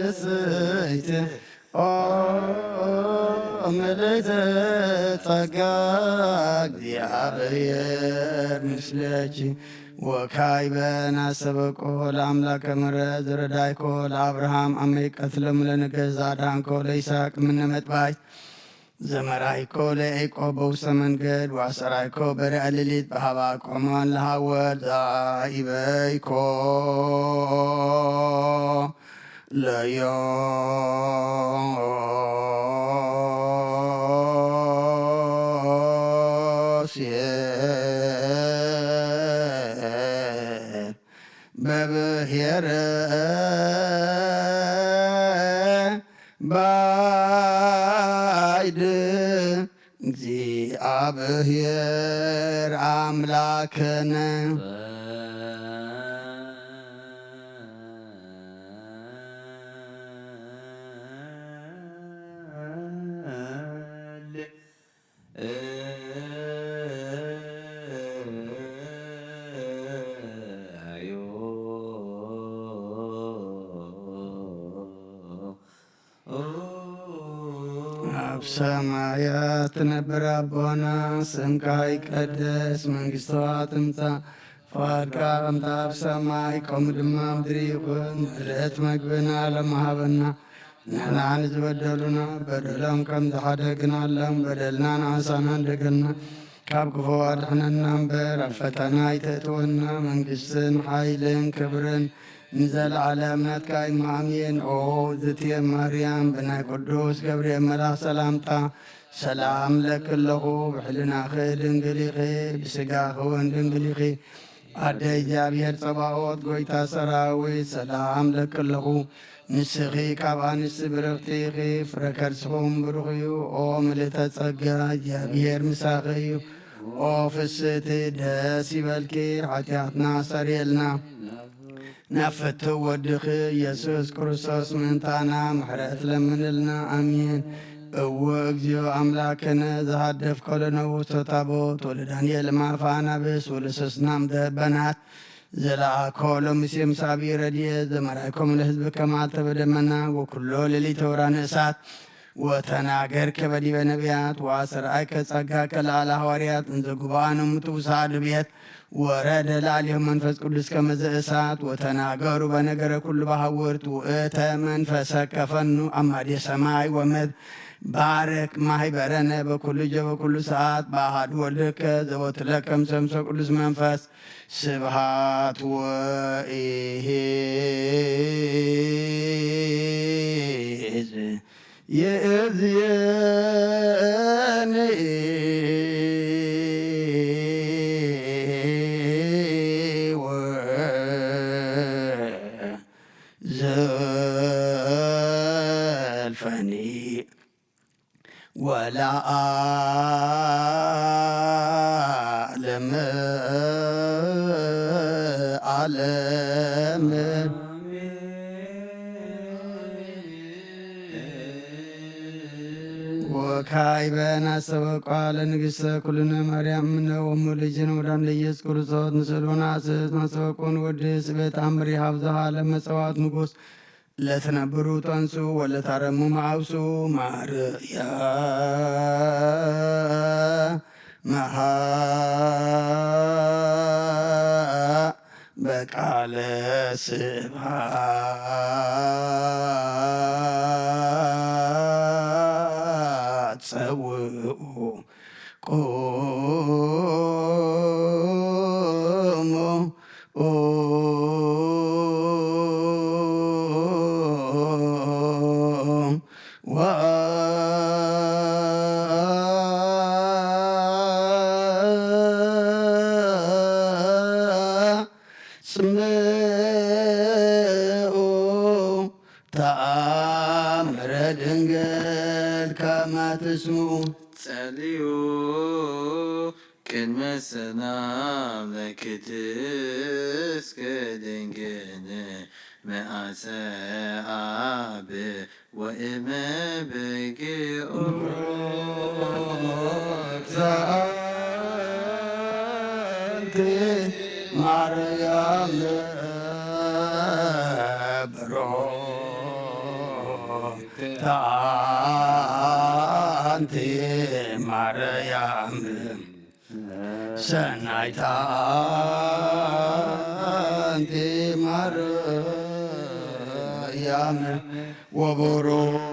ብስይት ምልዕተ ጸጋ እግዚአብሔር ምስለኪ ወካዕበ ናሰበኮ ለአምላከ ምሕረት ዘረዳይኮ ለአብርሃም አመይቀትለሙ ለነገሥት አድኃንኮ ለይስሐቅ እምነ መጥባሕት ዘመራይኮ ለያዕቆብ በውስተ መንገድ ወአሰራይኮ በርዐ ሌሊት በኀበ ቆሞን ለሐወልት ዘኢበይኮ ለዮሴፍ በብሔረ ባዕድ እግዚአብሔር አምላክነ ሰማያት ነበር አቦና ስምከ ይቀደስ መንግሥትከ ትምጻ ፈቃድከ በከመ በሰማይ ከመ ድማ በምድር ይኩን ዕለት መግብና ለመሃበና ንሕና ንዝበደሉና በደሎም ከም ዝሓደግና ሎም በደልና ንአሳና እንደገና ካብ ክፉ አድኅነና እምበር ኣብ ፈተና ኣይተእትወና መንግሥትን ሓይልን ክብርን ንዘለዓለም ናትካ አሜን። ኦ እግዝእትየ ማርያም ብናይ ቅዱስ ገብርኤል መልአክ ሰላምታ ሰላም ለክለኹ ብሕሊናኺ ድንግል ኢኺ ብሥጋኺ እውን ድንግል ኢኺ አደ እግዚአብሔር ጸባኦት ጐይታ ሰራዊት ሰላም ለክለኹ ንስኺ ካብ አንስቲ ብርክቲ ኢኺ ፍረ ከርሥኹም ብሩኽ እዩ። ኦ ምልዕተ ጸጋ እግዚአብሔር ምሳኺ እዩ። ኦ ፍስሕቲ ደስ ይበልኪ ኃጢአትና ሰሪየልና ናፈቱ ወድኺ ኢየሱስ ክርስቶስ ምንታና ምሕረት ለምንልና አሜን። እወ እግዚኦ አምላክነ ዘሃደፍኮ ለነውስተ ታቦት ወለዳንኤል እምአፈ አናብስት ወለሶስናም ደበናት ዘለአኮ ለሙሴ ምሳቢ ረድኤት ዘመራይኮሙ ለሕዝብ ከማልተ በደመና ወኩሎ ሌሊተ ወራነ እሳት ወተናገርከ በዲበ ነቢያት ወአስርአይከ ጸጋከ ለአለ ሐዋርያት እንዘ ጉባኤነ እሙንቱ ውሳድ ቤት ወረደ ላዕሌሆሙ መንፈስ ቅዱስ ከመ ዘእሳት ወተናገሩ በነገረ ኩሉ በሐውርት ውእተ መንፈሰከ ፈኑ አማዴ ሰማይ ወምድር ባርክ ማኅበረነ በኩሉ ጊዜ በኩሉ ሰዓት በአሐዱ ወልድከ ዘወትለከ እምሰምሰ ቅዱስ መንፈስ ስብሐት ወኢዝ ይእዜኒ ዘልፈኒ ወለዓለመ ዓለም ወካዕበ ናሰበኮ ለንግሥተ ኩልነ ማርያም እምነ ወእሙ ልጅነ ወዳን ለኢየሱስ ክርስቶስ ንስእሎን አስት ናሰበኮን ወድስ በተአምር ሀብዝሃ ለመጸዋት ንጉሥ ለትነብሩ ጠንሱ ወለታረሙ ማውሱ ማርያም በቃለ ስብሐት ጸውዑ ቁሙ ጽምዑ ተአምረ ድንግል ከመ ትስምዑ ጸልዩ ቅድመ ሰላም ለክትስከ ድንግል መዓሰ አብ ወእመ በጊኦ ዛቲ ማርያም ብሮ ታንቲ ማርያም ሰናይታ አንቲ ማርያም ወቡሩክ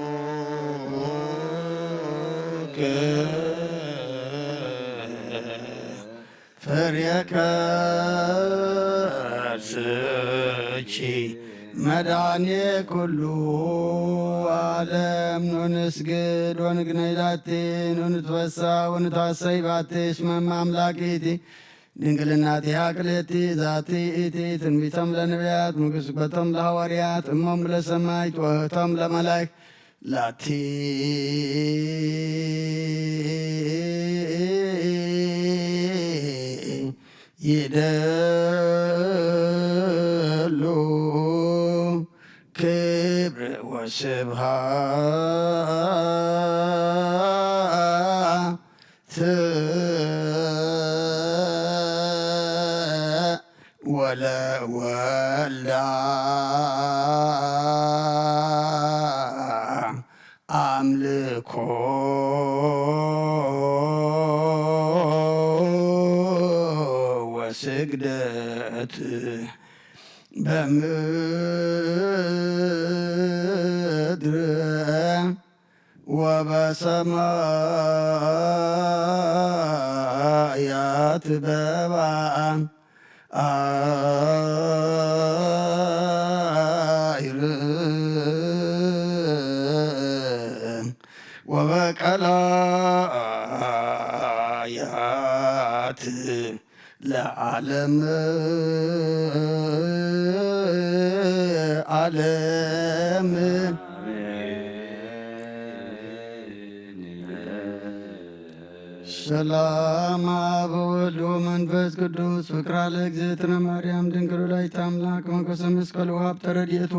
ፍሬ ከርስኪ መድኃኔ ኩሉ ዓለም ኑንስግድ ወንግነይ ላቲ ኑንትወሳ ወንታሰይ ባቲ እስመ አምላኪቲ ድንግልናቲ አቅሌቲ ዛቲ ኢቲ ትንቢቶም ለነቢያት ምክስበቶም ለሐዋርያት እሞም ለሰማዕት ወእህቶም ለመላእክት ላቲ ይደሉ ክብር ወስብሐት ወለወልዳ አምልኮ ወስግደት በምድር ወበሰማያት በባም አይር ወበቀላያት ለዓለም ዓለም ሰላም አብ ወወልድ ወመንፈስ ቅዱስ ፍቅራ ለእግዝእትነ ማርያም ድንግል ወላዲተ አምላክ መንፈሰ መስቀል ወሀብተ ረድኤቱ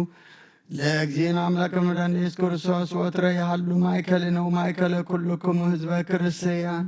ለእግዚእነ አምላከ መድኃኒነ ኢየሱስ ክርስቶስ ወትረ ያህሉ ማእከል ነው ማእከለ ኩልክሙ ህዝበ ክርስቲያን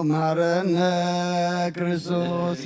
ማረነ ክርስቶስ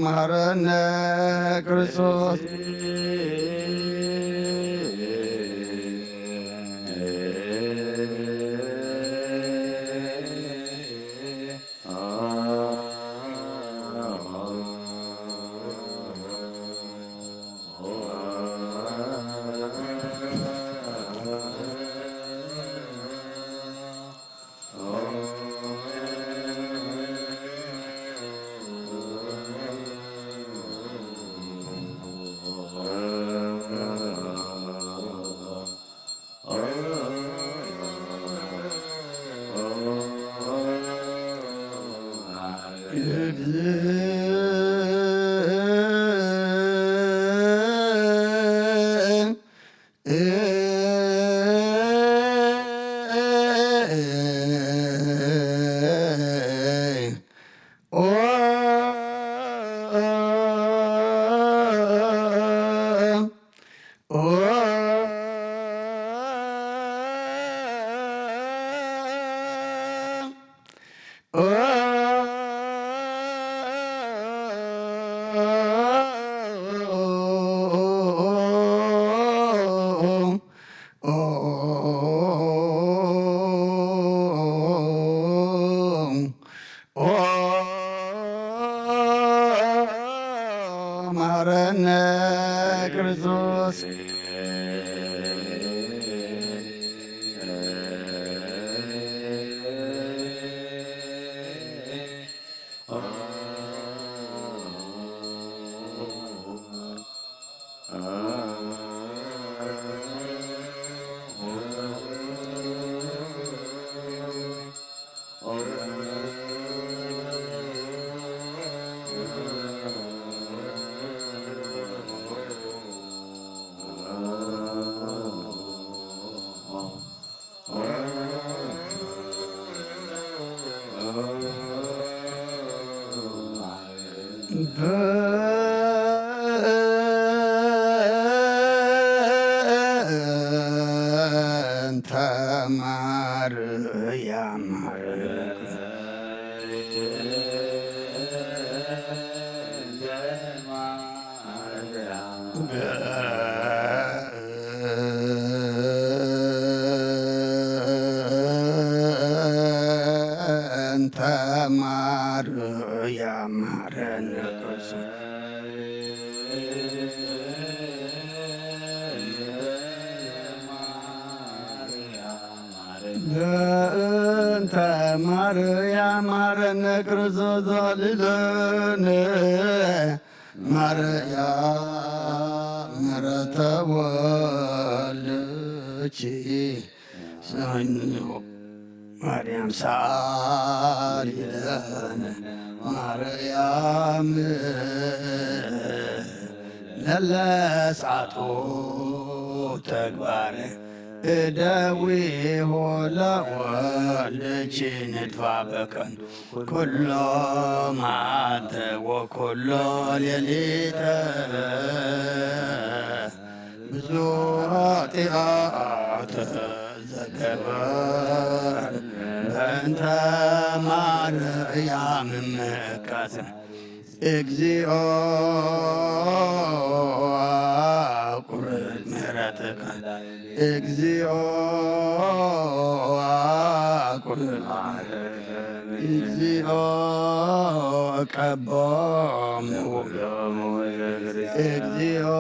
መሐረነ ክርስቶስ ማረነ ክርስቶስ በእንተ ማርያም በእንተ ማርያም ማረነ በእንተ ማርያም ማረነ ክርስቶስ ዘልለነ ማርያም ምሕረተ ወልድኪ ሰኞ ማርያም ሳሪለነ ማርያም ለለሳቶ ተግባረ እደዊሁ ለወልድኪ ንድፋ በከንቱ ኩሎ መዓልተ ወኩሎ ሌሊተ ብዙኃ ኃጢአተ ዘገበር በእንተ ማርያም እምከተ እግዚኦ አቁርብ ምሕረትከ እግዚኦ አቁርብ እግዚኦ ቀቦሙ እግዚኦ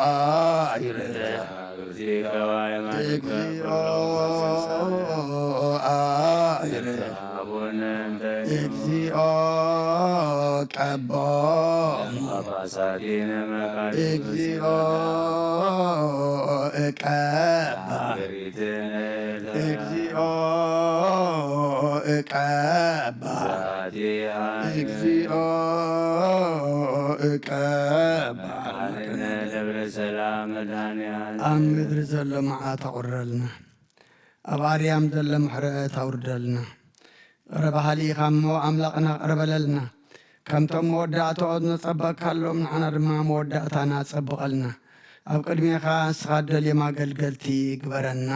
አይርህ እግዚኦ አይርህ እግዚኦ ቀቦሙ እግዚኦ እቀባ እግዚኦ እቀባ እግዚኦ እቀባ ኣብ ምድሪ ዘሎ መዓት ኣቁረልና ኣብ ኣርያም ዘሎ ምሕረት ኣውርደልና ረባሃሊኻ እሞ ኣምላቕና ቅረበለልና ከምቶም መወዳእታኦም ነጸበቕካሎም ንዓና ድማ መወዳእታና ጸብቐልና ኣብ ቅድሜኻ ንስኻ ደልዮም ኣገልገልቲ ግበረና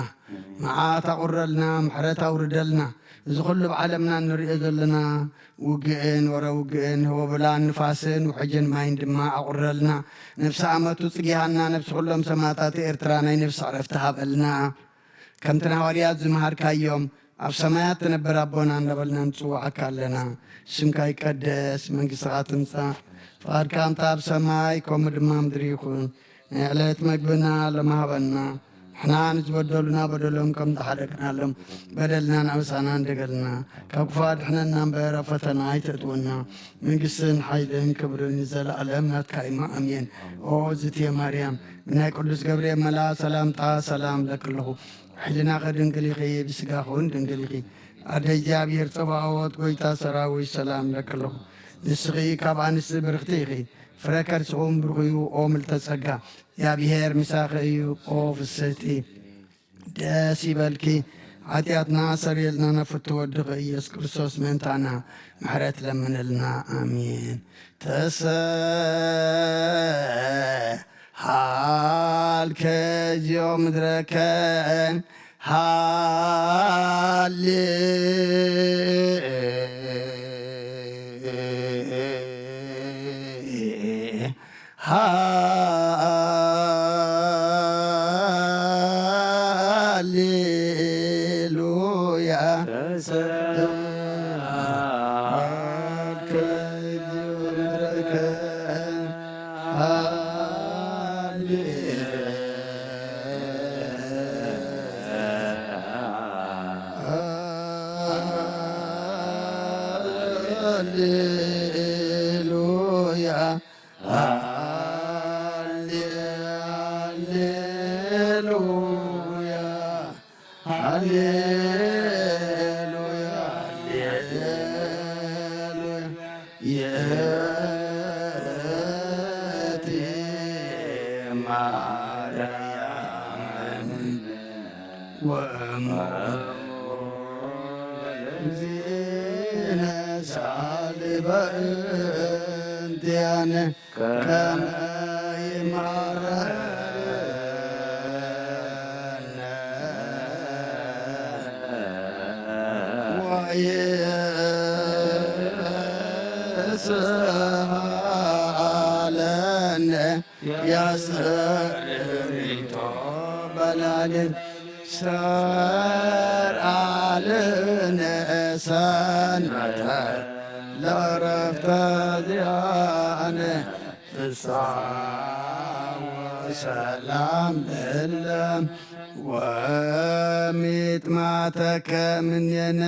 መዓት ኣቁረልና ምሕረት ኣውርደልና እዚ ኩሉ ብዓለምና እንሪኦ ዘለና ውግእን ወረ ውግእን ወብላን ንፋስን ውሕጅን ማይን ድማ ኣቁረልና ነፍሲ ኣመቱ ጽጊሃና ነፍሲ ኩሎም ሰማዕታት ኤርትራ ናይ ነፍሲ ዕረፍቲ ሃበልና ከምቲ ሐዋርያት ዝመሃርካዮም ኣብ ሰማያት ትነብር ኣቦና እንዳበልና ንጽዋዓካ ኣለና ስምካ ይቀደስ መንግሥትኻ ትምጻእ ፍቓድካ እምታ ኣብ ሰማይ ከምኡ ድማ ምድሪ ይኹን ናይ ዕለት መግብና ለማሃበና ንሕና ንዝበደሉና በደሎም ከም ዝሓደግናሎም በደልናን ኣበሳና እንደገልና ካብ ክፉ ኣድሕነና እምበር ኣብ ፈተና ኣይተእትወና መንግሥትን ሓይልን ክብርን ዘለኣለም ናትካ ኢማ ኣሜን ኦ እግዝእትየ ማርያም ብናይ ቅዱስ ገብርኤል መልኣክ ሰላምታ ሰላም ለክለኹ ሕሊና ድንግል ኢኺ ብስጋኹን ድንግል ኢኺ ኣደ እግዚኣብሔር ፀባኦት ጐይታ ሰራዊት ሰላም ለክለኹ ንስኺ ካብ ኣንስቲ ብርክቲ ኢኺ ፍረ ከርስኹም ብሩኽ እዩ ኦ ምልዕተ ጸጋ እግዚኣብሔር ምሳኺ እዩ ኦ ፍስሕቲ ደስ ይበልኪ ኃጢአትና ሰሪየልና ነፍቲ ወድኺ ኢየሱስ ክርስቶስ ምእንታና ምሕረት ለምንልና አሜን ተሰሃልከ እግዚኦ ምድረከን ሃሌ ሃሌሉያ ተሰሃልከ እግዚኦ ምድረከን ሃሌሉያ ሃሌሉያ ሃሌሉያ የእቴ ማርያም ወእሙ በእንቲአነ ከመ ይምሃረነ ወይስአለነ ያስተርእዮ በላልን ሰርአልነ ሰንበተ ለዕረፍተ ዚአነ ፍስሐ ወሰላም ለእለ ወሚጥማተከ እምኔነ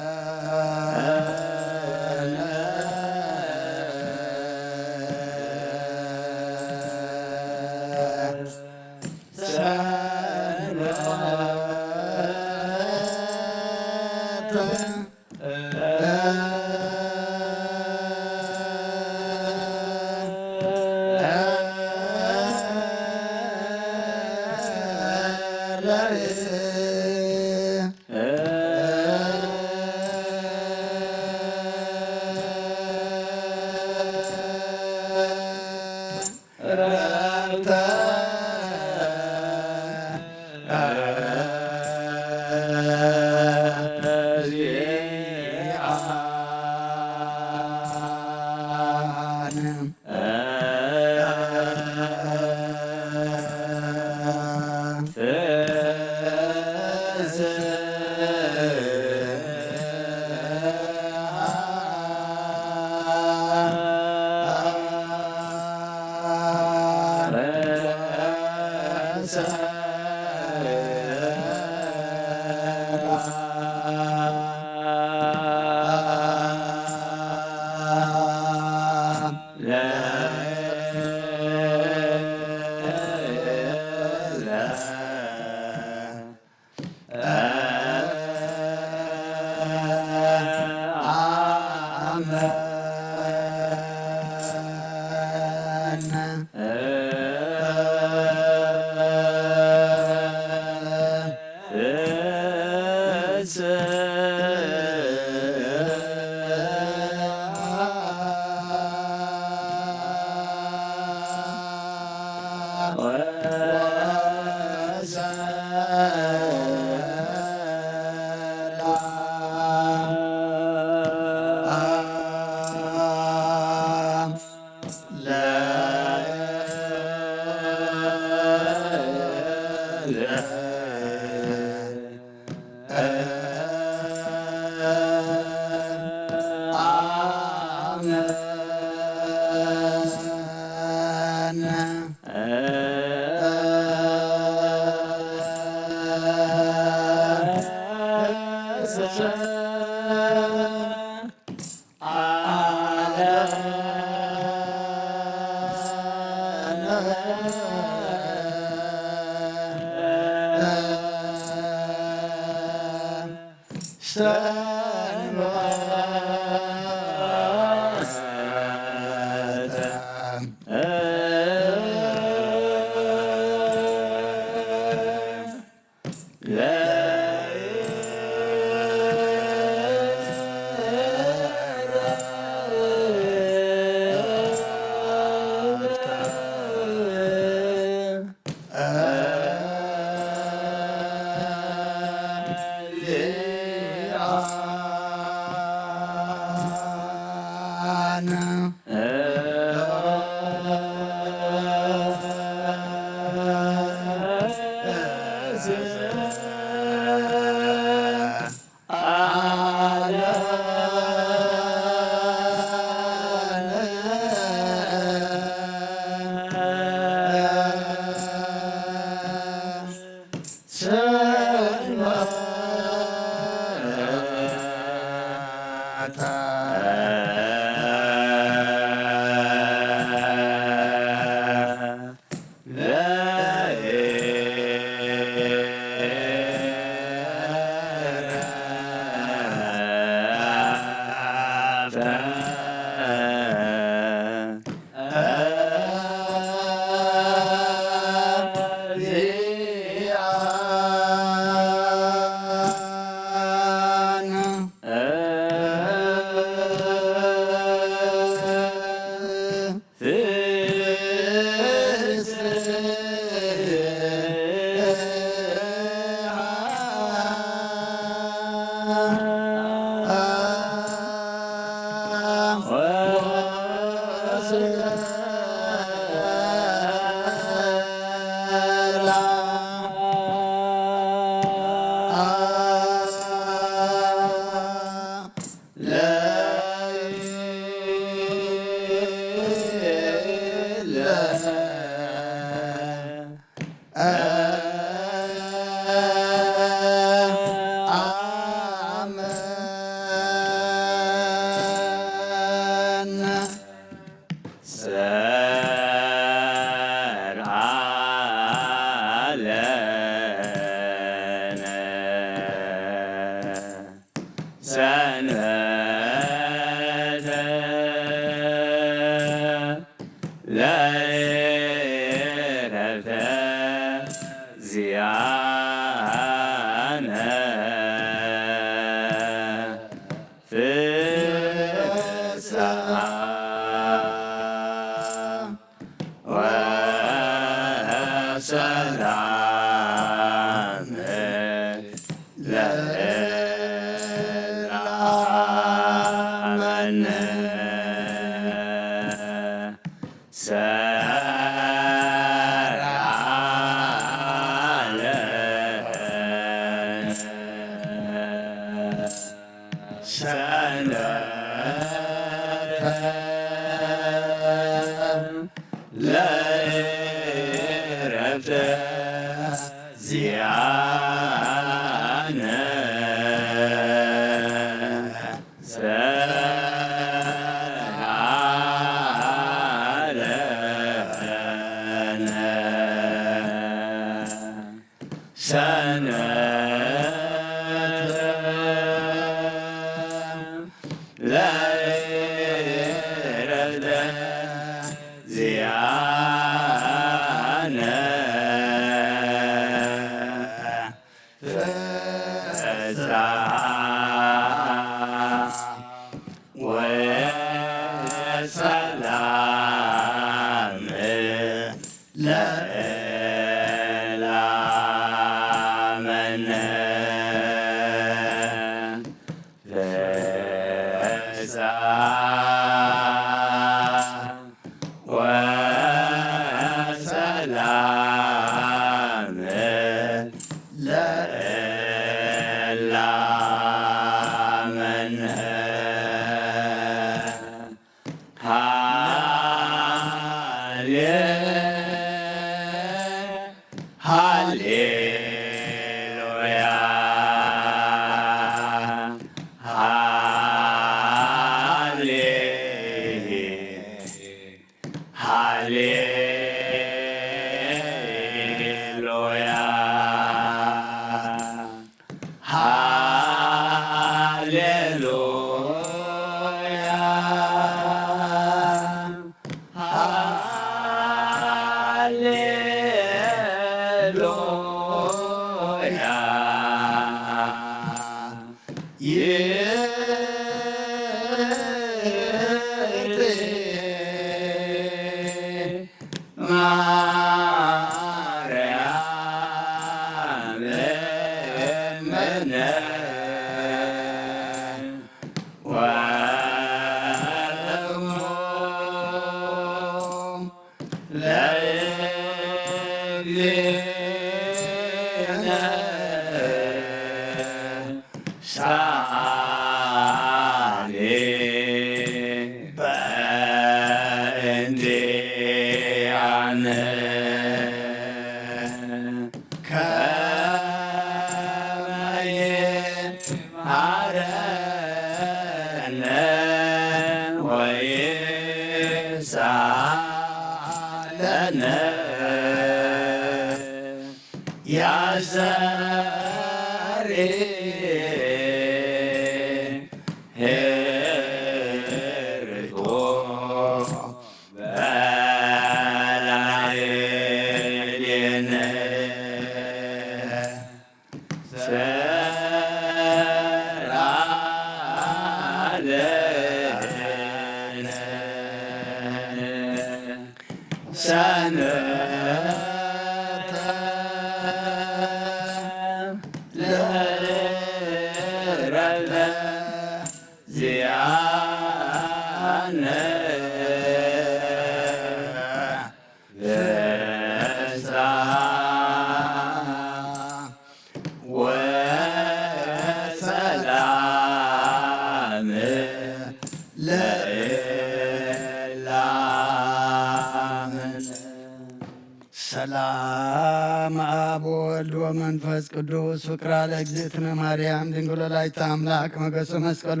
ሰላም አብ ወወልድ ወመንፈስ ቅዱስ ፍቅራ ለእግዝእትነ ማርያም ድንግል ወላዲተ አምላክ መገሰ መስቀሉ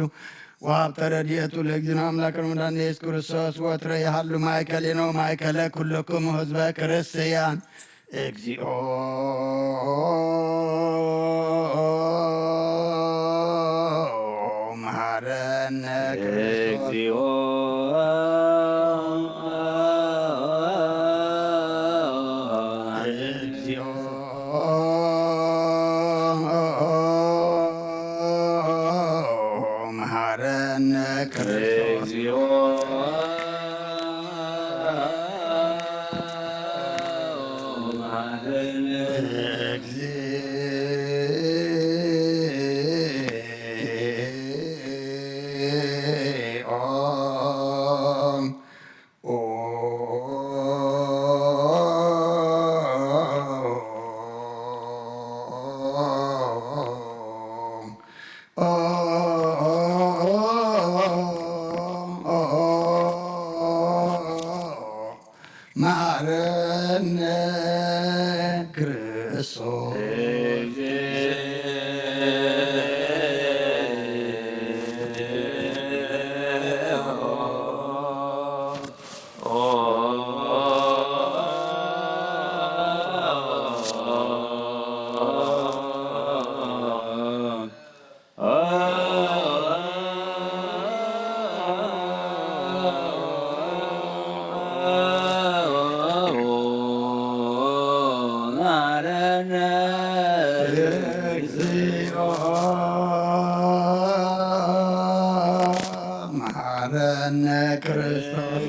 ወሀብተ ረድኤቱ ለእግዚእነ አምላክነ ወመድኃኒነ ኢየሱስ ክርስቶስ ወትረ ያሃሉ ማእከሌነ ወማእከለ ኩልክሙ ሕዝበ ክርስቲያን እግዚኦ መሐረነ ክርስቶስ መሐረነ ክርስቶስ መሐረነ ክርስቶስ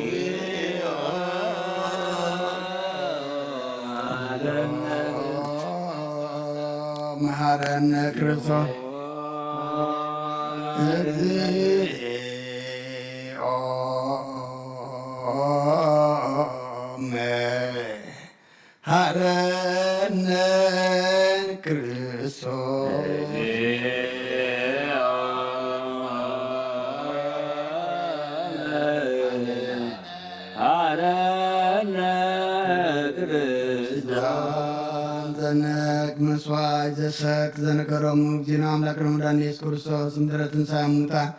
መሐረነ ክርስቶስ እግዚኦ መሐረነ ክርስቶስ ዘነግ መስዋዕት ዘሰክ ዘነገሮሙ እግዚእነ አምላክነ ወመድኃኒነ ኢየሱስ ክርስቶስ እምድኅረ ትንሣኤ እሙታን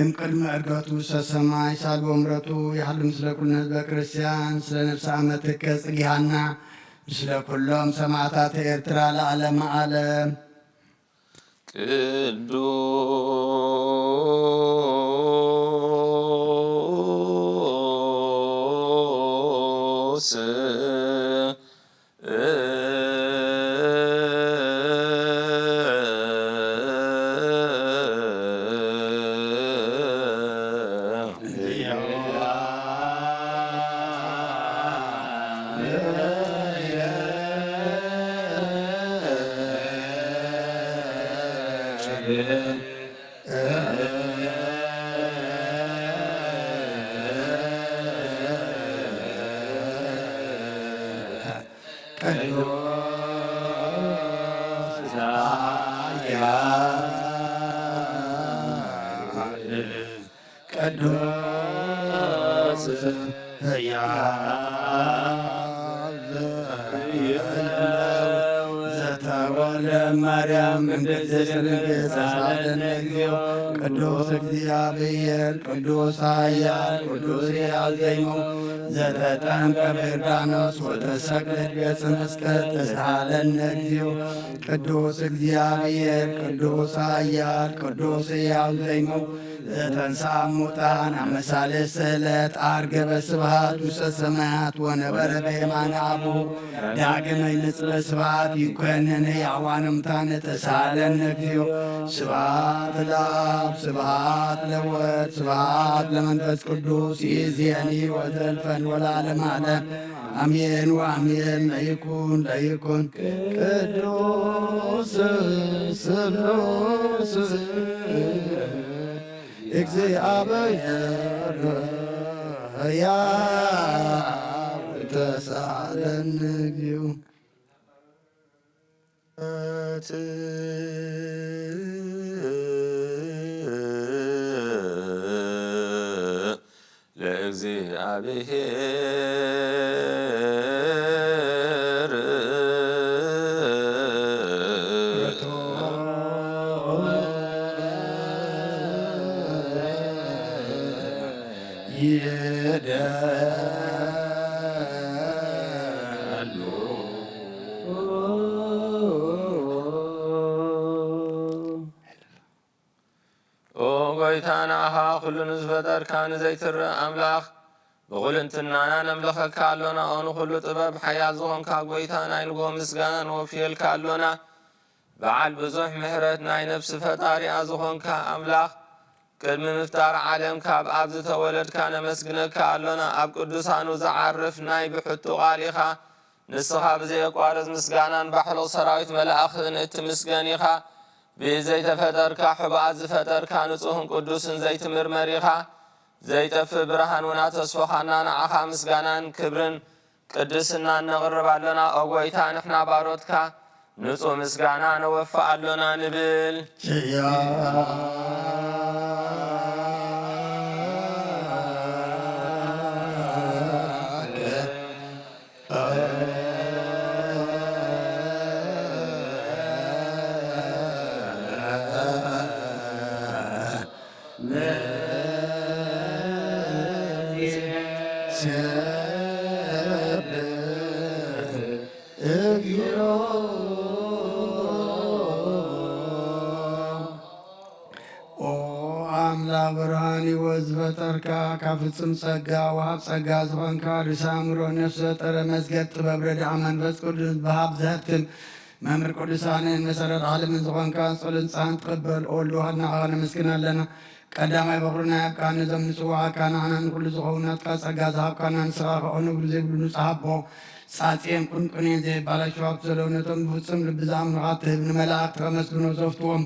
እምቅድመ ዕርገቱ ውስተ ሰማይ ሳልቦ ምሕረቱ ያህሉ ምስለ ኩልነ ሕዝበ ክርስቲያን ስለ ነፍሰ አመትከ ጽጌሃና ምስለ ኩሎም ሰማዕታተ ኤርትራ ለዓለመ ዓለም ቅዱስ ማርያም ቅዱስ እግዚአብሔር ቅዱስ ኃያል ቅዱስ ያዘይሙ ዘተጠምቀ በዮርዳኖስ ወተሰቅለ ገጽ መስቀል ተሳለነ እግዚኦ ቅዱስ እግዚአብሔር ቅዱስ ኃያል ቅዱስ ያዘይሙ ዘተንሥአ እሙታን አመሳለ ስእለት ዐርገ በስብሐት ውስተ ሰማያት ወነበረ በየማነ አቡሁ ዳግመ ይመጽእ በስብሐት ይኰንነ ሕያዋነ ሙታነ ተሳለነ እግዚኦ ስብሐት ለአብ ስብሐት ለወልድ ስብሐት ለመንፈስ ቅዱስ ይእዜኒ ወዘልፈን ወለዓለመ ዓለም አሜን ወአሜን። ለይኩን ቅዱስ ስሉስ እግዚአብሔር ሕያው ተሳለነ እግዚኦ ለእግዚአብሔር ይደሉ ኦ ጐይታናኻ ኩሉ ንዝፈጠርካ ንዘይትርእ ኣምላኽ ብኹልንትናና ነምልኸካ ኣሎና ኦ ንኹሉ ጥበብ ሓያል ዝኾንካ ጐይታ ናይ ንጎ ምስጋና ንወፍየልካ ኣሎና በዓል ብዙሕ ምሕረት ናይ ነፍሲ ፈጣሪኣ ዝኾንካ ኣምላኽ ቅድሚ ምፍጣር ዓለም ካብ ኣብ ዝተወለድካ ነመስግነካ ኣሎና ኣብ ቅዱሳኑ ዝዓርፍ ናይ ብሕቱ ቓሊኻ ንስኻ ብዘየቋረጽ ምስጋናን ባሕሉቕ ሰራዊት መላእኽትን እትምስገን ኢኻ ብዘይተፈጠርካ ሕቡኣት ዝፈጠርካ ንጹሕን ቅዱስን ዘይትምርመር ኢኻ ዘይጠፍእ ብርሃን ውና ተስፋኻና ንዓኻ ምስጋናን ክብርን ቅድስናን ነቕርብ ኣሎና ኦ ጐይታ ንሕና ባሮትካ ንጹሕ ምስጋና ነወፍእ ኣሎና ንብል አምላክ ብርሃን ሕይወት ዝፈጠርካ ካብ ፍጹም ጸጋ ወሃብ ጸጋ ዝኾንካ ርእሰ አእምሮ ነፍሲ ዘጠረ መዝገብ ጥበብ ረድአ መንፈስ ቅዱስ ብሃብ ዘህትም መምህር ቅዱሳንን መሰረት ዓለምን ዝኾንካ ጸሎት ጻን ትቕበል ኦሉ ሃድናኻ ነመስግን ኣለና። ቀዳማይ በኩርና ያብቃን እዞም ንጽዋዓካ ንሕና ንኩሉ ዝኾውናትካ ጸጋ ዝሃብካና ንስኻ ከኦኑ ብሉ ዘይብሉ ንጹሕ ኣቦ ጻጽየን ቁንቁንን ዘይባላሸዋ ዘለዉ ነቶም ብፍጹም ልቢ ዝኣምኑኻ ትህብ ንመላእክቲ ከመስግኖ ዘፍትዎም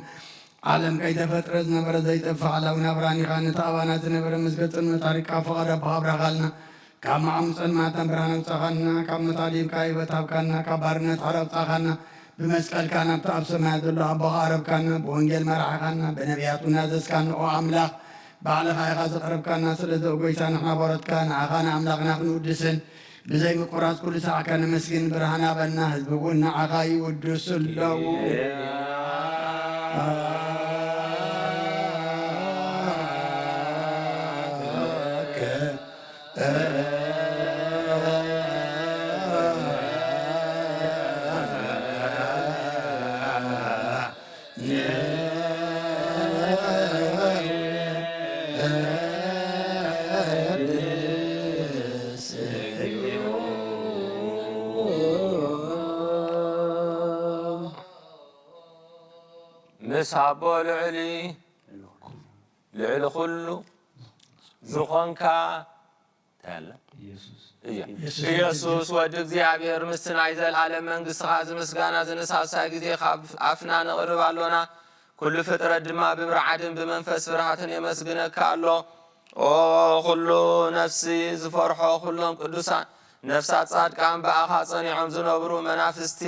ዓለም ከይተፈጥረ ዝነበረ ዘይጠፍእ ዓላውና ብርሃኒኻ ነቲ ኣባና ዝነበረ ምስገጽን መታሪካ ፍቐረ ብሃብራኻልና ካብ ማዕሙፀን ማተን ብርሃን ኣውፃኻና ካብ መታሊብካ ሕይወት ሃብካና ካብ ባርነት ሓረ ኣውፃኻና ብመስቀልካ ናብቲ ኣብ ሰማያት ዘሎ ኣቦኻ ኣረብካና ብወንጌል መራሕኻና ብነቢያቱ ናዘዝካና ኦ ኣምላኽ ባዕልኻ ኢኻ ዘቕረብካና ስለዚ ጐይታ ንሕና ባሮትካ ንዓኻ ንኣምላኽና ክንውድስን ብዘይ ምቁራጽ ኩሉ ሰዓካ ነመስግን ብርሃን ኣበና ህዝቢ እውን ንዓኻ ይውድሱ ኣለዉ Yeah. ንሳቦ ልዕሊ ኩሉ ዝኾንካ ታያለ ኢየሱስ ወዲ እግዚአብሔር ምስቲ ናይ ዘለዓለም መንግስትኻ ዝምስጋና ዝንሳሳይ ጊዜ ካብ ኣፍና ነቕርብ ኣሎና ኩሉ ፍጥረት ድማ ብምርዓድን ብመንፈስ ፍርሃትን የመስግነካ ኣሎ ኦ ኩሉ ነፍሲ ዝፈርሖ ኩሎም ቅዱሳን ነፍሳት ጻድቃን በኣኻ ጸኒዖም ዝነብሩ መናፍስቲ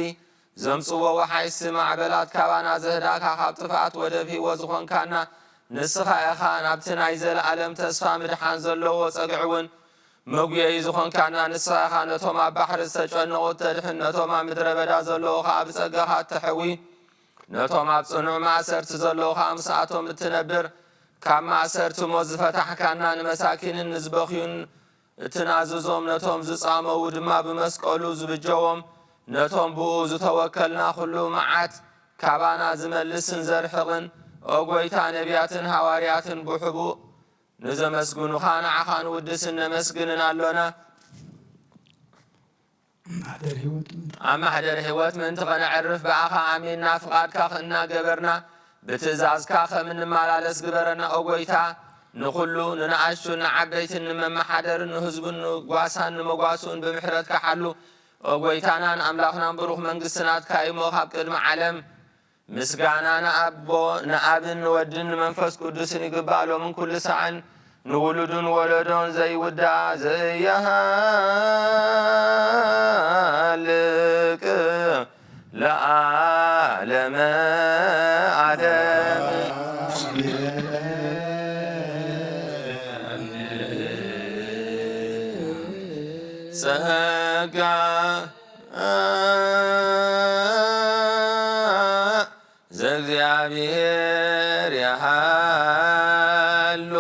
ዘምጽዎ ወሓይሲ ማዕበላት ካባና ዘህዳካ ካብ ጥፍኣት ወደብ ሕይወት ዝኾንካና ንስኻ ኢኻ ናብቲ ናይ ዘለዓለም ተስፋ ምድሓን ዘለዎ ጸግዕ እውን መጉየይ ዝኾንካና ንስኻ ኢኻ ነቶም ኣብ ባሕሪ ዝተጨነቑ ተድሕን ነቶም ኣብ ምድረ በዳ ዘለዉ ከዓ ብጸጋኻ እተሕዊ ነቶም ኣብ ጽኑዕ ማእሰርቲ ዘለዉ ከዓ ምስኣቶም እትነብር ካብ ማእሰርቲ ሞት ዝፈታሕካና ንመሳኪንን ንዝበኽዩን እትናዝዞም ነቶም ዝጻመው ድማ ብመስቀሉ ዝብጀዎም ነቶም ብኡ ዝተወከልና ኩሉ መዓት ካባና ዝመልስን ዘርሕቕን ኦ ጐይታ ነቢያትን ሃዋርያትን ብሕቡእ ንዘመስግኑኻ ንዓኻ ንውድስን ነመስግንን ኣሎና ኣብ ማሕደር ህይወት ምእንቲ ኸነዕርፍ በኣኻ ኣሚንና ፍቓድካ እናገበርና ብትእዛዝካ ከም እንመላለስ ግበረና ኦ ጐይታ ንኹሉ ንንኣሽቱን ንዓበይትን ንመመሓደርን ንህዝቡን ንጓሳን ንመጓሱን ብምሕረትካ ሓሉ ኦ ጐይታናን ኣምላኽናን ብሩኽ መንግስትናትካ እሞ ካብ ቅድሚ ዓለም ምስጋና ንኣቦ ንኣብን ንወድን ንመንፈስ ቅዱስን ይግባእ ሎምን ኩሉ ሰዓን ንውሉዱን ወለዶን ዘይውዳእ ዘያሃልቅ ለዓለመ ዓለም ጸጋ ዘእግዚአብሔር ያሃሎ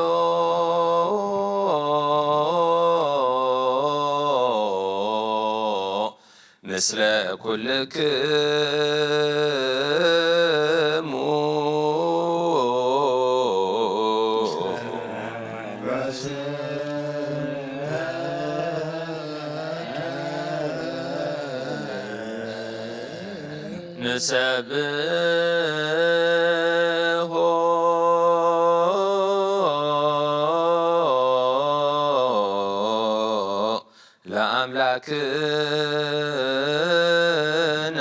ምስለ ኩልክሙ ንሰብሖ ለአምላክነ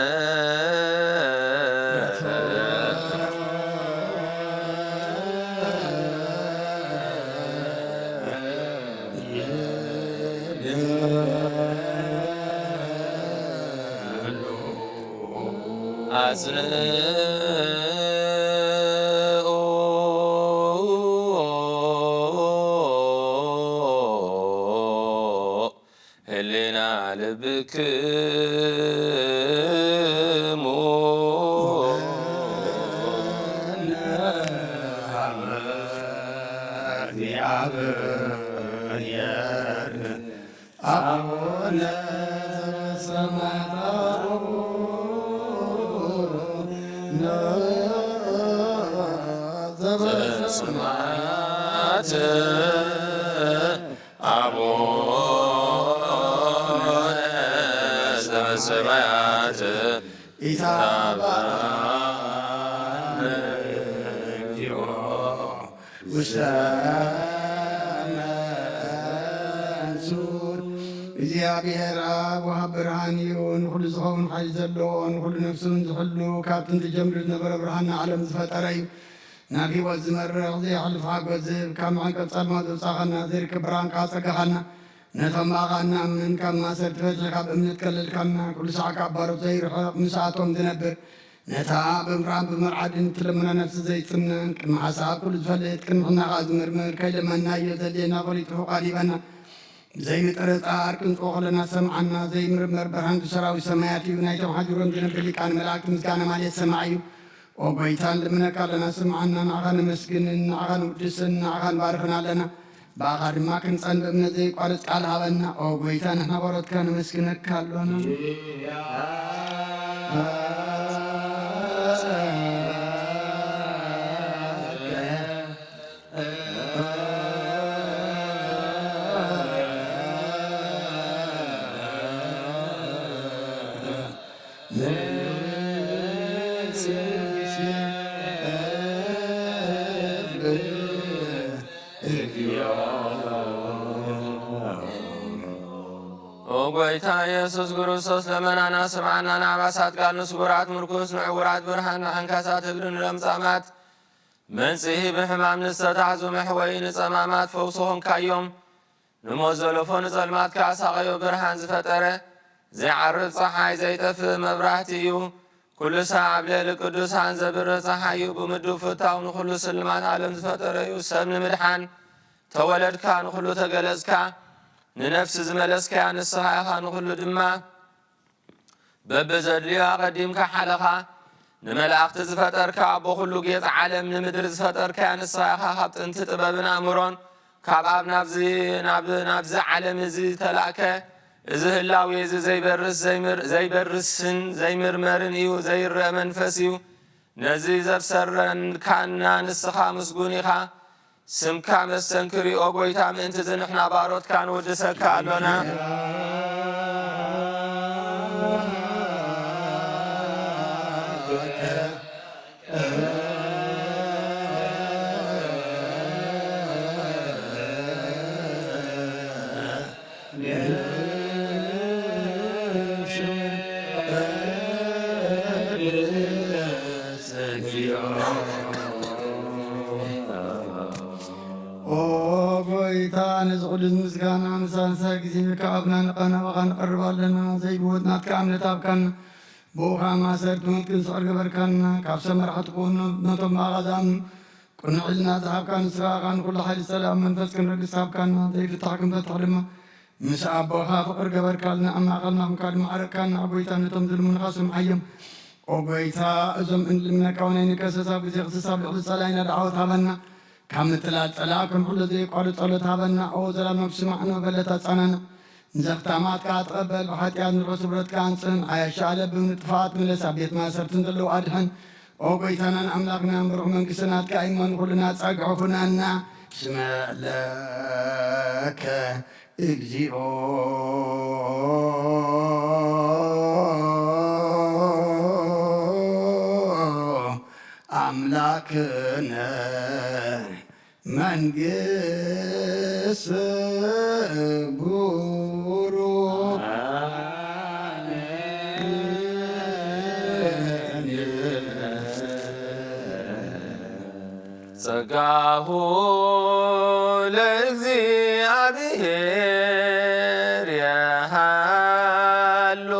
አጽንዑ ህሊና ልብክሙ አቡነ ዘበሰማያት አቡነ ዘበሰማያት ኢታብአነ ውስተ መንሱር እግዚአብሔር ኣብ ወሃብ ብርሃን እዩ ንኩሉ ዝኸውን ሓይሊ ዘለዎ ንኩሉ ነፍሱን ዝሕሉ ካብ ጥንቲ ጀምሪ ዝነበረ ብርሃን ዓለም ዝፈጠረ እዩ ናብ ሂወት ዝመርሕ ዘይሕልፍ ሓጎስ ዝህብ ካብ መዓንቀጽ ጸልማ ዘውፃኸና ዘይርከብ ብርሃንካ ፀጋኻና ነቶም ኣቓና እምን ካብ ማሰር ትፈትሒ ካብ እምነት ከለልካና ኩሉ ሰዓት ካብ ባሮት ዘይርሕቕ ምስኣቶም ዝነብር ነታ ብምራን ብመርዓድን ትለምና ነፍሲ ዘይፅምነን ቅድሚ ሓሳብ ኩሉ ዝፈልጥ ቅድሚ ሕናኻ ዝምርምር ከይለመና እዮ ዘድልየና ፈሊጡ ፍቓድ ይበና ዘይምጥርጣር ቅንፅኦ ከለና ሰምዓና ዘይምርመር ብርሃን ሰራዊት ሰማያት እዩ ናይቶም ሓጅሮም ዝነብር ሊቃነ መላእክቲ ምስጋና ማለት ሰማዕ እዩ ኦ ጐይታን ልምነካ ኣለና ስምዓና ንዓኻ ነመስግንን ንዓኻ ንውድስን ንዓኻ ንባርኽን ኣለና ብኣኻ ድማ ክንፀን ብእምነት ዘይቋርፅ ቃል ሃበና ኦ ጐይታ ንሕና ባሮትካ ነመስግነካ ኣሎና ኦ ጐይታ ኢየሱስ ክርስቶስ ለመናና ስምዓና ናባሳት ቃል ንስጉራት ምርኩስ ንዕውራት ብርሃን ንሓንካሳት እግሪ ንለምጻማት መንጽሂ ብሕማም ንዝተታሕዙ መሕወይ ንጸማማት ፈውሶ ኾንካዮም ንሞት ዘለፎ ንጸልማት ካሳቐዮ ብርሃን ዝፈጠረ ዘይዓርብ ፀሓይ ዘይጠፍእ መብራህቲ እዩ ኩሉ ሰዓብ ልዕሊ ቅዱሳን ዘብርህ ፀሓይ እዩ ብምድብ ፍታው ንኹሉ ስልማት ዓለም ዝፈጠረ እዩ ሰብ ንምድሓን ተወለድካ ንኹሉ ተገለጽካ ንነፍሲ ዝመለስካያ ንስኻ ኢኻ ንኹሉ ድማ በብዘድልዮ ቐዲምካ ሓለኻ ንመላእኽቲ ዝፈጠርካ ኣቦ ኩሉ ጌጽ ዓለም ንምድሪ ዝፈጠርካያ ንስኻ ኢኻ ካብ ጥንቲ ጥበብን ኣእምሮን ካብ ኣብ ናብዚ ዓለም እዚ ተላእከ እዚ ህላዊ እዚ ዘይበርስን ዘይምርመርን እዩ ዘይርአ መንፈስ እዩ ነዚ ዘብሰረንካና ንስኻ ምስጉን ኢኻ ስምካ መስተንክር ኦ ጐይታ ምእንቲ ዝንሕና ባሮትካ ንውድሰካ ኣሎና ንዝቕዱስ ምስጋና ንሳንሳ ጊዜ ከኣብና ንቐናባኻ ንቐርብ ኣለና ዘይብወት ናትካ እምነት ኣብካና ብኡኻ ማሰርቲ ምጥቅን ስቕር ገበርካና ካብ ሰብ መራሕቲ ክኾኑ ነቶም ማኻ ዝኣምኑ ቅኑዕ ኢልና ዝሃብካ ንስኻኻ ንኩሉ ሓይሊ ሰላም መንፈስ ክንረግስ ሃብካና ዘይፍታሕ ክንፈትሕ ድማ ምስ ኣቦኻ ፍቕር ገበርካልና ኣብ ማእኸልና ኹንካ ድማ ዓረቕካና ጐይታ ነቶም ዝልሙንኻ ስምዓዮም ኦ ጐይታ እዞም እንልምነካ ናይ ንከሰሳብ ጊዜ ክስሳብ ልዕሊ ጸላይና ደዓወት ሃበና ካብ ምትላል ጸላእ ክንኩሉ ዘይቋርፅ ጸሎት ሃበና ኦ ዘላለም ስማዕኖ በለታ ጻናና ንዘፍታማትካ ትቐበል ብሓጢኣት ንርሱ ብረትካ አንጽን ኣያሻለብን ጥፋት ምለሳ ቤት ማሰርትን ዘለዉ ኣድሐን ኦ ጐይታናን ኣምላኽና ብሩኽ መንግሥትናትካ ኢሞን ኩሉና ጸግሖ ኩናና ስመለከ እግዚኦ አምላክነ መንግሥት ቡሩክ ጸጋሁ ለእግዚአብሔር የሃሎ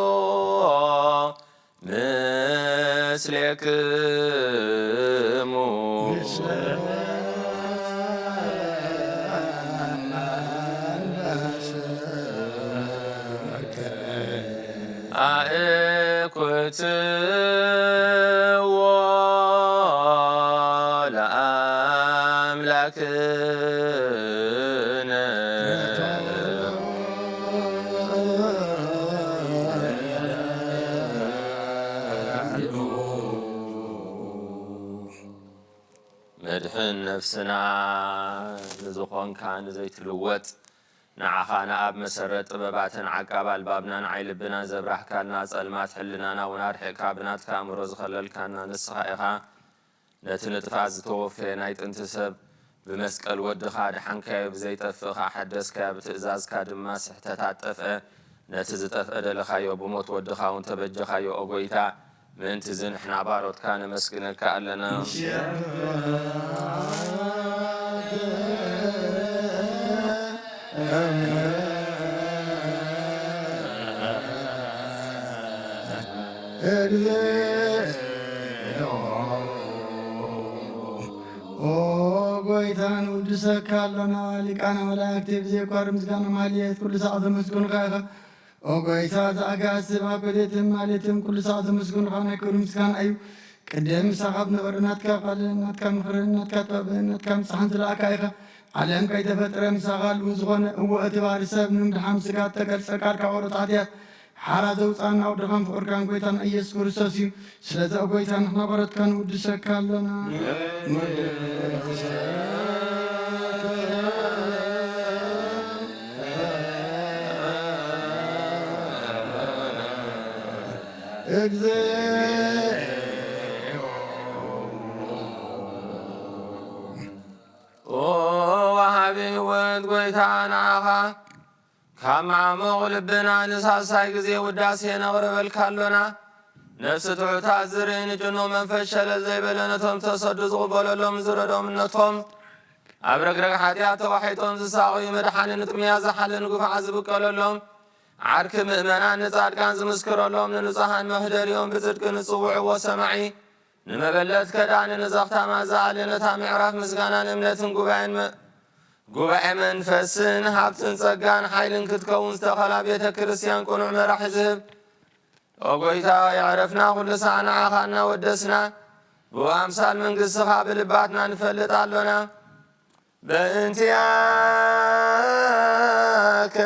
ምስሌክሙ አእኩትዎ ለአምላክነ መድሕን ነፍስና ንዝኾንካ ንዘይትልወጥ ንዓኻ ንኣብ መሰረት ጥበባትን ዓቃብ ኣልባብና ንዓይ ልብና ዘብራህካና ጸልማት ሕልናና እውን ኣድሒቕካ ብናትካ እምሮ ዝኸለልካና ንስኻ ኢኻ ነቲ ንጥፋት ዝተወፈየ ናይ ጥንቲ ሰብ ብመስቀል ወድኻ ድሓንካዮ ብዘይጠፍእኻ ሓደስካዮ ብትእዛዝካ ድማ ስሕተታት ጠፍአ ነቲ ዝጠፍአ ደለኻዮ ብሞት ወድኻ እውን ተበጀኻዮ ኦ ጐይታ ምእንቲ ዝንሕና ባሮትካ ነመስግነካ ኣለና ጐይታ ንውድሰካ ኣለና ሊቃነ መላእክቲ ብዘይቋር ምስጋና ማህሌት ኩሉ ሰዓት ዘመስግኑኻ ኢኻ ኦ ጐይታ ዝኣጋስብ ኣብ በሌትን ማሌትን ኩሉ ሰዓት ዘመስግኑኻ ናይ ክብሪ ምስጋና እዩ ቅድም ምሳኻ ብነበረ ናትካ ቃልን ናትካ ምኽርን ናትካ ጥበብን ናትካ ምጽሓን ዝለኣካ ኢኻ ዓለም ከይተፈጥረ ምሳኻ ልኡ ዝኾነ እወ እቲ ባህሪ ሰብ ንምድሓም ስጋት ተገልጸ ቃልካ ወሮት ሓጢኣት ሓራ ዘውፃና ወድኻን ፍቕርካን ጐይታና ኢየሱስ ክርስቶስ እዩ ስለዚ ኣብ ጐይታ ንሕና ባሮትካ ንውድሰካ ኣለና ናኻ ካብ ማዕሞቕ ልብና ንሳሳይ ጊዜ ውዳሴ ነቕርበልካሎና ነፍሲ ትሑታት ዝርኢ ንጭኑ መንፈስ ሸለል ዘይበለ ነቶም ተሰዱ ዝቕበለሎም ዝረዶም ነቶም ኣብ ረግረግ ሓጢኣት ተዋሒጦም ዝሳቐዩ መድሓኒ ንጥምያ ዝሓልን ጉፍዓ ዝብቀለሎም ዓርኪ ምእመናን ንጻድቃን ዝምስክረሎም ንንጹሓን መህደሪኦም ብጽድቂ ንጽውዕዎ ሰማዒ ንመበለት ከዳኒ ንዘኽታማ ዝኣልነታ ምዕራፍ ምስጋናን እምነትን ጉባኤ መንፈስን ሃብትን ጸጋን ሓይልን ክትከውን ዝተኸላ ቤተ ክርስቲያን ቁኑዕ መራሒ ዝህብ ኦ ጐይታ የዕረፍና ኩሉ ሰዓ ንዓኻ እናወደስና ብኣምሳል መንግሥትኻ ብልባትና ንፈልጥ ኣሎና በእንቲአከ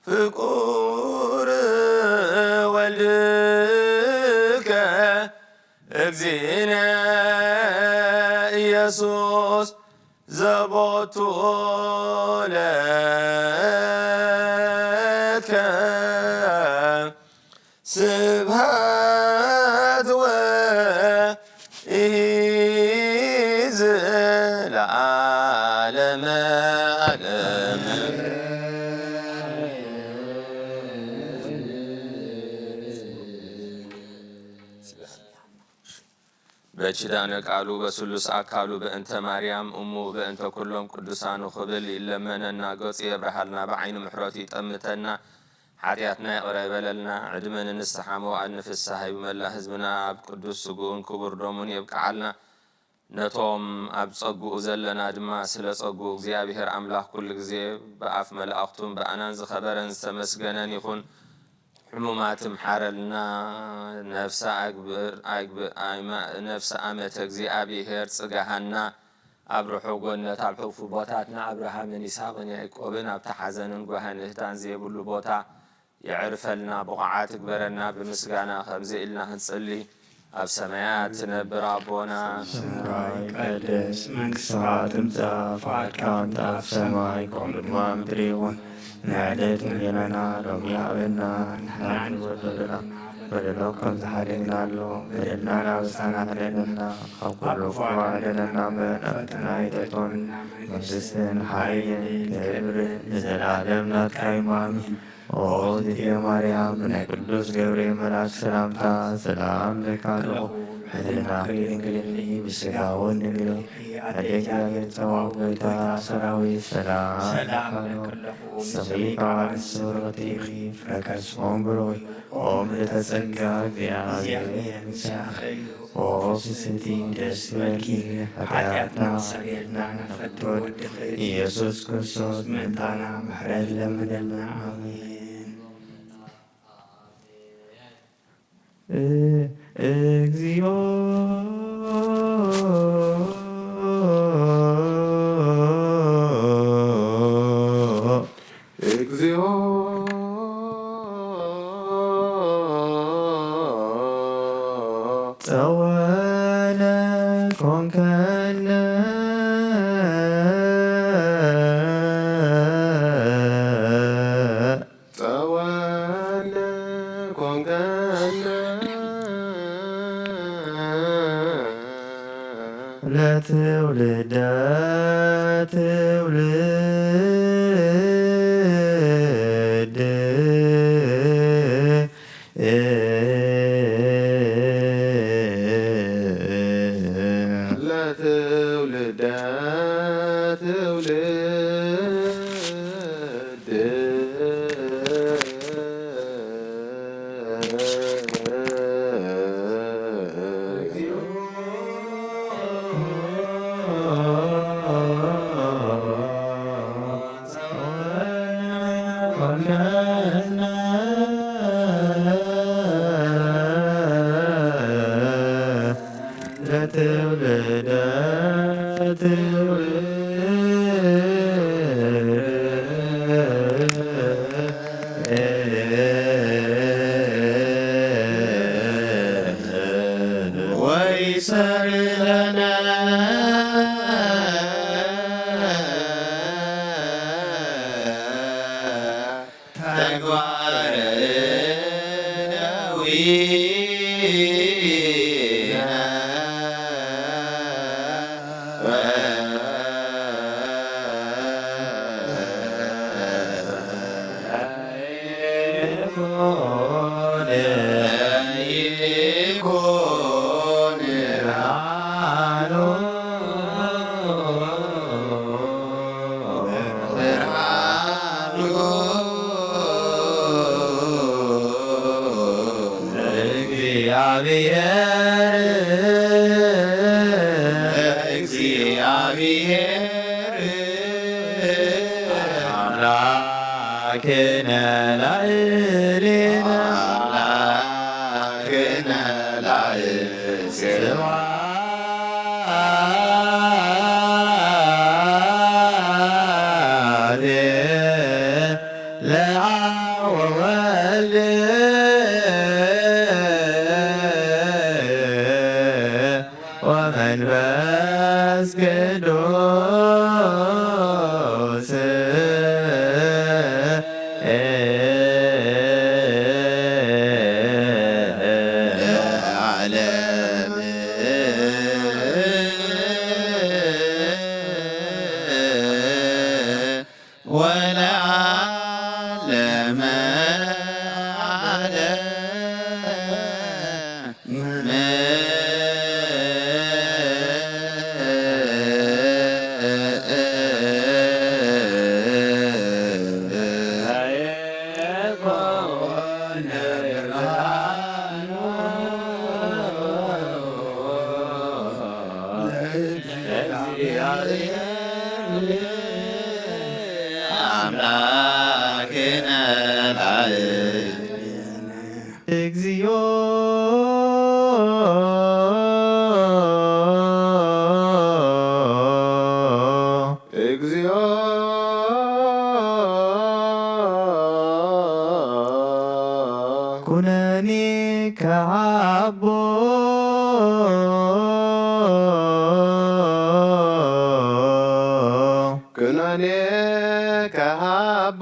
ፍቁር ወልድከ እግዚእነ ኢየሱስ ዘቦቱ ለከ ስብሐት ወኢዝ ለዓለመ ዓለም በኪዳነ ቃሉ በስሉስ አካሉ በእንተ ማርያም እሙ በእንተ ኩሎም ቅዱሳኑ ክብል ይለመነና ገጽ የብርሃልና በዓይኑ ምሕረቱ ይጠምተና ሓጢአትና ይቕረ ይበለልና ዕድመን ንስሓ መዋዕል ንፍስሓ ይብመላ ህዝብና ኣብ ቅዱስ ስጉኡን ክቡር ደሙን የብቅዓልና ነቶም ኣብ ጸጉኡ ዘለና ድማ ስለ ጸጉኡ እግዚኣብሔር ኣምላኽ ኩሉ ግዜ ብኣፍ መላእኽቱን ብኣናን ዝኸበረን ዝተመስገነን ይኹን ሕሙማትም ሓረልና ነፍሰ ዓመተ እግዚኣብሔር ጽጋሃና ኣብ ርሑቕ ጎነት ኣብ ሕቑፉ ቦታትና ኣብርሃምን ይስሐቅን ያዕቆብን ኣብ ተሓዘንን ጓህን እህታን ዘይብሉ ቦታ የዕርፈልና ብቕዓት ትግበረና ብምስጋና ከምዚ ኢልና ክንጽሊ ኣብ ሰማያት ትነብር ኣቦና ስምካ ይቀደስ መንግሥትኻ ትምጻእ ፈቃድካ እንተ ኣብ ሰማይ ከምኡ ድማ ምድሪ ይኹን ንዕለት እንጀራና ሎሚ ሃበና ንሕና ንበደልና በደሎ ከም ዝሓደግና ኣሎ በደልና ናብሳና ክለለና ካብ ኩሉ ክፉ ኣድነና ፈተና ይእተን መንግሥትን ሓይልን ክብርን ንዘለኣለም ናትካ እዩ ኣሜን። ኦ እግዝእትየ ማርያም ብናይ ቅዱስ ገብርኤል መልአክ ሰላምታ ሰላም ለካ ኣለኹ ሕሊናኺ ድንግልኒ ብስጋውን ድንግል እግዚአብሔር ጸባኦት ጌታ ሰራዊት ሰላም ሰሚካ ንስውረትኺ ፍረከስኦም ብሮይ ኦ ምልዕተ ጸጋ እግዚአብሔር ምስያኺ ኦ ስስቲ ደስ ይበልኪ ኃጢአትና ሰሪርና ነፈቶ ወድኺ ኢየሱስ ክርስቶስ ምእንታና ምሕረት ለምነና አሜን። እግዚኦ እግዚኦ ጸወነ ኮንከነ ጸወነ ኮንከነ ለትውልደ ትውልድ ለትውልደ ትውልድ ለትውልደ ትውልድ ወይሰር ለነ ተግባረ አምላክነ ላዕሌነ ስብሐት ለአብ ወወልድ ወመንፈስ ቅዱስ ዓለም ወለዓለመ አምላክነ እግዚኦ እግዚኦ ኩነኔ ከአቦ ኩነኔ ከአቦ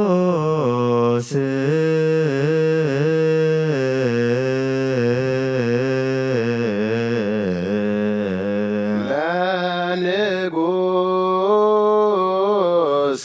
ለንጉሥ ለንጉሥ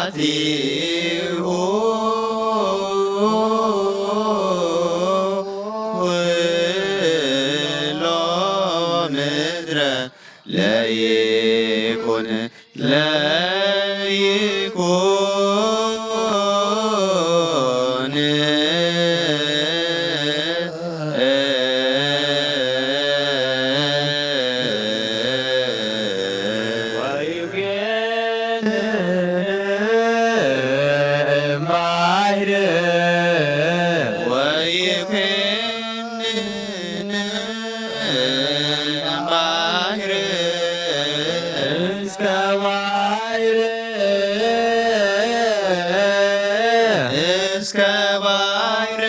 ስብሐቲሁ ኩሎ ምድረ ለይኩን እስከ ባሕር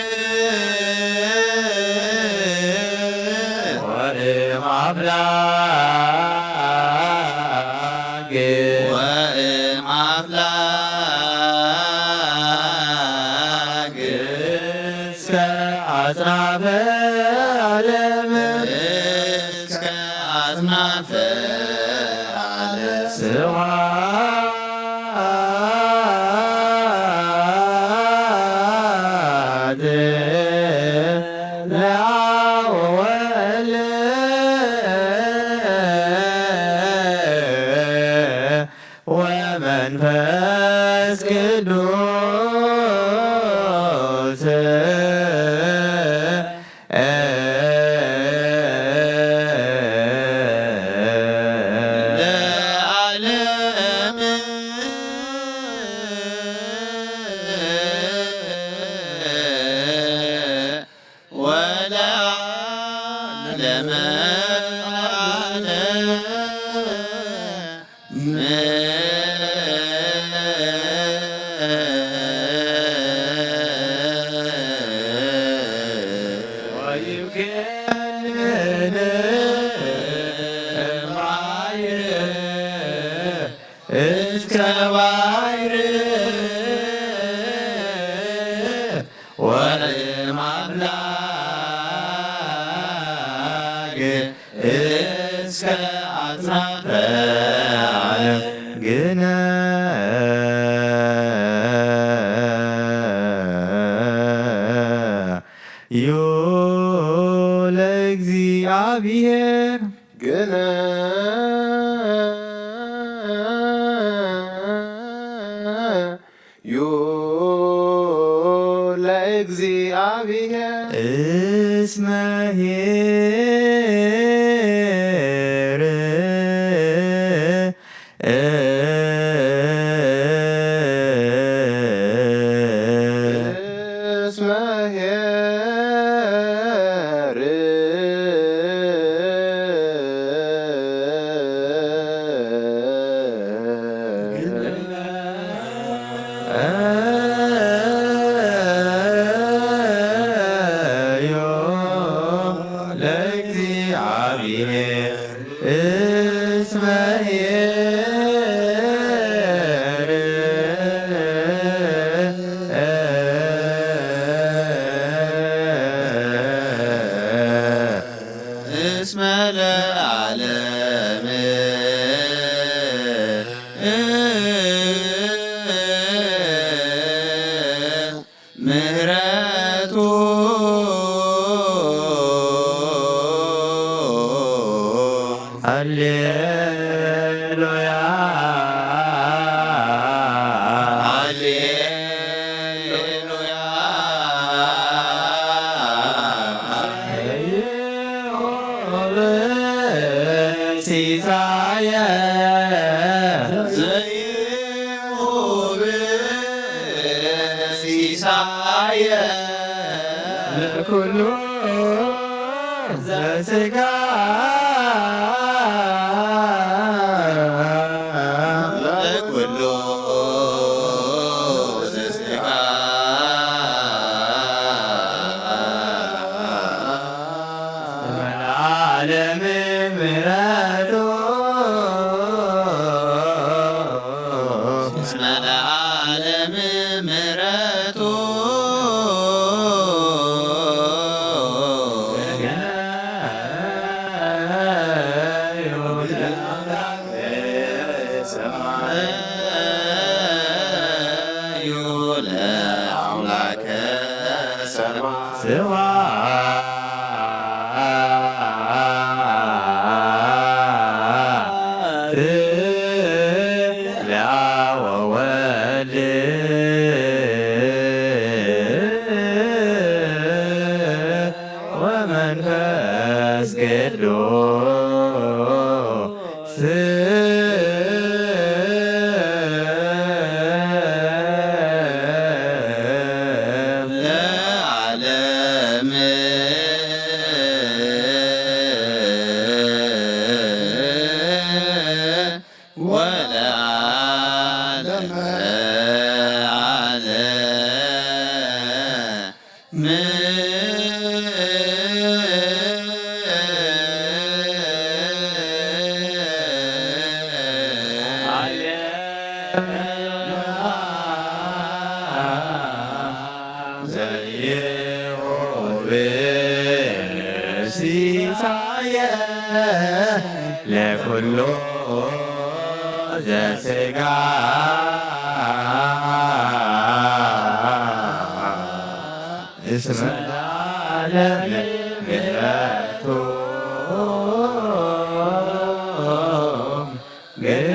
ወእምአፍላግ እስከ አጽናፈ ዓለም እስከ አጽናፈ ዓለም ስብሐት ለአብ ወወልድ ወመንፈስ ቅዱስ ለዓለም ወለዓለመ እስከ ባሕር ወእምአፍላግ እስከ አጽናፈ ዓለም ግነ ዮ ለእግዚአብሔር ግነ ዮ ለእግዚአብሔር እስመ ኄር እስመ ኄር ዮ ለእግዚአብሔር እስመ ኄር እስመ ለዓለም ምህረቱ ሃሌሉያ ሃሌሉያ ሲሳየ ዘይሁብ ሲሳየ ለኩሉ ዘሥጋ ለኩሉ ዘሥጋ ለዓለም ምሕረቱ እስመ ለዓለም ምሕረቱ ለአምላከ ሰማይ ስብሐት ለአብ ወወልድ ወመንፈስ ቅዱስ ለዓለም ወለዓለመ ሲሳየ ለኩሉ ዘሥጋ እስመ ለዓለም ምሕረቱ ግነ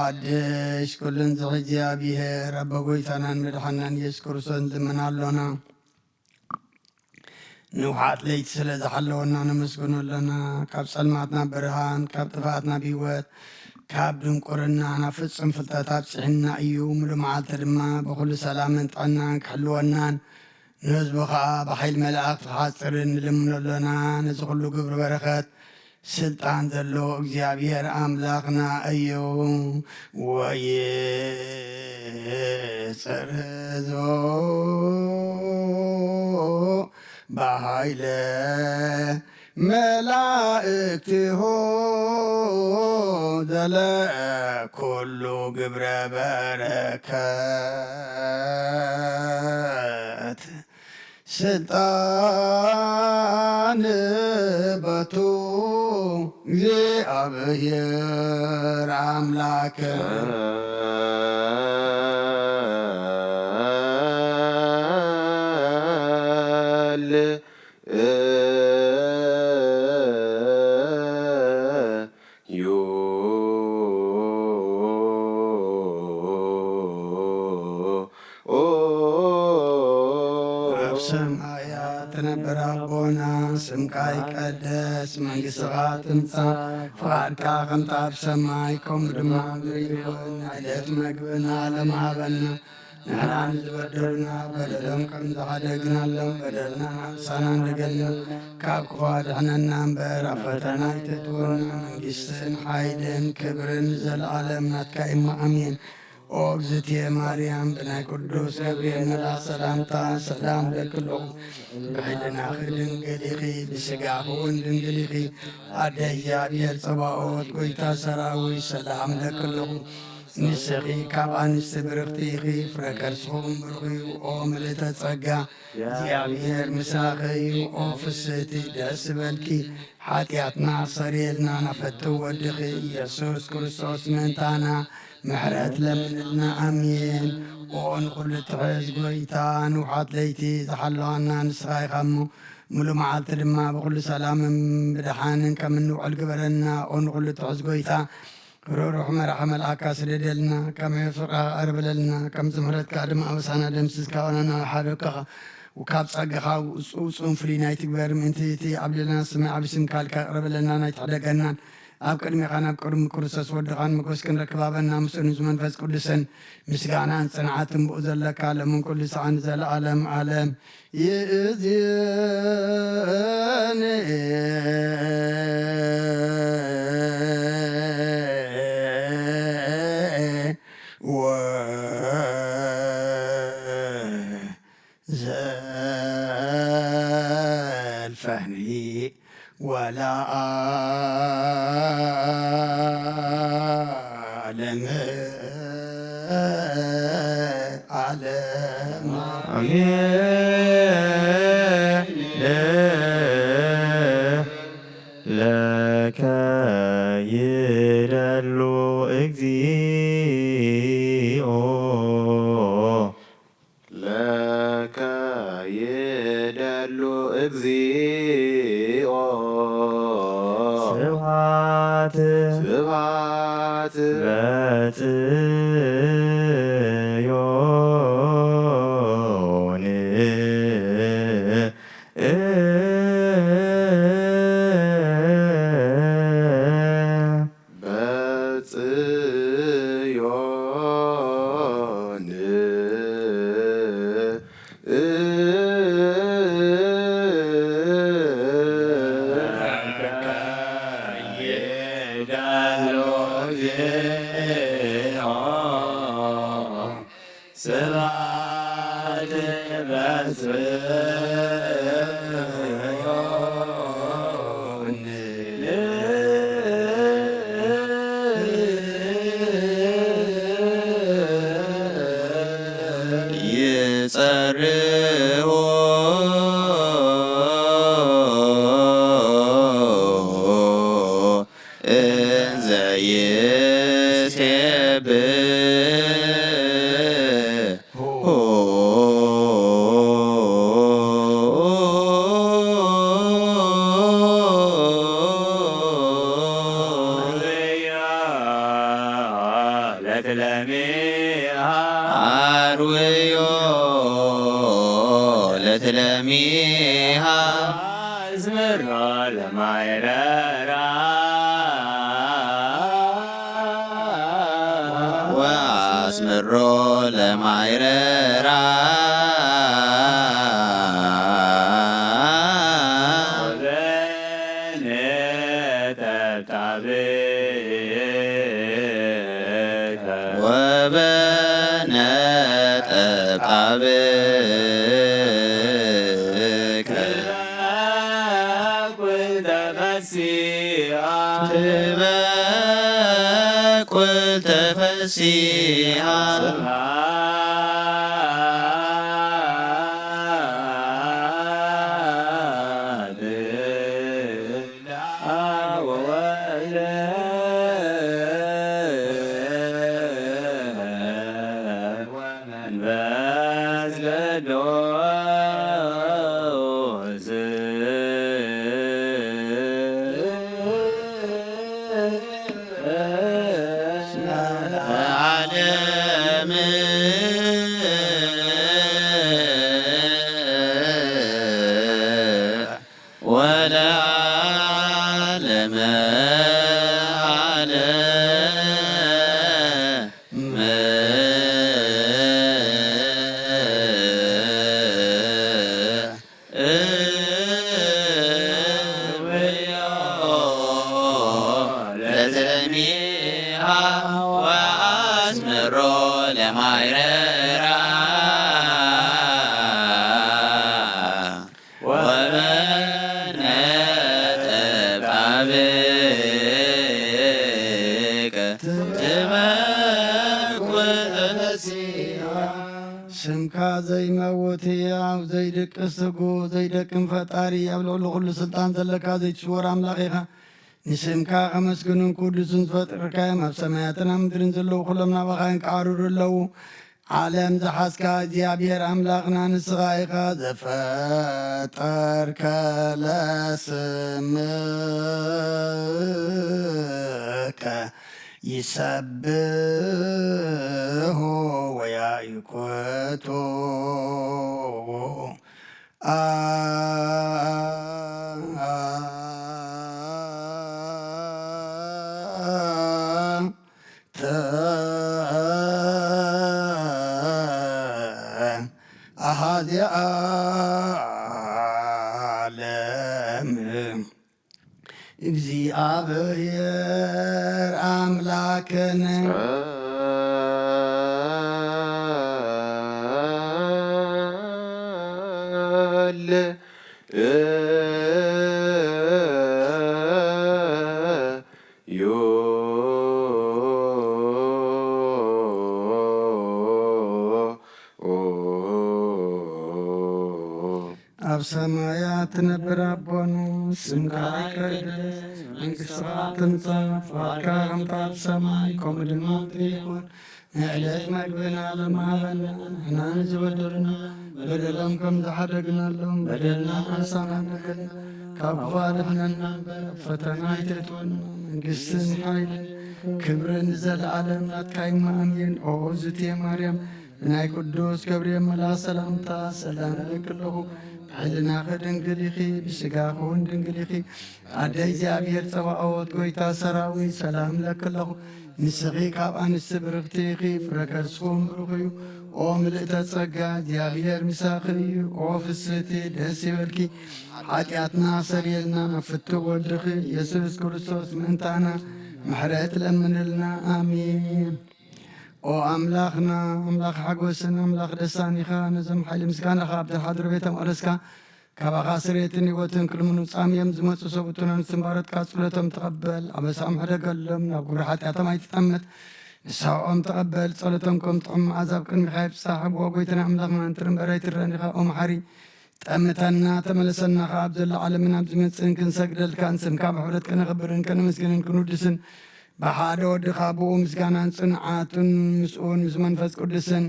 ሓድሽ ኩልን ዝእግዚአብሔር ኣቦ ጎይታናን መድሓናን ኢየሱስ ክርስቶስ ንልምና ኣሎና ንውሓት ለይቲ ስለ ዝሓለወና ነመስግኖ ኣለና ካብ ጸልማትና ብርሃን ካብ ጥፋትና ብሂወት ካብ ድንቁርና ናብ ፍጹም ፍልጠት ኣብፅሕና እዩ ሙሉእ መዓልቲ ድማ ብኩሉ ሰላምን ጥዕናን ክሕልወናን ንህዝቡ ከዓ ብሓይል መላእኽቲ ክሓፅርን ንልምኖ ኣለና ነዚ ኩሉ ግብሪ በረኸት ስልጣን ዘለዎ እግዚኣብሔር ኣምላኽና እዩ ወይፅር ህዝቦ ብሃይለ መላእክቲሁ ኩሉ ግብረ በረከት ስልጣን በቱ እግዚአብሔር አምላክ ሰማያት ትነብር አቦና ስምካ ይቀደስ መንግሥትኻ ትምጻእ ፍቓድካ ከምቲ ኣብ ሰማይ ከምኡ ድማ ምድሪ ይኹን ዕለት መግብና ሎም ሃበና ንሕና ንዝበደሉና በደሎም ከም ዝሓደግናሎም በደልና ናብሳና እንደገልና ካብ ክፉ ኣድሕነና እምበር ኣብ ፈተና ኣይተእትወና መንግሥትን ሓይልን ክብርን ዘለዓለም ናትካ እሞ ኣሜን ኦ እግዝእትየ ማርያም ብናይ ቅዱስ ገብርኤል መልኣክ ሰላምታ ሰላም ለክለኹ ብሕልናኺ ድንግል ኢኺ ብስጋኺ እውን ድንግል ኢኺ ኣደ እግዚኣብሔር ፀባኦት ጎይታ ሰራዊት ሰላም ለክለኹ ንስኺ ካብ ኣንስቲ ብርኽቲ ኢኺ ፍረ ከርስኹም ብሩኽ እዩ ኦ ምልእተ ጸጋ እግዚኣብሔር ምሳኺ እዩ ኦ ፍስሕቲ ደስ በልኪ ሓጢኣትና ሰሪየልና ናፈቲ ወድኺ ኢየሱስ ክርስቶስ ምእንታና ምሕረት ለምንልና ኣሜን ኦ ንኩሉ ትሕዝ ጎይታ ንውሓት ለይቲ ዝሓለዋና ንስኻ ኢኻ እሞ ሙሉእ መዓልቲ ድማ ብኩሉ ሰላምን ብድሓንን ከም እንውዕል ግበረና ኦ ንኩሉ ትሕዝ ጎይታ ሩሩሕ መራሒ መልኣካ ስደደልና ከመይ ፍቕርኻ ቀርብለልና ከምዚ ምሕረትካ ድማ ኣበሳና ደምስስካ ኾነና ሓደቅኻ وكاب صقخا وصون فري نايت كبر من تي عبدنا سمع بسم كالكا قرب لنا نايت حدا جنان أب كلمة خان أب كرم كرسس ودخان مكوسكن ركبابنا مسون زمان فاس كل سن مسجانا صنعاتم بؤذل لك عالم من كل سعان زل عالم عالم يزيني فهمي ولا أعلم لك يدلو اكزيو لك يدلو اكزيو سبحات سبحات باتيون ለማይረራ ወአስምሮ ለማይረራ ወበነጠብጣብከ ትበቁል ተፈሲሃ ወአስምሮ ለማይረራ ወበነጠብጣብከ ትበቁል ተፈሲሃ ስምካ ዘይመውት ሕያው ዘይድቅስ ትጉ ዘይደቅም ፈጣሪ ኣብ ልዕሊ ኩሉ ስልጣን ዘለካ ዘይትሽወር ኣምላኽ ኢኻ ንስምካ ከመስግኑን ቅዱስን ዝፈጥርካዮም ኣብ ሰማያትን ኣብ ምድርን ዘለዉ ኩሎም ናባኻን ክዓርሩ ኣለዉ ዓለም ዝሓዝካ እግዚኣብሔር ኣምላኽና ንስኻ ኢኻ ዘፈጠርከ ለስምከ ይሰብሖ ወያይኮቶ አሃዚ ዓለም እግዚአብሔር አምላክነ ኣብ ሰማያት ትነብር ኣቦና ስምካ ይቀደስ መንግሥትካ ትምጻእ ፈቃድካ ከምቲ ኣብ ሰማይ ከምኡ ድማ ምድሪ ይኹን ንዕለት መግብና ሎማሃበና ንሕና ንዝበደሉና በደሎም ከም ዝሓደግናሎም በደልና ሓሳና ነገርና ካብ ክፉ ኣድሕነና እምበር ፈተና ኣይተእትወና መንግሥትን ሓይልን ክብርን ዘለዓለም ናትካ እዩ ኣሜን። ኦ እግዝእትየ ማርያም ብናይ ቅዱስ ገብርኤል መልኣክ ሰላምታ ሰላም እብለኪ ኣለኹ ብሕልና ድንግል ኢኺ ብስጋኹ እውን ድንግል ኢኺ ኣደ እግዚኣብሔር ፀባኦት ጎይታ ሰራዊት ሰላም እብለኪ ኣለኹ ንስኺ ካብ ኣንስቲ ብርክቲ ኢኺ ፍረ ከርስኹም ብሩኽ እዩ ኦ ምልእተ ጸጋ እግዚኣብሔር ምሳኺ እዩ ኦ ፍስሕቲ ደስ ይበልኪ ሓጢኣትና ሰሪየልና መፍቲ ወልድኺ ኢየሱስ ክርስቶስ ምእንታና ምሕረት ለምንልና ኣሜን። ኦ ኣምላኽና ኣምላኽ ሓጎስን ኣምላኽ ደስታን ኢኻ ነዞም ሓይሊ ምስጋናኻ ኣብ ተሓድሮ ቤተ መቕደስካ ካባኻ ስርየትን ህይወትን ክልምኑፃም እዮም ዝመፁ ሰብኡትን ኣንስትን ባረትካ ጸሎቶም ተቐበል ኣበሳኦም ሕደገሎም ናብ ግብሪ ሓጢኣቶም ኣይትጠመት ንስሓኦም ተቐበል ጸሎቶም ከም ጥዑም መዓዛ ኣብ ቅድሚኻ ይብፃሕ ብጎይትና ኣምላኽና እንትርንበረ ይትረአን ኢኻ ኦ መሓሪ ጠምተና ተመለሰና ኻ ኣብ ዘሎ ዓለምን ኣብ ዝመፅን ክንሰግደልካን ስምካ ብሕብረት ከነኽብርን ከነመስግንን ክንውድስን ብሓደ ወድኻ ብኡ ምስጋናን ጽንዓትን ምስኡን ምስ መንፈስ ቅዱስን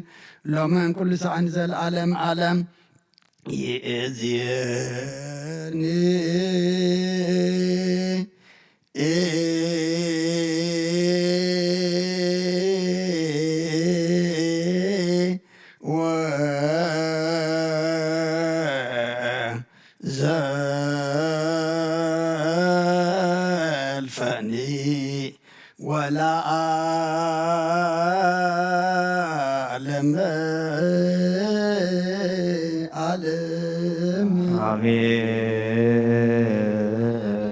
ሎምን ኩሉ ሰዓን ዘለዓለም ዓለም ይእዝየኒ ይኩነኒ ወለዓለመ ዓለም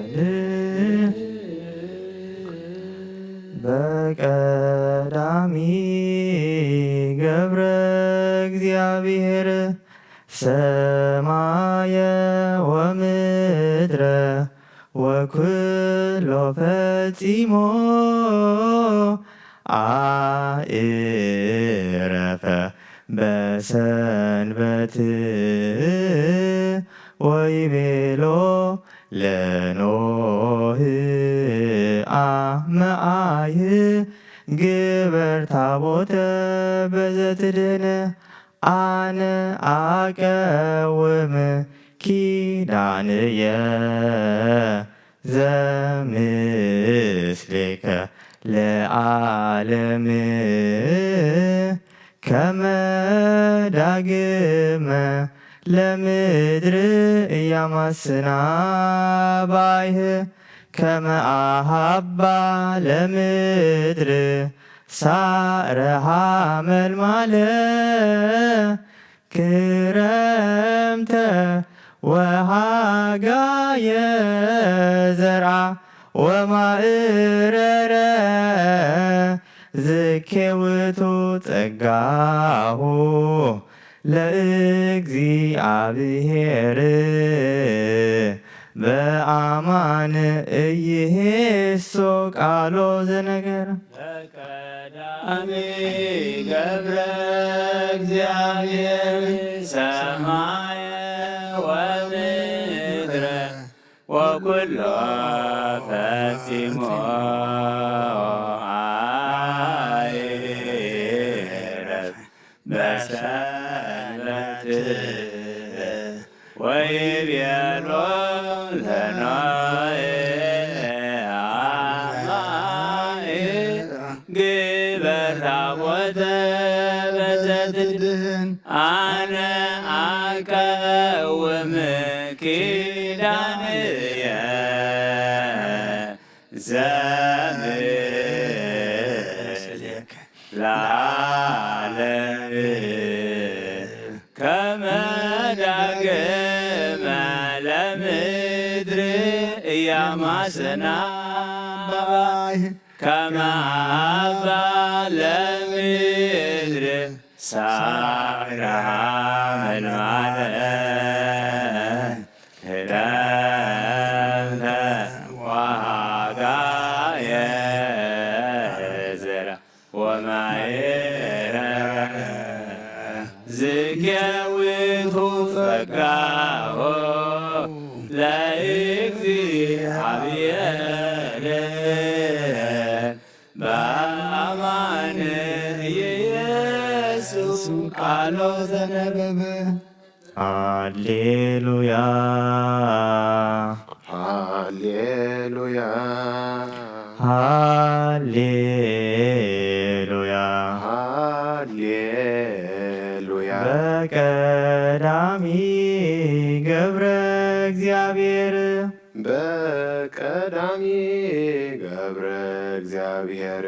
አሜን። በቀዳሚ ገብረ እግዚአብሔር ሰማየ ወምድረ ወኩሎ ፈጺሞ አእረፈ በሰንበት ወይቤሎ ለኖህ አመአይ ግበር ታቦተ በዘትድን አነ አቀውም ኪዳንየ ዘምስሌከ ለዓለም ከመ ዳግመ ለምድር እያማስና ባይህ ከመ አሃባ ለምድር ሳረሃ መልማለ ክረምተ ወሃጋየ ዘርአ ወማእረረ ዝኬውቱ ጸጋሁ ለእግዚአብሔር በአማን እይሄሶ ቃሎ ዘነገረ በቀዳሚ ገብረ እግዚአብሔር ሰማየ ወምድረ ወኩሎ ፈጺሞ አእረፈ በሰንበት ወይቤሎ ለኖህ አመአይ ግበር ታቦተ በዘትድን አነ አቀውም ኪዳንየ ዘምስሌከ ለዓለም ከመ ዳግመ ለምድር እያማስና ከመ አባ ለምድር ሳረሃ መልማለ ክረምተ ወሃጋየ ዘርአ ወማእረረ ዝኬውቱ ጸጋሁ ለእግዚአብሔር በአማን ኢየሱስ ቃሎ ዘነበበ ሃሌሉያ ሃሌሉያ ሃሌሉያ ሃሌሉያ በቀዳሚ ገብረ እግዚአብሔር በቀዳሚ ገብረ እግዚአብሔር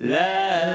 ለ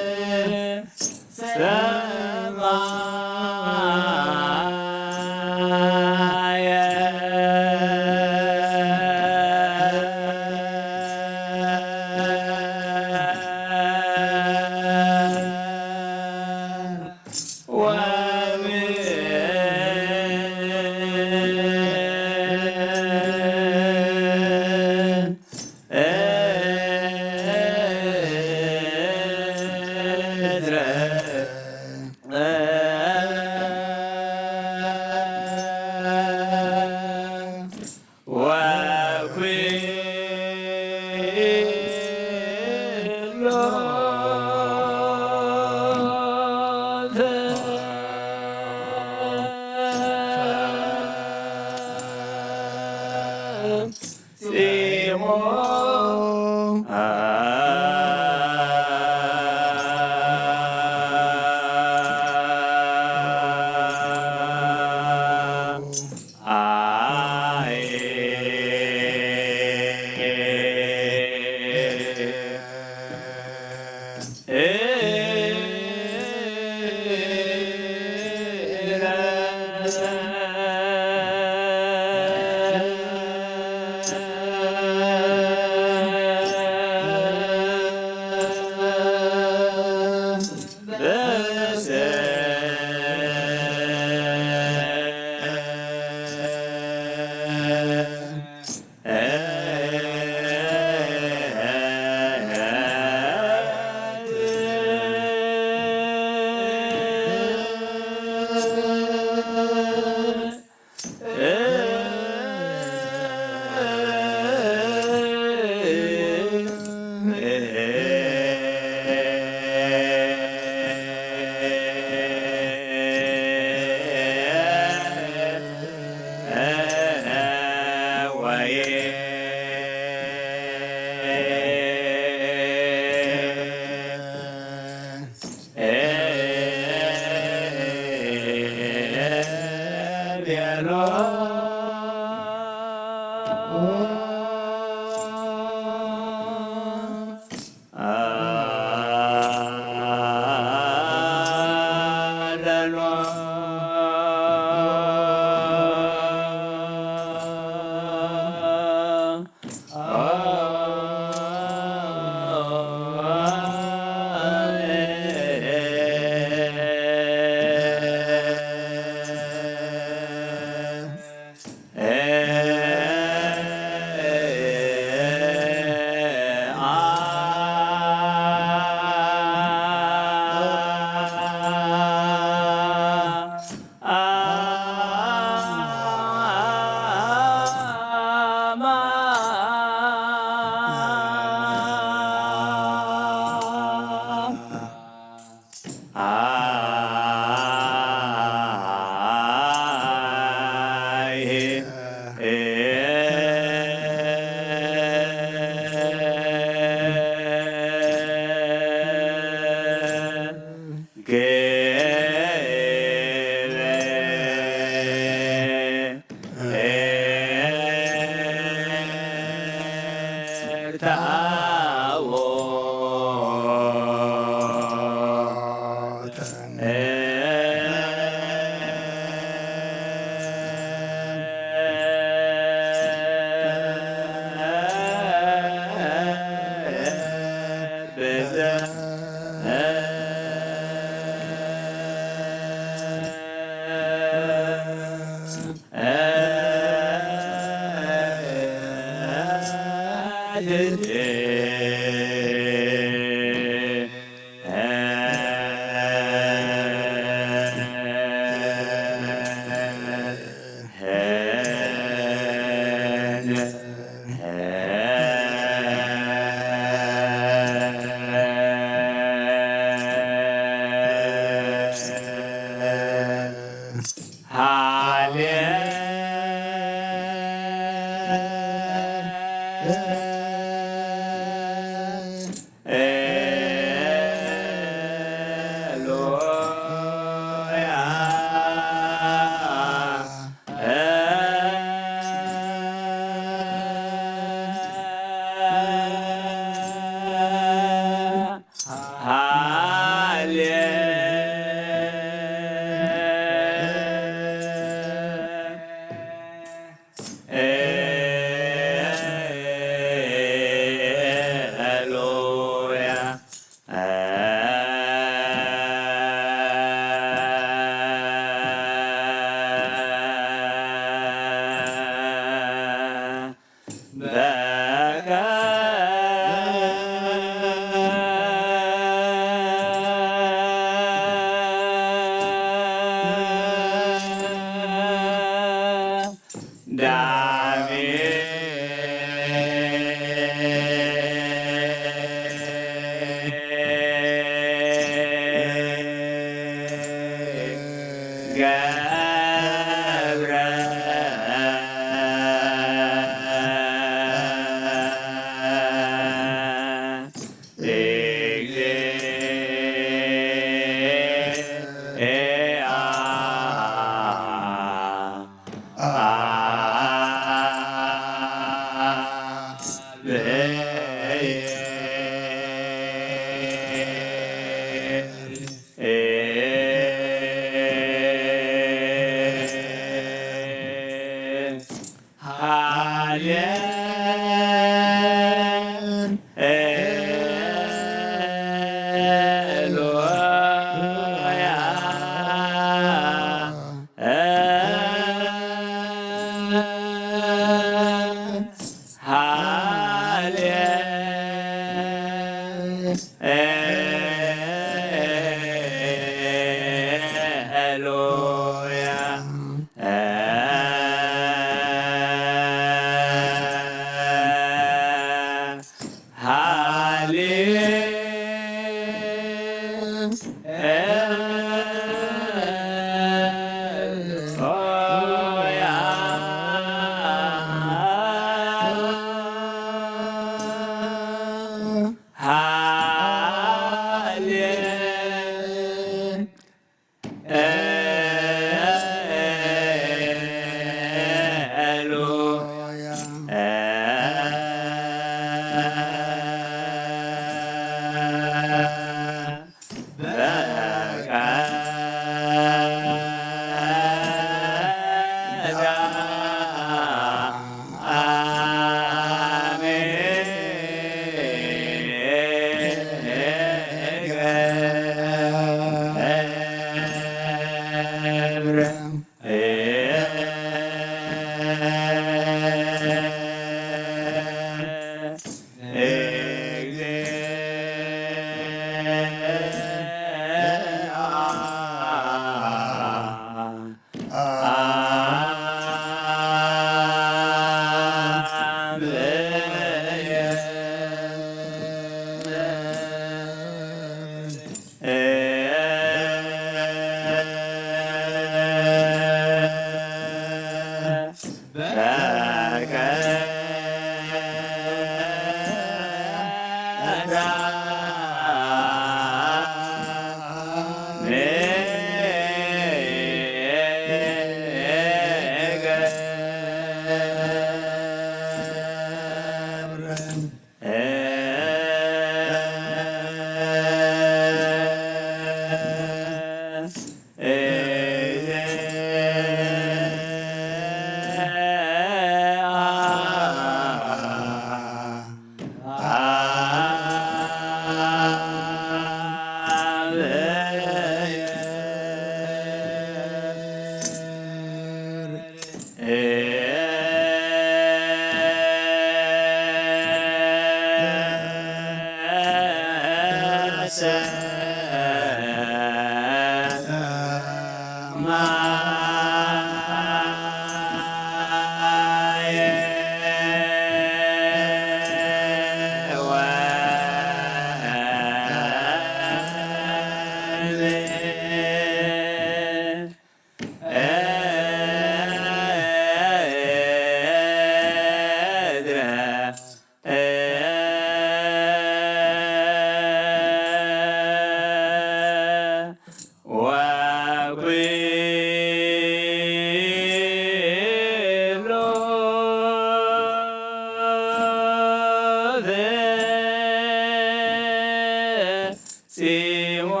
ፈጺሞ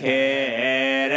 ኬረ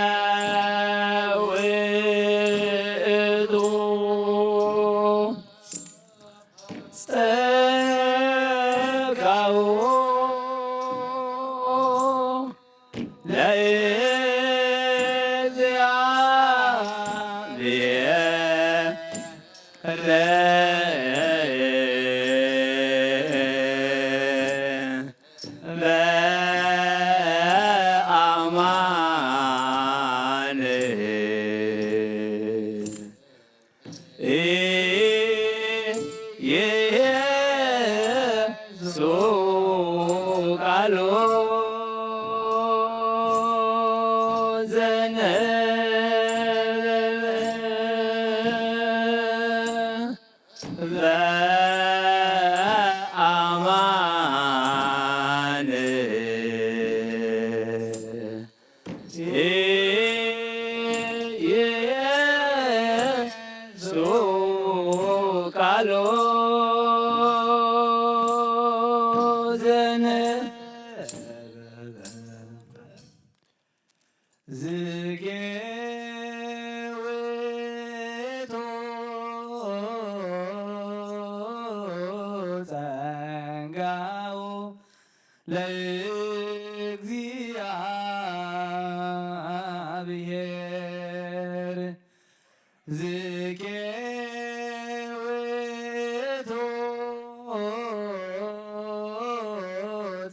ዝክያዊ ኢየሱስ ቃሎ ለእግዚአብሔር ዝቄውቶ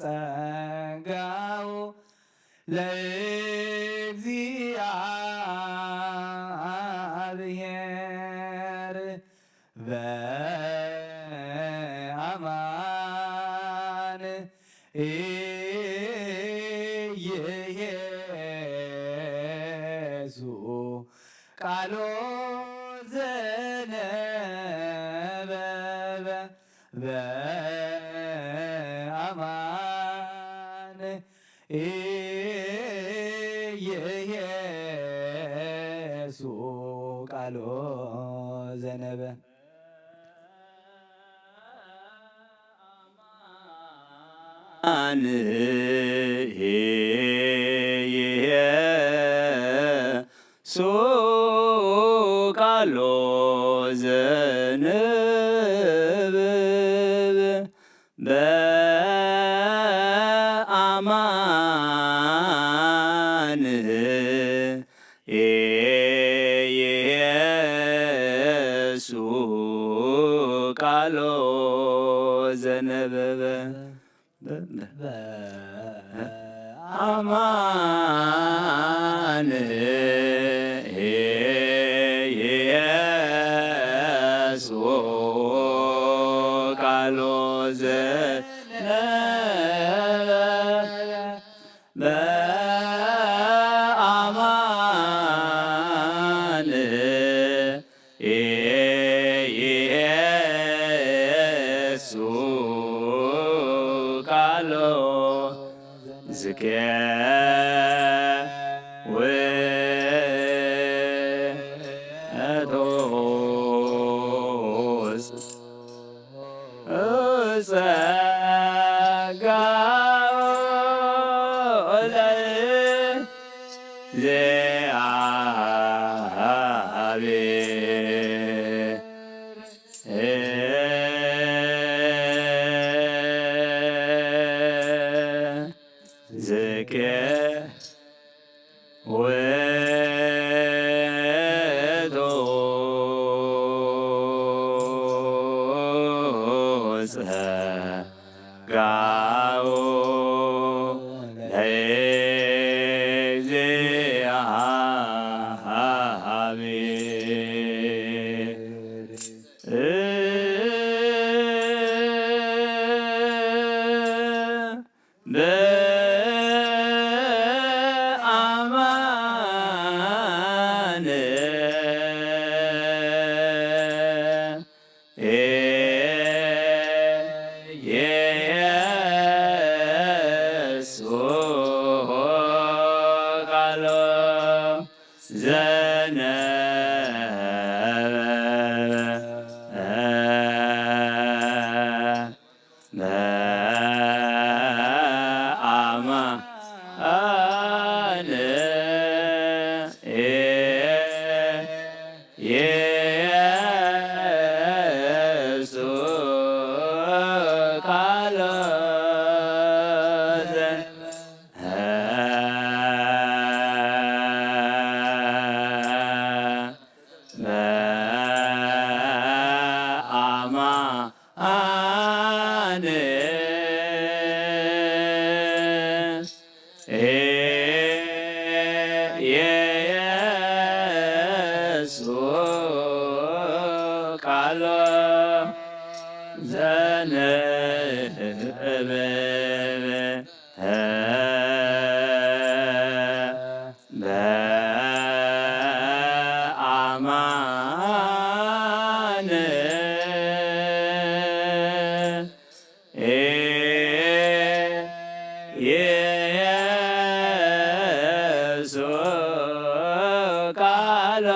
ጸጋው ለእግዚአብሔር በአማን ኢየሱ ቃሎ ዘነበበ በአማን ኢየሱ ቃሎ ዘነበ አን ኢየሱ ቃሎ ዘነበበ በአማን ኢየሱ ቃሎ ዘነበበ አማን ኢየሱ ቃሎ ዘነበበ በአማን ኢየሱ ቃሎ ዝኬ ወቶስ ጸጋው ለእግዚአብሔር ዝኬ ወቶስ ጸጋው ለእግዚአብሔር በአማን ኢየሱ ቃሎ ዘነበበ በአማን ኢየሱ ቃሎ በአማን ኢየሱ ቃሎ ዘነበበ በአማን ኢየሱ ቃሎ ቃሎ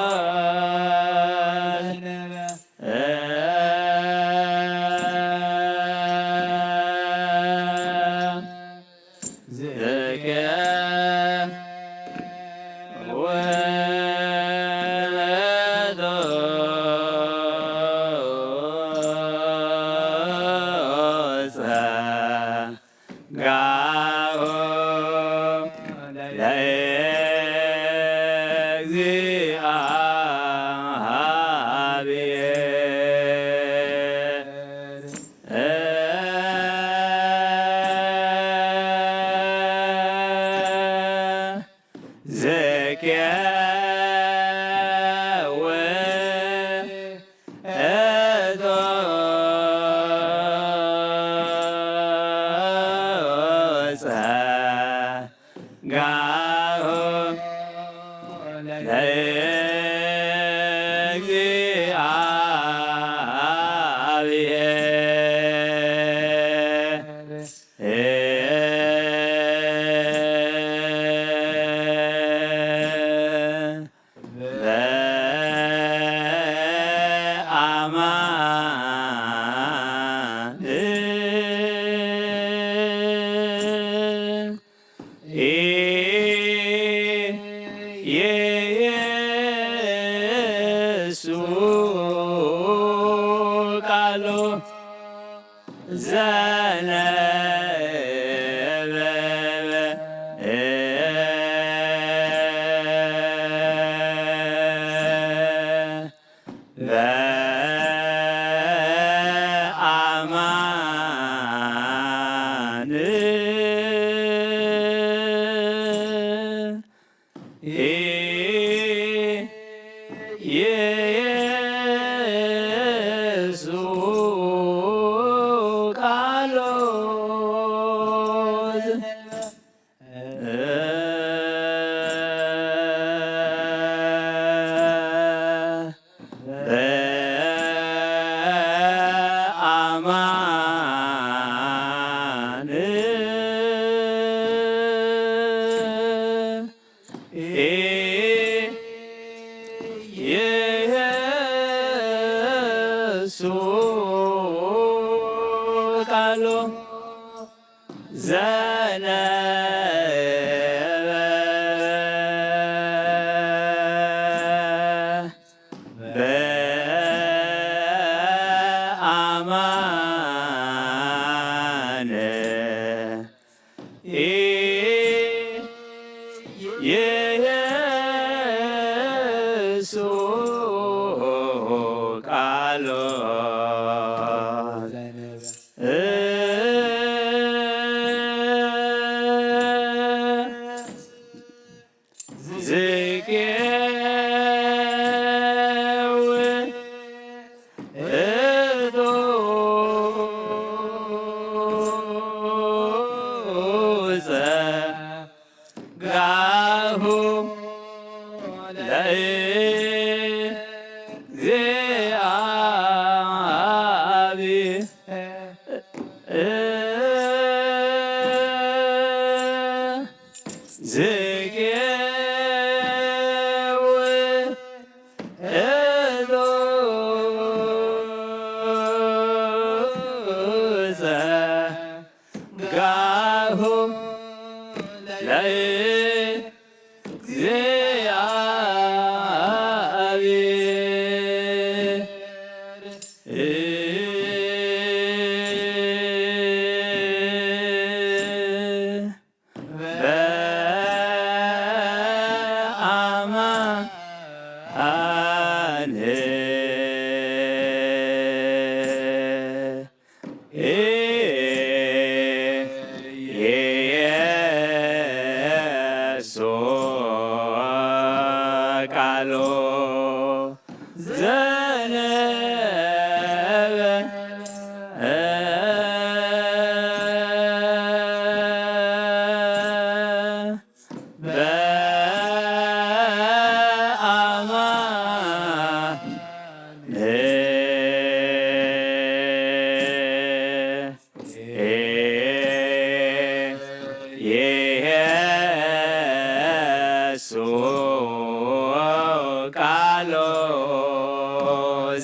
ቃ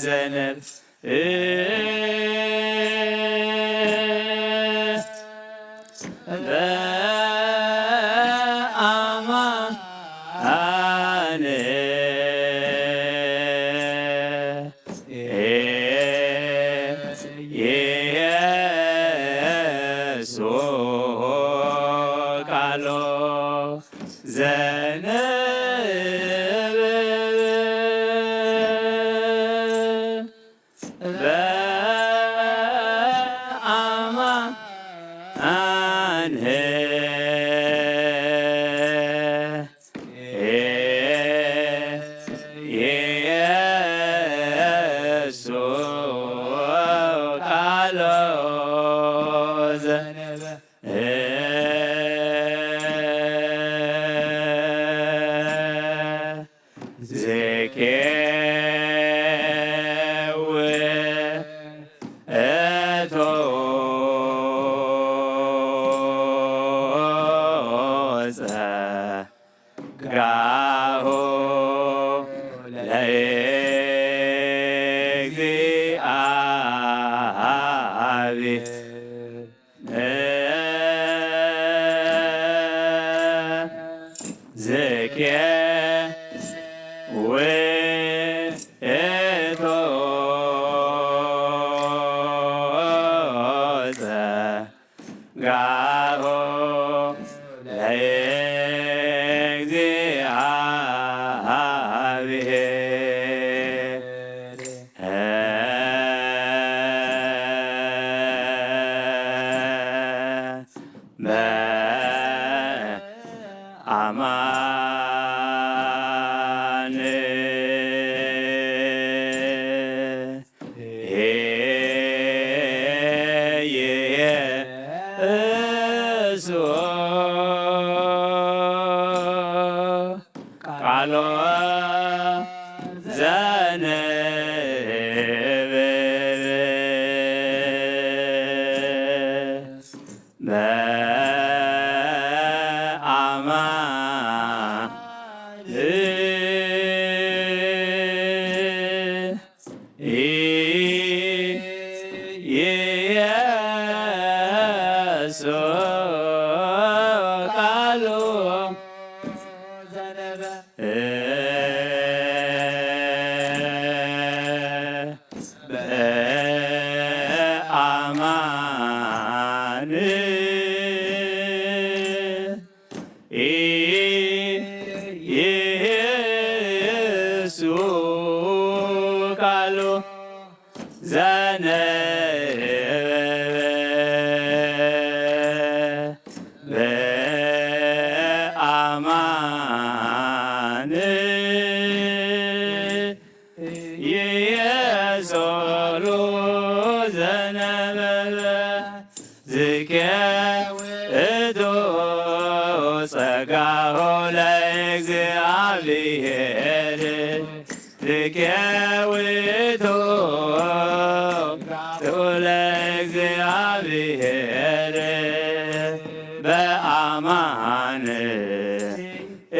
ዘነብ በአማን ኢየሱስ ቃሎ ዘነብ በአማን ኢየሱስ ቃሎ ዘነበ ዝኬው ጸጋሁ በአማን ኢየሱስ ቃሎ ዘነብ በአማን ኢየሱስ ቃሎ ዘነበ በአማን ኢየሱስ ቃሎ ዘነበ በአማን ኢየሱስ ዘነበ ዝኬውእቱ ጸጋሁ ለእግዚአብሔር ዝኬውእቱ ለእግዚአብሔር በአማን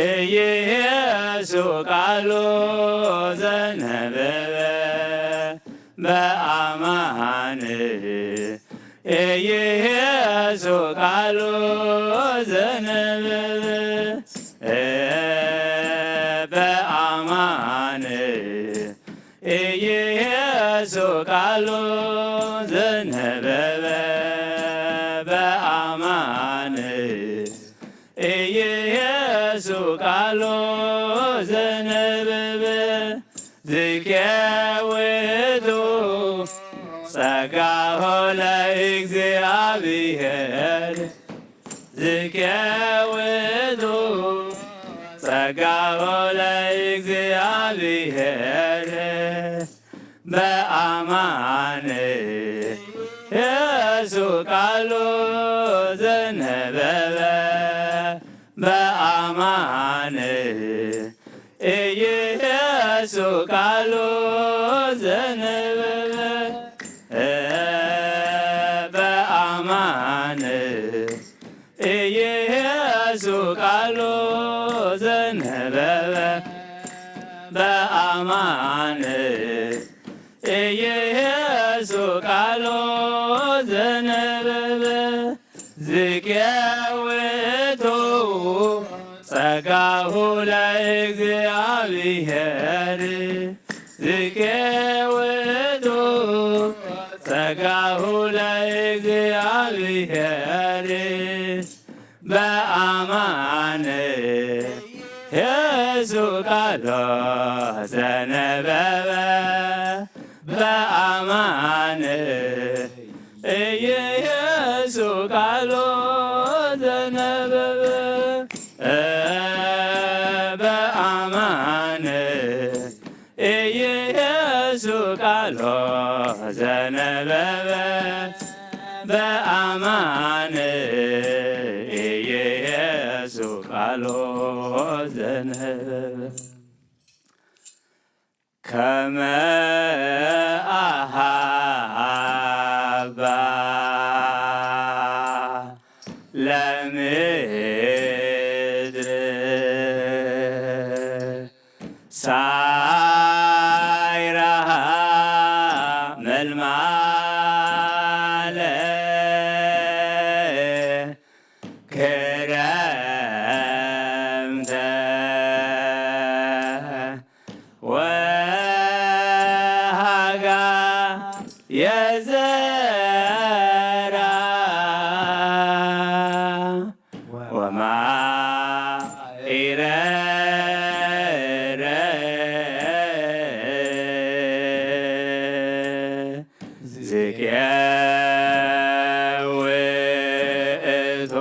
ኢየሱስ ቃሎ ዘነበ በአማን ኢየሱስ ቃሎ ዘነበ በአማን ኢየሱስ ቃሎ ዘነበ በአማን ኢየሱስ ቃሎ ዘነበ ዝኬውእቱ ጸጋሁ ለእግዚአብሔር ዝኬውእቱ ጸጋሁ ለእግዚአብሔር በአማን ኢየሱስ ቃሎ ዘነበ በአማን ኢየሱስ ቃሎ ዘነበ በአማን ኢየሱስ ቃሎ ዘነበ በአማን ኢየሱ ቃሎ ዘነበበ ዝቄውቱ ጸጋሁ ለእግዚአብሔር ዝቄውቱ ጸጋሁ ለእግዚአብሔር በአማን ኢየሱ ቃሎ ዘነበበ በአማን ኢየሱ ቃሎ ዘነበበ በአማን ኢየሱ ቃሎ ዘነበበ በአማን ኢየሱ ቃሎ ዘነበበ ከመ አኀባ ለምድር ሳይረሃ መልማለ ክረምተ ወሃጋ የዘራ ወማኢረረ ዝቄውእቶ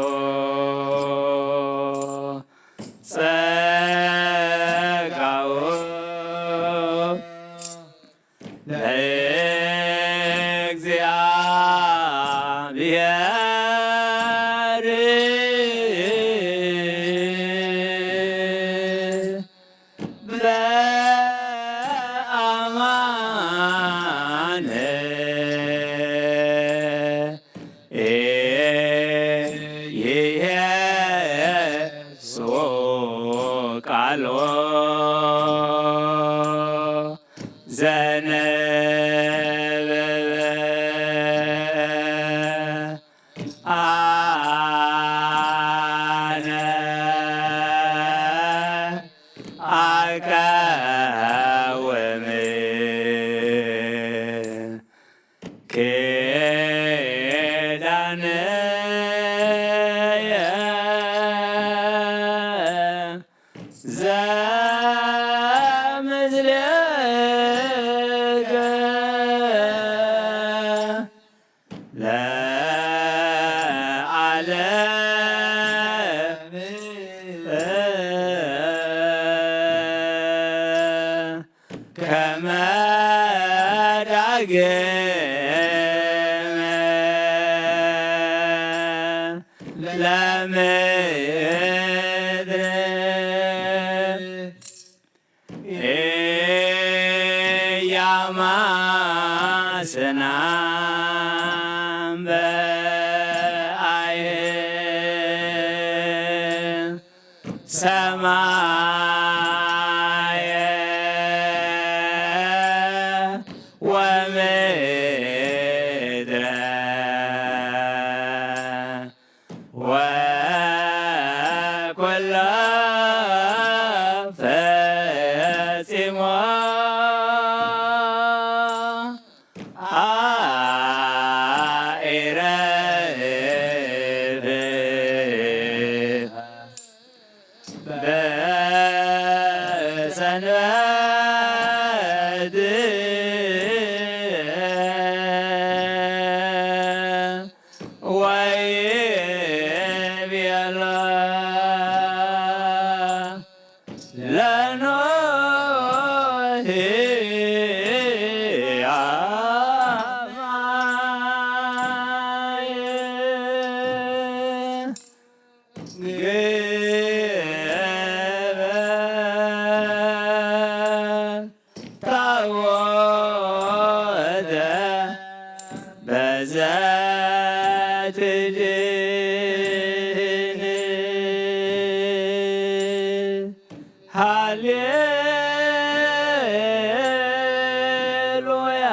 ጸጋው ለእግዚአብሔር በአማን ኢየሱ ቃሎ ዘነበበ አነ አቀውም ኪዳነየ ዘምስሌከ ለዓለም ከመ ዳግመ ለምድር ኢያማስናም በአይን ሰማየ ወምድረ ወኩሎ ፈጺሞ አኢረብ በሰንበት ወይቤሎ ለኖህ አማየ ታወደ በዘትድን ሃሌሉያ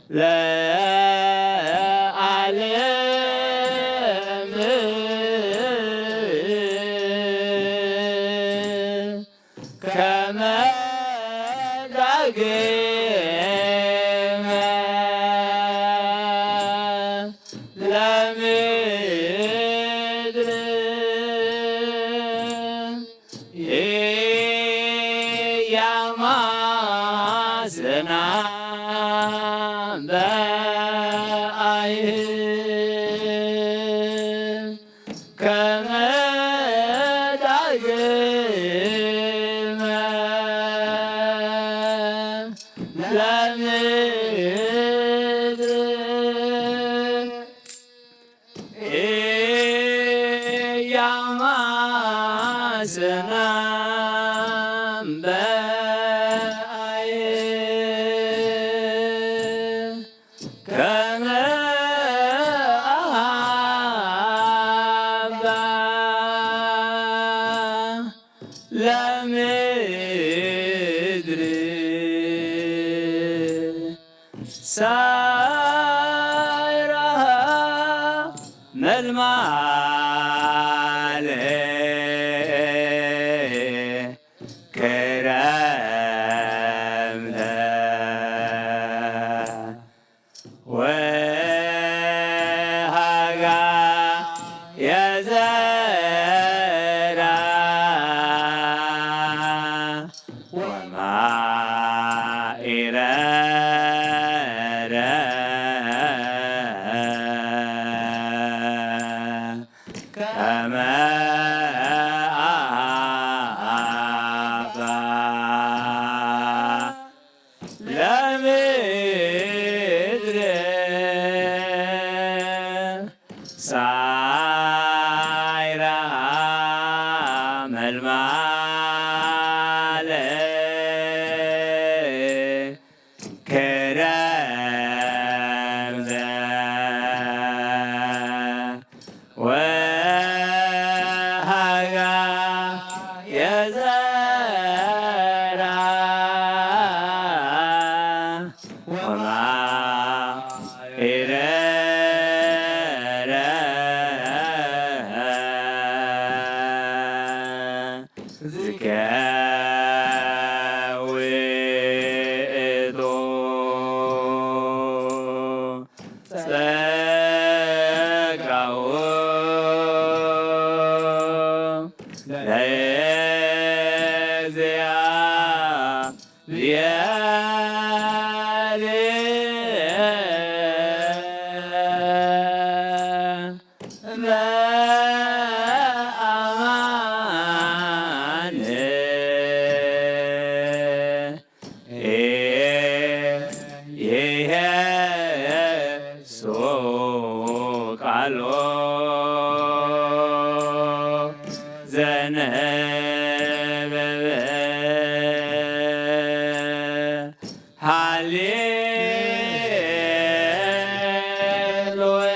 ለ ዝናም በአይን ከመ ዳግመ ለምድር ኢያማስና ለምድር ሳይረሃ መልማለ ክረምተ ወሃጋ የዘራ ወማኢረረ ከመ አባ ለምድር ሳይረሃ መልማለ ክረምተ ወሃጋ የዘራ ወማኢረረ ዝከ ውእቱ ጸጋው በአማን ኢየሱስ ቃሎ ዘነበበ ሃሌሉያ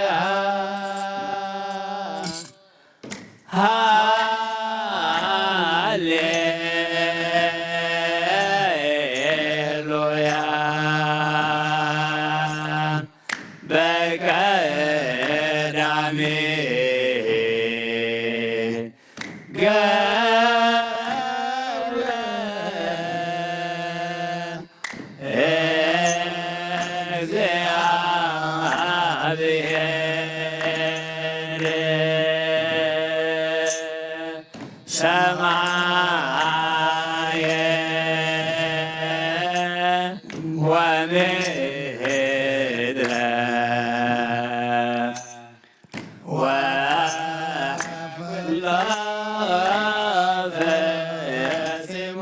ሃሌሉያ በቀዳሜ ገብረ እግዚአብሔር ሰማየ ወምድረ ወለፈ ስሞ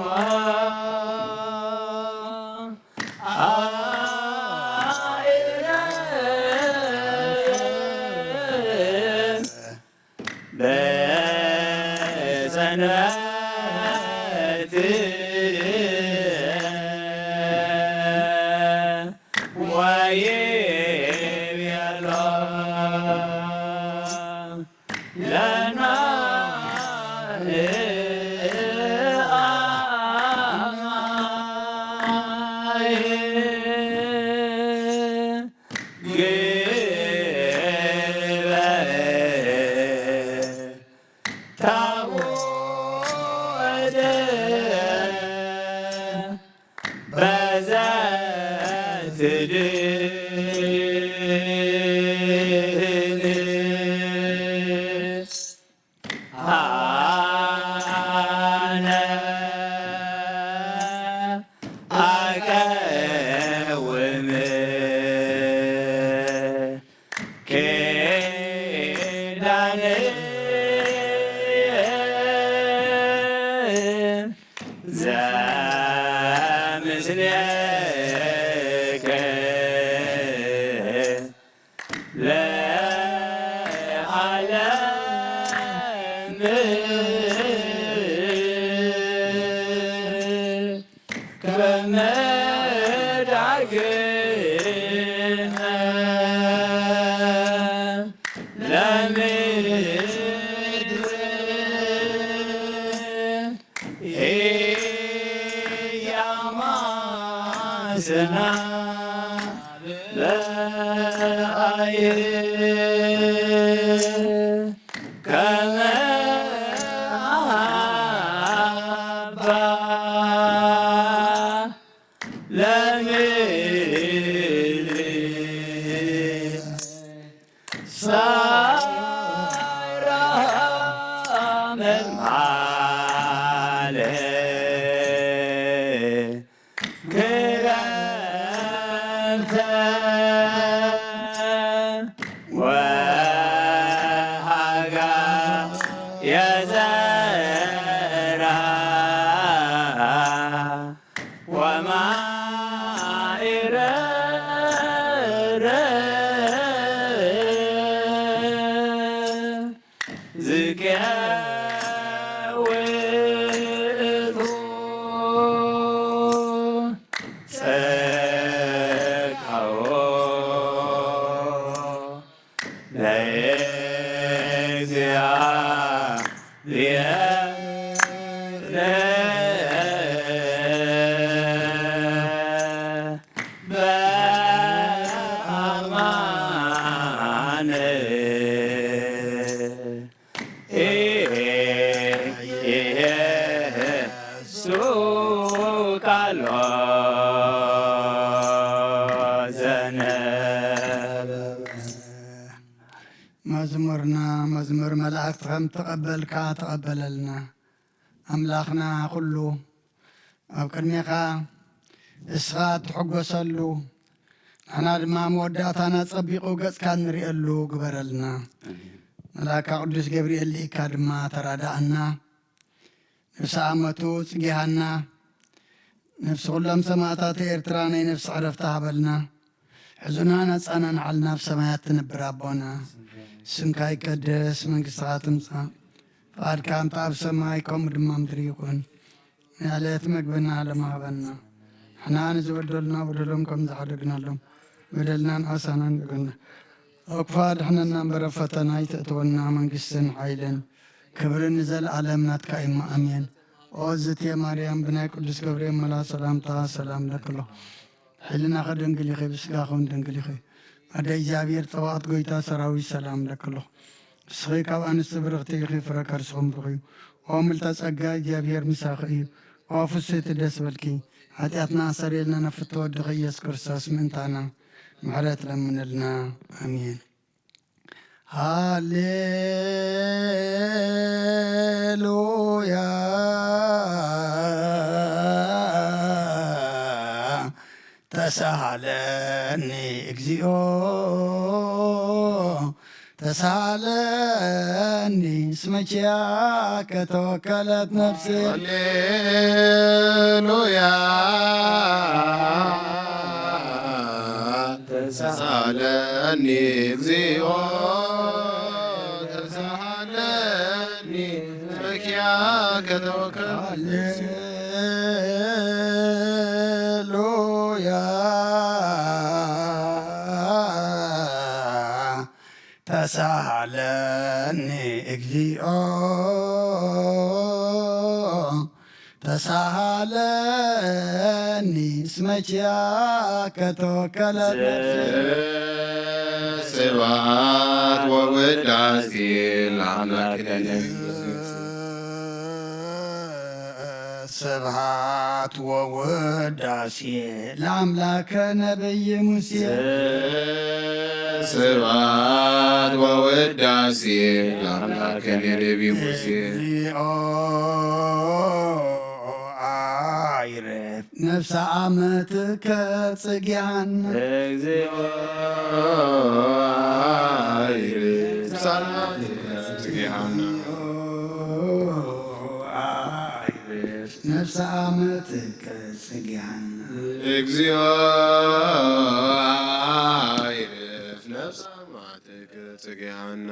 መዝሙር መላእክት ከም ተቐበልካ ተቐበለልና ኣምላኽና ኩሉ ኣብ ቅድሜኻ እስኻ ትሕጐሰሉ ንሕና ድማ መወዳእታና ጸቢቑ ገጽካ ንሪእሉ ግበረልና። መልአካ ቅዱስ ገብርኤል ሊኢካ ድማ ተራዳእና፣ ነፍሲ ዓመቱ ጽጊሃና፣ ነፍሲ ኩሎም ሰማዕታት ኤርትራ ናይ ነፍሲ ዕረፍቲ ሃበልና። ሕዙና ነፃና ንዓልና ኣብ ሰማያት ትነብር ኣቦና ስምካ ይቀደስ፣ መንግሥትኻ ትምጻእ፣ ፈቃድካ እንተ ኣብ ሰማይ ከምኡ ድማ ምድሪ ይኹን። ንዕለት መግብና ለማሃበና ንሕና ንዝበደሉና በደሎም ከም ዝሓደግናሎም በደልና ንዓሳናን ንግና ኣብ ክፉ ኣድሕነና እምበረ ፈተና ይተእትወና። መንግሥትን ሓይልን ክብርን ንዘለዓለም ናትካ እሞ ኣሜን። ኦ እግዝእቴ ማርያም ብናይ ቅዱስ ገብርኤል መልአክ ሰላምታ ሰላም ለክሎ ሕልና ኸደንግል ኢኺ ብስጋኹም ደንግል ኢኺ ኣደ እግዚኣብሔር ፀዋዕት ጎይታ ሰራዊት ሰላም ለክሎ እስኺ ካብ ኣንስቲ ብርኽቲ ኢኺ ፍረ ከርስኹም ብኺ ኦ ምልተ ጸጋ እግዚኣብሔር ምሳኺ እዩ። ኦ ፍስሕቲ ደስ በልኪ ኃጢአትና ሰሪልና ነፍቲ ወድኺ ኢየሱስ ክርስቶስ ምእንታና ምሕረት ለምንልና ኣሜን። ሃሌሉያ ተሳሃለኒ እግዚኦ ተሳሃለኒ ስመችያ ከተወከለት ነፍሴ ሃሌሉያ ተሳሃለኒ እግዚኦ ተሳሃለኒ ስመችያ ከተወከለት ነፍሴ ተሳሃለኒ እግዚኦ ተሳሃለኒ ስመችያ ከተወከለት ስብሐት ወውዳሴ ለአምላክነ ስብሐት ወውዳሴ ለአምላከ ነቢይ ሙሴ ስብሐት ወውዳሴ ለአምላከ ነቢይ ሙሴ አይረፍ ነፍሰ ዓመትከ ጽጊሃና እግዚኦ አይረፍ ጽጊሃና ነፍሰ ዓመትከ ጽጊሃና እግዚኦ አይረፍ ነፍሳማትከ ጽጌሃና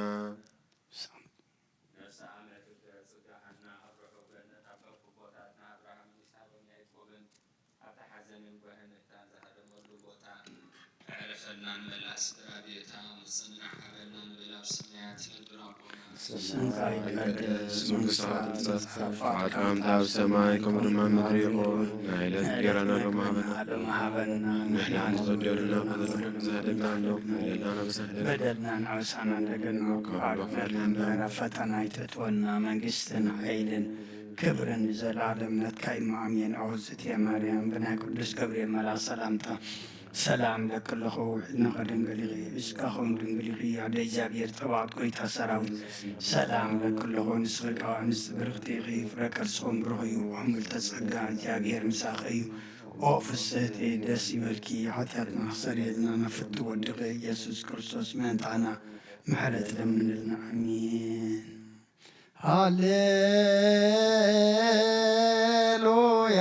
ፈቃድከ ኣብ ሰማይ ከምኡ ድማ ምድሪ ይኹን። ናይዕለት እንጀራና ሎሚ ሃበና ንሕና ንበደሉና ዘህደግናሎ በደልና ንዓውሳና እንደገና ካብና ፈተና ይተትወና መንግስትን ኃይልን ክብርን ዘላለም ነትካይ ማእሜን ኣውዝትየ ማርያም ብናይ ቅዱስ ገብርኤል መልአክ ሰላምታ ሰላም ለክልኹ ውሕድና ከድንግልኺ ብስካኹም ድንግልኺ ኣደ እግዚኣብሔር ጠባቕት ጎይታ ሰራዊት ሰላም ለክልኹ ንስኺ ንስ ብርኽቲ ኢኺ ፍረ ከርስኹም ብሩኽ እዩ ሕሙልተ ጸጋ እግዚኣብሔር ምሳኺ እዩ ኦ ፍስሕቲ ደስ ይበልኪ ሓጢኣትና ክሰረየልና መፍቲ ወድኺ ኢየሱስ ክርስቶስ ምእንታና ምሕረት ለምንልና ኣሚን ሃሌሉያ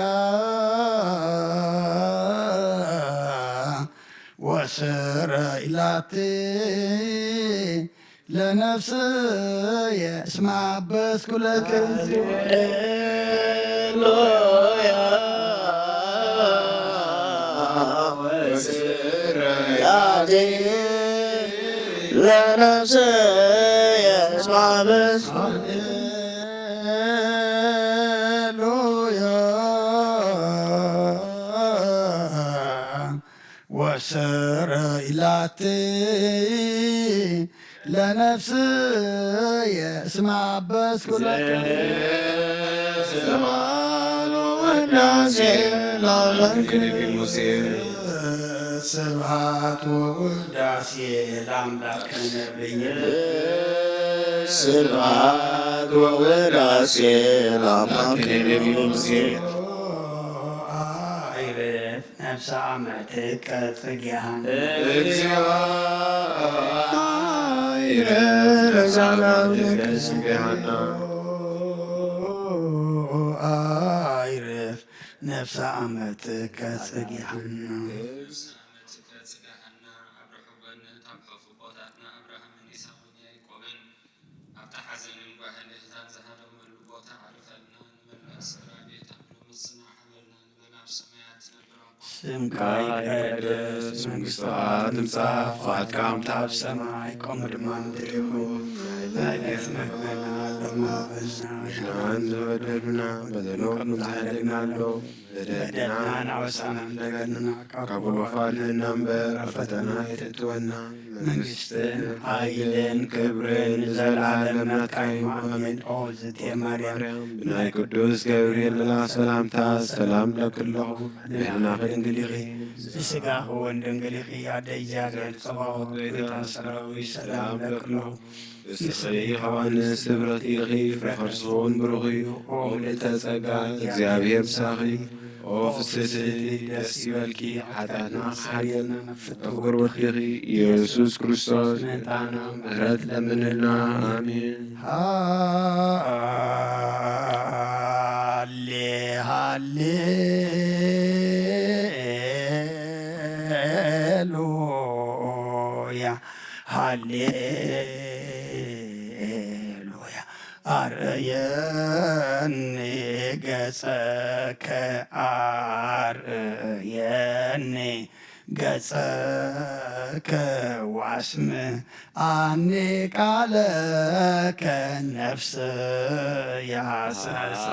ወስረኢላቲ ለነፍስየ እስመ አበስኩ ለክንዚ ሃሌሉያ ወስረኢላቲ ለነፍስየ እስመ አበስኩ ወስረኢላቲ ለነፍስየ እስመ አበስኩ ስብሐት ወውዳሴ ለአምላክ ነብይ ስብሐት ወውዳሴ ለአምላክ ነብይ ነፍሳ አመትከ ጽጌሃን እግዚኦ አይረፍ ነፍሳ አመትከ ጽጌሃን ስምከ ይቀደስ መንግሥትከ ትምጻእ ፈቃድከ ኣብ ሰማይ ከምኡ ድማ ምድሪ ይኹን ዘለለዕለትነ ሀበነ ንሕናን ዝበደሉና በደሎምን ዝሓደግናሎ በደልናን ዓወሳና እንደገና ካብ ወፋልህና እምበር ኣብ ፈተና የትእትወና መንግሥትን ኃይልን ክብርን ዘለዓለም ናትካ እዩ ኣሜን። ኦ እግዝእትየ ማርያም ብናይ ቅዱስ ገብርኤል መልአክ ሰላምታ ሰላም ለክለኹ ንሕና ከድንግል ኢኺ ብስጋኺ እውን ድንግል ኢኺ ኣደ እግዚኣብሔር ጸባኦት ጎይታ ሰራዊት ሰላም ለክለኹ ንስኺ ዮሐንስ ትብረት ኢኺ ፍሬ ከርስኹ እውን ብሩኽ እዩ። ኦ ምልዕተ ጸጋ እግዚኣብሔር ምሳኺ ኦ ፍስሕቲ ደስ ይበልኪ ሓጢኣትና ሓርየልና ነፍቶ ጉርብትኪ ኢኺ ኢየሱስ ክርስቶስ ምእንታና ምሕረት ለምንልና ኣሜን። ሃሌ ሃሌሉያ ሃሌሉያ አርየኒ ገጸከ አርየኒ ገጸከ ዋስም አኒ ቃለከ ነፍስ ያሰሳ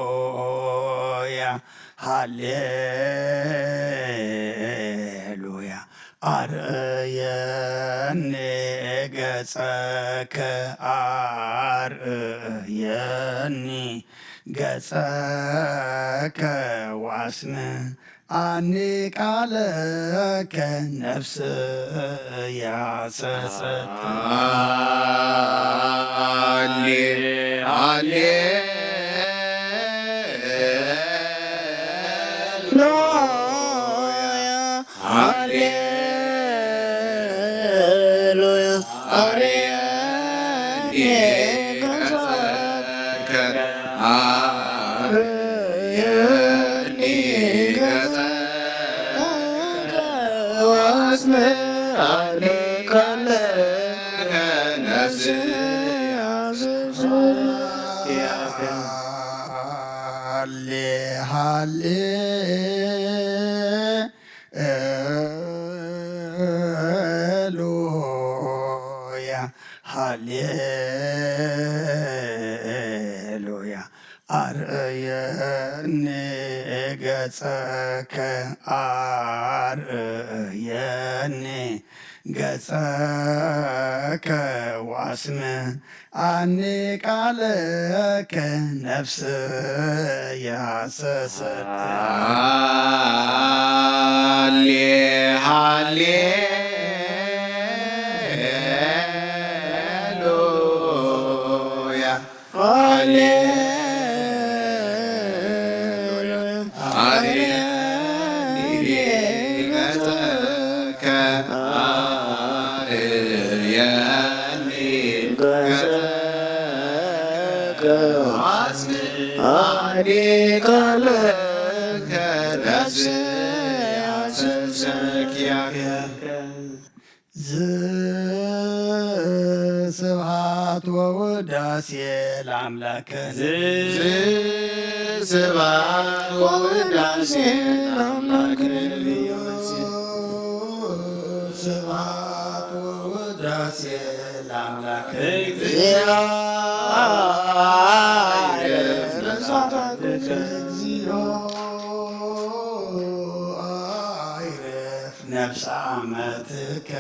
ሃሌሉያ ሃሌሉያ አርየ አርእየኒ ገጸከ አርእየኒ ገጸከ ዋስም አኒ ቃለከ ነፍስ ያሰሰት ሃሌሉያ አርእየኒ ገጸከ አርእየኒ ገጸከ ዋስም አኒ ቃለከ ነፍስ ያሰሰት ስብሐት ወውዳሴ ለአምላክነ ስብሐት ወውዳሴ ለአምላክነ ስብሐት ወውዳሴ ለአምላክነ ነፍሰ አመትከ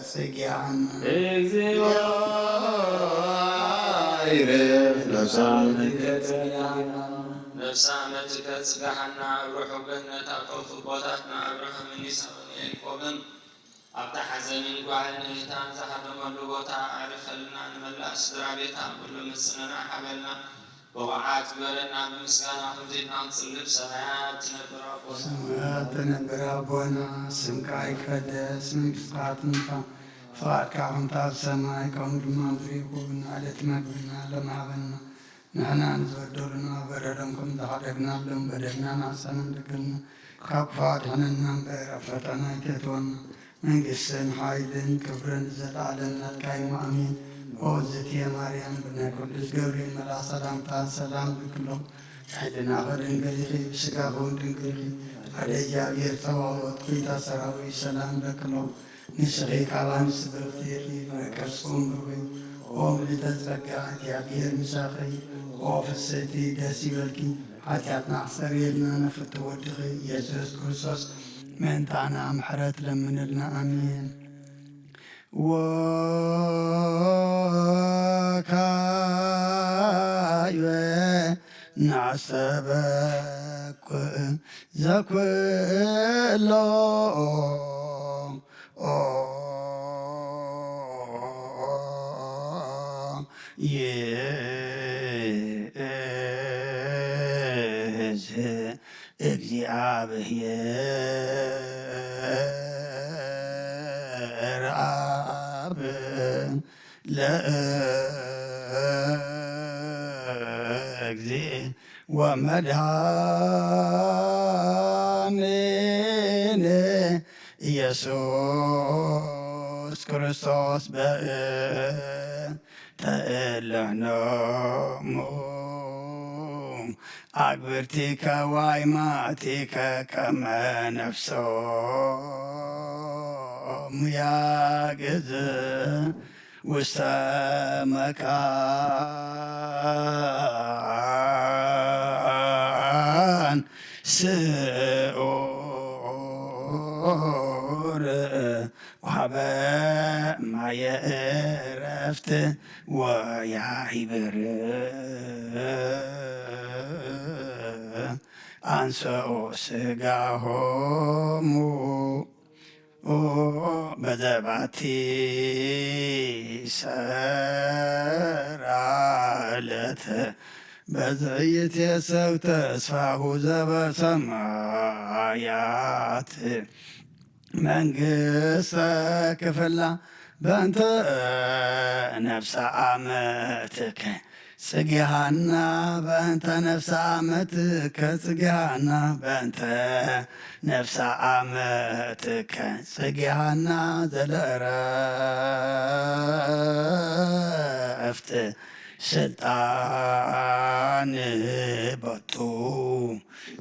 ጽጌሃነ እግዚኦ አይረፍ ነፍሰ አመትከ ጽጌሃነ ነፍሰ አመትከ ጽጌሃነ አብርሆ ገነት አውጦፍ ቦታትና አብርሃምን ይስሐቅን ያዕቆብን ኣብታ ሓዘንን ጓዕን እህታን ዝሃደመሉ ቦታ ኣዕርፈልና ንመላእ ስድራ ቤታ ኩሉ ምፅንና ሓበልና በውዓት በለና በምስጋና ሁልዜና ንጽልብ ሰማያት ትነብር አቦና ሰማያት ትነብር አቦና ስምከ ይትቀደስ መንግሥትከ ትምጻእ ፈቃድከ በከመ በሰማይ ከማሁ ድማ በምድር ይኩን ዕለት መግብና ለማበና ንሕና ንዝበደሉና በደሎም ከም ዝሓደግናሎም በደልናን አሰናብተና ካብ ክፉ አድኅነና እምበር ኣብ ፈተና ኣይተእትወና መንግሥትን ኃይልን ክብርን ዘለዓለም ናትካ እዩ አሜን። ኦዝትየ ማርያም ብናይ ቅዱስ ገብርኤል መልአክ ሰላምታ ሰላም ልክሎ ኃይልና ከድንግል ኢኺ ብሥጋኹን ድንግል ኢኺ አደ እግዚአብሔር ጸባኦት ጌታ ሰራዊት ሰላም ለክሎ ንስኺ ካብ አንስት ብርክቲ ኢኺ ፍቅርጽም ብሩይ ኦ ምልዕተ ጸጋ እግዚአብሔር ምሳኺ ኦ ፍስሕቲ ደስ ይበልኪ ኃጢአትና አስተሰርየልና ነፍርት ወድኺ ኢየሱስ ክርስቶስ ምእንታና ምሕረት ለምንልና አሜን። ወካዕበ ናስተበኩዕ ዘኩሎ ይእዝ እግዚአብሔር አብ ለእግዚእ ወመድኃኒነ ኢየሱስ ክርስቶስ በእንተእለኖሙ አግብርቲከ ወአይማቲከ ከመ ነፍሶሙ ያግዝ ውስተ መካን ስዑር ወሀበ ማየ ዕረፍት ወያዕብር አንሥኦ ሥጋሆሙ በዘባቲ ሰራለት በዘይትየሰብ ተስፋሁ ዘበሰማያት መንግሥተ ክፍላ በእንተ ነፍሰ አመትከ ጽጌሃና በእንተ ነፍሰ አመትከ ጽጌሃና በእንተ ነፍሰ አመትከ ጽጌሃና ዘለእረፍት ስልጣን ቦቱ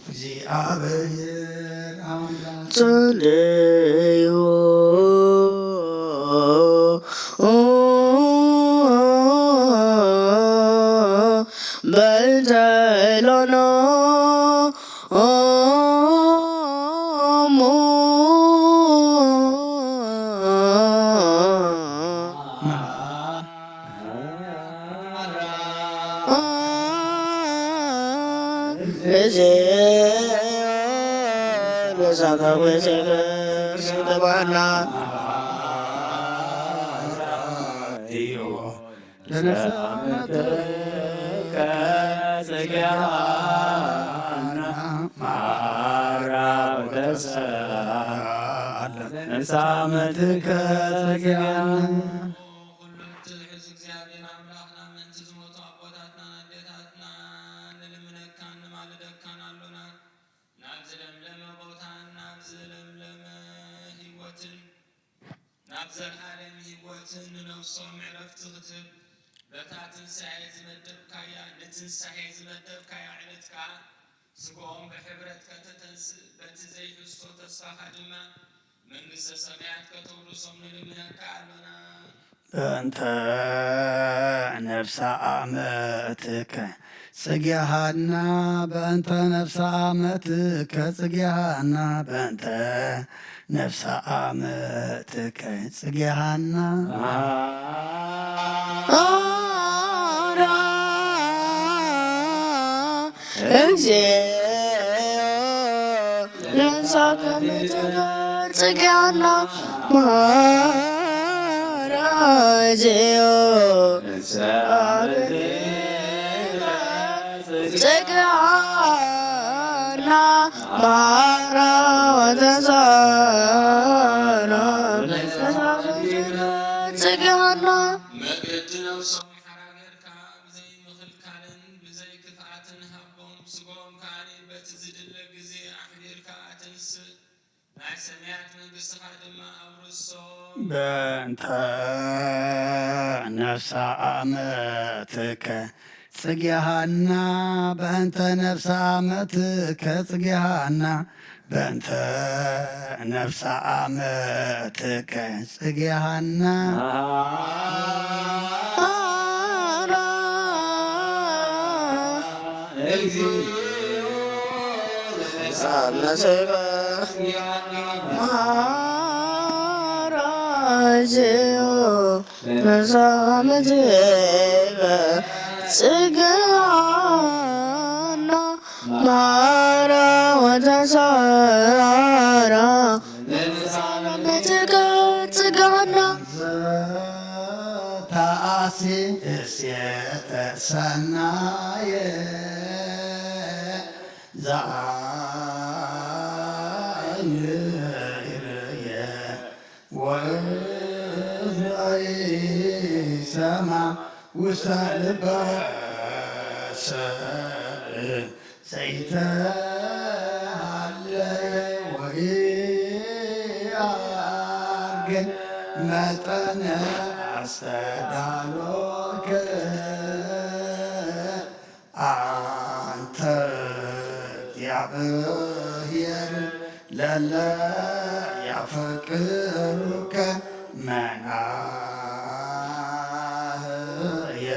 እግዚአብሔር አምላክ ጽልዩ በእንተ ሎኖ ነፍሳመትከ ጽጌሃና ናብ ዘለዓለም ህይወትን ንነፍሶም ዕረፍቲ ክትብ በታ ትንሣኤ ዝመደብካያ ንትንሣኤ ዝመደብካያ ዕለት ከዓ ስግኦም ብሕብረት ከተተንስእ በቲ ዘይሕሶ ተስፋኻ ድማ መንግሥተ ሰማያት ከተውርሶም ንልምነካ ኣሎና በእንተ ነፍሰ አመትከ ጽጌሃና በእንተ ነፍሰ አመትከ ጽጌሃና በእንተ ነፍሰ አመትከ ጽጌሃና ጽጌሃና ማራጅዮ ጽጌሃና ማራ ወተሳራ ጽጌሃና መገድ ነፍሶም ሓራገርካ ብዘይ ምኽልካልን ብዘይ ክፍኣትን ሃቦም ስጎም ከዓኒ በቲ ዝድለ ጊዜ ኣሕዲርካ ኣተንስእ ናይ ሰማያት መንግሥትኻ ድማ ኣውርሶም በእንተ ነፍሰ አመትከ ጽጌሃና በእንተ ነፍሰ አመትከ ጽጌሃና በእንተ ነፍሰ አመትከ ጽጌሃና ማራጅዮ ነሳመትከ ጽጌሃና ማራ ወተሳራ ነፍሳመትከ ጽጌሃና ዘተአሲ እሴተ ሰናየ ዘአይን ይርየ ወእዝናይ ሰማ ውስተ ልበ ሰብእ ዘይተሃለየ ወኢአርግን መጠነ አስተዳሎከ አንተ እግዚአብሔር ለለ ያፈቅሩከ መናህየ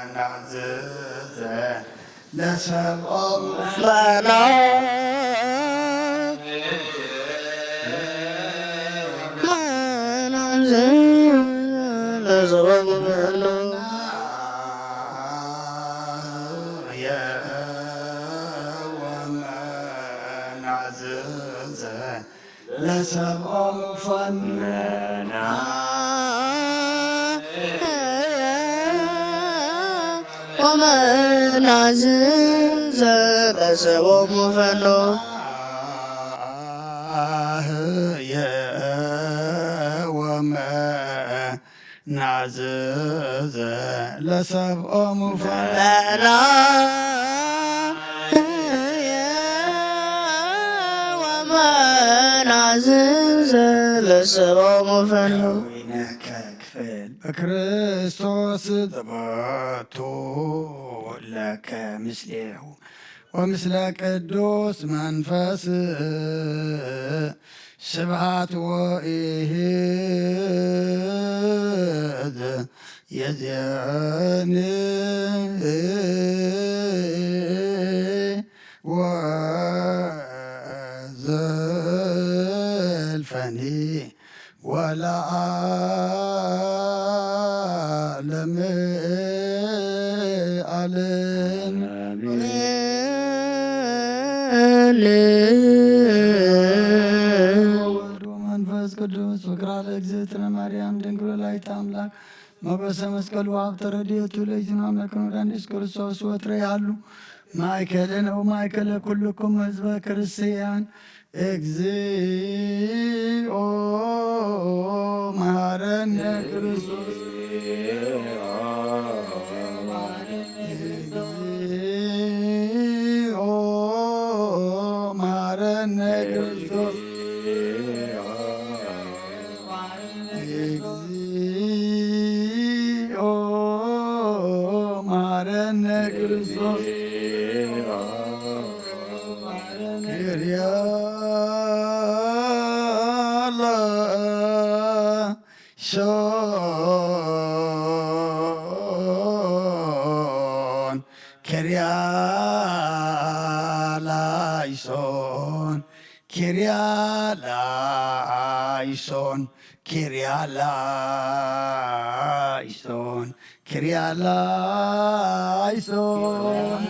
ወመናዝዘ ለሰብኦም ለሰቦሙ ፈኖ ወመናዝዘ ለሰብኦሙ ፈነና ወመናዝዘ ለሰቦሙ ፈኖ ወመናዝዘ ለሰብኦሙ ፈና ወመናዝዘ ለሰቦሙ ፈኖ ክፍል በክርስቶስ ተባቶ ለከ ምስሌሁ ወምስለ ቅዱስ መንፈስ ስብሐት ወኢሕዝ የዚያን ወዘልፈኒ ወለዓለመ ዓለም ወወልድ ወመንፈስ ቅዱስ ፍቅራ ለእግዝእትነ ማርያም ድንግል ወላዲተ አምላክ ሞገሰ መስቀሉ ሀብተ ረድኤቱ ለእግዚእነ አምላክነ ወመድኃኒነ ኢየሱስ ክርስቶስ ወትረ ያሉ ማእከልነ ወማእከለ ኩልክሙ ሕዝበ ክርስቲያን እግዚኦ መሐረነ ክርስቶስ እግዚኦ መሐረነ ክርስቶስ እግዚኦ መሐረነ ክርስቶስ ኪርያላይሶን ኪርያላይሶን ኪርያላይሶን ኪርያላይሶን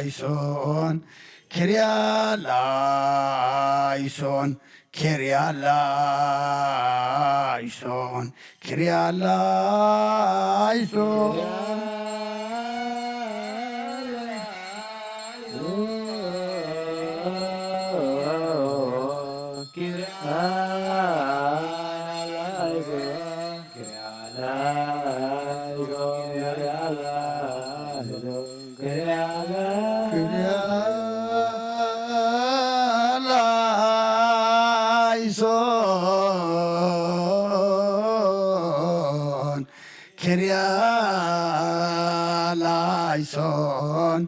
ኪርያላይሶን ኪርያላይሶን ኪርያላይሶን ኪርያላይሶን ኪርያላይሶን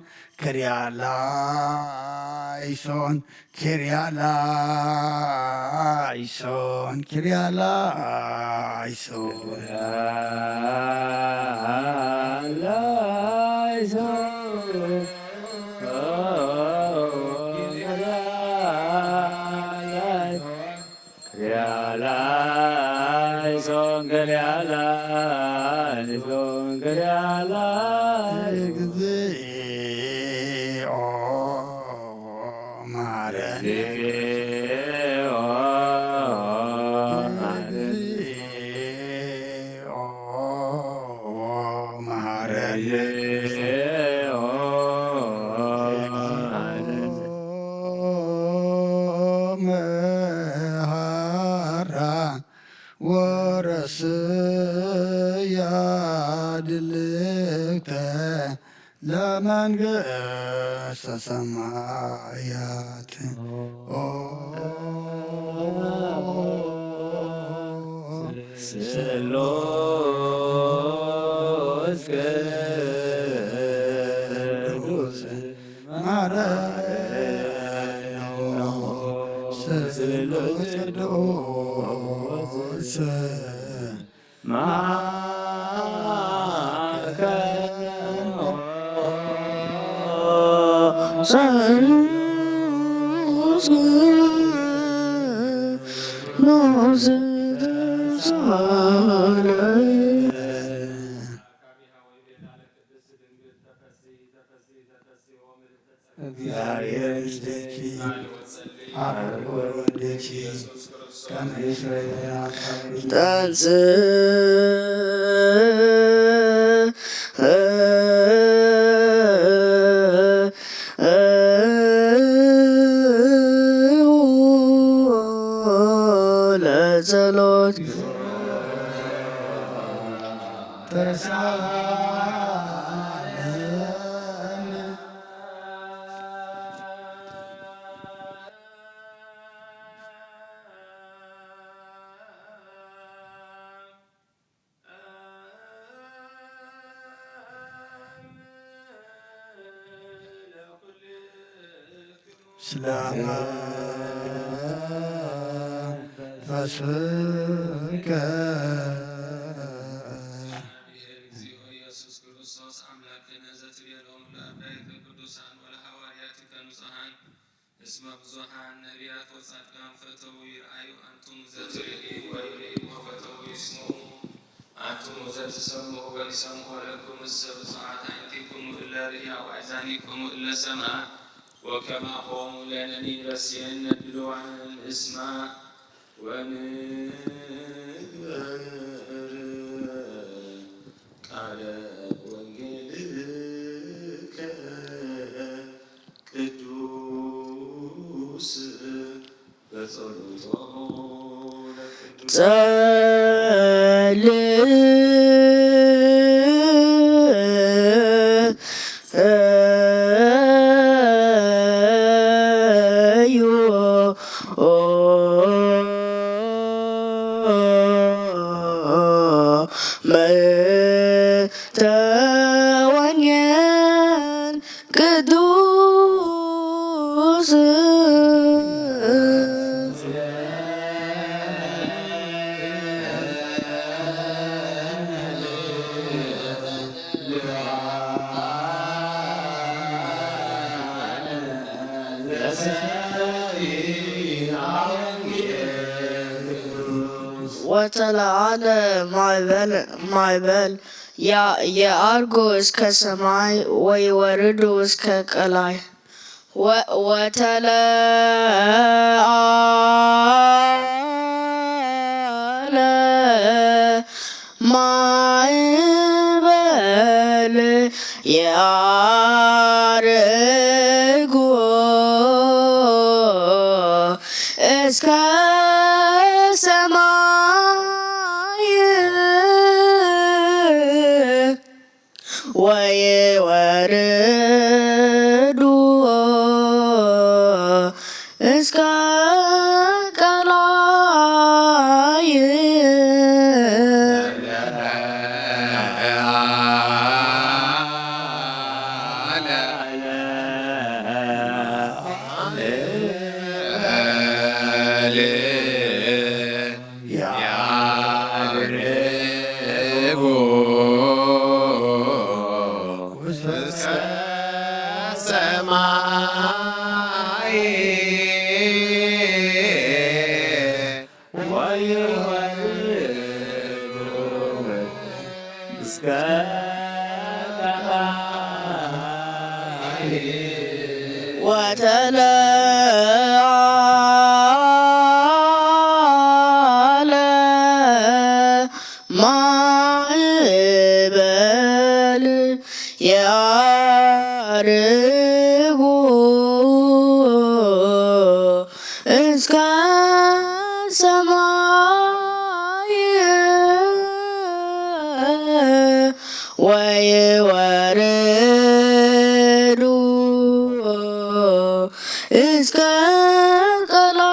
ኪርያላይሶን ኪርያላይሶን ኪርያላይሶን እግዚኦ መሐረነ እግዚኦ መሐረነ መሐራ ወረስያ ድልክተ ለመንግሥተ ሰማያት ስሎ ንዑስ እግዚአብሔር ይስደኪ አብ ወወልድኪ ከመ ይስረይ ጠንስ ለጸሎት ፈስከ እግዚኦ ኢየሱስ ክርስቶስ አምላክነ ዘትቤሎሙ ለአበይተ ቅዱሳን ወለሐዋርያቲከ ንጹሐን እስመ ብዙኃን ነቢያት ወጻድቃን ፈተው ይርአዩ አንቱም ዘትርእዩ ወይሬዩ ወፈተው ይስምዑ አንቱም ዘትሰምዑ ወይሰምዑ ለክሙ እሰ ብፅዓት አዕይንቲክሙ እለ ርእያ ወአእዛኒክሙ እለ ሰምዓ ወከማሆሙ ለነኒ ረስየነ ድሉዋን እስማ ወንግበር ቃለ ወንጌልከ ቅዱስ በጸሎቶሙ ለቅዱስ ተወኘን ቅዱስ ወተለዓለ ማዕበል የዐርጉ እስከ ሰማይ ወይወርዱ እስከ ቀላይ ወተለዓለ ማዕበል የዐርጉ እስከ ሰማይ ወይወርዱ እስከ ቀላይ ወተለዓለ ማዕበል የዐርጉ እስከ ሰማይ ወይወርዱ እስከ ቀላይ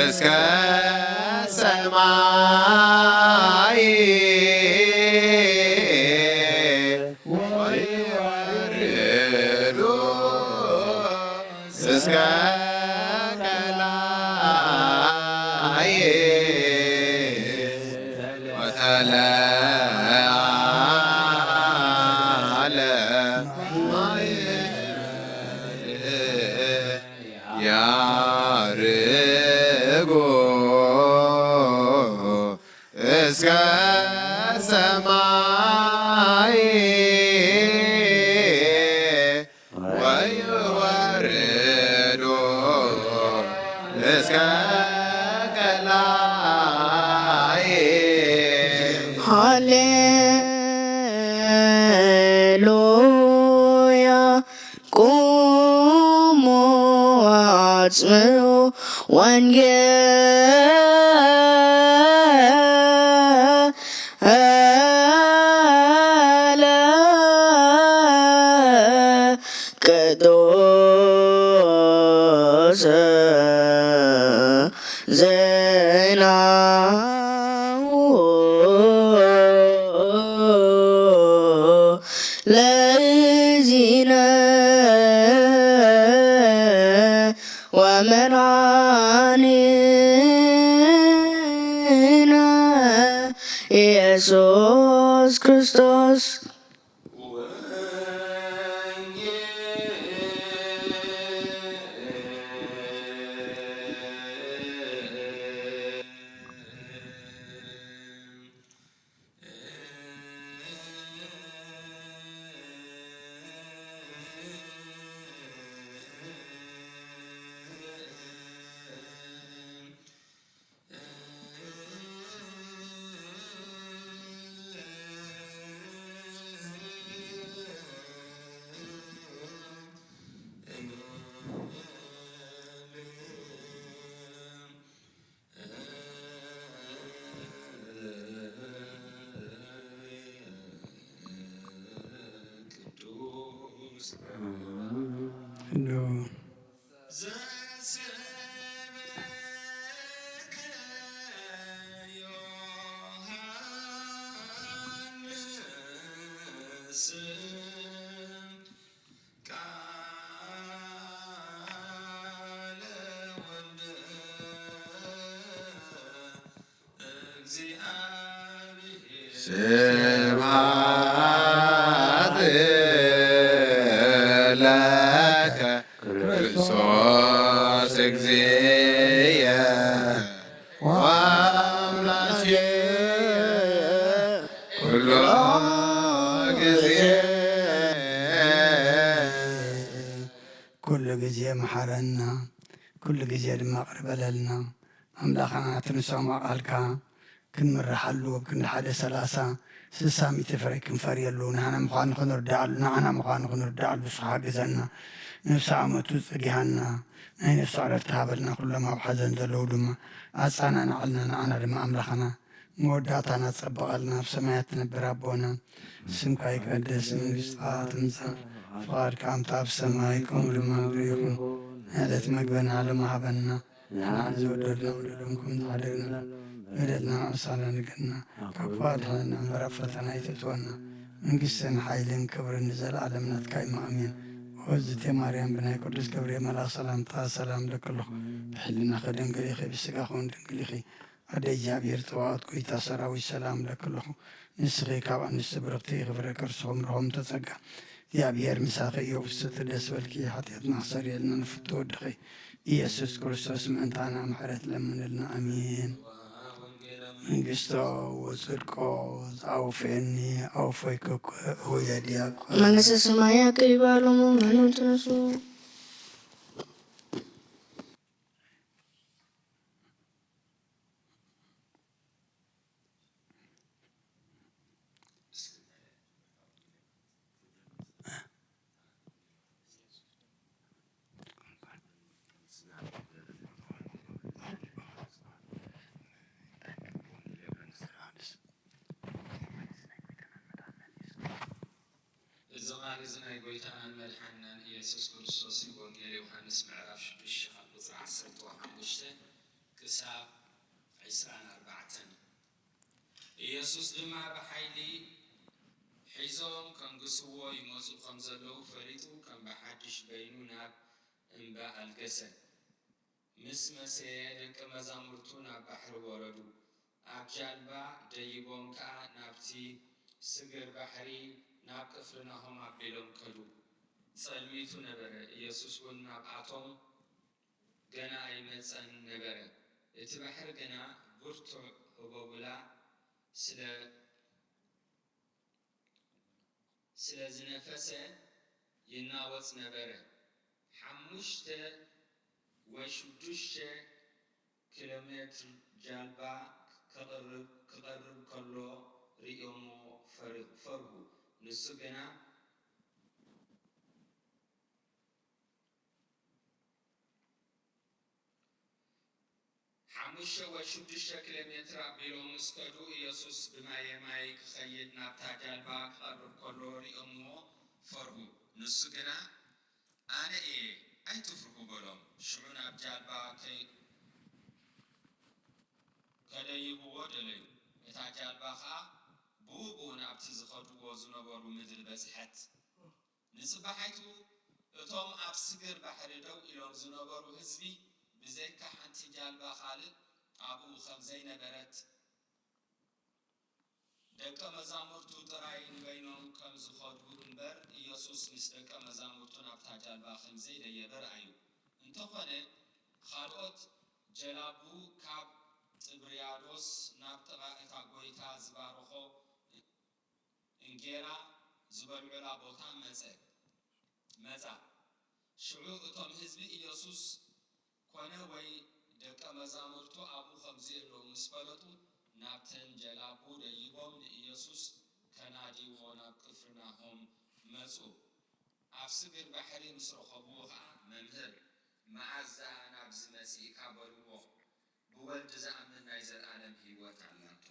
እስከ ሰማይ ወይወርዱ እስከ ቀላይ ወተለዓለ ያርጎ እስከ ሰማይ ወይወርዱ እስከ ቀላይ ሃሌሉያ ቁሙ አጽምዑ ወንጌለ ቅዱስ ዜናሁ ለእግዚእነ ወመድኃኒነ ኢየሱስ ክርስቶስ ስብሐት ለከ ክርስቶስ እግዚእየ ወአምላክየ ኩሎ ጊዜ ኩሉ ጊዜ መሓረና ኩሉ ጊዜ ድማ ቅርበለልና ኣምላኽና ትንሶም ቃልካ ክንምርሓሉ ክንዲ ሓደ 30 60 ፍሬ ክንፈርየሉ ንዓና ምዃኑ ክንርዳእሉ ንሱ ሓግዘና ነፍሲ ዓመቱ ፅጊሃና ናይ ነፍሲ ዕረፍቲ ሃበልና ኩሎም ኣብ ሓዘን ዘለዉ ድማ ኣፃናንዓልና ንዓና ድማ ኣምላኽና መወዳእታና ፀበቐልና ኣብ ሰማያት ትነብር ኣቦና ስምካ ይቀደስ መንግስትካ ትምፃእ ፍቃድካ ከምቲ ኣብ ሰማይ ከምኡ ድማ ምድሪ ይኹን ዕለት መግበና ሎሚ ሃበና ንሕና ዝወደድና ወለዶም ከም ዝሓደግና በደልና ኣምሳና ንገና ካብ ፋድሕና ምዕራፍ ፈተና ይትእትወና መንግስትን ሓይልን ክብርን ንዘለኣለም ናትካ እዩ ኣሜን። ወዝቴ ማርያም ብናይ ቅዱስ ገብርኤል መልኣክ ሰላምታ ሰላም ለክልኹ ብሕሊናኸ ድንግል ኢኺ ብስጋኹን ድንግል ኢኺ ኣደ እግዚኣብሔር ተዋዕት ጎይታ ሰራዊት ሰላም ለክልኹ ንስኺ ካብ ኣንስቲ ብርክቲ ክብረ ከርስኹም ርሆም ተፀጋ እግዚኣብሔር ምሳኺ እዩ ውስቲ ደስ በልኪ ሓጢአትና ክሰርየልና ንፍቶ ወድኺ ኢየሱስ ክርስቶስ ምእንታና ምሕረት ለምንልና ኣሜን። መንግስቶ ወፅድቆ ዝኣውፈየኒ ኣውፈይከኮ ወየድያቆ መንግስተ ሰማያት ቅሪባሎሙ መኑን ትነሱ ዝናይ ጎይታናን መድሓኒናን ኢየሱስ ክርስቶስ ወንጌል ዮሃንስ ምዕራፍ 6 ቁፅሪ 15 ክሳብ 24 ኢየሱስ ድማ ብሓይሊ ሒዞም ከንግስዎ ይመፁ ከም ዘለዉ ፈሊጡ ከም ብሓድሽ በይኑ ናብ እምባ ኣልገሰ። ምስ መሰየ ደቀ መዛሙርቱ ናብ ባሕሪ ወረዱ። ኣብ ጃልባ ደይቦም ከዓ ናብቲ ስግር ባሕሪ ናብ ቅፍርናሆም ኣቢሎም ከዱ። ጸልሚቱ ነበረ። ኢየሱስ እውን ናብኣቶም ገና ኣይመፀን ነበረ። እቲ ባሕሪ ገና ብርቱዕ ህቦብላ ስለ ዝነፈሰ ይናወፅ ነበረ። 5 ወይ 6 ኪሎ ሜትር ጃልባ ክቐርብ ከሎ ሪኦሞ ፈርሁ። ንሱ ገና 5 ወይ 6 ኪሎ ሜትር ኣቢሎም ምስ ከዱ ኢየሱስ ብማይ ክኸይድ ናብታ ጃልባ ክቐርብ ከሎ ሪኦሞ ፈርሁ። ንሱ ግና ኣነ እየ ኣይትፍርሁ በሎም። ሽዑ ናብ ጃልባ ከደይብዎ ደለዩ። እታ ጃልባ ከዓ ብውኡ ናብቲ ዝኸድዎ ዝነበሩ ምድሪ በፅሐት። ንፅባሓይቱ እቶም ኣብ ስግር ባሕሪ ደው ኢሎም ዝነበሩ ህዝቢ ብዘይካ ሓንቲ ጃልባ ካልእ ኣብኡ ከም ዘይነበረት ደቀ መዛሙርቱ ጥራይ ንበይኖም ከም ዝኸዱ እምበር ኢየሱስ ምስ ደቀ መዛሙርቱ ናብታ ጃልባ ከም ዘይደየበ ረኣዩ። እንተኾነ ካልኦት ጀላቡ ካብ ጥብርያዶስ ናብ ጥቓ እታ ጎይታ ዝባርኾ እንጌራ ዝበልዑላ ቦታ መጻ። ሽዑ እቶም ህዝቢ ኢየሱስ ኮነ ወይ ደቀ መዛሙርቱ ኣብኡ ከምዘለዉ ምስ ፈለጡ ናብተን ጀላቡ ደይቦም ንኢየሱስ ከናዲዎ ናብ ቅፍርናሆም መፁ። ኣብ ስግር ባሕሪ ምስ ረኸብዎ ከዓ መምህር መዓዛ ናብዚ መጺእካ በልዎ። ብወልዲ ዝኣምን ናይ ዘለኣለም ህይወት ኣላቶ።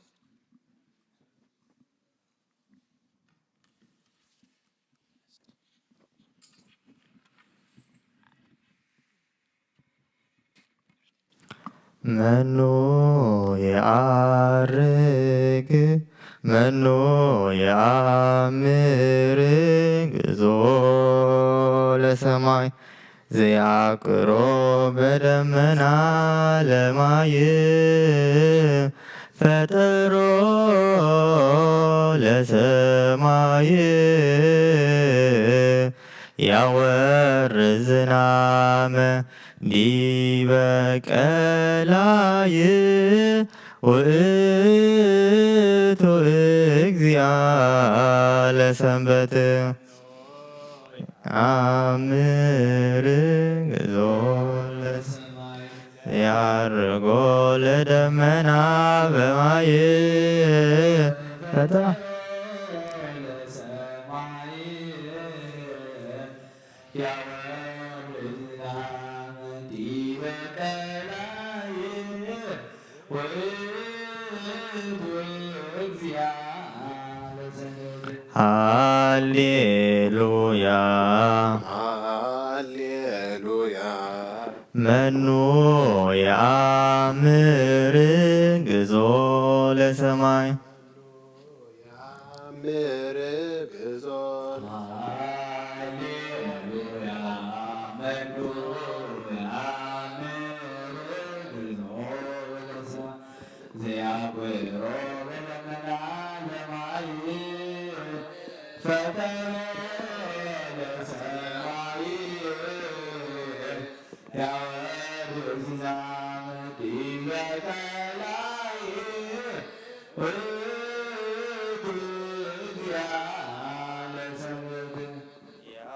መኑ የዐርግ መኑ የአምር ግዞ ለሰማይ ዘያቅሮ በደመና ለማይ ፈጠሮ ለሰማይ ያወርድ ዝናመ ዲበ ቀላይ ውእቱ እግዚአ ለሰንበት አምር ግዞ ለሰማይ ያርጎ ለደመና በማይ ሃሌሉያ ሃሌሉያ መኑ የአምር ግዞ ለሰማይ ያምር ግዞ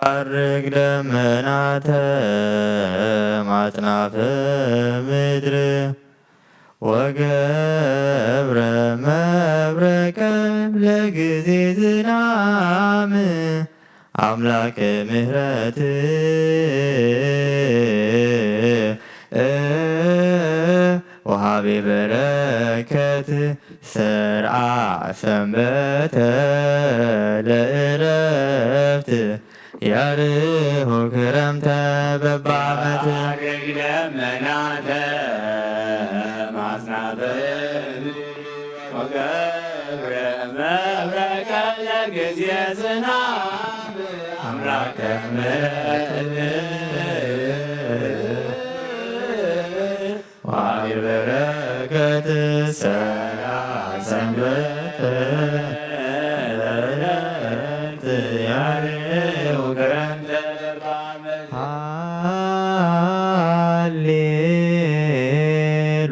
ያርግ ደመናተ ማጥናፈ ምድር ወገብረ መብረቀ ለጊዜ ዝናም አምላከ ምሕረት ወሃቤ በረከት ሰርዓ ሰንበተ ለዕረፍት ያርሁ ክረምተ በባመት ደመናተ ማጽናፈ ወገብረ መብረቀ ለጊዜ ዝናብ አምላከ ዋይር በረከት ሰራ ሰንበት ያሬው ክረምተ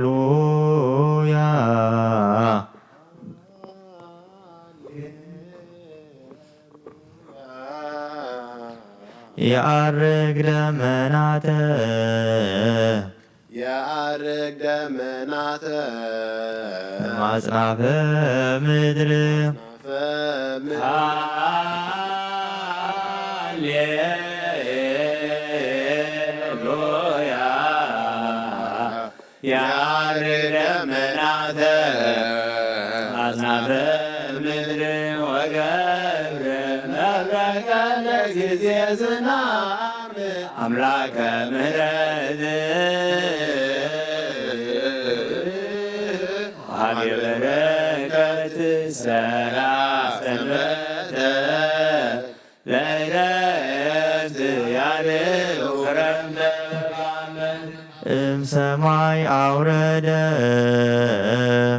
ሃሌሉያ የዐርግ ደመናተ የዐርግ ደመናተ ማጽናፈ ምድር ሃሌሉያ የዐርግ ደመናተ ማጽናፈ ምድር ወገብረ መብረቀ ለጊዜ ዝናብ አምላከ ምሕረት ሀቤ በረከት ሰራ ሰንበተ ለዕረፍት ያሬው ክረምተ እምሰማይ አውረደ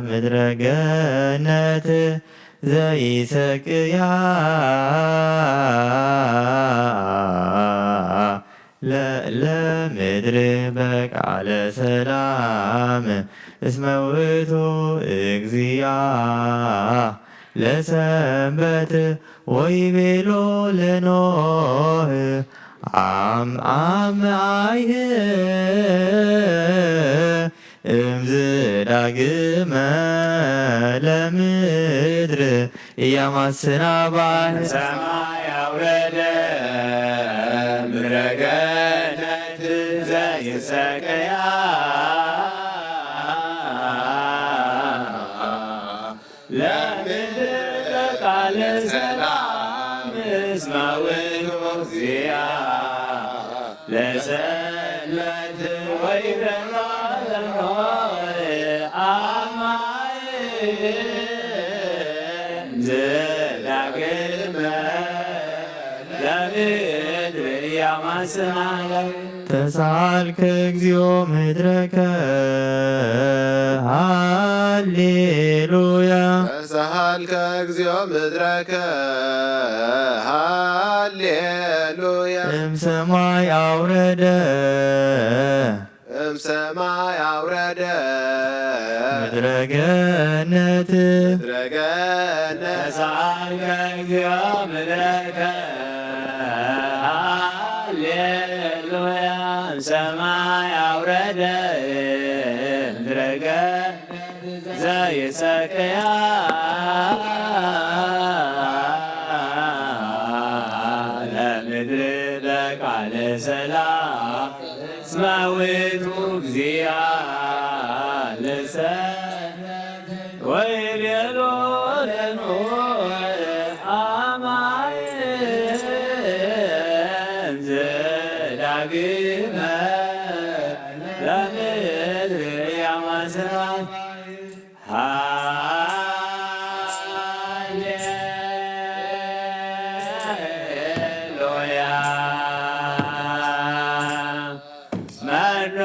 ምድረ ገነት ዘይሰቅያ ለምድር በቃለ ሰላም እስመ ውእቱ እግዚአ ለሰንበት ወይቤሎ ለኖህ አምአይህ እምዝ ዳግመ ለምድር እያማስና ባህ ሰማይ አውረደ ምድረ ገነት ዘይሰቀያ ለምድር በቃለ ሰላም እስመ ውእቱ እግዚአ ለሰንበት ወይቤሎ ለኖህ አምአይህ እምዝ ዳግመ ለምድር እያማስና ተሳልከ እግዚኦ ምድረከ ሃሌሉያ ተሳሃልከ እግዚኦ ምድረከ ሃሌሉያ እምሰማይ አውረደ እምሰማይ አውረደ ምድረ ገነት ምድረ ገነት ተሳልከ እግዚኦ ምድረከ ሃሌሉያ እምሰማይ አውረደ ምድረ ገነት ዘይሰቅያ ለምድር በቃለ ሰላም እስመ ውእቱ እግዚአ ለሰንበት ወይቤሎ ለኖህ አምአይህ እምዝ ዳግመ ለምድር እያማስና ሃሌሉያ መኑ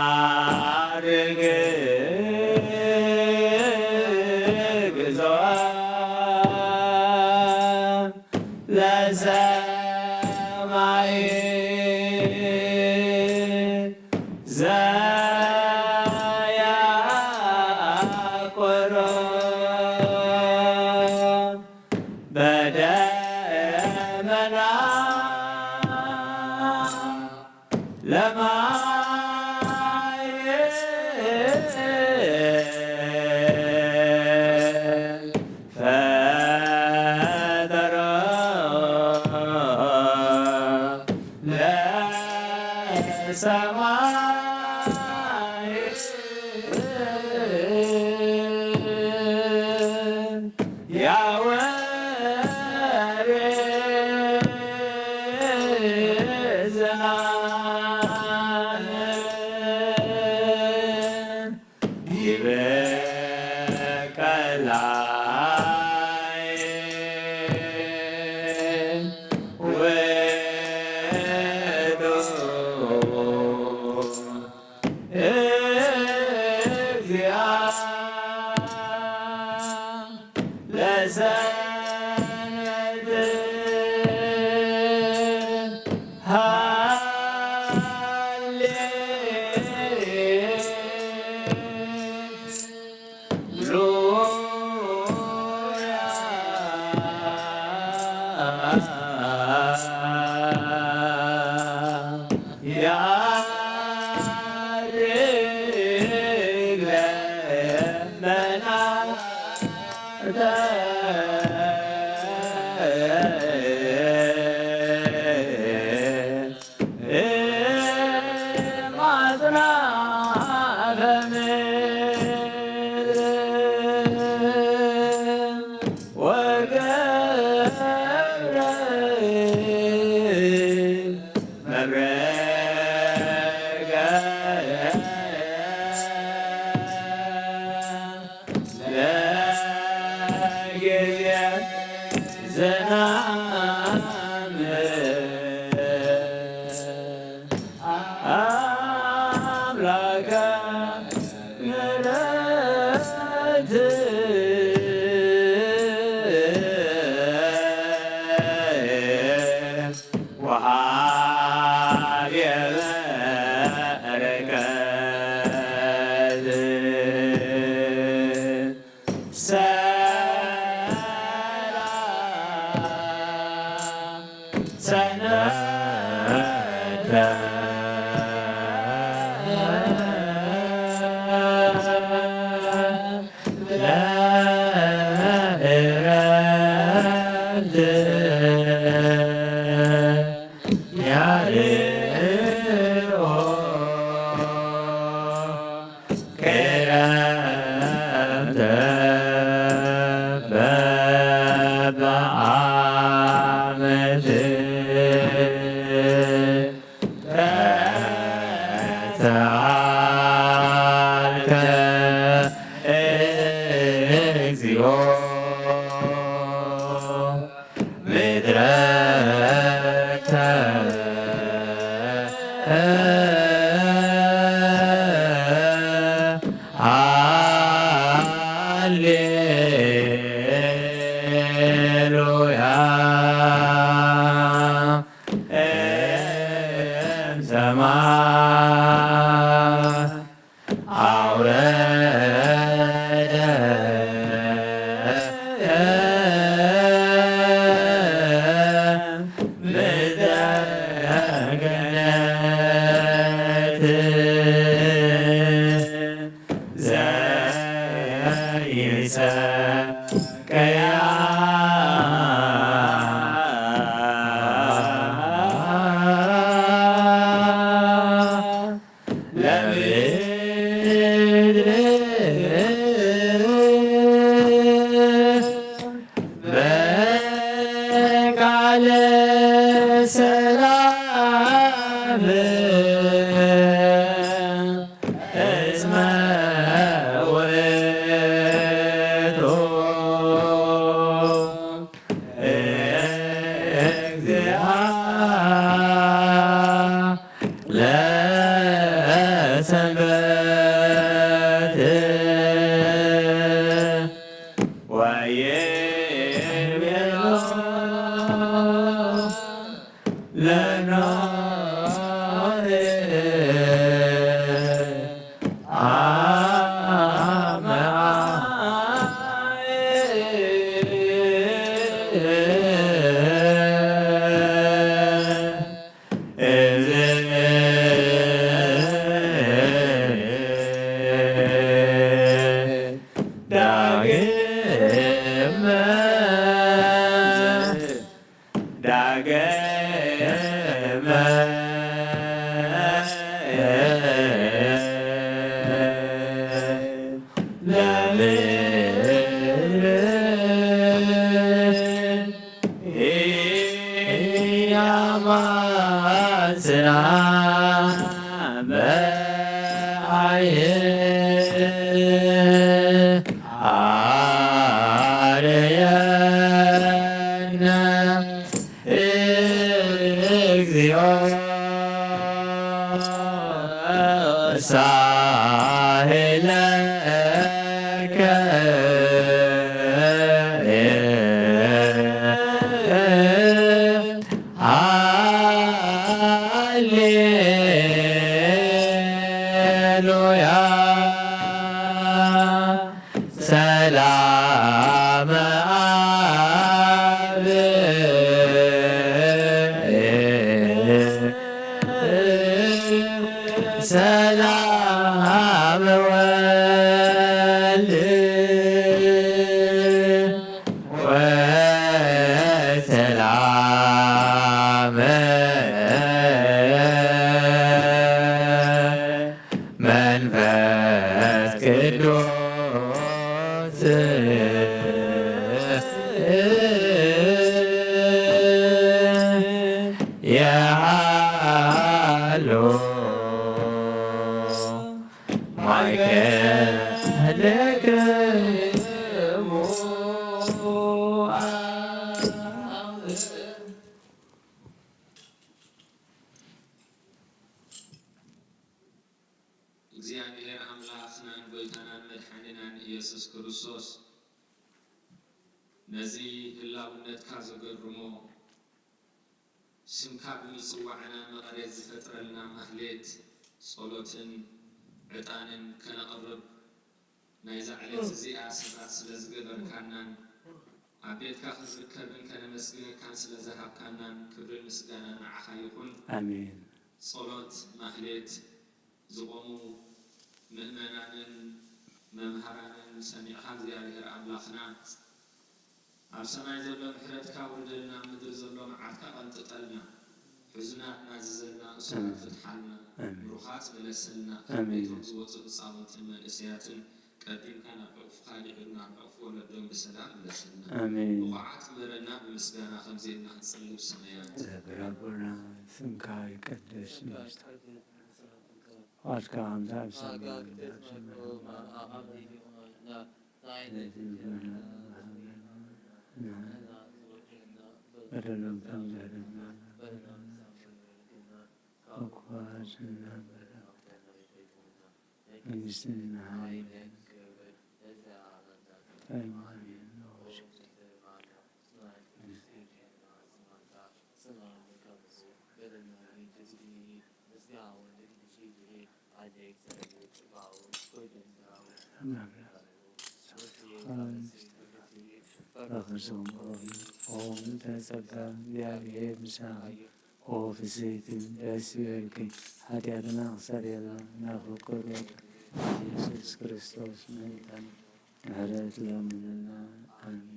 ያርግ ግዞአ ለሰማይ ዘያቆሮ በደመና ለማየት ፈጠሮ ለሰማይ ያወርድ ሰላም አብ መንፈስ ቅዱስ ያሎ ማይከለክሙ እግዚአብሔር አምላክናን ጎይታናን መድኃኒናን ኢየሱስ ክርስቶስ ነዚ ህላውነት ካዘገርሞ ስምካ ብምጽዋዕና መቐሬት ዝፈጥረልና ማህሌት ጸሎትን ዕጣንን ከነቕርብ ናይዛ ዕለት እዚኣ ስባት ስለ ዝገበርካናን ኣብ ቤትካ ክዝርከብን ከነመስግነካን ስለ ዝሃብካናን ክብርን ምስጋናን ንዓኻ ይኹን አሜን። ጸሎት ማህሌት ዝቆሙ ምእመናንን መምሃራንን ሰሚዕኻ እግዚአብሔር አምላኽና ኣብ ሰማይ ዘሎ ምሕረትካ ውርደልና ምድር ዘሎ መዓልትካ ቀንጥጠልና ሕዙናትና ዝዘልና እሶት ፍትሓልና ብሩኻት መለሰልና ከቤቶም ዝወፅኡ ህፃውንትን መንእስያትን ቀዲምካ ናብ ዕቑፍካ ሊዕልና ኣብ ዕቑፍ ወለዶም ብሰላም መለሰልና ብቑዓት ምረና ብምስጋና ከምዚኢልና ክንጽልብ ሰማያት ዘብረቡና ስምካ ይቀደስ ዋትካ ሃምሳ ብሰማይ በደሎም ከምዘለና አኳትና መንግስትና በፍጹም ሆን ተጸጋ እግዚአብሔር ምሳሌ ኦፊሴትን ደስ ይበልክኝ ኃጢአትና ክሰሬላ ናፍቅር ኢየሱስ ክርስቶስ መልካም ምህረት ለምንና አሜን።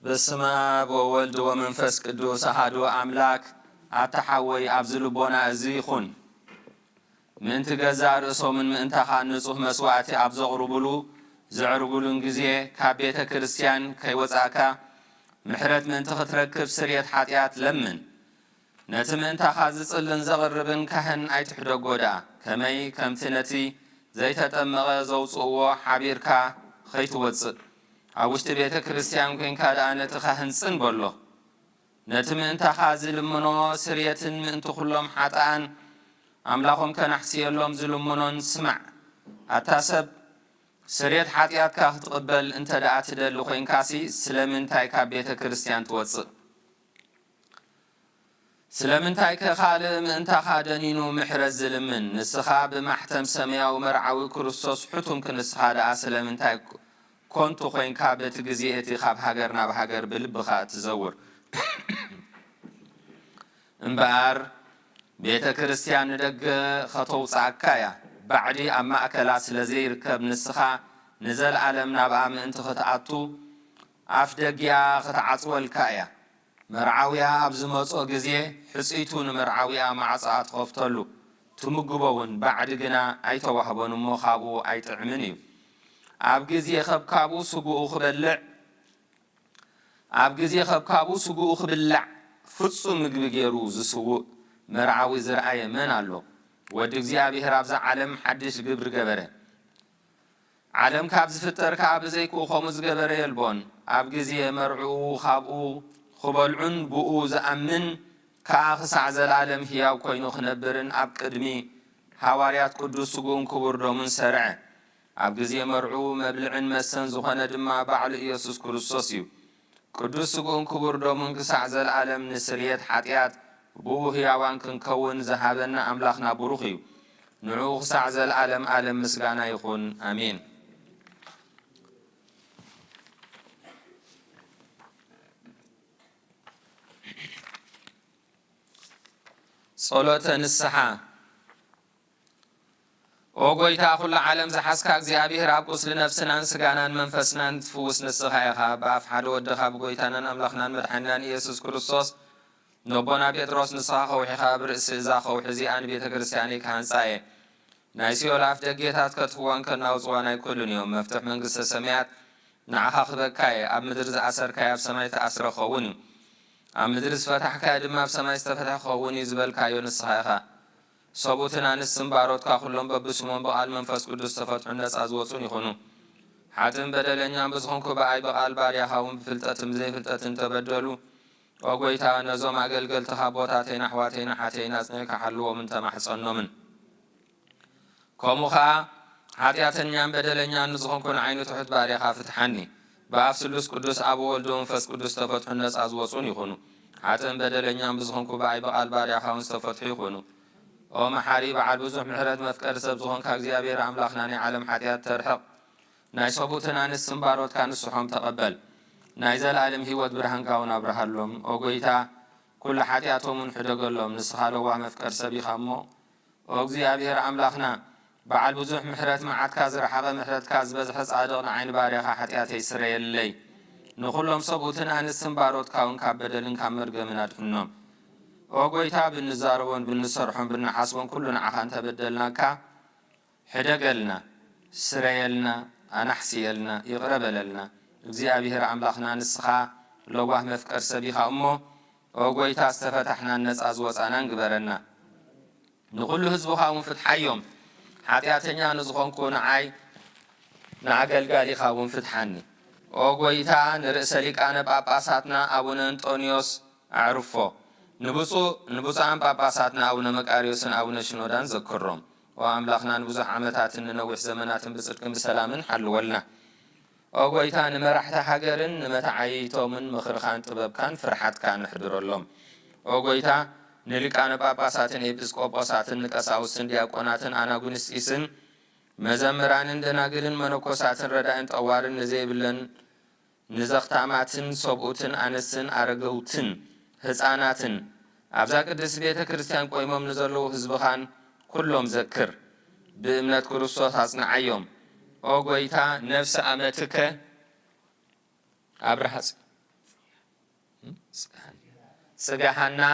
በስመ አብ ወወልድ ወመንፈስ ቅዱስ አሐዱ አምላክ አተሐወይ አብዝልቦና እዚ ይኹን ምእንቲ ገዛ ርእሶምን ምእንታኻ ንጹህ መስዋዕቲ ኣብ ዘቕርብሉ ዘዕርጉሉን ጊዜ ካብ ቤተ ክርስቲያን ከይወጻእካ ምሕረት ምእንቲ ክትረክብ ስርየት ሓጢኣት ለምን ነቲ ምእንታኻ ዝጽልን ዘቕርብን ካህን ኣይትሕደጎ ደኣ ከመይ ከምቲ ነቲ ዘይተጠመቐ ዘውፅእዎ ሓቢርካ ኸይትወፅእ ኣብ ውሽጢ ቤተ ክርስቲያን ኮንካ ደኣ ነቲ ካህን ጽን በሎ ነቲ ምእንታኻ ዝልምኖ ስርየትን ምእንቲ ኩሎም ሓጣኣን ኣምላኾም ከናሕስየሎም ዝልምኖን ስማዕ ኣታ ሰብ ስርየት ሓጢኣትካ ክትቕበል እንተ ደኣ ትደሊ ኮንካሲ ስለምንታይ ካብ ቤተ ክርስቲያን ትወፅእ ስለምንታይ ከኻልእ ምእንታኻ ደኒኑ ምሕረት ዝልምን ንስኻ ብማሕተም ሰማያዊ መርዓዊ ክርስቶስ ሕቱም ክንስኻ ደኣ ስለምንታይ ኮንቱ ኮንካ በቲ ግዜ እቲ ካብ ሃገር ናብ ሃገር ብልብኻ ትዘውር እምበኣር ቤተ ክርስቲያን ንደገ ከተውፃእካ እያ ባዕዲ ኣብ ማእከላ ስለ ዘይርከብ ንስኻ نزل عالم نابع من تختعطو أفدقيا ختعطول كايا مرعويا أبزموت أجزيه حسيتون مرعويا مع صعات خفتلو تمجبون بعد جنا أي توهبون مخابو أي تعمني أبجزيه خب كابو سجو خبلع أبجزيه خب كابو سجو خبلع فتصو مجبجيروز سجو مرعوي زرعي من الله ودقزي أبي هرابز عالم حدش جبر جبره عالم كابز فتر كاب زيكو خمس جبره يلبون أبجزيه مرعو خابو خبلعن بؤو زأمن كأخسع زلالم هياو كوينو خنبرن أب قدمي حواريات قدوس سجون كبر دومن سرع أبجزيه مرعو مبلعن مسن زخنا دما بعل يسوس كريستوسيو قدوس سجون كبر دومن كسع زلالم نسريات حتيات بو هياوان كنكون ذهبنا أملاخنا بروخيو نعوخ سعز العالم عالم مسقانا يكون آمين صلاة السحا وقويتا كل عالم زحسكا اغزيابي هراب قسل نفسنا نسقانا منفسنا نتفوس نسخايخا بافحاد ودخا بقويتانا أملاخنا مدحنان إيسوس كريستوس نبونا بيتروس نصاخ وحيخا برئس زاخ وحزي آن بيت كريستياني كان ساي نايسيو لاف دقيتات كتفوان كنا وصوانا كلن يوم مفتح من قصة سميات نعخا خبكاي أب مدرز أسر كاي أب سمايت أسر خووني أب مدرز فتح كاي دم أب سمايت فتح خووني زبال كايو نصخايخا صبوتنا نسم باروت كاخلهم ببسمون بقال منفس قدس تفتح الناس أزواتون يخونو حاتم بدلن يام بزخونكو بأي بقال باريا خاون بفلتتم زي فلتتم تبدلو وقويتا نزوم عقل تخابوتاتين أحواتين حاتين أزنيك حلو من تمحصنو من كوموخا حاتياتن يام بدلن يام نزخون كون عينو تحت باريا خافتحاني بأفسلوس قدس أبو ولدون فس قدس تفتح الناس أزوصون يخونو حاتم بدلن يام بزخونكو بأي بقال باريا خاون استفتح يخونو ومحاري بعد بزوح محرد مذكر سبزخون كاكزيابير أملاخناني عالم حاتيات ترحق ناي صبوتنا نسم باروت كان السحوم تقبل نايزال عالم هيوت برهان كاون أبرهالهم وقويتا كل حاتياتهم من حدقلهم نسخالوا ومفكر سبي خامو وقزيابير أملاخنا بعد بزوح محرد معاد كازر حقا محرد كاز بزحس عادقنا عين باريخا حاتياتي سري اللي نخلهم صبوتنا نسم باروت كاون كابدلن كامرق من أدفنهم وقويتا بالنزارون بالنصرحون بالنحاسون كلنا عخان تبدلنا كا حدقلنا سريلنا أنحسيلنا يغربللنا እግዚአብሔር አምላኽና ንስኻ ለዋህ መፍቀር ሰቢኻ እሞ ወጎይታ ዝተፈታሕና ነፃ ዝወፃናን ግበረና ንኹሉ ህዝብኻ እውን ፍትሓዮም ሓጢአተኛ ንዝኾንኩ ንዓይ ንኣገልጋሊኻ እውን ፍትሓኒ ወጎይታ ንርእሰ ሊቃነ ጳጳሳትና አቡነ አንጦኒዮስ ኣዕርፎ ንብፁዓን ጳጳሳትና አቡነ መቃርዮስን አቡነ ሽኖዳን ዘክሮም ወአምላኽና ንብዙሕ ዓመታትን ንነዊሕ ዘመናትን ብጽድቅን ብሰላምን ሓልወልና وقويتا نمرحتا حجرن نمتعيتومن مخرخان طببكان فرحتكان نحضرلهم وقويتا نلقان باباساتن إبسقوباساتن نقساوسن دياقوناتن أناغونسيسن مزمرانن دناغرن منوكوساتن ردائن طوارن نزيبلن نزختاماتن صبوتن أنسن أرغوتن هزاناتن أبزا قدس بيتا كريستيان قويمم نزلو حزبخان كلهم ذكر بإمنات كريستوس هصنعيهم وقويتا نفس أمتك أبرهس سجحنا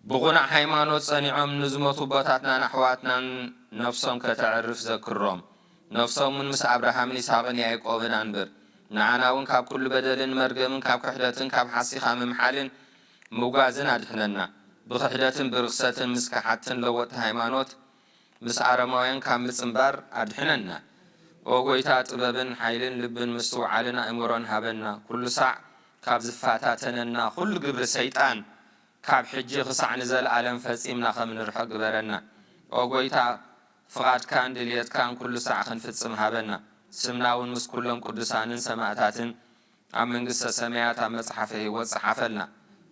بغنى حيمانوت صنيعهم نزمتو بطاتنا نحواتنا نفسهم كتعرف ذكرهم نفسهم من مس أبراهام نسابن يعقوبن أنبر نعناون كاب كل بدلن مرقمن كاب كحدتن كاب حسيخا ممحالن مغازن أدحننا بخحدتن برغستن مسكحتن لوت حيمانوت مس عرماوين كام مصنبار أدحننا وقويتا طببن حيلن لبن مستوعلنا أمرون هبنا كل ساعة كاب زفاتاتنا كل قبر سيطان كاب حجي خصع نزل عالم فسيمنا خمن رحق برنا وقويتا فقاد كان دليت كان كل ساعة خنفتسم هبنا سمناون مس كلهم قدسانن سماعتاتن عم من قصة سماعات عم مصحفه وصحفلنا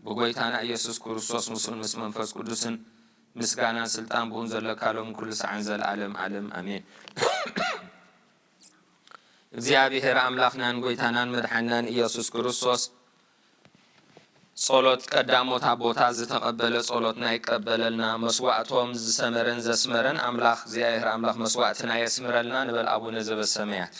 بقويتانا يسوس كريستوس مسلم مسلم منفس قدسن مسكانا سلطان بون زلكالهم كل ساعة نزل عالم عالم أمين እግዚአብሔር አምላክናን ጎይታናን መድኃኒናን ኢየሱስ ክርስቶስ ጸሎት ቀዳሞት አቦታት ዝተቀበለ ጸሎትና ይቀበለልና መስዋዕቶም ዝሰመረን ዘስመረን አምላክ እግዚአብሔር አምላክ መስዋዕትና የስምረልና ንበል አቡነ ዘበሰማያት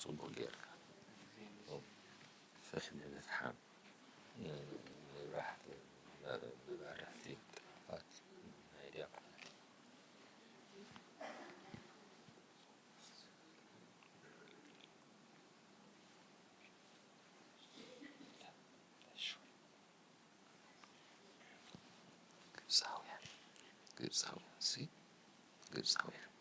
صبوا جيرك فهم نتحم راحت راحتي فات هيدي زاوية قرب زاوية سي قرب زاوية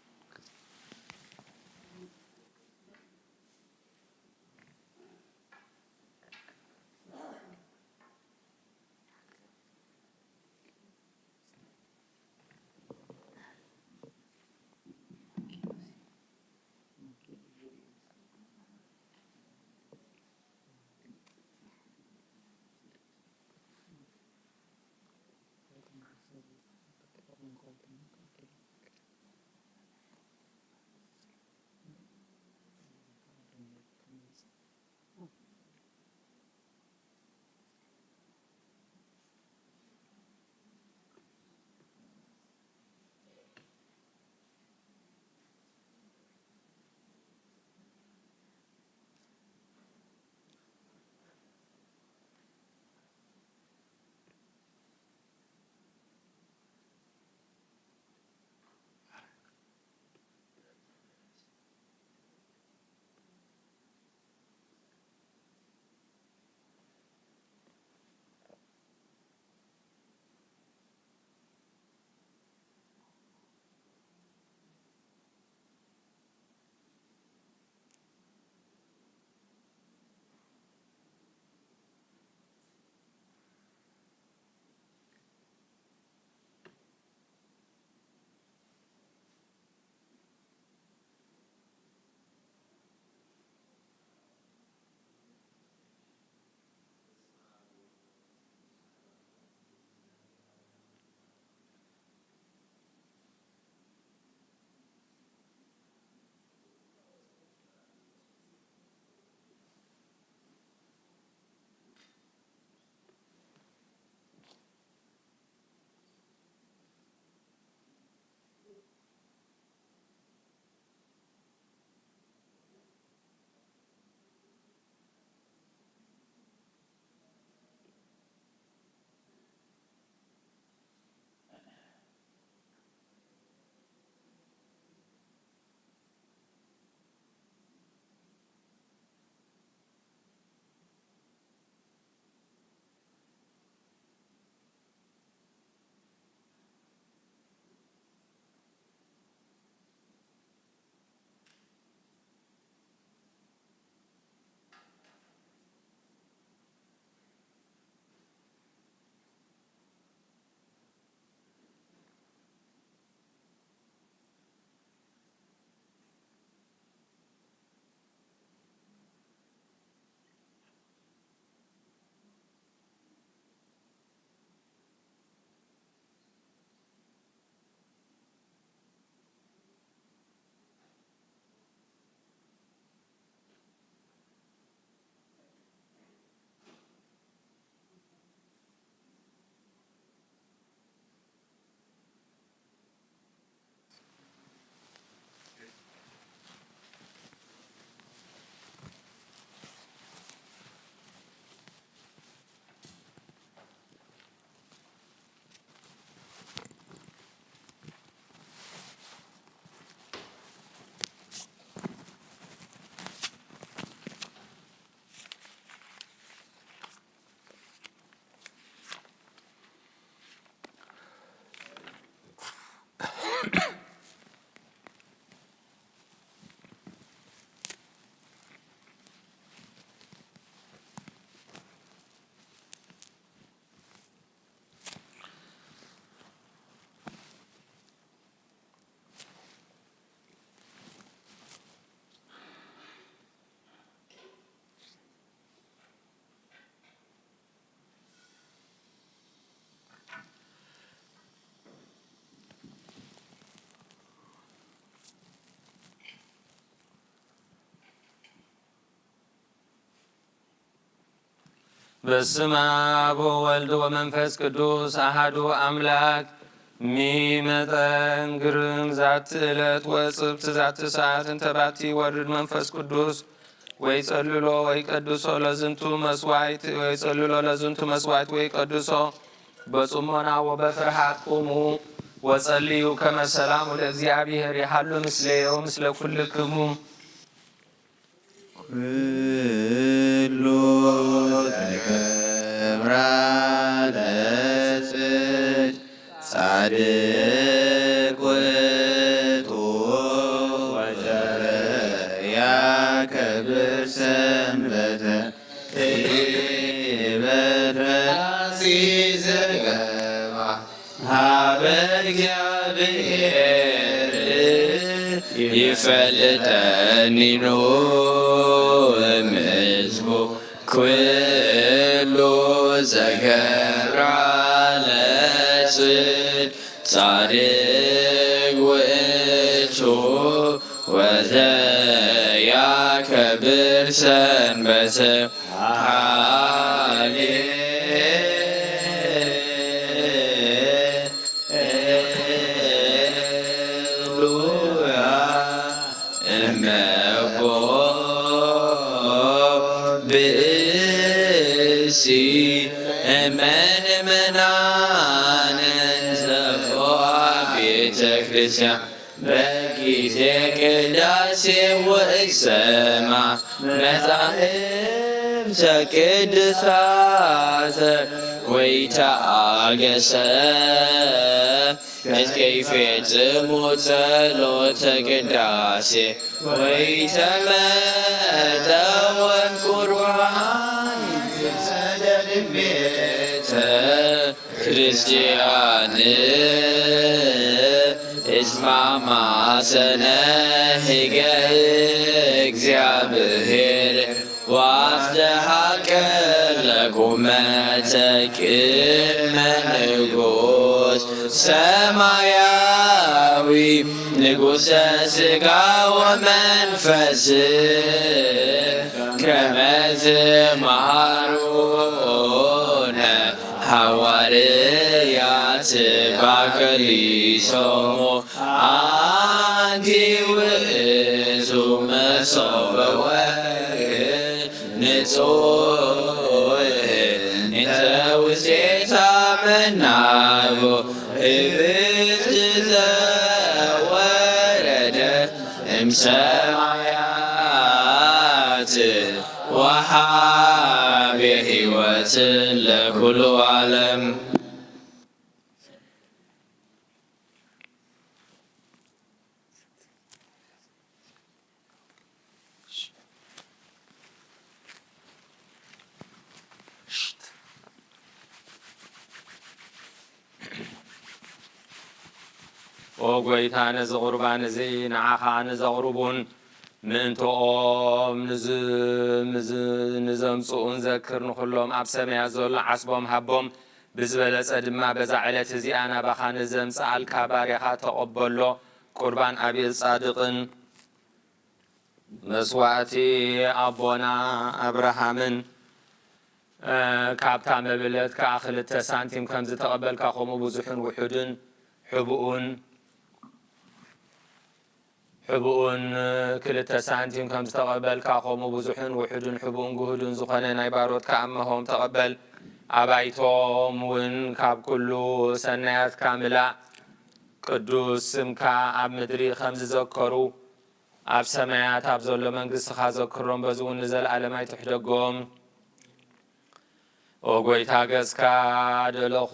በስመ አብ ወወልድ ወመንፈስ ቅዱስ አሐዱ አምላክ ሚመጠን ግርም ዛቲ ዕለት ወጽብት ዛቲ ሰዓት እንተ ባቲ ወርድ መንፈስ ቅዱስ ወይ ጸልሎ ወይ ቀድሶ ለዝንቱ መስዋዕት ወይ ጸልሎ ለዝንቱ መስዋዕት ወይ ቀድሶ በጽሞና ወበፍርሃት ቁሙ ወጸልዩ ከመ ሰላሙ ለእግዚአብሔር ይሃሉ ምስሌዮ ምስለ ኩልክሙ ኩሉ ተገብራ ለጽድቅ ጻድቅ ውእቱ ወዘያከብር ሰንበተ በትረሲ ዘገባ ሀበ እግዚአብሔር ይፈልጠኒኑ እምሕዝቡ ኩሉ ዘገብራ ለጽድቅ ጻድቅ ውእቱ ወዘያከብር ሰንበተ ሃሌሉያ እመቦ ብእሲ እመንመናንን ዘቆአ ቤተ ክርስቲያን በጊዜ ቅዳሴ ወእሰማ መጻሕፍተ ቅዱሳተ ወይተአገሰ እስከይፌጽሙ ጸሎተ ቅዳሴ ወይተመጠወን ቁርባን ቤተ ክርስቲያን እስማማሰነ ሕገ እግዚአብሔር ዋፍደሃከ ለቁመተ ቅድመ ንጉሥ ሰማያዊ ንጉሠ ሥጋ ወመንፈስ ከመ ትምሃሩነ ሐዋርያት ባከሊሶሙ አንቲ ውእቱ መሶበ ወርቅ ንጹሕ እንተ ውስቴታ መናብቦ ህብስት ዘወረደ እምሰማያት ወሃቤ ሕይወት ለኩሉ ዓለም። ኦ ጐይታ ነዚ ቁርባን እዚ ንዓኻ ንዘቕርቡን ምእንትኦም ንዘምፅኡን ዘክር ንኩሎም ኣብ ሰማያት ዘሎ ዓስቦም ሃቦም ብዝበለጸ ድማ በዛ ዕለት እዚኣ ናባኻ ንዘምፅኣልካ ባርያኻ ተቐበሎ ቁርባን ኣብየል ጻድቕን መስዋዕቲ ኣቦና ኣብርሃምን ካብታ መብለት ከዓ 2 ሳንቲም ከም ዝተቐበልካ ከምኡ ብዙሕን ውሑድን ሕቡኡን 2 ሳንቲም ከም ዝተቐበልካ ከምኡ ብዙሕን ውሑድን ሕቡኡን ጉህዱን ዝኾነ ናይ ባሮትካ ኣመሆም ተቐበል። ኣባይቶም እውን ካብ ኩሉ ሰናያትካ ምላእ ቅዱስ ስምካ ኣብ ምድሪ ከም ዝዘከሩ ኣብ ሰማያት ኣብ ዘሎ መንግስትኻ ዘክሮም በዚ እውን ንዘለኣለም ኣይትሕደጎም። ኦ ጐይታ ገጽካ ደለኹ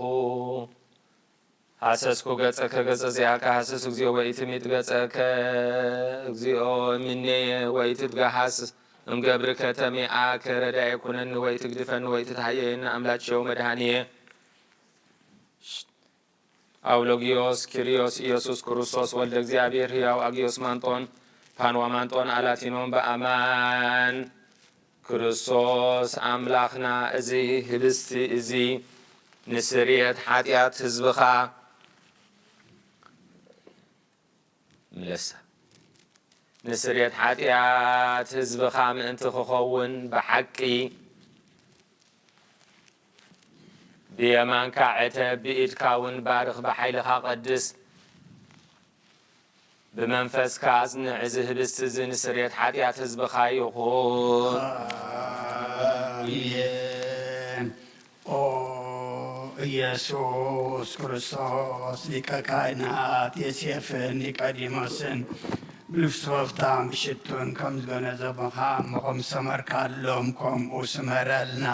ሃሰስኩ ገጸከ ገጸ እዚኣካ ሃሰስ እግዚኦ ወኢትሚት ገጸከ እግዚኦ እምኔየ ወኢትትጋሃስ እምገብር ከተሜአከ ረዳኤ ኩነኒ ወኢትግድፈኒ ወኢትትሃየየኒ አምላችየው መድኃኒየ አውሎጊዮስ ኪሪዮስ ኢየሱስ ክርስቶስ ወልደ እግዚአብሔር ሕያው አጊዮስ ማንጦን ፓንዋ ማንጦን አላቲኖን በአማን ክርስቶስ አምላኽና እዚ ህብስቲ እዚ ንስርየት ኃጢአት ህዝብኻ ملسا نسريت حاتيات هزبخا من انت خخون بحقي ብየማንካ ዕተብ ብኢድካ እውን ባርኽ ብሓይልኻ ቀድስ ብመንፈስካ ኣጽንዕ እዚ ህብስቲ እዚ ንስርየት ሓጢኣት ህዝብኻ ይኹን ኦ ኢየሱስ ክርስቶስ ሊቀ ካህናት ዮሴፍን ኒቆዲሞስን ብልፍስወፍታን ብሽቱን ከም ዝገነዘቡኻ ምኹም ሰመርካሎም ከምኡ ስመረልና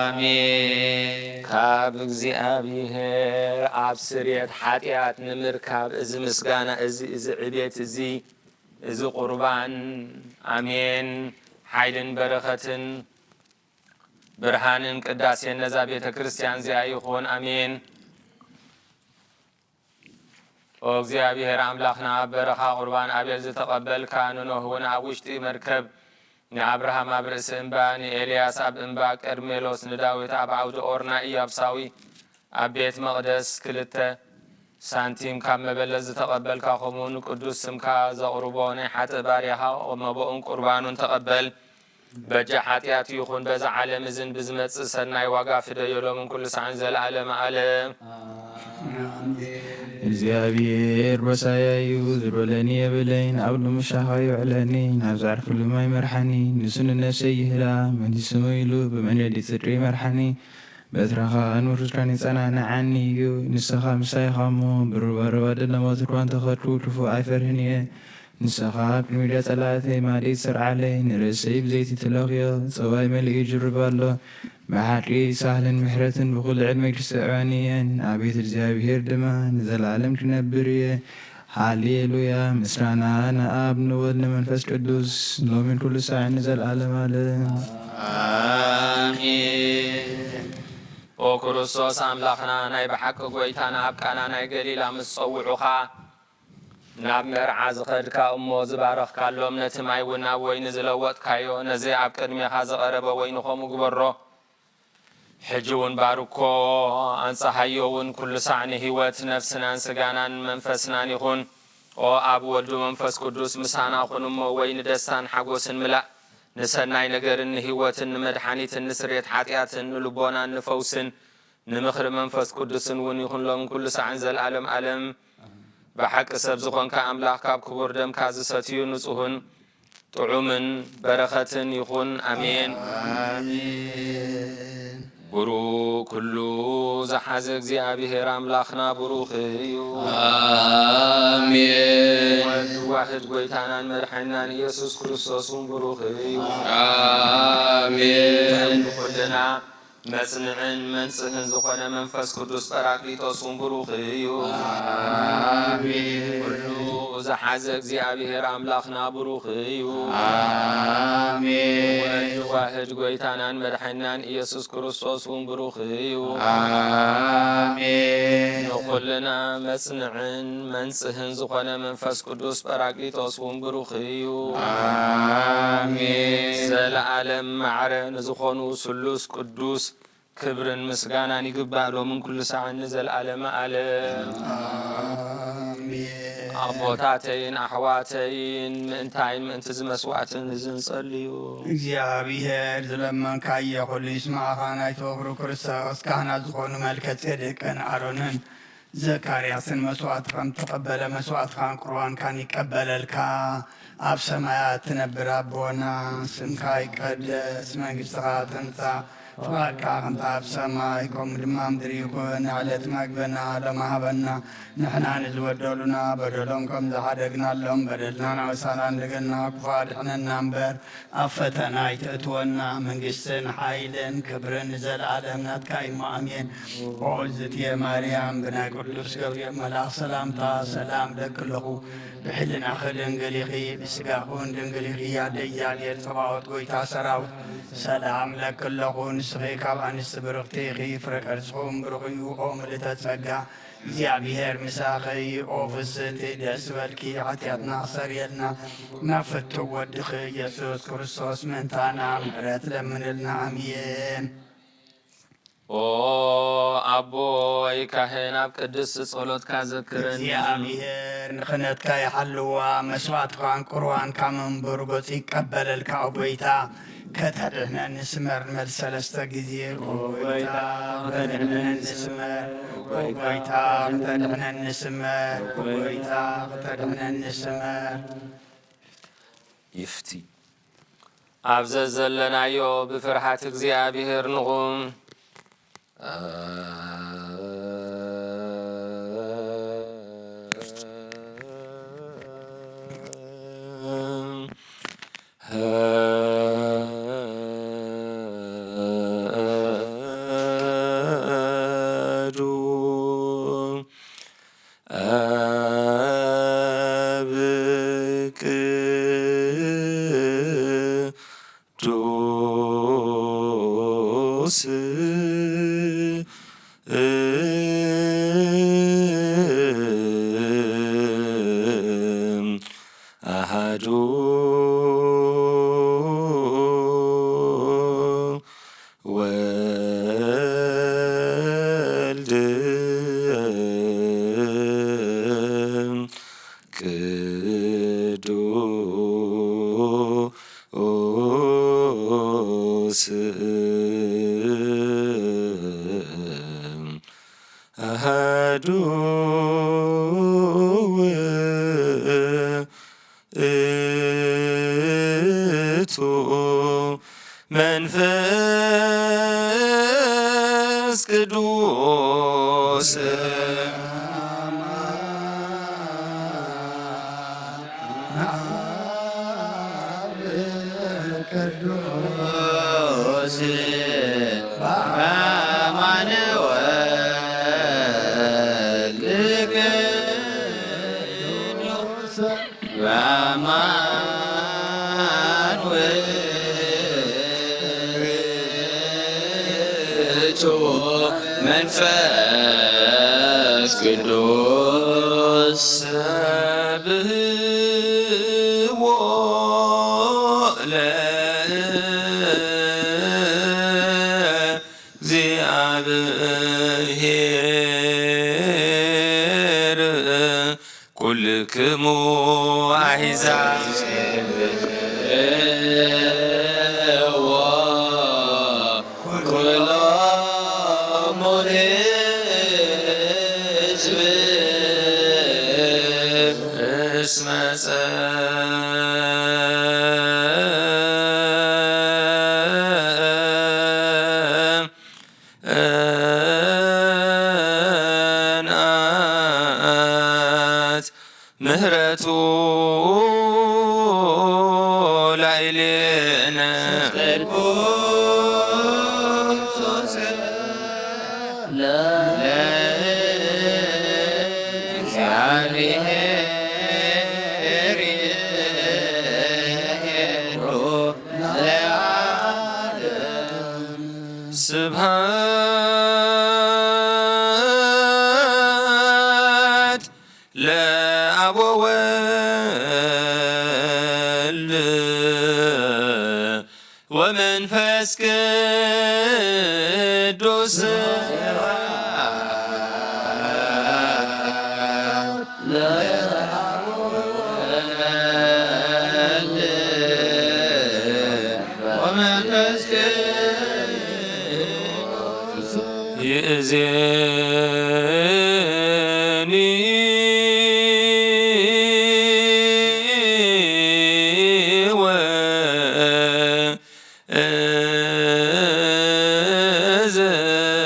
አሜን። ካብ እግዚኣብሔር ኣብ ስርየት ሓጢኣት ንምርካብ እዚ ምስጋና እዚ ዕቤት እዚ ቁርባን አሜን ሓይልን በረኸትን ብርሃንን ቅዳሴን ነዛ ቤተ ክርስቲያን እዚኣ ይኹን አሜን። ኦ እግዚአብሔር አምላክና በረኻ ቁርባን አቤል ዝተቐበልካ ንኖህ እውን ኣብ ውሽጢ መርከብ ንአብርሃም ኣብ ርእሲ እምባ ንኤልያስ ኣብ እምባ ቀርሜሎስ ንዳዊት ኣብ ዓውዲ ኦርና ኢያብሳዊ ኣብ ቤት መቕደስ 2 ሳንቲም ካብ መበለት ዝተቐበልካ ከምኡ ንቅዱስ ስምካ ዘቕርቦ ናይ ሓጥእ ባርያኻ መቦኡን ቁርባኑን ተቐበል በጃ ሓጢኣት ይኹን በዛ ዓለም እዝን ብዝመጽእ ሰናይ ዋጋ ፍደየሎምን ኩሉ ሰዓን ዘለዓለም ዓለም እግዚአብሔር በሳያዩ ዝሮለኒ የብለይን ኣብ ልምሻኻ ይውዕለኒ ናብ ዛዕርፍሉ ማይ መርሓኒ ንስኑ ነፍሰይ ይህላ መንዲ ስመይሉ ብመንገዲ ጽድሪ መርሓኒ በትረኻ ንውርድካን ይጸናንዓኒ እዩ ንስኻ ምሳይኻሞ ብሩባሩባ ደለሞት እኳ እንተኸድኩ ክፉእ ኣይፈርህን እየ ንስኻ ቅድሚዳ ጸላእተይ ማዲት ስርዓለይ ንርእሰይ ብዘይቲ ተለኽዮ ፀባይ መሊኡ ይጅርብ ኣሎ ብሓቂ ሳህልን ምሕረትን ብኩሉ ዕድመ ክስዕበኒ እየን ኣቤት እግዚኣብሔር ድማ ንዘለዓለም ክነብር እየ ሃሌሉያ ምስጋና ንኣብ ንወልድ ንመንፈስ ቅዱስ ሎሚን ኩሉ ሰዓት ንዘለዓለም ዓለም አሜን። ኦ ክርስቶስ ኣምላኽና ናይ ብሓቂ ጎይታና ኣብ ቃና ናይ ገሊላ ምስ ፀውዑኻ ናብ መርዓ ዝኸድካ እሞ ዝባረኽካሎም ነቲ ማይ እውን ኣብ ወይኒ ዝለወጥካዮ ነዚ ኣብ ቅድሜኻ ዝቐረበ ወይኒ ከምኡ ግበሮ ሕጂ እውን ባርኮ ኣንጻሃዮ እውን ኩሉ ሳዕ ንሂወት ነፍስናን ስጋናን መንፈስናን ይኹን ኦ ኣብ ወልዱ መንፈስ ቅዱስ ምሳና ኹን እሞ ወይኒ ደስታን ሓጎስን ምላእ ንሰናይ ነገርን ንሂወትን ንመድሓኒትን ንስርየት ሓጢኣትን ንልቦናን ንፈውስን ንምኽሪ መንፈስ ቅዱስን እውን ይኹን ሎም ኩሉ ሳዕን ዘለዓለም ዓለም ብሓቂ ሰብ ዝኾንካ ኣምላኽ ካብ ክቡር ደምካ ዝሰትዩ ንጹህን ጥዑምን በረኸትን ይኹን ኣሜን ቡሩክ ኩሉ ዝሓዘ እግዚኣብሔር ኣምላኽና ቡሩኽ እዩ ኣሜን ወልድ ዋሕድ ጎይታናን መድሓኒናን ኢየሱስ ክርስቶስ እውን ቡሩኽ እዩ ኣሜን ኩልና መጽንዕን መንጽህን ዝኾነ መንፈስ ቅዱስ ጰራቅሊጦስ እውን ቡሩኽ እዩ ኣሜን ኩሉ ዝሓዘ እግዚኣብሔር ኣምላኽና ቡሩኽ እዩ ኣሜን ወልድ ዋሕድ ጎይታናን መድሓኒናን ኢየሱስ ክርስቶስ እውን ቡሩኽ እዩ ኣሜን ንኩልና መጽንዕን መንጽህን ዝኾነ መንፈስ ቅዱስ ጰራቅሊጦስ እውን ቡሩኽ እዩ ኣሜን ዘለዓለም ማዕረ ንዝኾኑ ስሉስ ቅዱስ ክብርን ምስጋናን ይግባእ ሎምን ኩሉ ሰዓት ንዘለዓለም ዓለም ኣቦታተይን ኣሕዋተይን ምእንታይን ምእንቲ ዝመስዋዕትን ዝንጸልዩ እግዚአብሔር ዝለመንካዮ ኩሉ ይስማዓኻ ናይ ተወክሮ ክርስቶስ ካህናት ዝኾኑ መልከ ጼዴቅን ኣሮንን ዘካርያስን መስዋዕት ከም ተቐበለ መስዋዕትካን ቁርባንካን ይቀበለልካ ኣብ ሰማያት ትነብር ኣቦና ስምካ ይቀደስ መንግሥትኻ ትምጻእ ፍቃድካ ከምቲ ኣብ ሰማይ ከምኡ ድማ ምድሪ ይኩን ዕለት መግብና ለማሃበና ንሕና ንዝበደሉና በደሎም ከም ዝሓደግናሎም በደልና ናወሳና እንደገና ክፉ ኣድሕነና እምበር ኣብ ፈተና ይተእትወና መንግስትን ሓይልን ክብርን ንዘለዓለም ናትካ እዩ ኣሜን ኦ እግዝእትየ ማርያም ብናይ ቅዱስ ገብርኤል መልኣኽ ሰላምታ ሰላም ለክለኹ ብሕልናኺ ድንግል ኢኺ ብስጋኹን ድንግል ኢኺ ኣደያልየት ጸባዖት ጎይታ ሰራዊት ሰላም ለክለኹ ንስኺ ካብ ኣንስቲ ብርኽቲ ኢኺ ፍረ ቅርጽኹም ብሩኽ እዩ ኦ ምልዕተ ጸጋ እግዚኣብሔር ምሳኺ ኦ ፍስቲ ደስ በልኪ ሓጢኣትና ክሰርየልና ናብ ፍቱው ወድኺ ኢየሱስ ክርስቶስ ምእንታና ምሕረት ለምንልና ኣሜን ኦ አቦ ወይ ካህን ኣብ ቅድስት ጸሎትካ ዘክረኒ እግዚአብሔር ንኽነትካ ይሓልዋ መስዋዕትኻን ቁርባንካ መንበሩ ገጹ ይቀበለልካ ጎይታ ከተድህነኒ ስመር ንበል 3 ጊዜ ጎይታ ከተድህነኒ ስመር ጎይታ ከተድህነኒ ስመር ጎይታ ከተድህነኒ ስመር ይፍቲ ኣብዘ ዘለናዮ ብፍርሃት እግዚአብሔር ንቑም አሃዱ ወልድ ቅዱስ አሃዱ መንፈስ ቅዱስ ቅዱስ በአማኑኤል ቅዱስ መንፈስ ቅዱስ ሰብሕዎ ለእግዚአብሔር ኩልክሙ አሕዛብ ምህረቱ ላዕሌነ ስብሐት ለአብ ወወልድ ወመንፈስ ቅዱስ ይእዜኒ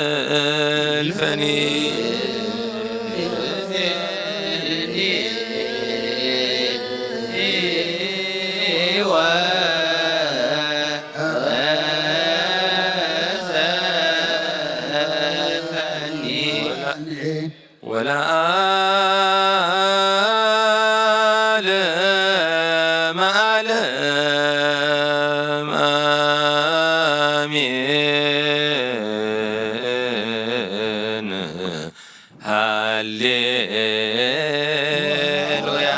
ወዘልፈኒ ወለዓለመ ዓለም አሜን። ሃሌሉያ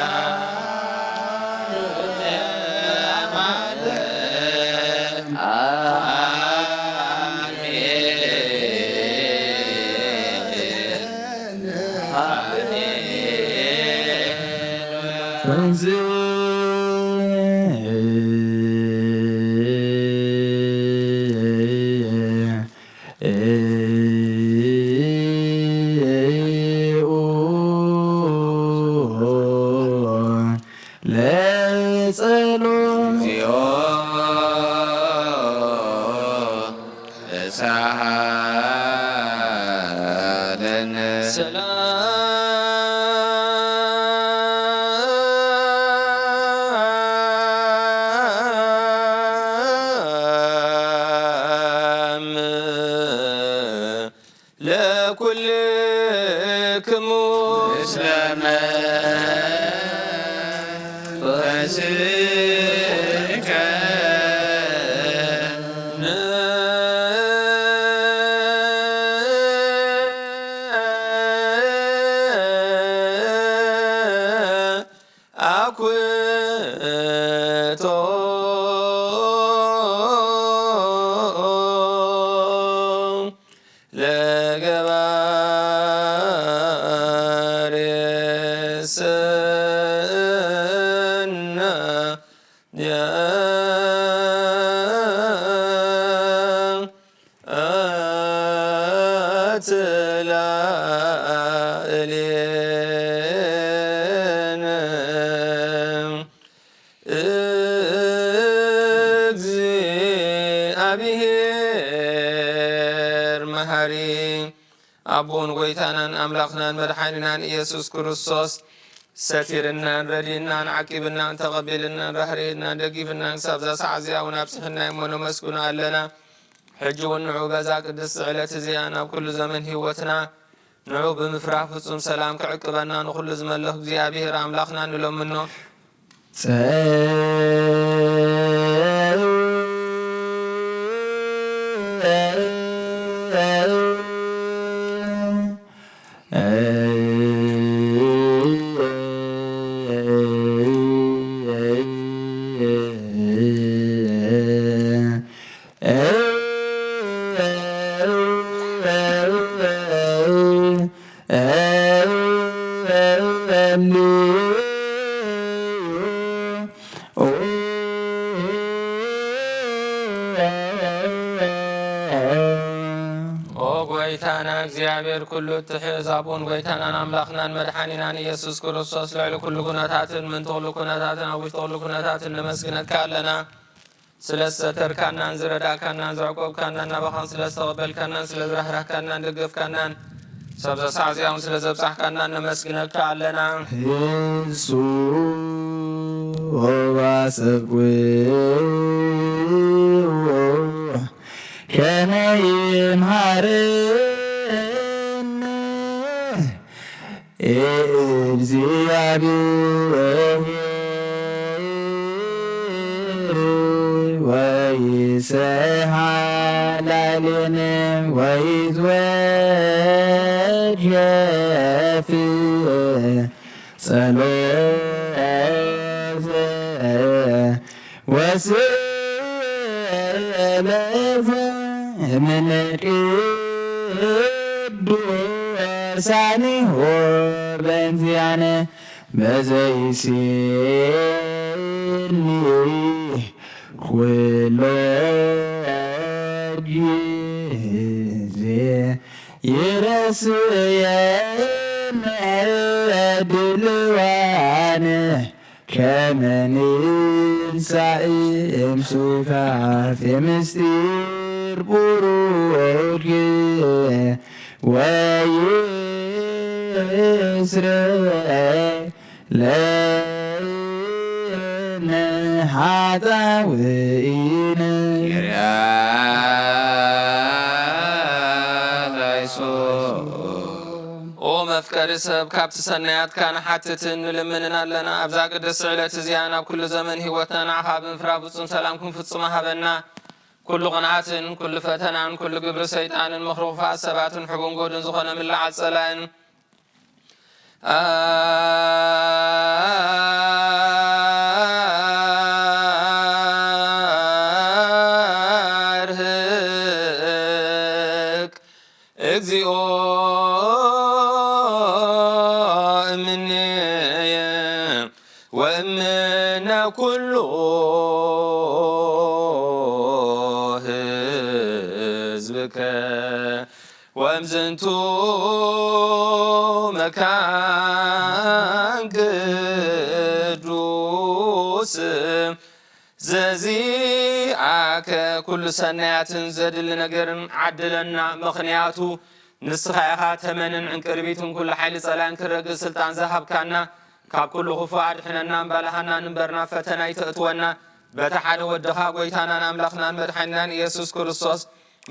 አሜን። ለጸሎት እግዚኦ እሳሃለነ ሰላም ለኩልክሙ ምስለ መንፈስከ አኩቶ ለገባሬ ሰና አትላእሌነ እግዚአብሔር መሐሪ አቦን ጎይታናን አምላኽናን መድኃኒናን ኢየሱስ ክርስቶስ ሰቲርናን ረዲእናን ዓቂብናን ተቐቢልናን ራህሪእናን ደጊፍናን ክሳብ ዛ ሰዓት እዚኣ እውን ኣብፅሕና እሞኖ መስጉና ኣለና። ሕጂ እውን ንዑ በዛ ቅድስቲ ዕለት እዚኣ ናብ ኩሉ ዘመን ሂወትና ንዑ ብምፍራሕ ፍጹም ሰላም ክዕቅበና ንኩሉ ዝመለኽ እግዚኣብሔር ኣምላኽና ንሎምኖ ጎይታና እግዚአብሔር ኩሉ ትሕዝ አቡን ጎይታናን አምላኽናን መድኃኒናን ኢየሱስ ክርስቶስ ልዕሊ ኩሉ ኩነታትን ምንቲ ኩሉ ኩነታትን ኣብ ውሽጢ ኩሉ ኩነታትን ንመስግነካ ኣለና። ስለ ዝተተርካናን ዝረዳእካናን ዝዕቆብካናን ናባኻን ስለ ዝተቐበልካናን ስለ ዝራህራህካናን ደገፍካናን ሰብ ዘሳዕ እዚኣውን ስለ ዘብፃሕካናን ንመስግነካ ኣለና። እሱ ዋሰብኩ ከመ ይምሃረነ እግዚአብሔር ወይሰሃላልነ ወይትወጀፍ ጸሎተ ወስእለተ من ቅዱሳኒሁ በእንቲአነ በዘይሴኒ ኩሎ ጊዜ ይረስየነ ድልዋነ ከመ ንንሣእ እምሱካፌ ምስጢር ቡሩክ ወይስረይ ለነ ኃጣውኢነ ኦ መፍቀሪ ሰብ ካብቲ ሰናያትካ ንሓትትን ንልምንን ኣለና። ኣብዛ ቅድስቲ ዕለት እዚኣ ናብ ኩሉ ዘመን ሂወትና ንዓኻ ብምፍራህ ፍጹም ሰላም ክንፍጽሞ ሃበና። ኩሉ ቅንዓትን ኩሉ ፈተናን ኩሉ ግብሪ ሰይጣንን ምኽሪ ክፉኣት ሰባትን ሕቡን ጎድን ዝኾነ ምልዓል ጸላእን አርህቅ እግዚኦ እምኔየ ወእምነ ኩሉ ህዝብከ ወእምዝንቱ መካን ቅዱስ ቅዱስ ዘዚአከ ኩሉ ሰናያትን ዘድሊ ነገርን ዓድለና ምኽንያቱ ንስኻ ኢኻ ተመንን ዕንቅርቢትን ኩሉ ሓይሊ ጸላእን ክረግእ ስልጣን ዝሃብካና ካብ ኩሉ ክፉእ ኣድሕነና እምባልሃና ንበርና ፈተና ይተእትወና በታ ሓደ ወድኻ ጐይታናን ኣምላኽናን መድሓኒናን ኢየሱስ ክርስቶስ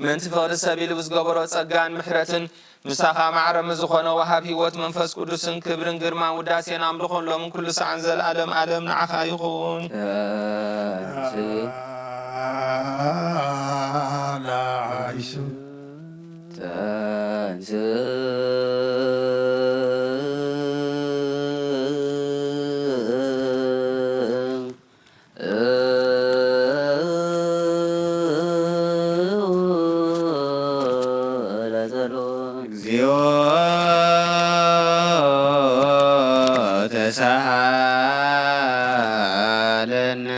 ምንቲ ፍቕዲ ሰቢሉ ብዝገበሮ ጸጋን ምሕረትን ምሳኻ ማዕረም ዝኾነ ወሃብ ህይወት መንፈስ ቅዱስን ክብርን ግርማን ውዳሴን ኣምልኾን ሎምን ኩሉ ሰዓን ዘለዓለም ዓለም ንዓኻ ይኹን። እግዚኦ ተሳሃለነ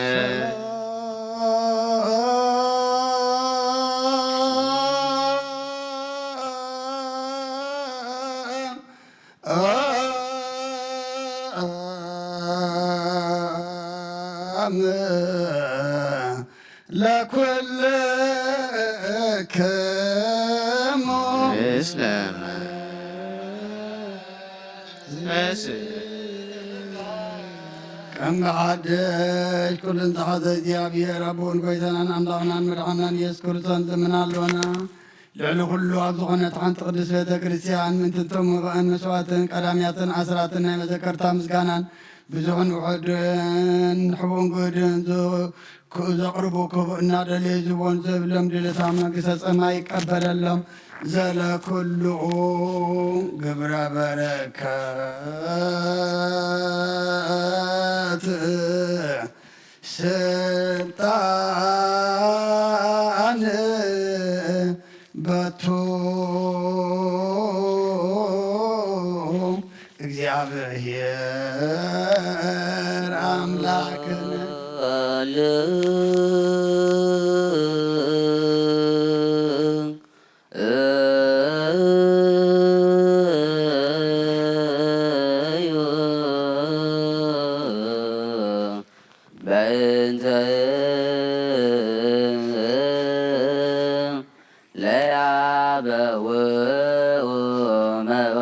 ለኩልክሙ ምስለመ ከም ብሓደሽ ኩልን ተኸተ እግዚኣብሔር ኣቦን ጐይታናን ኣምላኽናን መድሓናን ኢየሱስ ክርስቶስ እንጥምናለና ልዕሊ ኩሉ ኣብ ዝኾነት ሓንቲ ቅዱስ ቤተ ክርስቲያን ምንትንቶም ምብአን መስዋዕትን ቀዳምያትን ኣስራትን ናይ መዘከርታ ምስጋናን ብዙሕን ውሑድን ሕቡን ጉድን ዘቕርቡ ክቡእ እናደለዩ ዝቦን ዝብሎም ድልታ መንግሥተ ሰማይ ይቀበለሎም ዘለኩልኡ ግብረ በረከት ስልጣን በቱ እግዚአብሔር አምላክን በእንተ ለያበውኡ መባ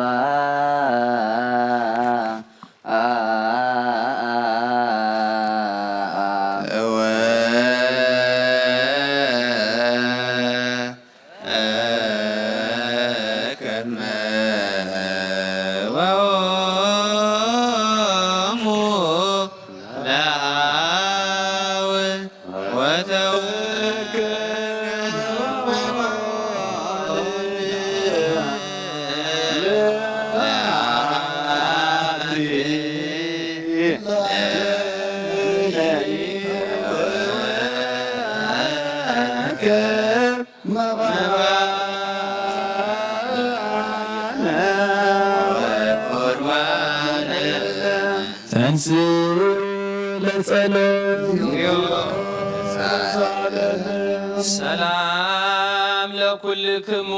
ሰላም ለኩልክሙ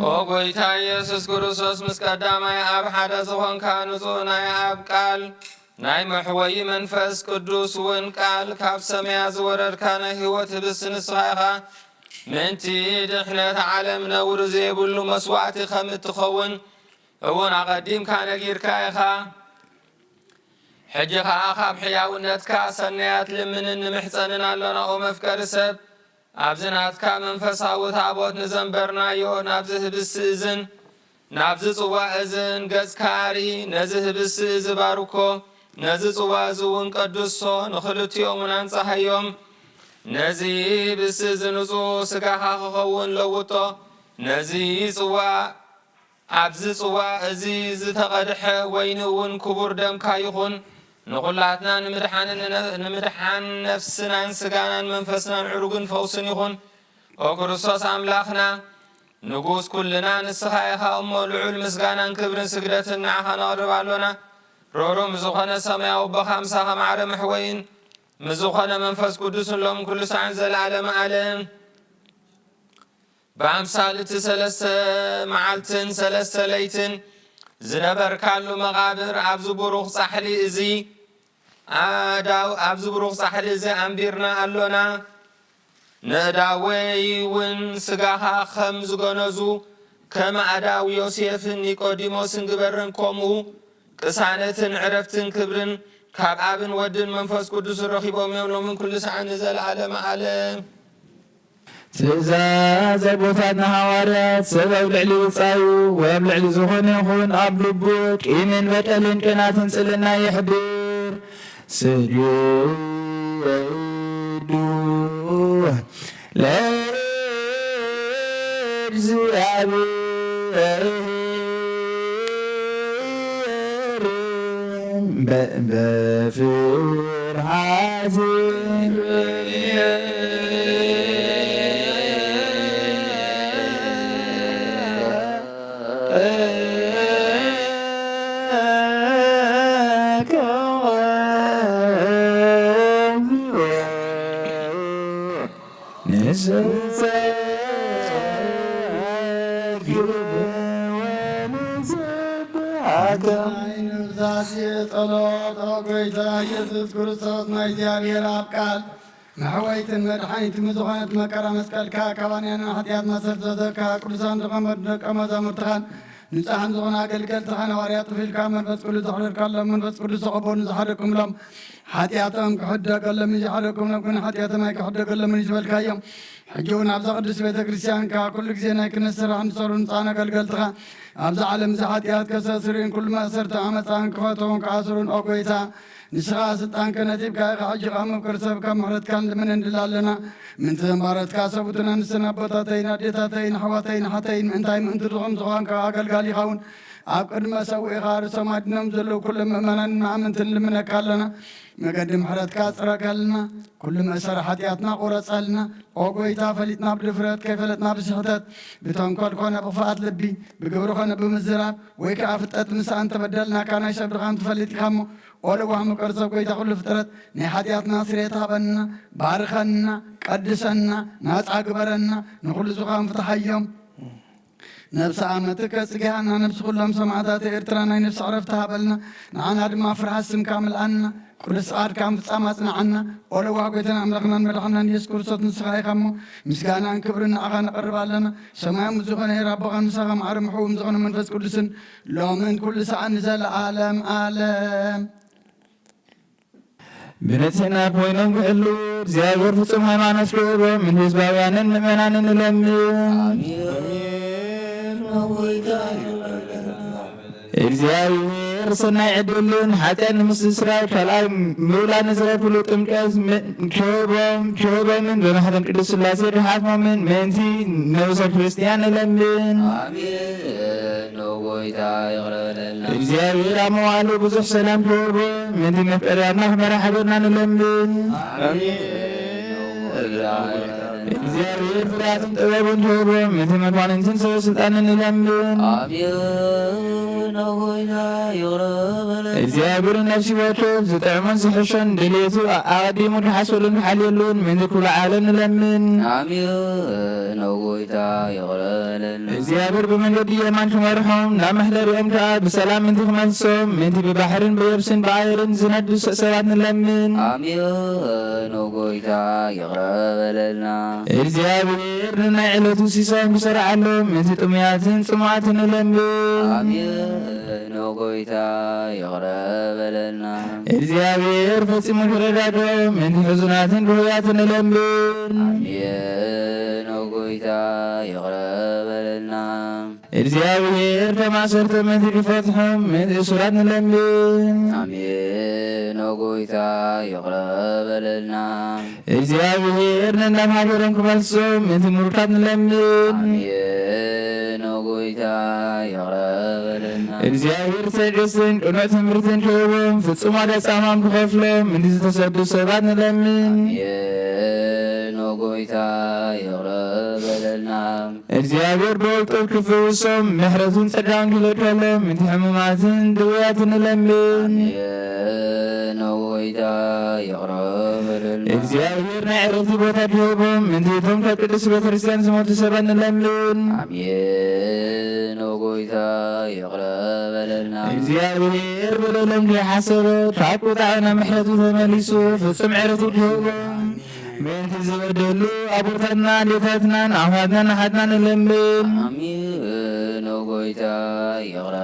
ኦ ጐይታ ኢየሱስ ክርስቶስ ምስ ቀዳማይ ኣብ ሓደ ዝኾንካ ንጹህ ናይ ኣብ ቃል ናይ መሕወይ መንፈስ ቅዱስ እውን ቃል ካብ ሰማያ ዝወረድካ ናይ ህይወት ህብስት ንስኻ ኢኻ ምንቲ ድሕነት ዓለም ነውሪ ዘይብሉ መስዋዕቲ ከም እትኸውን እውን ኣቐዲምካ ነጊርካ ኢኻ ሕጂ ከዓ ካብ ሕያውነትካ ሰናያት ልምንን ንምሕፀንን ኣለና ኦ መፍቀሪ ሰብ ኣብዚ ናትካ መንፈሳዊ ታቦት ንዘንበርናዮ ናብዚ ህብስቲ እዝን ናብዚ ጽዋዕ እዝን ገጽካሪ ነዚ ህብስቲ እዚ ባርኮ ነዚ ጽዋዕ እዚ እውን ቀድሶ ንኽልቲኦም እውን አንጻሃዮም ነዚ ህብስቲ እዚ ንጹህ ስጋኻ ክኸውን ለውጦ ነዚ ጽዋዕ ኣብዚ ጽዋዕ እዚ ዝተቐድሐ ወይኒ እውን ክቡር ደምካ ይኹን ንኹላትና ንምድሓን ነፍስናን ስጋናን መንፈስናን ዕሩግን ፈውስን ይኹን ኦ ክርስቶስ ኣምላኽና ንጉስ ኩልና ንስኻ ኢኻ እሞ ልዑል ምስጋናን ክብርን ስግደትን ንዓኻ ነቕርብ ኣሎና ሮሮም ዝኾነ ሰማያዊ ኣቦኻ ምሳኻ ማዕረ መሕወይን ምዝኾነ መንፈስ ቅዱስን ሎም ኩሉ ሰዓን ዘለዓለመ ዓለም ብኣምሳል እቲ 3 መዓልትን 3 ለይትን ዝነበርካሉ መቓብር ኣብዚ ብሩኽ ጻሕሊ እዚ ኣብዚ ብሩኽ ጻሕሊ እዚ ኣንቢርና ኣሎና ንእዳወይ እውን ስጋኻ ከም ዝገነዙ ከም ኣዳው ዮሴፍን ኒቆዲሞስን ግበርን ከምኡ ቅሳነትን ዕረፍትን ክብርን ካብ ኣብን ወድን መንፈስ ቅዱስ ረኺቦም እዮም ሎምን ኩሉ ሰዓት ንዘለዓለም ዓለም። ትእዛዝ ቦታትና ሐዋርያት ሰብ ኣብ ልዕሊ ውፃዩ ወይ ኣብ ልዕሊ ዝኾነ ይኹን ኣብ ልቡ ቂምን በቀልን ቅናትን ጽልና ይሕድር ስዱ ለእግዚአብሔር በፍርሃት ጸሎት ጌታ ኢየሱስ ክርስቶስ ናይ እግዚአብሔር ኣብ ቃል ማሕወይትን መድሓኒትን ዝኾነት መከራ መስቀልካ ካባንያና ሓጢኣት መሰርተተካ ቅዱሳን ደቀ መዛሙርትኻን ንጹሓን ዝኾነ ኣገልገልትኻን ሐዋርያት ጥፊልካ መንፈስ ቅዱስ ዘሕድርካሎም መንፈስ ቅዱስ ተቐበሉ ዝሓደቅምሎም ሓጢኣቶም ክሕደገሎም ዝሓደቅምሎም ግን ሓጢኣቶም ኣይክሕደገሎም ዝበልካዮም ሕጂ እውን ኣብዛ ቅዱስ ቤተ ክርስቲያንካ ኩሉ ግዜ ናይ ክነት ስራሕ ንሰሩ ንፃን ኣገልገልትኻ ኣብዚ ዓለም እዚ ሓጢኣት ከሰስርን ኩሉ መእሰርቲ ዓመፃን ክፈትውን ክኣስሩን ኦጎይታ ንስኻ ስልጣን ከነቲብካ ኢኻ ሕጂ ቃ መብክር ሰብካ ምሕረትካ ንልምን እንድላ ኣለና ምንቲ ዘንባረትካ ሰቡትን ኣንስትን ኣቦታተይን ኣዴታተይን ኣሕዋተይን ሓተይን ምእንታይ ምእንቲ ድኹም ዝኾንካ ኣገልጋሊ ኢኻ እውን ኣብ ቅድመ ሰዊኢኻ ርእሶም ኣድኖም ዘለዉ ኩሉ ምእመናን ማእምንትን ልምነካ ኣለና መገዲ ምሕረትካ ፅረከልና ኩሉ መእሰሪ ሓጢኣትና ቁረፀልና ኦጎይታ ፈሊጥና ብድፍረት ከይፈለጥና ብስሕተት ብተንኮል ኮነ ብኽፍኣት ልቢ ብግብሪ ኮነ ብምዝራብ ወይ ከዓ ፍጠት ምሳእ እንተበደልናካ ናይ ሰብ ድኻን ትፈሊጥ ኢኻ እሞ ኦልዋህ ምቅር ሰብ ጎይታ ኩሉ ፍጥረት ናይ ሓጢኣትና ስርየት ሃበና ባርኸና ቀድሰና ናፃ ግበረና ንኩሉ ዝኻን ፍትሓዮም ነብሲ ኣመትከ ጽጌሃና ነብሲ ኩሎም ሰማዕታት ኤርትራ ናይ ነብሲ ዕረፍቲ ሃበልና ንዓና ድማ ፍርሃት ስምካ ምልኣና ቅዱስ ጻድካ ፍጻመ ኣጽንዓና ኦለዋ ጎይታና ኣምላኽናን መድሓኒትናን ኢየሱስ ክርስቶስ ንስኻ ኢኻ እሞ ምስጋናን ክብርን ንዓኻ ነቐርብ ኣለና ሰማያዊ ዝኾነ የራቦኻን ምሳኻ ማዕረ ምሕውም ዝኾነ መንፈስ ቅዱስን ሎምን ኩሉ ሰዓት ንዘለዓለም ዓለም ብንጽሕና ኮይኖም ክሕሉ እግዚአብሔር ፍጹም ሃይማኖት ክህቦም ምን ህዝባውያንን ምእመናንን ንለምን እግዚአብሔር ሰናይ ዕድልን ሓጢአት ንምስስራይ ካልኣይ ምውላድ ንዝረክብሉ ጥምቀት ክህቦምን በማሕተም ቅዱስ ሥላሴ ድሓትሞምን ምእንቲ ነብሰ ክርስቲያን ንለምን እግዚአብሔር ኣብ መዋዕሉ ብዙሕ ሰላም ክህቦ ምእንቲ መፍቀርያና ክመራ ሓገርና ንለምን እግዚአብሔር ፍርሃትን ጥበብን ክህቦ ምእንቲ መኳንንትን ሰበ ስልጣንን ንለምን እግዚአብሔር ነፍሲ ወከፍ ዝጥዕሞን ዝሕሾን ድልየቱ ኣቐዲሙ ድሓስበሉን ድሓልየሉን ምእንቲ ኩሉ ዓለም ንለምን እግዚአብሔር ብመንገዲ የማን ክመርሖም ናብ መሕለሪኦም ከዓ ብሰላም ምእንቲ ክመልሶም ምእንቲ ብባሕርን ብየብስን ብኣየርን ዝነዱ ሰባት ንለምን እግዚአብሔር ንናይ ዕለቱ ሲሳይን ክሰርዓሎም ምእንቲ ጥሙያትን ጽሙዓትን ንለምን እግዚአብሔር ፈጺሙ ክረዳድኦም ምእንቲ ሕዙናትን ድውያትን ንለምን እግዚአብሔር ተማሰርተ ምእንቲ ክፈትሖም ምእንቲ እሱራት ንለምን እግዚአብሔር ነናብ ሃገሮም ክመልሶም ምእንቲ ምሩካት ንለምን እግዚአብሔር ትዕግስትን ቅኑዕ ትምህርትን ክህቦም ፍጹም ዋጋ ጻማም ክኸፍሎም ምእንቲ ዝተሰዱ ሰባት ንለምን እግዚአብሔር በውልጦም ክፍውሶም ምሕረቱን ጸጋን ክልከሎም ምእንቲ ሕሙማትን ድውያትን ንለምን እግዚአብሔር ናይ ዕረፍቲ ቦታ ድሂቦም ምንቲቶም ካብ ቅዱስ ቤተክርስቲያን ዝሞቱ ሰባት ንለምን። አሜን። ወጎይታ ይቅረ በለልና። እግዚአብሔር በደሎም ድሓሰበ ካብ ቁጣዕና ምሕረቱ ተመሊሱ ፍጹም ዕረፍቲ ድሂቦም ምንቲ ዝበደሉ አቦታትና ሌታትናን አሕዋትናን ናሓትናን ንለምን። አሜን። ወጎይታ ይቅረ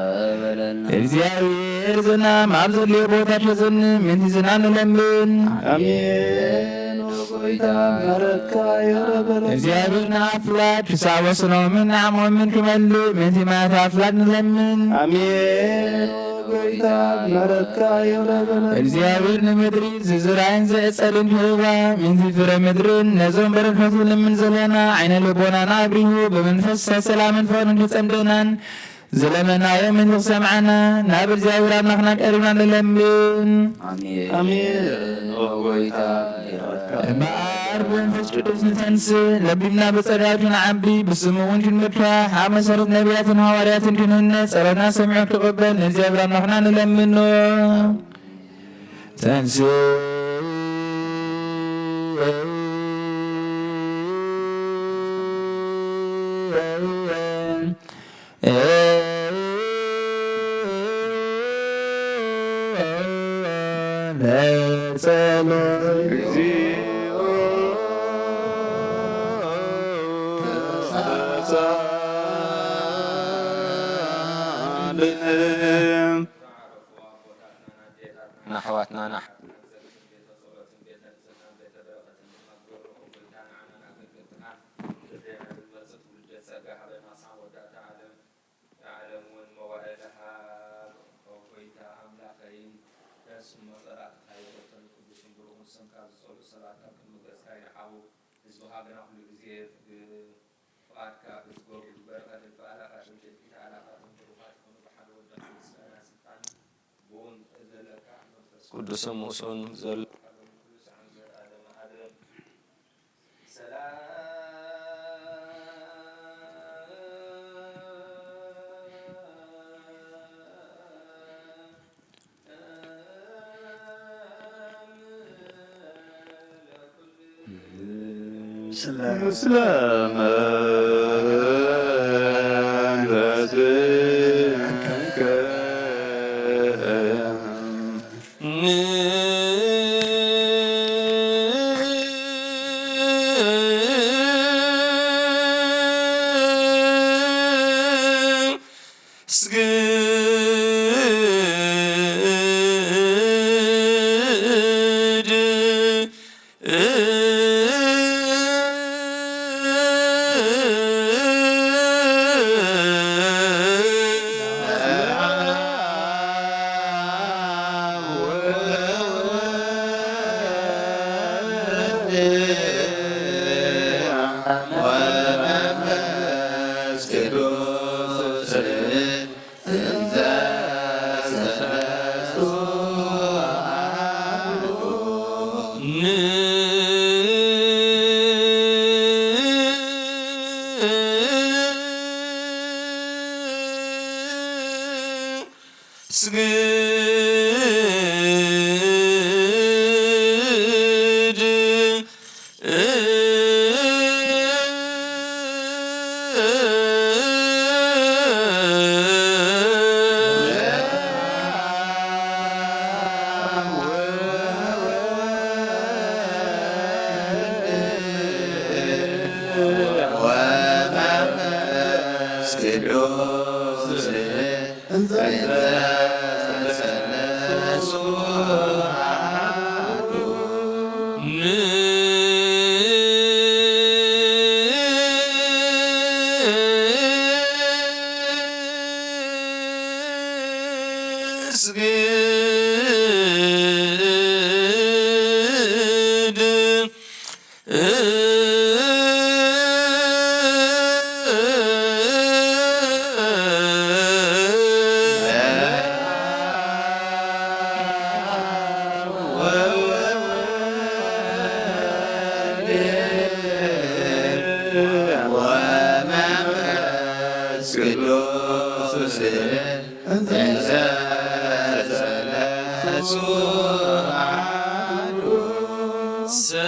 በለልና። እግዚአብሔር ዝናም ኣብ ዘድልዮ ቦታ ተዘኒ ምንቲ ዝናም ንለምን። አሜን። ወጎይታ ምሕረትካ ይቅረ በለልና። እግዚአብሔር ንኣፍላድ ክሳብ ወሰኖምን ንዓሞምን ክመልእ ምንቲ ማያት ኣፍላድ ንለምን። አሜን። ወጎይታ ምሕረትካ ይቅረ በለልና። እግዚአብሔር ንምድሪ ዝዝራይን ዘዕጸልን ክህባ ምንቲ ፍረ ምድርን ነዞም በረከቱ ልምን ዘለና ዓይነ ልቦናና አብሪሁ በመንፈስ ሰላምን ፍቅርን ክጸምደናን ዘለመናዮ ምንቲ ክሰምዓና ናብ እግዚአብሔር ኣምላኽና ቀሪብና ንለምን። አሜን። ወጎይታ በአብ መንፈስ ቅዱስ ንተንስእ ለቢብና በጸጋቱ ንዓቢ ብስሙ እውን ክንምርካሕ ኣብ መሰረት ነቢያትን ሐዋርያትን ክንህነፅ ጸሎትና ሰሚዑ ክቕበል ንእግዚአብሔር ኣምላኽና ንለምኖ። ተንስእ ናሕዋትና ቅዱስን ሙሱን ዘሎ ስ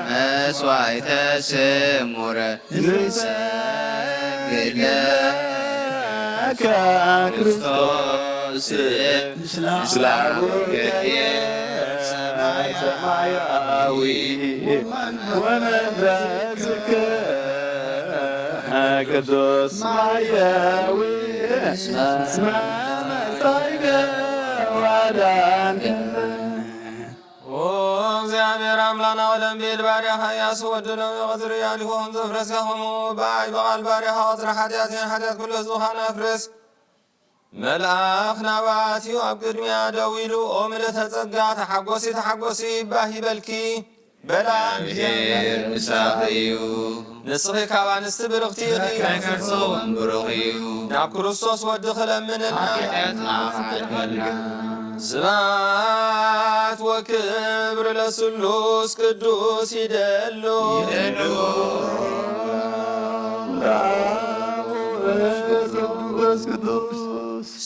መስዋዕተ ስሙረ ንሰግድ ለከ ክርስቶስ ምስላኩየ ሰማያዊ ወመንፈስከ ቅዱስ ማያዊ እስመ መጻእከ ወአዳንከነ እግዚአብሔር አምላና ወለም ቤድ ባሪያህ ያስወድነው የቀድር ያሊሆን ዘፍረስ ያሆኑ በአይ በቃል ባሪያህ ወጥረ ኃጢአትን ኃጢአት ኩሉ ዙኻነ ፍርስ መልአክ ናባትዩ ኣብ ቅድሚያ ደው ኢሉ ኦ ምልዕተ ጸጋ ተሓጐሲ ተሓጐሲ ባህ ይበልኪ በላ እግዚአብሔር ምሳኺ እዩ ንስኺ ካብ ኣንስቲ ብርኽቲ ከርሶ ወንብሩኽ እዩ ናብ ክርስቶስ ወዲ ክለምንና ኃጢአትና ሓድገልና ስብሐት ወክብር ለስሉስ ቅዱስ ይደሉ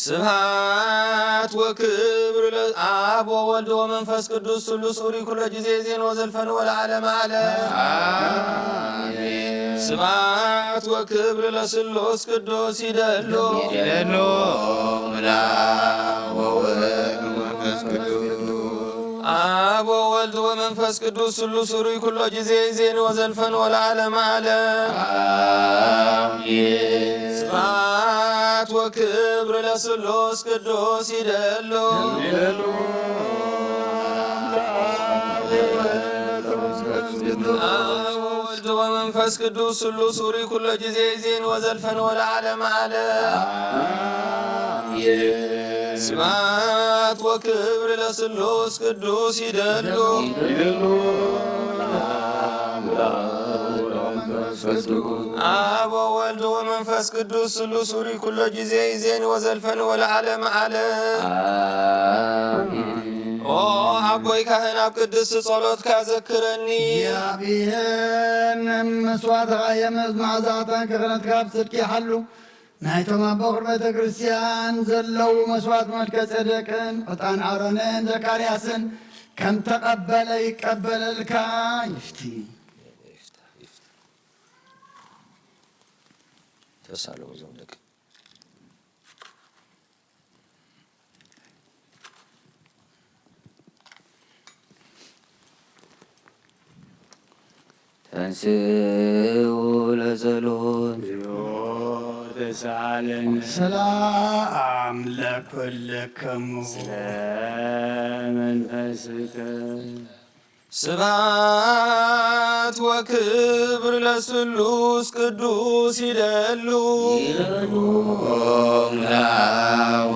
ስብሐት ወክብር ለአብ ወወልድ ወመንፈስ ቅዱስ ስሉስ ኡሪ ኩለ ጊዜ ዜን ወዘልፈን ወለዓለመ ዓለም ስብሐት ወክብር ለስሉስ ቅዱስ ይደሉ ወወልድ ወመንፈስ ቅዱስ አብ ወወልድ ወመንፈስ ቅዱስ ስሉስ ኡሪ ኩለ ጊዜ ዜን ወዘልፈን ወለዓለመ ዓለም ስብሐት ወክብር ለስሉስ ቅዱስ ይደሉ አብ ወወልድ ወመንፈስ ቅዱስ ስሉስ ኡሪ ኩለ ጊዜ ዜን ወዘልፈን ወለዓለመ ዓለም ስብሐት ወክብር ለስሉስ ቅዱስ ይደሉ አብ ወወልድ ወመንፈስ ቅዱስ ስሉስ ኡሪ ኩለ ጊዜ ዜን ወዘልፈን ወለዓለመ ዓለም ኦ አቦይ ካህን ኣብ ቅድስት ጸሎትካ ዘክረኒ እግዚአብሔር መስዋዕትኻ የመዝማዕዛዕታን ክኽነትካ ብጽድቂ ይሓሉ ናይቶም ኣቦ ቅድመ ቤተ ክርስቲያን ዘለው መስዋዕት መልከ ጼዴቅን ዕጣን አሮንን ዘካርያስን ከም ተቐበለ ይቀበለልካ ይፍቲ ተሳለሙ ዘምልክ ተንሥኡ ለጸሎት ተሳለን ሰላም ለኩልክሙ መንፈስከ ስብሐት ወክብር ለስሉስ ቅዱስ ይደሉ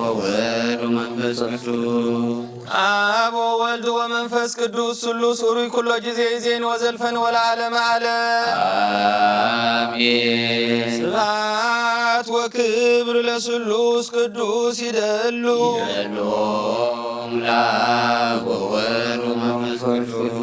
ወወልድ ወመንፈስ መንፈስ ቅዱስ አብ ወወልድ ወመንፈስ ቅዱስ ስሉስ ኡሩይ ኩሎ ጊዜ ዜን ወዘልፈን ወለዓለመ ዓለም አሜን። ስብሐት ወክብር ለስሉስ ቅዱስ ይደሉ ይደሎም ለአብ ወወልድ ወመንፈስ ቅዱስ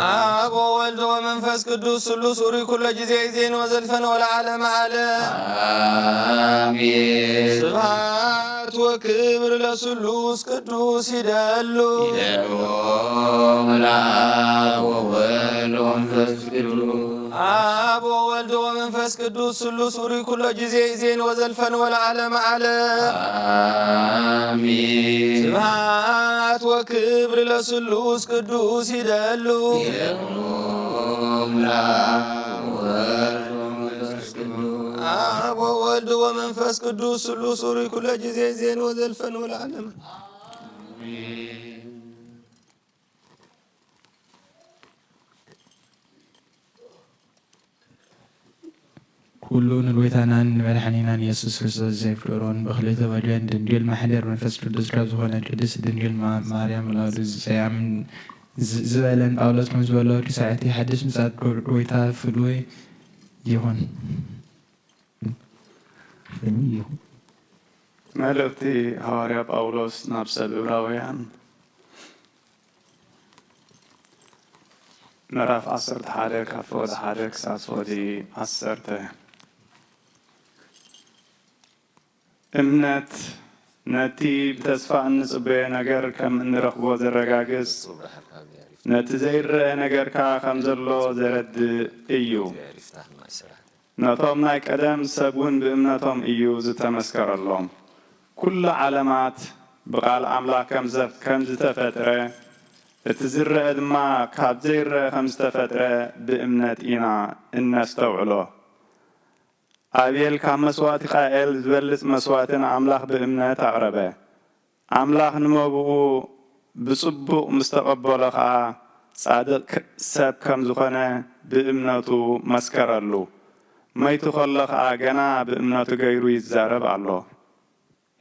አብ ወወልድ ወመንፈስ ቅዱስ ስሉስ ኡሩይ ኩሎ ጊዜ ዜን ወዘልፈን ወለዓለመ ዓለም አሜን። ስብሐት ወክብር ለስሉስ ቅዱስ ይደሉ ይደሎም ለአብ ወወልድ ወመንፈስ ቅዱስ አብ ወወልድ ወመንፈስ ቅዱስ ስሉስ ኡሩይ ኩሎ ጊዜ ዜን ወዘልፈን ወለዓለመ ዓለም አሜን። ስብሐት ወክብር ለስሉስ ቅዱስ ይደሉ ይደሎም ለአብ ወወልድ ወመንፈስ ቅዱስ አብ ወወልድ ወመንፈስ ቅዱስ ስሉስ ኡሩይ ኩሎ ጊዜ ዜን ወዘልፈን ወለዓለመ ኩሉን ርዌታናን መድሓኒናን ኢየሱስ ክርስቶስ ዘይፍቅሮን ብክልተ ወልደን ድንግል ማሕደር መንፈስ ቅዱስ ካብ ዝኾነ ቅድስት ድንግል ማርያም ወላዱ ዘያምን ዝበለን ጳውሎስ ከም ዝበሎ ክሳዕቲ ሓድሽ ምጻት ርዌታ ፍሉይ ይኹን። መልእክቲ ሐዋርያ ጳውሎስ ናብ ሰብ ዕብራውያን ምዕራፍ 11 ካብ ፍቅዲ 1 ክሳብ ፍቅዲ 10 እምነት ነቲ ብተስፋ እንጽበዮ ነገር ከም እንረኽቦ ዘረጋግጽ ነቲ ዘይረአ ነገርካ ከም ዘሎ ዘረድእ እዩ። ነቶም ናይ ቀደም ሰብ እውን ብእምነቶም እዩ ዝተመስከረሎም። ኩሉ ዓለማት ብቓል ኣምላክ ከም ዝተፈጥረ እቲ ዝረአ ድማ ካብ ዘይረአ ከም ዝተፈጥረ ብእምነት ኢና እነስተውዕሎ። ኣቤል ካብ መስዋዕቲ ቃኤል ዝበልጽ መስዋዕትን ኣምላኽ ብእምነት ኣቕረበ። ኣምላኽ ንመብኡ ብጽቡቕ ምስ ተቐበሎ ከዓ ጻድቕ ሰብ ከም ዝኾነ ብእምነቱ መስከረሉ። መይቱ ከሎ ከዓ ገና ብእምነቱ ገይሩ ይዛረብ ኣሎ።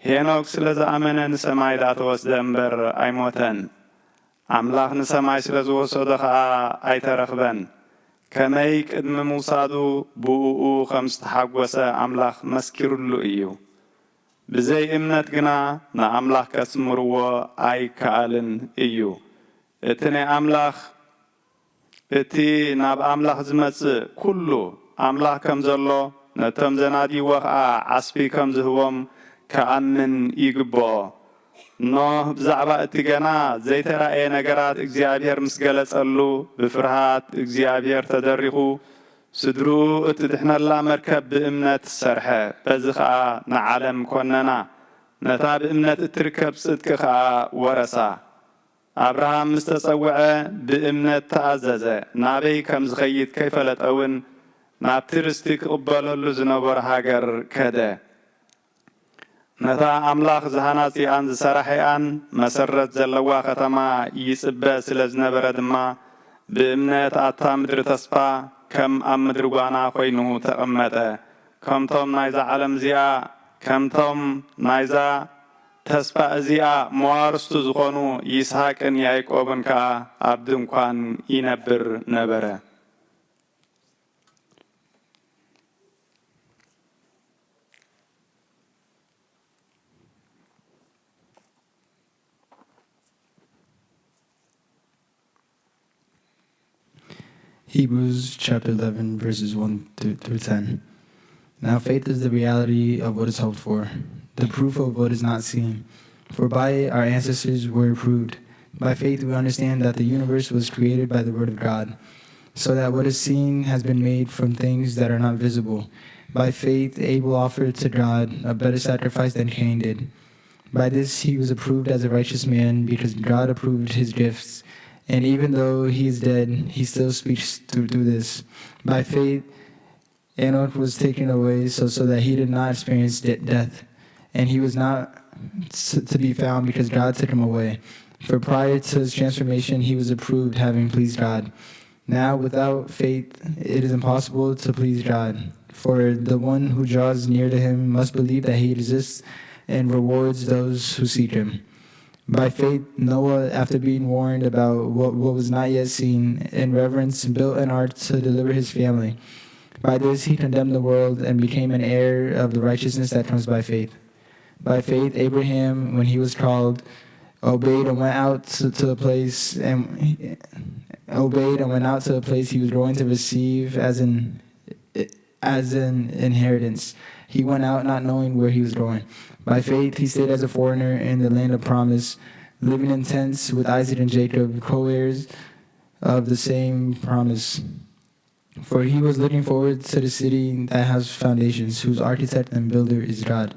ሄኖክ ስለ ዝኣመነ ንሰማይ ዳተወስደ እምበር ኣይሞተን። ኣምላኽ ንሰማይ ስለ ዝወሰዶ ከዓ ኣይተረኽበን። ከመይ ቅድሚ ምውሳዱ ብኡኡ ከም ዝተሓጐሰ ኣምላኽ መስኪሩሉ እዩ። ብዘይ እምነት ግና ንኣምላኽ ከስምርዎ ኣይከኣልን እዩ። እቲ ናብ ኣምላኽ ዝመጽእ ኩሉ ኣምላኽ ከም ዘሎ ነቶም ዘናድይዎ ከዓ ዓስቢ ከም ዝህቦም ከኣምን ይግብኦ። ኖህ ብዛዕባ እቲ ገና ዘይተራእየ ነገራት እግዚኣብሔር ምስ ገለጸሉ ብፍርሃት እግዚኣብሔር ተደሪኹ ስድርኡ እቲ ድሕነላ መርከብ ብእምነት ሰርሐ። በዚ ከዓ ንዓለም ኮነና ነታ ብእምነት እትርከብ ጽድቂ ከዓ ወረሳ። ኣብርሃም ምስ ተጸውዐ ብእምነት ተኣዘዘ። ናበይ ከም ዝኸይድ ከይፈለጠውን ናብቲ ርስቲ ክቕበለሉ ዝነበሮ ሃገር ከደ። ነታ ኣምላኽ ዝሃናጺኣን ዝሰራሕያን መሰረት ዘለዋ ከተማ ይጽበ ስለ ዝነበረ ድማ ብእምነት ኣታ ምድሪ ተስፋ ከም ኣብ ምድሪ ጓና ኮይኑ ተቐመጠ። ከምቶም ናይዛ ተስፋ እዚኣ መዋርስቱ ዝኾኑ ይስሐቅን ያዕቆብን ከዓ ኣብ ድንኳን ይነብር ነበረ። Hebrews chapter 11 verses 1 through 10. Now faith is the reality of what is hoped for, the proof of what is not seen. For by it our ancestors were proved. By faith we understand that the universe was created by the word of God, so that what is seen has been made from things that are not visible. By faith Abel offered to God a better sacrifice than Cain did. By this he was approved as a righteous man because God approved his gifts. And even though he is dead, he still speaks through this. By faith, Enoch was taken away so that he did not experience death. And he was not to be found because God took him away. For prior to his transformation, he was approved, having pleased God. Now, without faith, it is impossible to please God. For the one who draws near to him must believe that he exists and rewards those who seek him. By faith, Noah, after being warned about what was not yet seen, in reverence built an ark to deliver his family. By this he condemned the world and became an heir of the righteousness that comes by faith. By faith, Abraham, when he was called, obeyed and went out to the place he was going to receive as an inheritance. He went out not knowing where he was going. By faith, he stayed as a foreigner in the land of promise, living in tents with Isaac and Jacob, co-heirs of the same promise. For he was looking forward to the city that has foundations, whose architect and builder is God.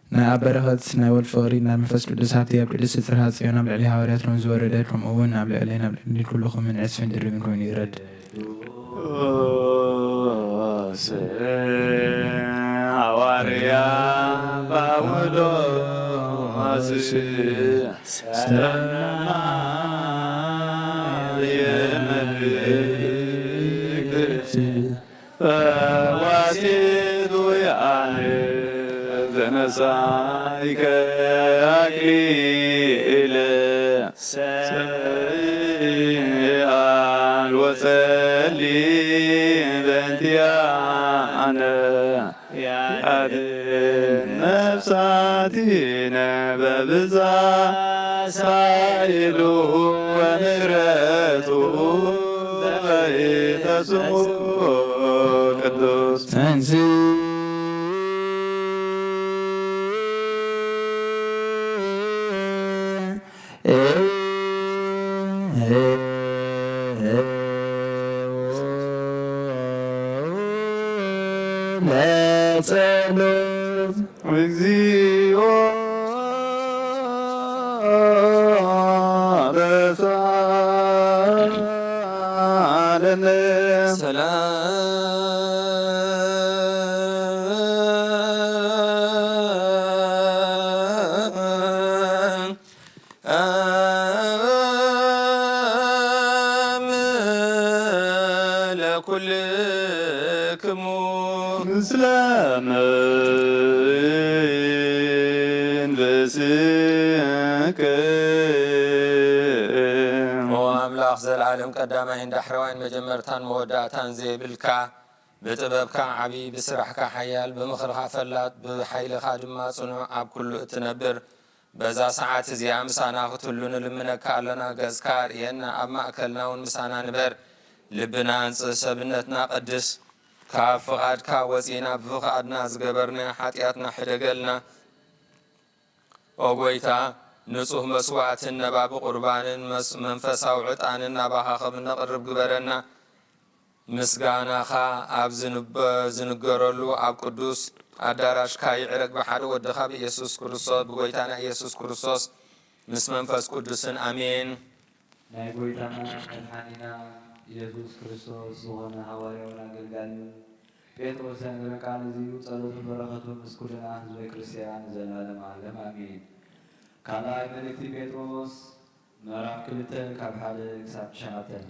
Na barakat na wal fari na mfas kudus hati ab kudus terhat yana bali hawariat rom zuwaradat rom owen na bali alena bali kullukum min asfin diribin kun irad. Hawaria Paulos Sana Wasidu yani Zanasai Kakile Sayyal Wasali Ventiana نفساتنا ببزا سائله ونرته بيت اسمه قدوس تنزيل قدامه عند حروين مجمرتان موداتان زي بالكا بتببكا عبي بسرحكا حيال بمخرخا فلات بحيل خادم صنع عب كل تنبر بزا ساعات زي مسانا قتلون لمنك لنا غزكار ينا اب ماكلنا ونمسانا نبر لبنا سبنتنا قدس كاف فقاد كا وصينا بفقادنا زغبرنا حاتياتنا حدقلنا اوغويتا نصوح مسوعة النباب قربان منفسا وعطان النباها خبنا قرب قبرنا مسقانا خا اب زنقرلو اب قدوس اداراش كاي عرق بحر ودخاب يسوس كرسوس بقويتانا يسوس كرسوس مس منفس قدوس امين ناي قويتانا الحانينا يسوس كرسوس وغنا حواري ونقلقال بيتروس انقلقال زيو صلوت بركته مسكولنا حزب كريستيان زلالم عالم امين كالاي ملكتي بيتروس مراف كلته كاب حاله كساب شاتل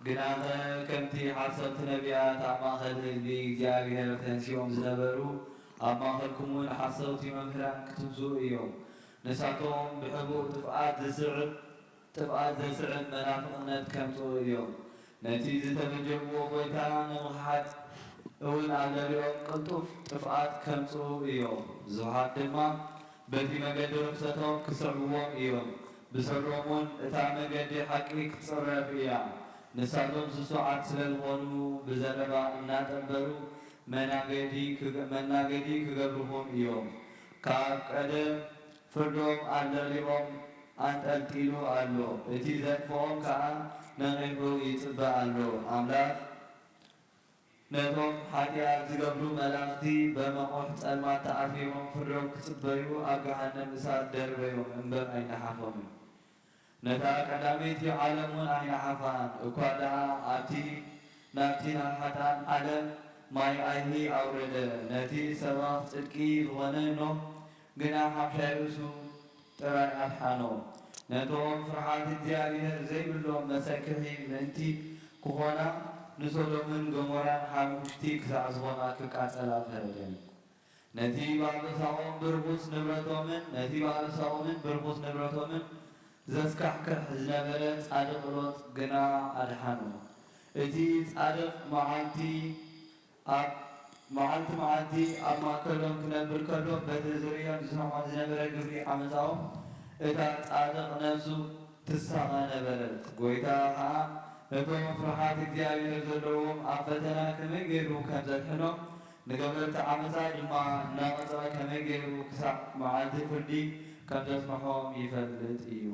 غناته كمتي حسبت نبيات اما خلبي እግዚአብሔር ተንሲዮም ዝነበሩ አማ ኸልኩሙን ሓሰብቲ መምህራን ክትብዙ እዮም ንሳቶም ብሕቡር ጥፍኣት ዘስዕብ መናፍቅነት ከምፅኡ እዮም ነቲ ዝተበጀብዎ ጎይታ ንምኽሓት እውን ኣብ ለሪኦም ቅልጡፍ ጥፍኣት ከምፅኡ እዮም ብዙሓት ድማ በቲ መገዲ ርክሰቶም ክስዕብዎም እዮም ብሰሮምን እታ መገዲ ሓቂ ክትፅረፍ እያ ንሳቶም ስሱዓት ስለዝኾኑ ብዘረባ እናጠበሉ መናገዲ ክገብርዎም እዮም ካብ ቀደም ፍርዶም ኣለሊኦም አንጠልጢሉ ኣሎ እቲ ዘጥፍኦም ከዓ ነቒሉ ይፅበእ ኣሎ ኣምላኽ ነቶም ሓጢኣት ዝገብሩ መላእኽቲ በመቆሕ ጸልማት ተኣፊሮም ፍርዶም ክፅበዩ ኣብ ገሃነም እሳት ደርበዮም እምበር ኣይነሓፎምን ነታ ቀዳመይቲ ዓለም እውን ኣይነሓፋን እኳ ደኣ ናብቲ ናሓታን ዓለም ማይ ኣይሂ ኣውረደ ነቲ ሰባት ጽድቂ ዝኾነ ኖህ ግና ሓምሻይ ርእሱ ጥራይ ኣድሓኖ ነቶም ፍርሓት እግዚኣብሔር ዘይብሎም መሰክሒ ምእንቲ ክኾና ንሶዶምን ገሞራን ሓሙሽቲ ክሳዕ ዝኾና ክቃጸላ ፈረደን ነቲ ባልሳቆም ብርኩስ ንብረቶምን ዘስካሕክሕ ዝነበረ ጻድቕ ሎጥ ግና ኣድሓኑ። እቲ ጻድቕ መዓልቲ ኣብ ማእከሎም ክነብር ከሎ በቲ ዙርዮም ዝሰምዖ ዝነበረ ግብሪ ዓመፃኦም እታ ጻድቕ ነፍሱ ትሳቐ ነበረት። ጎይታ ከዓ ነቶም ፍርሃት እግዚኣብሔር ዘለዎም ኣብ ፈተና ከመይ ገይሩ ከም ዘድሕኖም ንገበርቲ ዓመፃ ድማ እናቐፀ ከመይ ገይሩ ክሳብ መዓልቲ ፍርዲ ከም ዘስምሖም ይፈልጥ እዩ።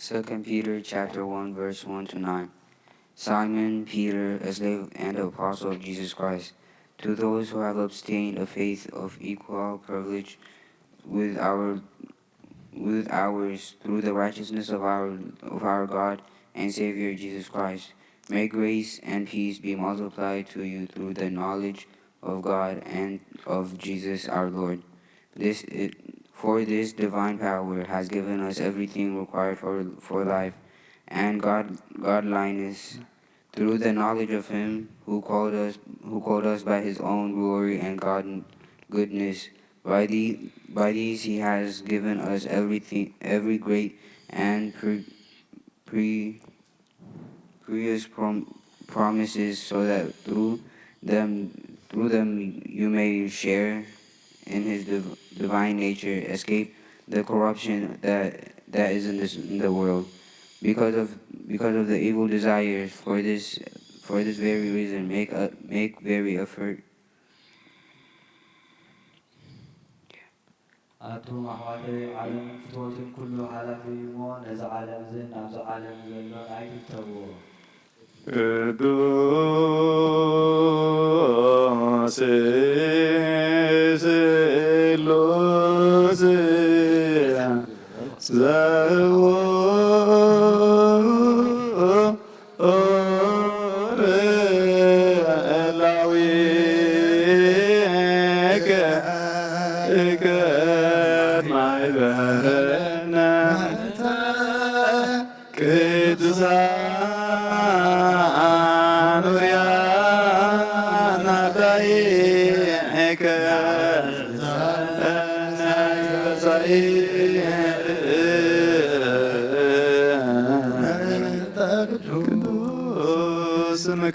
Second Peter chapter 1 verse 1-9. Simon Peter, a slave and apostle of Jesus Christ, to those who have obtained a faith of equal privilege with ours through the righteousness of our God and Savior Jesus Christ, may grace and peace be multiplied to you through the knowledge of God and of Jesus our Lord. For this divine power has given us everything required for life and godliness through the knowledge of Him who called us by His own glory and goodness. By these He has given us every great and precious promises, so that through them you may share in His divine nature, escape the corruption that is in the world because of the evil desires. For this very reason, make very effort. ኣቶም ኣሕዋተይ ዓለም ፍትወትን ኩሉ ሓላፊ እሞ ነዚ ዓለም እዚ ናብዚ ዓለም ዘሎ ኣይትተውዎ። ቅዱስ ስሉስ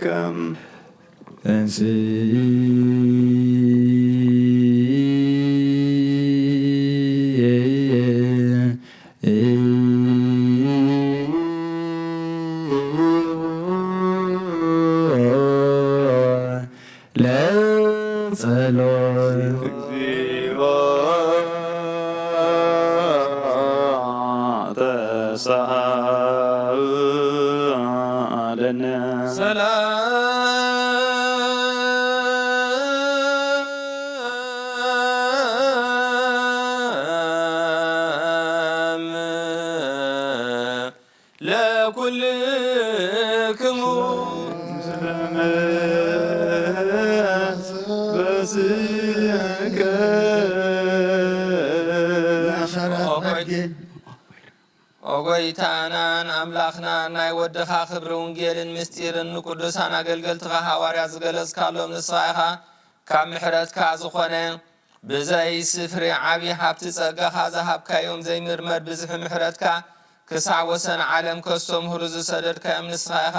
Come and let's ኦጎይታናን አምላኽናን ናይ ወድኻ ክብሪ ወንጌልን ምስጢርን ንቅዱሳን ኣገልገልትኻ ሐዋርያት ዝገለጽካሎም ንስኻ ኢኻ ካብ ምሕረትካ ዝኾነ ብዘይ ስፍሪ ዓብዪ ሃብቲ ጸጋኻ ዝሃብካዮም ዘይምርመር ብዝሒ ምሕረትካ ክሳዕ ወሰን ዓለም ከስተምህሩ ዝሰደድካዮም ንስኻ ኢኻ።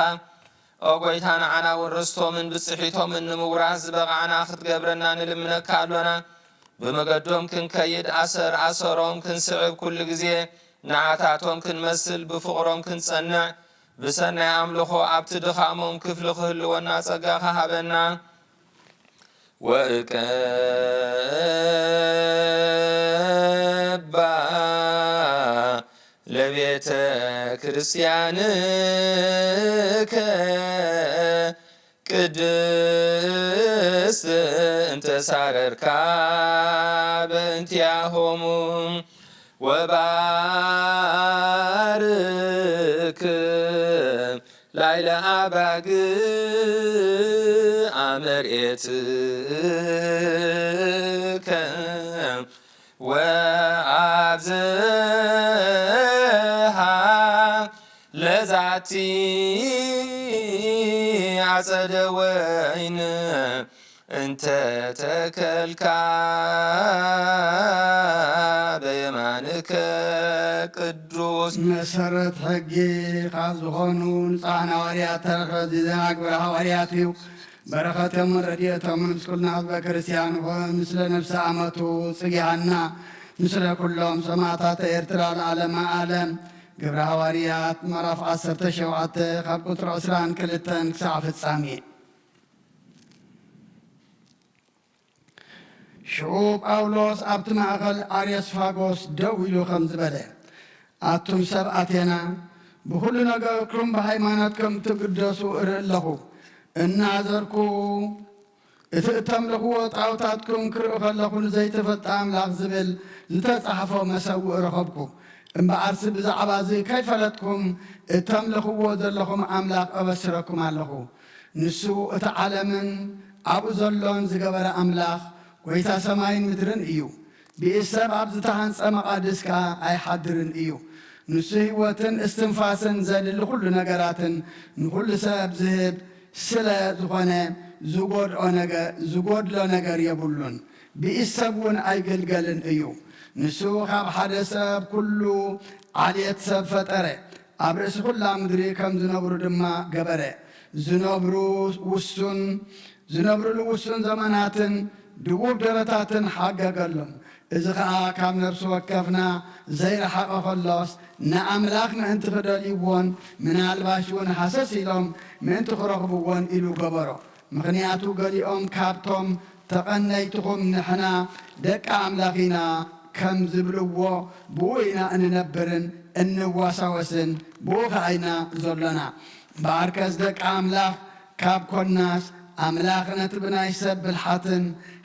ኦጎይታ ንዓና እውን ርስቶምን ብፅሒቶምን ንምውራስ ዝበቕዓና ክትገብረና ንልምነካ ኣሎና። ብመገዶም ክንከይድ ኣሰሮም ክንስዕብ ኩሉ ግዜ ንዓታቶም ክንመስል ብፍቕሮም ክንጸንዕ ብሰናይ ኣምልኾ ኣብቲ ድኻሞም ክፍሊ ክህልወና ጸጋኻ ሃበና። ወእቀባ ለቤተ ክርስቲያንከ ቅድስት እንተ ሳረርካ በእንቲአሆሙ ወባርክ ላይለ አባግ አመርኤትከ ወአብዝሃ ለዛቲ አጸደ ወይን እንተ ተከልካ በየማንከ ቅዱስ መሰረት ሕጊ ካብ ዝኾኑ ንፃና ሃዋርያት ተረኸት ዝዘናግበ ሃዋርያት እዩ በረኸቶምን ረድኤቶምን ምስ ኩልና ህዝበ ክርስቲያን ይኹን ምስለ ነፍሲ ኣመቱ ጽጊሃና ምስለ ኩሎም ሰማዕታተ ኤርትራ ለዓለመ ዓለም ግብረ ሃዋርያት ምዕራፍ 17 ካብ ቁጥሪ 22 ክሳብ ፍጻሜ ሽዑ ጳውሎስ ኣብቲ ማእኸል አርዮስፋጎስ ደው ኢሉ ከም ዝበለ ኣቱም ሰብ ኣቴና ብኩሉ ነገርኩም ብሃይማኖትኩም ትግደሱ እርኢ ኣለኹ እናዘርኩ እቲ እተምልኽዎ ጣውታትኩም ክርእዩ ከለኹ ንዘይተፈጥረ ኣምላኽ ዝብል ዝተጻሕፎ መሰውእ ረኸብኩ እምበኣርሲ ብዛዕባ እዚ ከይፈለጥኩም እተምልኽዎ ዘለኹም ኣምላኽ ኣበስረኩም ኣለኹ ንሱ እቲ ዓለምን ኣብኡ ዘሎን ዝገበረ ኣምላኽ ጐይታ ሰማይን ምድርን እዩ ብኢድ ሰብ ኣብ ዝተሃንፀ መቓድስ ከዓ ኣይሓድርን እዩ ንሱ ህይወትን እስትንፋስን ዘድሊ ኩሉ ነገራትን ንኩሉ ሰብ ዝህብ ስለ ዝኾነ ዝጎድሎ ነገር የብሉን ብኢድ ሰብ እውን ኣይገልገልን እዩ ንሱ ካብ ሓደ ሰብ ኩሉ ዓልየት ሰብ ፈጠረ ኣብ ርእሲ ኩላ ምድሪ ከም ዝነብሩ ድማ ገበረ ዝነብሩሉ ውሱን ዘመናትን ድቡብ ደረታትን ሓገገሎም እዚ ከዓ ካብ ነፍሲ ወከፍና ዘይረሓቐ ከሎስ ንኣምላኽ ምእንቲ ክደልይዎን ምናልባሽ እውን ሓሰስ ኢሎም ምእንቲ ክረኽብዎን ኢሉ ገበሮ ምኽንያቱ ገሊኦም ካብቶም ተቐነይትኹም ንሕና ደቂ ኣምላኽ ኢና ከም ዝብልዎ ብኡ ኢና እንነብርን እንዋሳወስን ብኡ ከዓ ኢና ዘሎና በኣርከስ ደቂ ኣምላኽ ካብ ኮናስ ኣምላኽነት ብናይ ሰብ ብልሓትን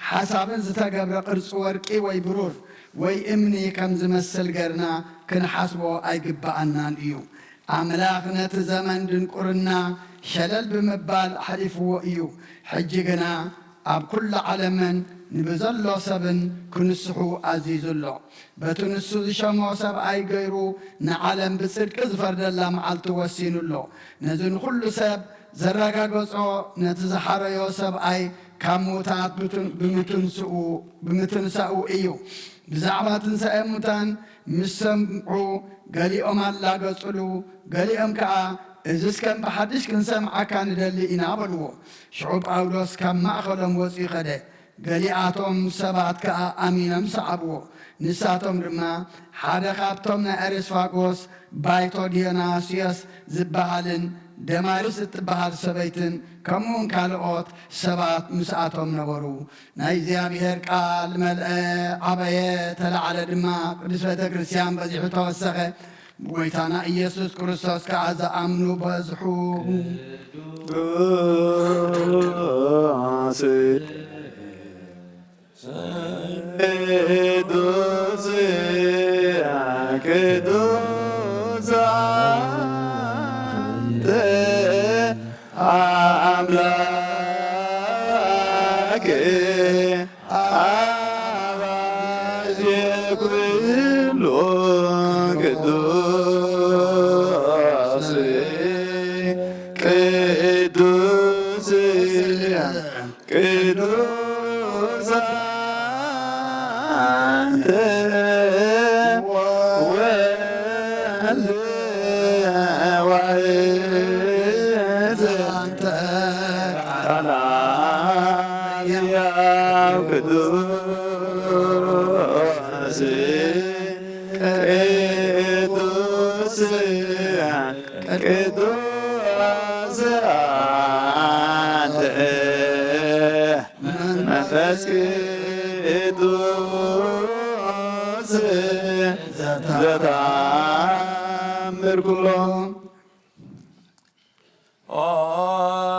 ሓሳብን ዝተገብረ ቅርፂ ወርቂ ወይ ብሩር ወይ እምኒ ከም ዝመስል ገርና ክንሓስቦ ኣይግባአናን እዩ ኣምላኽ ነቲ ዘመን ድንቁርና ሸለል ብምባል ሓሊፍዎ እዩ ሕጂ ግና ኣብ ኩሉ ዓለምን ንብዘሎ ሰብን ክንስሑ ኣዚዙሎ በቲ ንሱ ዝሸሞ ሰብኣይ ገይሩ ንዓለም ብጽድቂ ዝፈርደላ መዓልቲ ወሲኑሎ ነዚ ንኩሉ ሰብ ዘረጋገጾ ነቲ ዝሓረዮ ሰብኣይ ካብ ሙታት ብምትንሳኡ እዩ ብዛዕባ ትንሣኤ ሙታን ምስ ሰምዑ ገሊኦም ኣላገጹሉ ገሊኦም ከዓ እዚስ ከም ብሓድሽ ክንሰምዓካ ንደሊ ኢና በልዎ ሽዑ ጳውሎስ ካብ ማእኸሎም ወፂኡ ኸደ ገሊኣቶም ሰባት ከዓ ኣሚኖም ሰዓብዎ ንሳቶም ድማ ሓደ ካብቶም ናይ አርስፋጎስ ባይቶ ዲዮናስዮስ ዝበሃልን ደማሪስ እትበሃል ሰበይትን ከምኡውን ካልኦት ሰባት ምስኣቶም ነበሩ ናይ እግዚኣብሔር ቃል መልአ ዓበየ ተላዕለ ድማ ቅዱስ ቤተ ክርስቲያን በዚሑ ተወሰኸ ጎይታና ኢየሱስ ክርስቶስ ከዓ ዝኣምኑ በዝሑ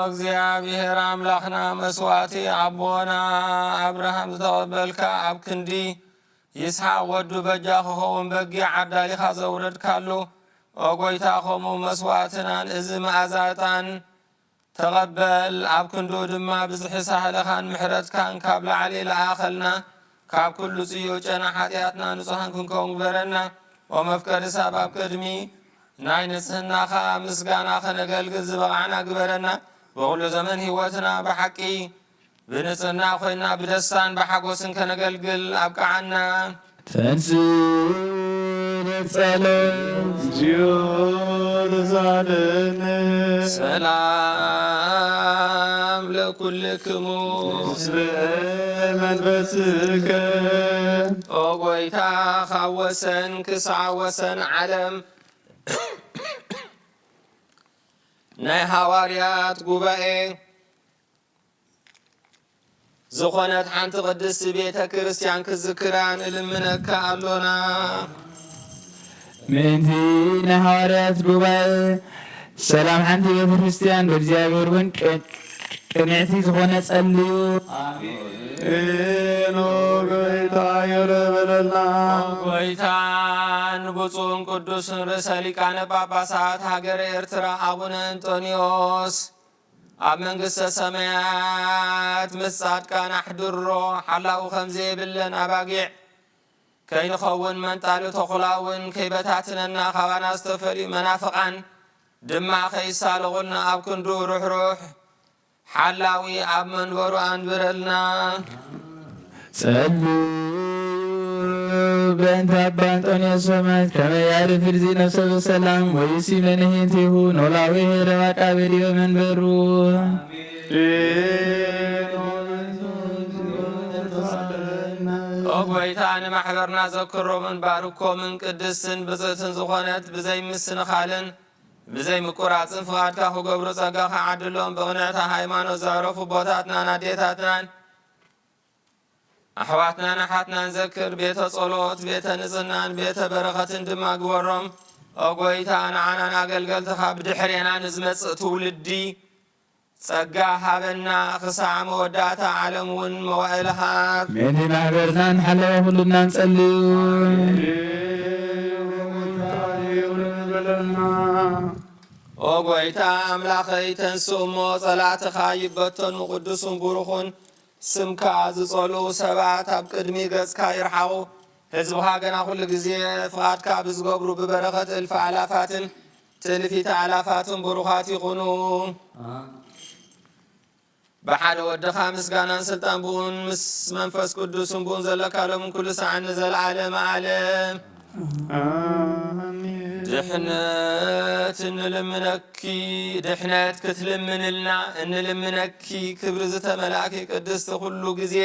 እግዚአብሔር አምላኽና መስዋዕቲ አቦና አብርሃም ዝተቐበልካ ኣብ ክንዲ ይስሐቅ ወዱ በጃ ክኸውን በጊዕ ዓዳሊኻ ዘውረድካሉ ኦጎይታ ኸምኡ መስዋዕትናን እዚ መኣዛ ዕጣን ተቐበል ኣብ ክንዱ ድማ ብዝሕሳህለኻን ምሕረትካን ካብ ላዕሊ ለኣኸልና ካብ ኩሉ ጽዮ ጨና ሓጢኣትና ንጹሓን ክንከውን ግበረና ወመፍቀሪ ሳብ ኣብ ቅድሚ ናይ ንጽህናኻ ምስጋና ኸነገልግል ዝበቕዓና ግበረና ብኹሉ ዘመን ህይወትና ብሓቂ ብንጽህና ኮይና ብደስታን ብሓጎስን ከነገልግል ኣብቅዓና ተንሥኡ ንጸሎት ጅዮር ዛልነ ሰላም ለኩልክሙ ምስለ መንፈስከ ኦ ጐይታ ካብ ወሰን ክሳዕ ወሰን ዓለም ናይ ሃዋርያት ጉባኤ ዝኾነት ሓንቲ ቅድስቲ ቤተ ክርስቲያን ክዝክራን እልምነካ ኣሎና ምእንቲ ናይ ሐዋርያት ጉባኤ ሰላም ሓንቲ ቤተ ክርስቲያን ብእግዚአብሔር እውን ቅንዕቲ ዝኾነ ጸልዩ ኤኖ ጌታ የረበለልና ጐይታ ንብፁዕን ቅዱስን ርእሰ ሊቃነ ጳጳሳት ሃገረ ኤርትራ አቡነ እንጦንዮስ ኣብ መንግሥተ ሰማያት ምስ ጻድቃን ኣሕድሮ ሓላኡ ከምዘይብለን ኣባጊዕ ከይንኸውን መንጣሊ ተኹላውን ከይበታትነና ኻባና ዝተፈልዩ መናፍቓን ድማ ከይሳለቑልና ኣብ ክንዱ ሩሕሩሕ ሓላዊ ኣብ መንበሩ አንብረልና ጸልዩ በእንተ አባ አንጦንዮስ ሰማዕት ከመ ያዕርፍ ርዚ ነፍሰ በሰላም ወይሲም ለንሕነቲሁ ኖላዊ ሄረብ አቃቤ መንበሩ ኦ ጐይታ ንማሕበርና ዘክሮምን ባርኮምን ቅድስትን ብፅእትን ዝኾነት ብዘይ ምስንኻልን ብዘይ ምቁራፅን ፍቓድካ ክገብሩ ጸጋኻ ዓድሎም ብቕንዕታ ሃይማኖት ዘዕረፉ ቦታትናን ኣዴታትናን ኣሕዋትናን ኣሓትናን ዘክር ቤተ ጸሎት ቤተ ንጽህናን ቤተ በረኸትን ድማ ግበሮም ኦ ጐይታ ንዓናን ኣገልገልትኻ ብድሕሬና ንዝመጽእ ትውልዲ ጸጋ ሃበና ክሳዕ መወዳእታ ዓለም እውን መዋእልኻ ምእንቲ ማሕበርና ንሓለወ ኩሉና ንጸልዩ ኦ ጐይታ ኣምላኸይ ተንስኡ እሞ ጸላእትኻ ይበተኑ ቅዱሱን ቡሩኹን ስምካ ዝጸልኡ ሰባት ኣብ ቅድሚ ገጽካ ይርሓቑ ህዝብኻ ገና ኩሉ ግዜ ፍቓድካ ብዝገብሩ ብበረኸት እልፊ ኣላፋትን ትእልፊተ ኣላፋትን ቡሩኻት ይኹኑ ብሓደ ወድኻ ምስጋናን ስልጣን ብኡን ምስ መንፈስ ቅዱስን ብኡን ዘለካ ሎምን ኩሉ ሰዓት ንዘለዓለመ ዓለም ድሕነት እንልምነኪ ድሕነት ክትልምንልና እንልምነኪ ክብሪ ዝተመላእኪ ቅድስቲ ኩሉ ግዜ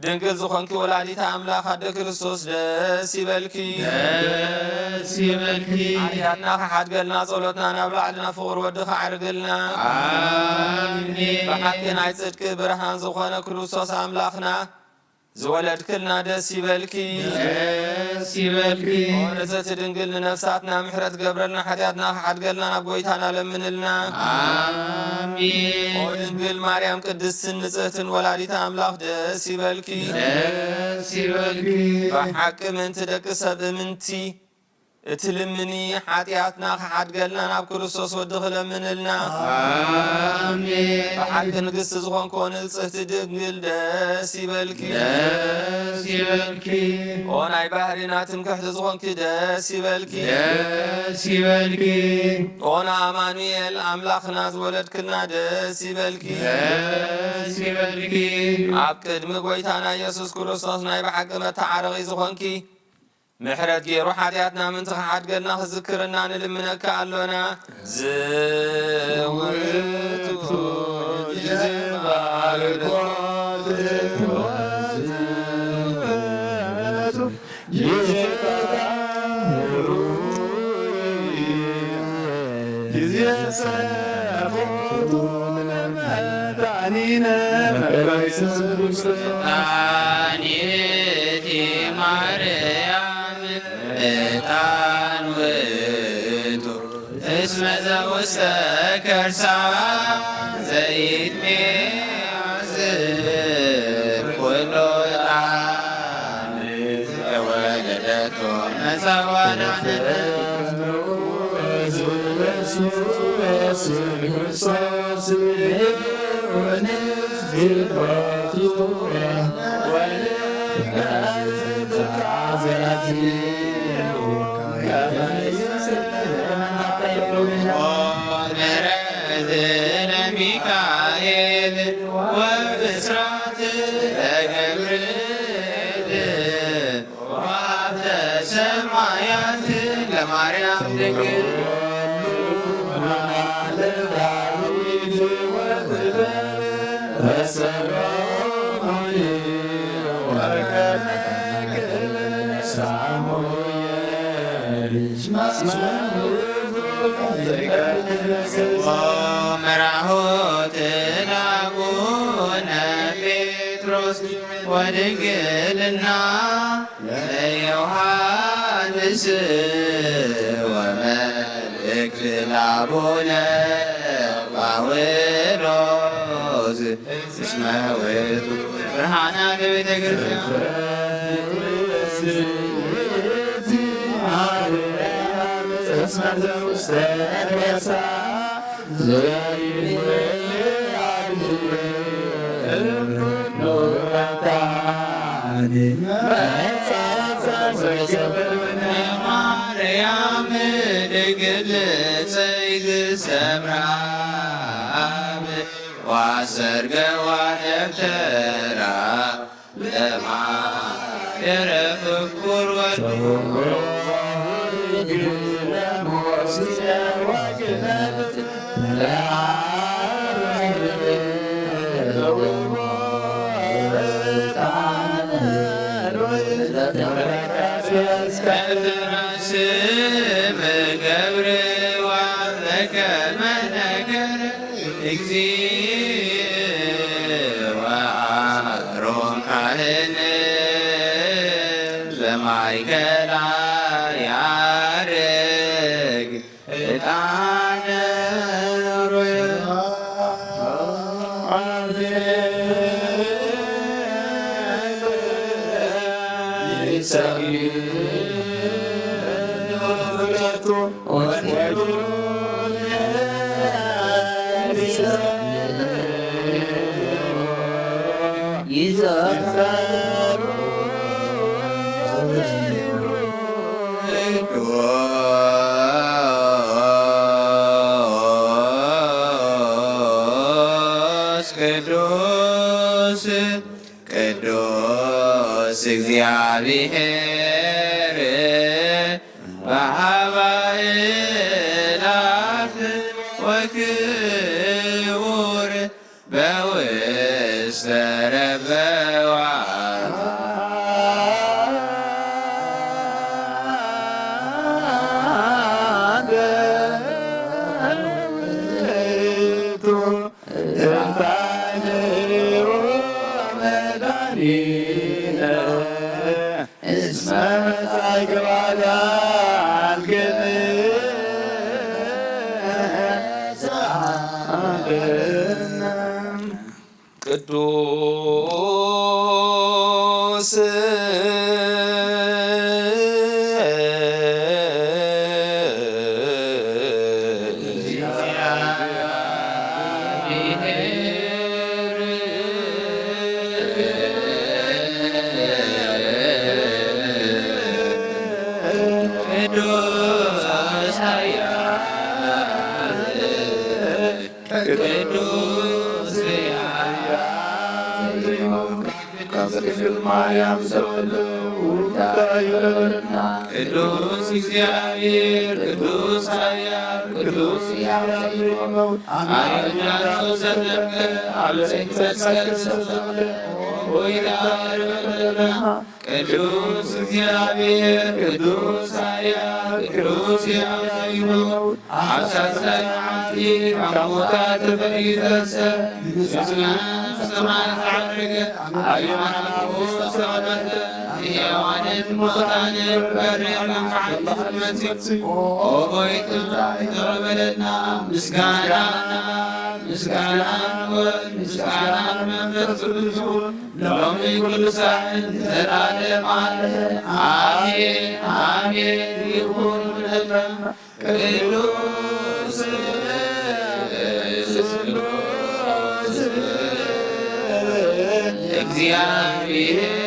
ድንግል ዝኾንኪ ወላዲተ ኣምላኽ ኣደ ክርስቶስ ደስ ይበልኪ ደስ ይበልኪ ሓጢኣትና ሓድገልና ጸሎትና ናብ ላዕልና ፍቕሪ ወድኻ ዕርግልና አሜን ብሓቂ ናይ ጽድቂ ብርሃን ዝኾነ ክርስቶስ ኣምላኽና ዝወለድክልና ደስ ይበልኪ ደስ ይበልኪ ወለተቲ ድንግል ንነፍሳትና ምሕረት ገብረልና ሓጢኣትና ሓድገልና ናብ ጐይታና ለምንልና አሜን ኦ ድንግል ማርያም ቅድስትን ንጽሕትን ወላዲተ ኣምላኽ ደስ ይበልኪ ደስ ይበልኪ ብሓቂ ምንቲ ደቂ ሰብ እምንቲ እትልምኒ ሓጢኣትና ሓድገልና ናብ ክርስቶስ ወዲ ክለምንልና አሜን ብሓቂ ንግሥቲ ዝኾንኮ ንጽሕቲ ድንግል ደስ ይበልኪ ደስ ይበልኪ ኦ ናይ ባህሪና ትምክሕቲ ዝኾንኪ ደስ ይበልኪ ደስ ይበልኪ ኦ ንኣማኑኤል ኣምላኽና ዝወለድክልና ደስ ይበልኪ ደስ ይበልኪ ኣብ ቅድሚ ጐይታና ኢየሱስ ክርስቶስ ናይ ብሓቂ መተዓረቒ ዝኾንኪ ምሕረት ገይሩ ሓጢኣትና ምንቲ ሓድገልና ክዝክርና ንልምነካ ኣሎና ዝውቱ ጣኒቲ ማርያም ዕጣን ውእቱ እስመ ዘውስተ ከርሳ ዘይትሜ ኩሎ ዕጣን ሚካኤል ወብስራት ለገብርኤል ወሀብተ ሰማያት ለማርያም ድንግል መራሆት ለአቡነ ጴጥሮስ ወድንግልና ለዮሐንስ ወመልእክት ለአቡነ ጳውሎስ እስመ ውእቱ ብርሃነ ለቤተ ማርያም ድንግል ጽይግ ሰምራም ዋሰርገዋ ደብተራ ለማየረ ፍቁር ስም ገብር ዋለከመ ነገር እግዚእ ወአሮን ካህን በማእከላ ያርግ ዕጣነ ቅዱስ ቅዱስ እግዚአብሔር በአባዕላት ወክቡር በውስተ ረበዋት ቅዱስ ቅዱስ እግዚአብሔር ቅዱስ ኃያል ቅዱስ አያናቸው ዘደቀ አለሰሰሰለ ቅዱስ እግዚአብሔር ቅዱስ ኃያል ቅዱስ ያለው አሳሳይ አሞታት ፈይዘሰ ሰማይ ዛዕርገ አቢማናቡ ሰወደት የዋነት ሞታን በሬ መንፋዓት ዝመት ኦጎይት ተረበለና ምስጋና ምስጋና ምስጋና መንፈስ ቅዱስ ሎሚ ኩሉ ሰዓት ዘላለም አሜን አሜን ይሁን ለለም ቅዱስ እግዚአብሔር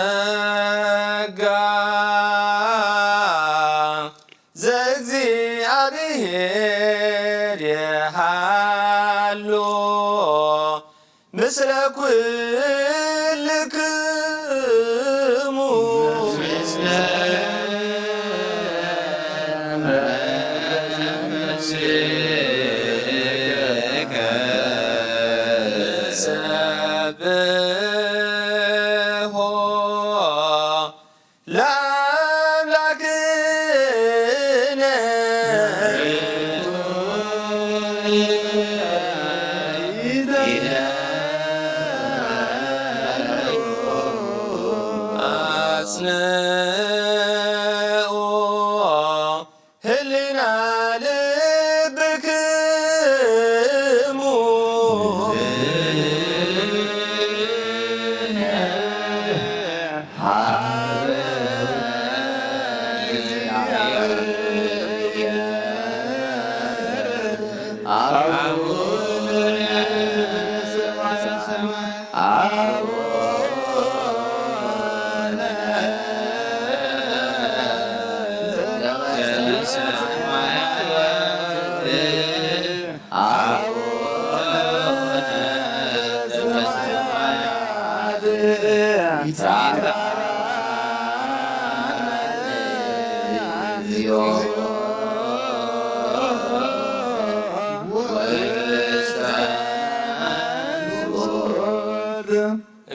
ጸጋ ዘእግዚአብሔር የሃሎ ምስለ ኩልክሙ ሰብሖ ለአምላክነ አጽንዑ ህሊና ልብክሙ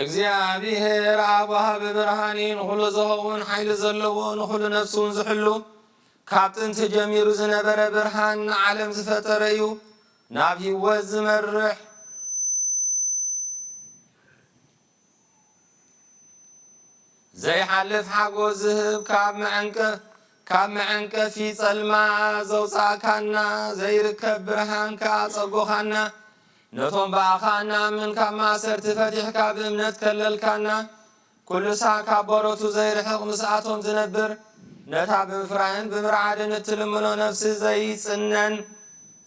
እግዚአብሔር አብ ወሃብ ብርሃኔን ኩሉ ዝኸውን ሓይሊ ዘለዎ ንኩሉ ነፍሱን ዝሕሉ ካብ ጥንቲ ጀሚሩ ዝነበረ ብርሃን ንዓለም ዝፈጠረ እዩ ናብ ህይወት ዝመርሕ ዘይሓልፍ ሓጎስ ዝህብ ካብ መዐንቀፊ ጸልማ ዘውፃእካና ዘይርከብ ብርሃን ከኣጸጎኻና ነቶም በኣኻና ምን ካብ ማእሰርቲ ፈቲሕካ ብእምነት ከለልካና ኩሉሳ ካብ በሮቱ ዘይርሕቕ ምስኣቶም ዝነብር ነታ ብምፍራይን ብምርዓድን እትልምኖ ነፍሲ ዘይጽነን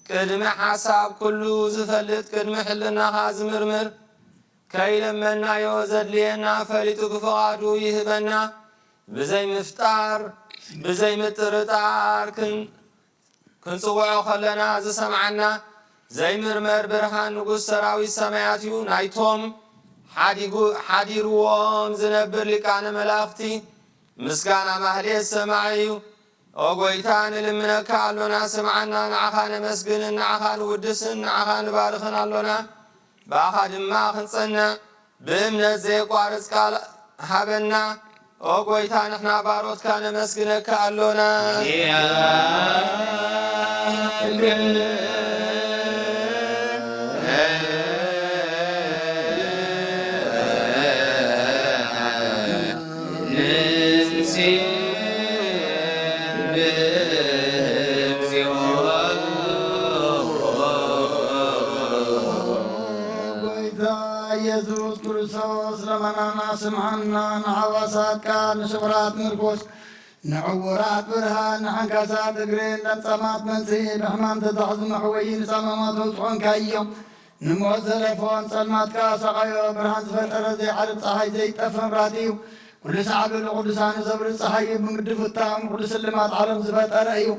ቅድሚ ሓሳብ ኩሉ ዝፈልጥ ቅድሚ ሕልናኻ ዝምርምር ከይለመናዮ ዘድልየና ፈሊጡ ብፍቓዱ ይህበና ብዘይ ምፍጣር ብዘይ ምጥርጣር ክንጽውዖ ከለና ዝሰምዓና ዘይምርመር ብርሃን ንጉሥ ሰራዊት ሰማያት እዩ ናይቶም ሓዲርዎም ዝነብር ሊቃነ መላእኽቲ ምስጋና ማህሌት ሰማዕ እዩ ኦ ጐይታ ንልምነካ ኣሎና ስምዓና ንዓኻ ነመስግንን ንዓኻ ንውድስን ንዓኻ ንባርኽን ኣሎና ብኣኻ ድማ ክንጸንዕ ብእምነት ዘየቋርጽ ቃል ሃበና ኦ ጐይታ ንሕና ባሮትካ ነመስግነካ ኣሎና ኢየሱስ ክርስቶስ ለመናና ስምዓና ንሓዋሳት ቃል ንሽብራት ምርኮስ ንዕውራት ብርሃን ንሓንካሳት እግሪ ለምጸማት መንስኤ ብሕማም ተታሕዙ መሕወይ ንጸመማት ወፅሖንካ እዮም ንሞት ዘለፎን ጸልማትካ ሰቐዮ ብርሃን ዝፈጠረ ዘይሓልፍ ፀሓይ ዘይጠፍእ መብራህቲ እዩ ኩሉ ሰዓብሉ ቅዱሳን ዘብሪ ፀሓይ ብምግድፍታም ኩሉ ስልማት ዓለም ዝፈጠረ እዩ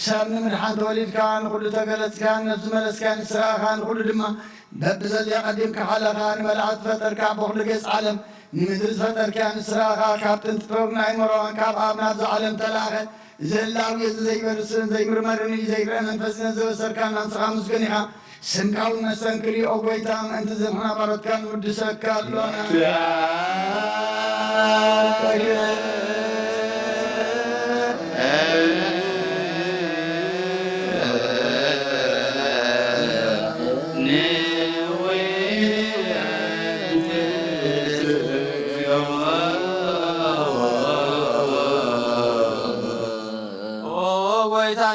ሰብ ንምድሓን ተወሊድካ ንኩሉ ተገለጽካ ነብዚ መለስካ ንስራኻ ንኩሉ ድማ በብዘልያ ቀዲምካ ሓለኻ ንመላእክት ፈጠርካ ብኩሉ ገጽ ዓለም ንምድሪ ዝፈጠርካ ንስራኻ ካብ ጥንቲ ጥበብ ናይ መሮን ካብ ኣብ ናብዚ ዓለም ተላኸ ዘላዊ ዘይበርስን ዘይምርመርን ዘይርአ መንፈስነ ዘበሰርካ ናንስኻ ምስግን ኢኻ ስምካዊ መስተንክሪ ኦ ጐይታ ምእንቲ ዝንሕና ባሮትካ ንውድሰካ ኣሎና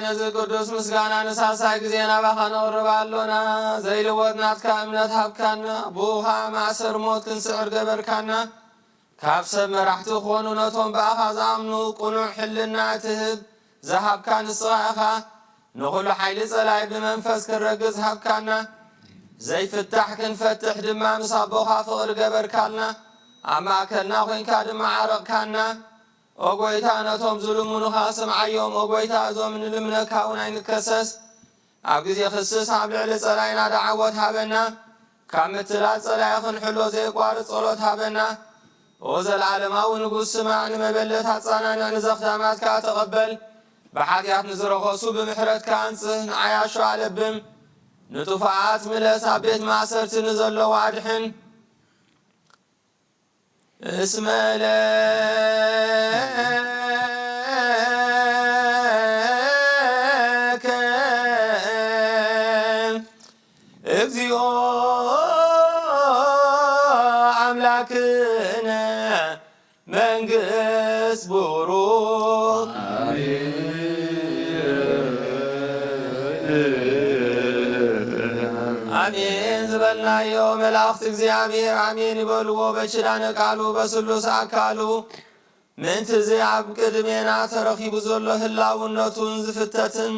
ነዝ ቅዱስ ምስጋና ንሳሳይ ጊዜ ናባኻ ነቕርባሎና ዘይልወጥ ናትካ እምነት ሃብካና ብኡኻ ማእሰር ሞት ክንስዕር ገበርካና ካብ ሰብ መራሕቲ ክኾኑ ነቶም ብኣኻ ዝኣምኑ ቁኑዕ ሕልና ትህብ ዝሃብካ ንስኻ ኢኻ ንኹሉ ሓይሊ ጸላይ ብመንፈስ ክንረግጽ ሃብካና ዘይፍታሕ ክንፈትሕ ድማ ምስ ኣቦኻ ፍቕሪ ገበርካልና ኣብ ማእከልና ኮንካ ድማ ዓረቕካና ኦ ጐይታ ነቶም ዝልሙኑኻ ስምዓዮም ኦ ጐይታ እዞም ንልምነካ እውን ኣይንከሰስ ኣብ ግዜ ክስስ ኣብ ልዕሊ ጸላይና ደዓወት ሃበና ካብ ምትላል ጸላይ ክንሕሎ ዘይቋርጽ ጸሎት ሃበና ኦ ዘለዓለማዊ ንጉሥ ስማዕ ንመበለት ኣጻናንዕ ንዘኽዳማትካ ተቐበል ብሓጢኣት ንዝረኸሱ ብምሕረትካ አንጽህ ንዓያሾ ኣለብም ንጡፋኣት ምለስ ኣብ ቤት ማእሰርቲ ንዘለዉ ኣድሕን እስመለ እግዚኦ አምላክነ መንግሥት ቡሩክ አሜን ዝበልናዮ መላእኽት እግዚአብሔር አሜን ይበልዎ በችዳነ ቃሉ በስሉስ አካሉ ምንቲ እዚ ኣብ ቅድሜና ተረኺቡ ዘሎ ህላውነቱን ዝፍተትን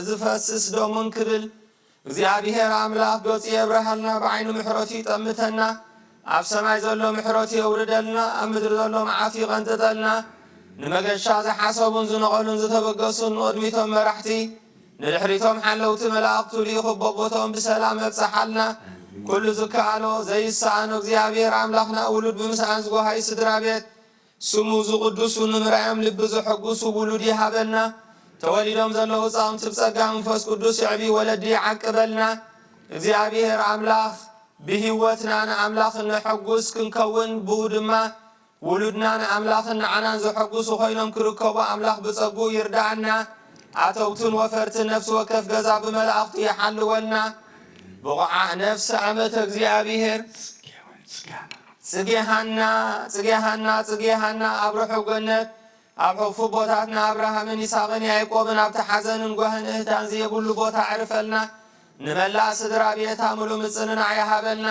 ዝፈስስ ደሙን ክብል እግዚአብሔር አምላክ ገጹ የብርሃልና ብዓይኑ ምሕረቱ ይጠምተና ኣብ ሰማይ ዘሎ ምሕረቱ የውርደልና ኣብ ምድሪ ዘሎ መዓቱ ይቐንጥጠልና ንመገሻ ዝሓሰቡን ዝነቐሉን ዝተበገሱን ንቕድሚቶም መራሕቲ ንድሕሪቶም ሓለውቲ መላእኽቱ ሊኽበቦቶም ብሰላም መብፅሓልና ኩሉ ዝከኣሎ ዘይሰኣኖ እግዚአብሔር ኣምላኽና ውሉድ ብምስኣን ዝጎሃይ ስድራ ቤት ስሙ ዝቕዱሱ ንምርኣዮም ልቢ ዘሐጉሱ ውሉድ ይሃበልና ተወሊዶም ዘለዉ ህፃውንቲ ብጸጋ መንፈስ ቅዱስ ይዕቢ ወለዲ ይዓቅበልና እግዚአብሔር ኣምላኽ ብህይወትና ንኣምላኽ ንሐጉስ ክንከውን ብኡ ድማ ውሉድና ንኣምላኽን ንዓናን ዘሐጉሱ ኮይኖም ክርከቡ ኣምላኽ ብጸጉ ይርዳዕና ኣተውትን ወፈርትን ነፍሲ ወከፍ ገዛ ብመላእኽቱ ይሓልወልና ብቑዓዕ ነፍሲ ዓመተ እግዚአብሔር ጽጌሃና ኣብ ርሑቕ ገነት ኣብ ሕፉ ቦታትና ኣብርሃምን ይስሐቅን ያዕቆብን ኣብቲ ሓዘንን ጓህን እህታን ዘየብሉ ቦታ ዕርፈልና ንመላእ ስድራ ቤታ ምሉእ ምጽንናዕ ይሃበልና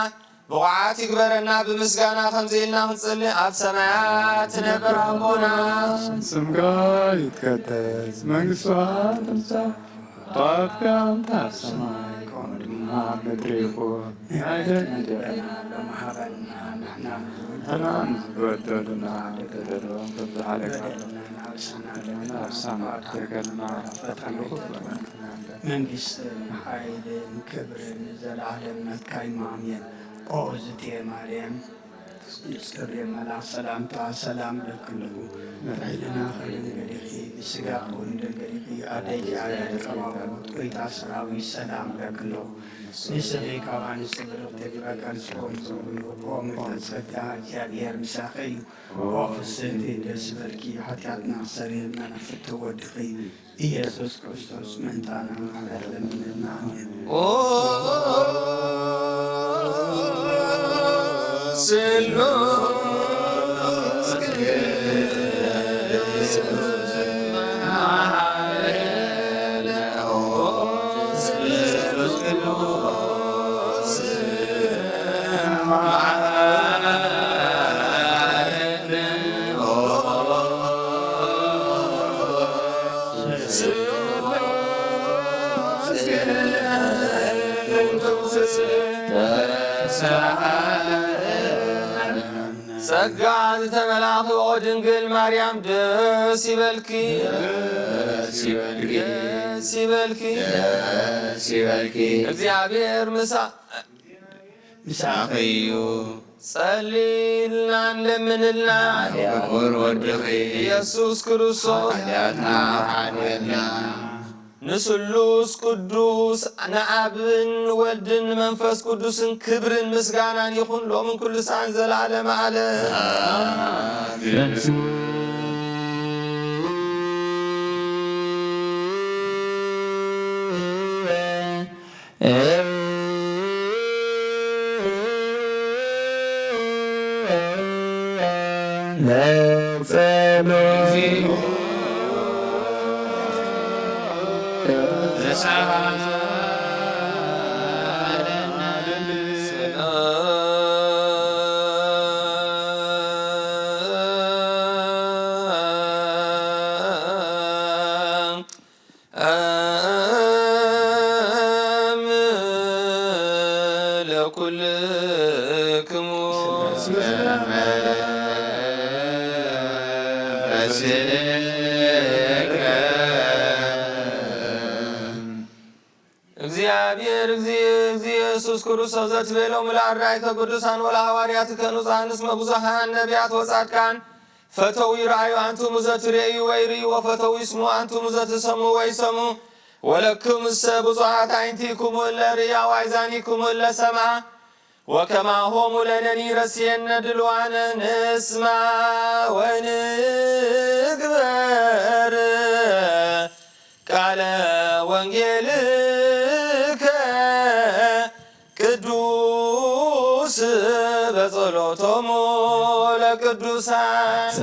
ብቑዓት ይግበረና ብምስጋና ከምዚ ኢልና ክንጽሊ ኣብ ሰማያት ትነብር ኣቦና ስምካ ይትቀደስ መንግሥትካ ትምጻእ ፈቃድካ ኣብ ሰማይ ከምኡ ድማ ኣብ ምድሪ ይኹን ንዕደትና ሎሚ ሃበና ንሕና ንዝበደሉና ንበደሎም ከምዝሓለና ናብ ሰማይ ትገልና ፈተና መንግሥትን ኃይልን ክብርን ዘለዓለም መካይ አሜን። ኦ ዝቴ ማርያም ቅድስት ገብርኤል መልአክ ሰላምታ ሰላም ለክልኩ መፍዕልና ኸይርን ገዲኺ ብስጋ ኹን ደገዲኺ ኣደይ ኣያደ ቀባቦት ቆይታ ሰራዊት ሰላም ለክልኩ ንስለይ ካብ ኣንስቲ ብርኽቲ ግበቀል ጽኦም ጽውዩ ኦ ምልዕተ ጸጋ እግዚአብሔር ምሳኺ እዩ ኦ ፍስሕቲ ደስ በልኪ ኃጢአትና ሰሪርና ነፍቲ ወድኺ ኢየሱስ ክርስቶስ ምንታና ለምንና አሜን። ጸጋ ዝተመላኽቦ ድንግል ማርያም ደስ ይበልኪ እግዚአብሔር ምሳኺ እዩ ጸሊልና እንደምንልና ፍቁር ወድኺ ኢየሱስ ክርስቶስ ኃጢአትና ሓደና ንስሉስ ቅዱስ ንአብን ወልድን መንፈስ ቅዱስን ክብርን ምስጋናን ይኹን ሎምን ኩሉ ሰዓት ዘለዓለመ ዓለም። እግዚአብሔር ኢየሱስ ክርስቶስ ዘትቤሎም ለአርዳኢተ ቅዱሳን ወለሐዋርያት ከንጹሐን እስመ ብዙኃን ነቢያት ወጻድቃን ፈተው ይርአዩ አንቱም ዘትሬዩ ወይርዩ ወፈተው ይስሙ አንቱም ዘትሰሙ ወይሰሙ ወለክሙ እሰ ብዙኃት አዕይንቲክሙ እለ ርእያ ወአእዛኒክሙ እለ ሰምዓ ወከማሆሙ ለነኒ ረስየነ ድልዋነ ንስማ ወንግበር ቃለ ወንጌልከ ቅዱስ በጸሎቶሙ ለቅዱሳን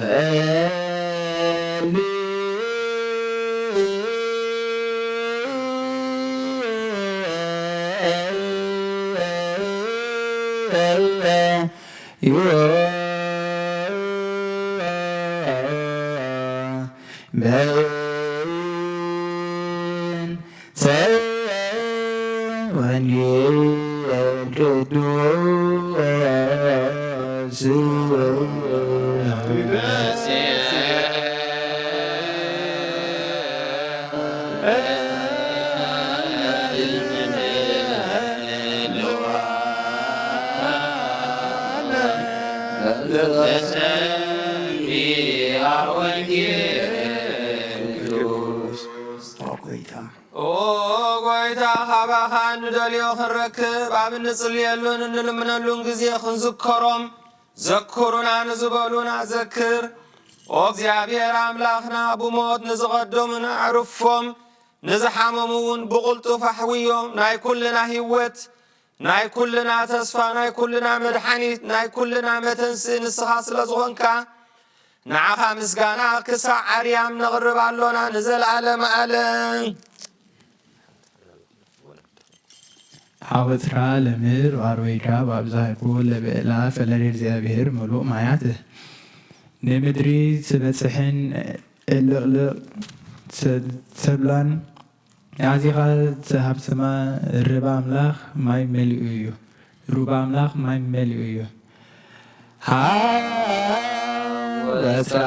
ጎይታ ኻባኻ ንደልዮ ክንረክብ ኣብ እንጽልየሉን እንልምነሉን ጊዜ ክንዝከሮም ዘክሩና ንዝበሉና ዘክር ኦ እግዚአብሔር ኣምላኽና ብሞት ንዝቐደሙና ኣዕርፎም ንዝሓመሙ እውን ብቕልጡፍ ኣሕውዮም ናይ ኩልና ህይወት ናይ ኩልና ተስፋ ናይ ኩልና መድሓኒት ናይ ኩልና መተንስእ ንስኻ ስለ ዝኾንካ ንዓኻ ምስጋና ክሳዕ ዓርያም ነቕርብ ኣሎና ንዘለዓለመ ዓለም ሓወትራ ለምር ዋርወይካ ብኣብዛሕኩ ለብዕላ ፈለለ እግዚኣብሔር ምሉእ ማያትህ ንምድሪ ዝበፅሕን እልቕልቕ ሰብላን ኣዚኻ ዝሃብተማ ርባ ኣምላኽ ማይ መሊኡ እዩ ሩባ ኣምላኽ ማይ መሊኡ እዩ ሓወትራ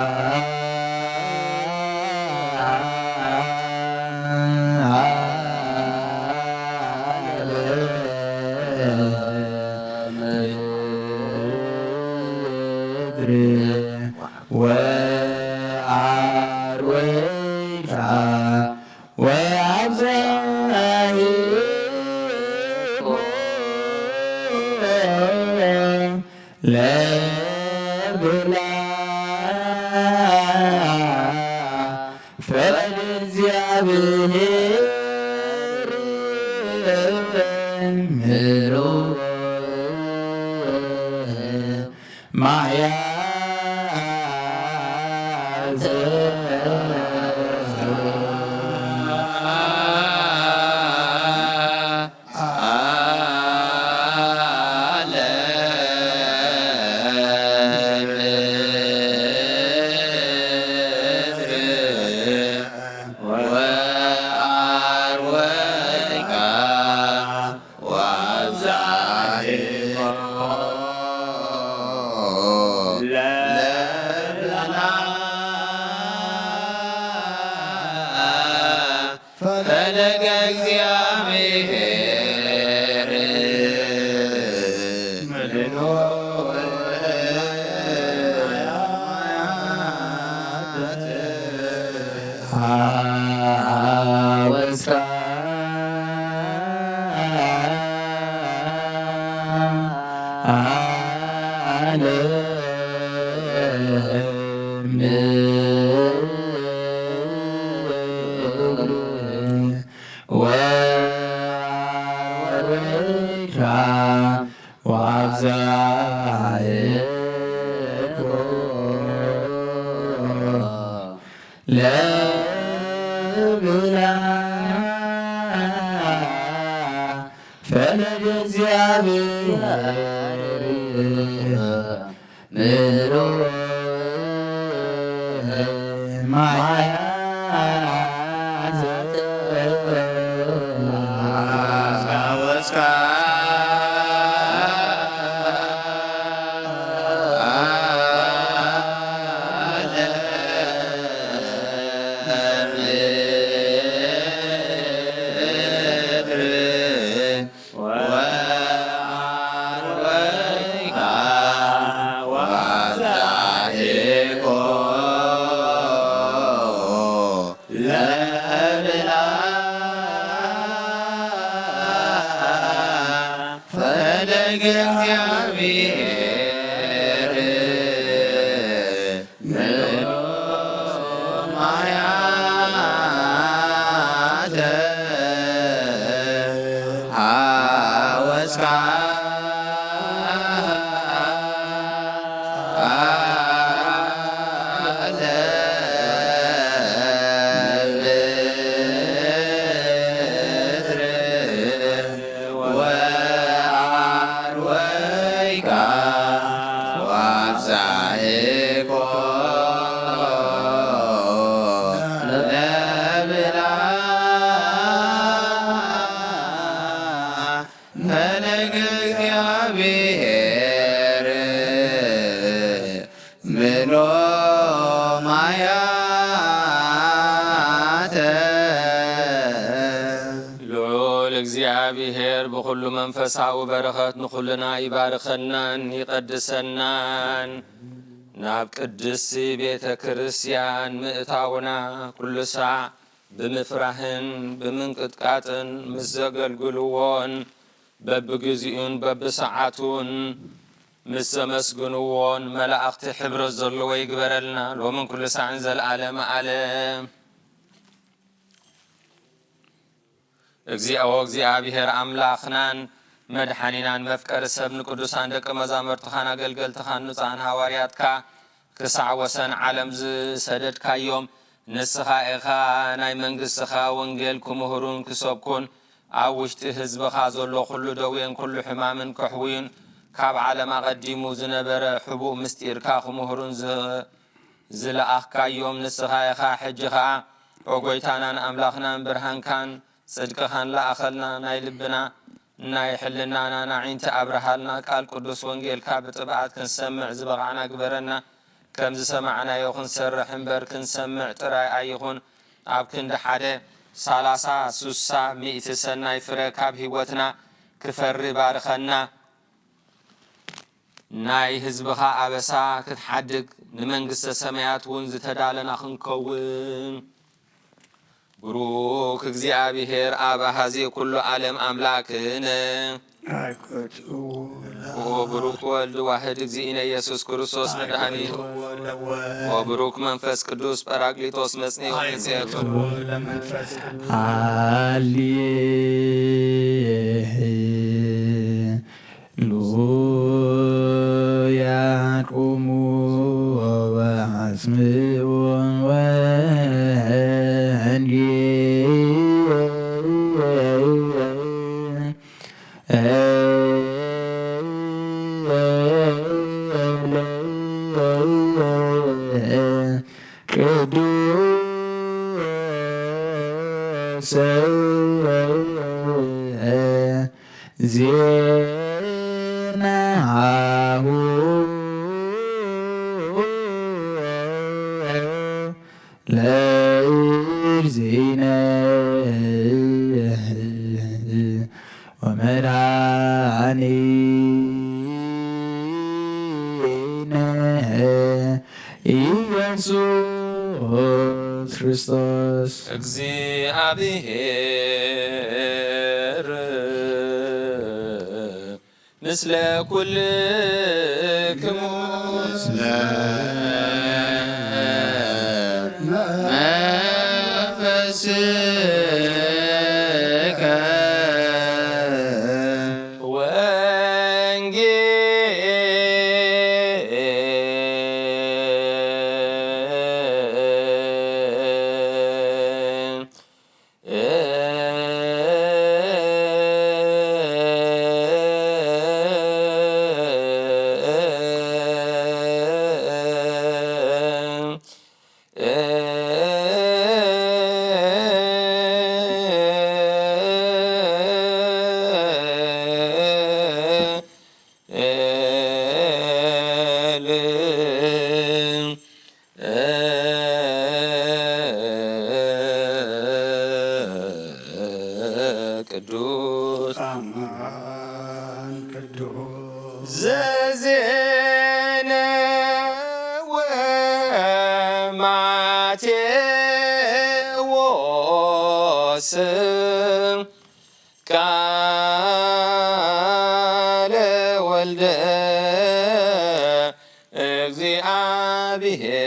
እግዚአብሔር በሁሉ መንፈሳዊ በረኸት ንኹልና ይባርከናን ይቀድሰናን ናብ ቅድስቲ ቤተ ክርስቲያን ምእታውና ኩሉ ሰዓት ብምፍራህን ብምንቅጥቃጥን ምስ ዘገልግልዎን በብግዚኡን በብሰዓቱን ምስ ዘመስግንዎን መላእኽቲ ሕብረት ዘለዎ ይግበረልና ሎምን ኩሉ ሰዓን ዘለዓለመ ዓለም እግዚአብሔር አምላኽናን መድኃኒናን መፍቀር ሰብ ንቅዱሳን ደቀ መዛሙርትኻን አገልገልትኻን ንጹሐን ሐዋርያትካ ክሳዕ ወሰን ዓለም ዝሰደድካዮም ንስኻ ኢኻ ናይ መንግሥትኻ ወንጌል ክምህሩን ክሰብኩን ኣብ ውሽጢ ህዝብኻ ዘሎ ኩሉ ደዌን ኩሉ ሕማምን ክሕውዩን ካብ ዓለም ኣቐዲሙ ዝነበረ ሕቡእ ምስጢርካ ክምህሩን ዝለኣኽካዮም ንስኻ ኢኻ ሕጂ ኸዓ ኦጎይታናን ኣምላኽናን ብርሃንካን ጽድቅኻን ለኣኸልና ናይ ልብና ናይ ሕልናና ናዒንቲ ኣብርሃልና ቃል ቅዱስ ወንጌልካ ብጥብዓት ክንሰምዕ ዝበቕዓና ግበረና ከም ዝሰማዕናዮ ክንሰርሕ እምበር ክንሰምዕ ጥራይ ኣይኹን ኣብ ክንዲ ሓደ 30 60 100 ሰናይ ፍረ ካብ ህይወትና ክፈሪ ባርከና ናይ ህዝብኻ ኣበሳ ክትሓድግ ንመንግስተ ሰማያት እውን ዝተዳለና ክንከውን ብሩክ እግዚአብሔር አብ አሐዜ ኩሉ ዓለም አምላክነ ወብሩክ ወልድ ዋሕድ እግዚእነ ኢየሱስ ክርስቶስ መድኃኒት ወብሩክ መንፈስ ቅዱስ ጰራቅሊጦስ መጽንዕ ወምጽአቱ ሃሌሉያ ቁሙ ወአስምዑ ዜናሁ ለእግዚእነ ወመድኃኒነ ኢየሱስ ክርስቶስ እግዚአብሔር ምስለ ኩልክሙ መንፈስከ ወንጌል ወማቴዎስ ቃለ ወልደ እግዚአብሔር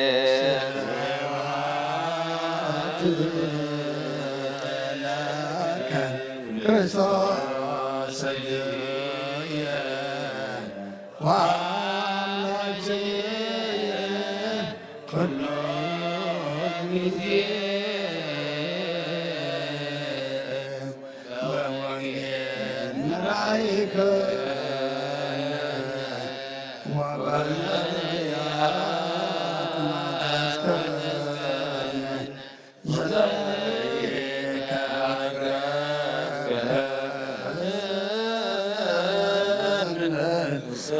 ክርስቶስ ኩሉ ጊዜ በወንጌል ንራእይከ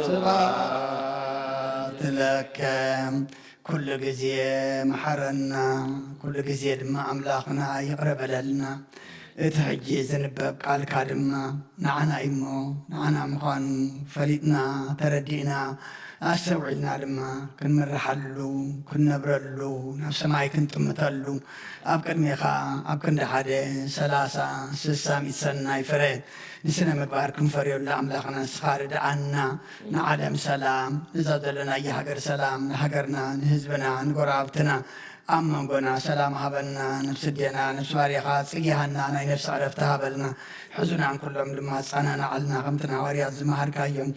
ስብሐት ለከ ኩሉ ግዜ መሐረና ኩሉ ግዜ ድማ ኣምላኽና ይቕረ በለልና እቲ ሕጂ ዝንበብ ቃልካ ድማ ንዓና እሞ ንዓና ምዃኑ ፈሊጥና ተረዲእና ኣስተውዒልና ድማ ክንምርሓሉ ክንነብረሉ ናብ ሰማይ ክንጥምተሉ ኣብ ቅድሜኻ ኣብ ክንዲ ሓደ 30 60 ሰናይ ፍረ ንስነ ምግባር ክንፈርየሉ ኣምላኽና ንስኻ ርድኣና ንዓለም ሰላም እዛ ዘለናየ ሃገር ሰላም ንሃገርና ንህዝብና ንጎራብትና ኣብ መንጎና ሰላም ሃበልና ነፍሲ ዴና ነፍሲ ባርኻ ፅጊሃና ናይ ነፍሲ ዕረፍቲ ሃበልና ሕዙናን ኩሎም ድማ ፃናናዓልና ከምቲ ናዋርያት ዝመሃርካዮም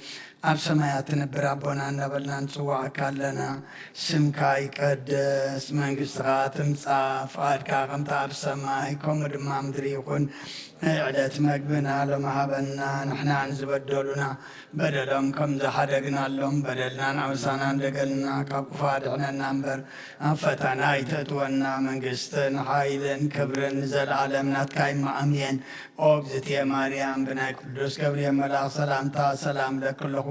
ኣብ ሰማያት ትነብር ኣቦና እናበልና ንፅዋዕካ ኣለና ስምካ ይቀደስ መንግስትኻ ትምፃእ ፍቓድካ ከምቲ ኣብ ሰማይ ከምኡ ድማ ምድሪ ይኹን ዕለት መግብና ሎሚ ሃበና ንሕና ንዝበደሉና በደሎም ከም ዝሓደግናሎም በደልናን ኣበሳና እንደገልና ካብ ክፉ ኣድሕነና እምበር ኣብ ፈተና ይተእትወና መንግስትን ሓይልን ክብርን ንዘለኣለም ናትካ ይማኣምየን ኦ እግዝእትየ ማርያም ብናይ ቅዱስ ገብርኤል መልኣክ ሰላምታ ሰላም ለክለኹ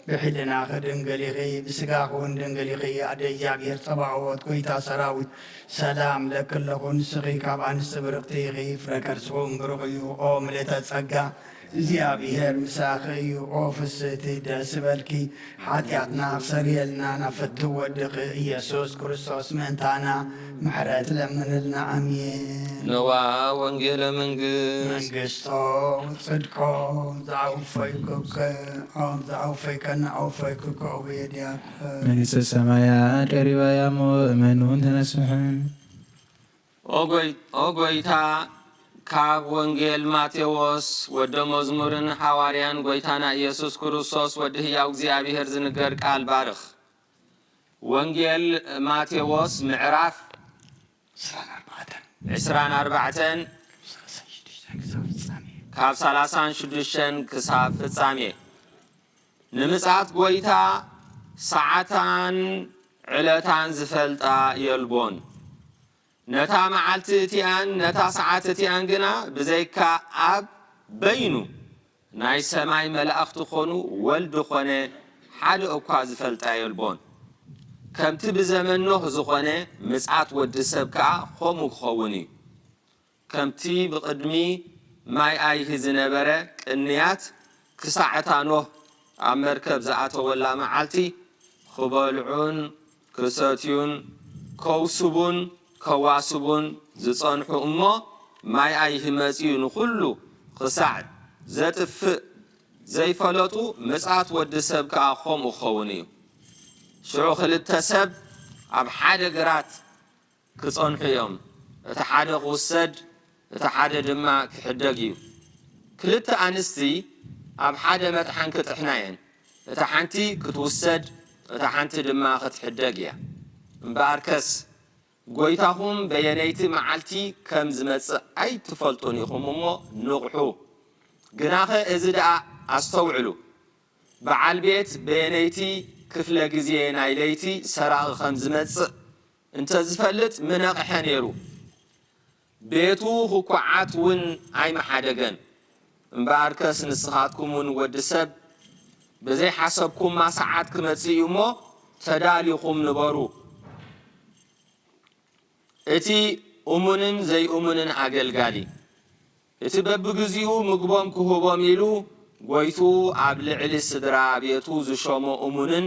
ብሒልና ድንግል ኢኺ ብስጋኹ እውን ድንግል ኢኺ ኣደ እግዚኣብሔር ፀባዖት ጎይታ ሰራዊት ሰላም ለክለኹ ንስኺ ካብ ኣንስቲ ብርክቲ ኢኺ ፍረ ከርስኹም ብሩኽ እዩ ኦ ምልእተ ጸጋ እግዚኣብሔር ምሳኺ እዩ ኦ ፍስቲ ደስ በልኪ ሓጢኣትና ክሰርየልና ናብ ፍቲ ወድኺ ኢየሱስ ክርስቶስ ምእንታና ምሕረት ለምንልና ኣሜን ነዋ ወንጌለ መንግስቶ ጽድቆ ዝዓውፈይከና ኣውፈይክከ ወየድያከ መንግሥተ ሰማያት ቀሪባያ እሞ እመኑን ተነስሕን ኦ ጎይታ ካብ ወንጌል ማቴዎስ ወደ መዝሙርን ሐዋርያን ጎይታና ኢየሱስ ክርስቶስ ወዲ ሕያው እግዚአብሔር ዝንገር ቃል ባርኽ ወንጌል ማቴዎስ ምዕራፍ 24 ካብ 36 ክሳብ ፍጻሜ ንምጽኣት ጎይታ ሰዓታን ዕለታን ዝፈልጣ የልቦን ነታ መዓልቲ እቲኣን ነታ ሰዓት እቲኣን ግና ብዘይካ ኣብ በይኑ ናይ ሰማይ መላእኽቲ ኾኑ ወልዲ ኾነ ሓደ እኳ ዝፈልጣ የልቦን ከምቲ ብዘመን ኖህ ዝኾነ ምጽኣት ወዲ ሰብ ከዓ ኸምኡ ክኸውን እዩ ከምቲ ብቅድሚ ማይ ኣይሂ ዝነበረ ቅንያት ክሳዕታ ኖህ ኣብ መርከብ ዝኣተወላ መዓልቲ ክበልዑን ክሰትዩን ከውስቡን ከዋስቡን ዝጸንሑ እሞ ማይ ኣይሂ መጺኡ ንኹሉ ክሳዕ ዘጥፍእ ዘይፈለጡ ምጽኣት ወዲ ሰብ ከዓ ኸምኡ ክኸውን እዩ ሽዑ ክልተ ሰብ ኣብ ሓደ ግራት ክጸንሑ እዮም እቲ ሓደ ክውሰድ እቲ ሓደ ድማ ክሕደግ እዩ ክልተ ኣንስቲ ኣብ ሓደ መጥሓን ክጥሕና እየን እቲ ሓንቲ ክትውሰድ እቲ ሓንቲ ድማ ክትሕደግ እያ እምበኣርከስ ጎይታኹም በየነይቲ መዓልቲ ከም ዝመጽእ ኣይትፈልጡን ኢኹም እሞ ንቑሑ ግናኸ እዚ ደኣ ኣስተውዕሉ በዓል ቤት በየነይቲ ክፍለ ግዜ ናይ ለይቲ ሰራቕ ከም ዝመጽእ እንተ ዝፈልጥ ምነቕሐ ነይሩ ቤቱ ክኳዓት እውን ኣይመሓደገን እምበኣርከስ ንስኻትኩም እውን ወዲ ሰብ ብዘይሓሰብኩምማ ሰዓት ክመጽእ እዩ እሞ ተዳሊኹም ንበሩ እቲ እሙንን ዘይእሙንን ኣገልጋሊ እቲ በብግዚኡ ምግቦም ክህቦም ኢሉ ጎይቱ ኣብ ልዕሊ ስድራ ቤቱ ዝሾሞ እሙንን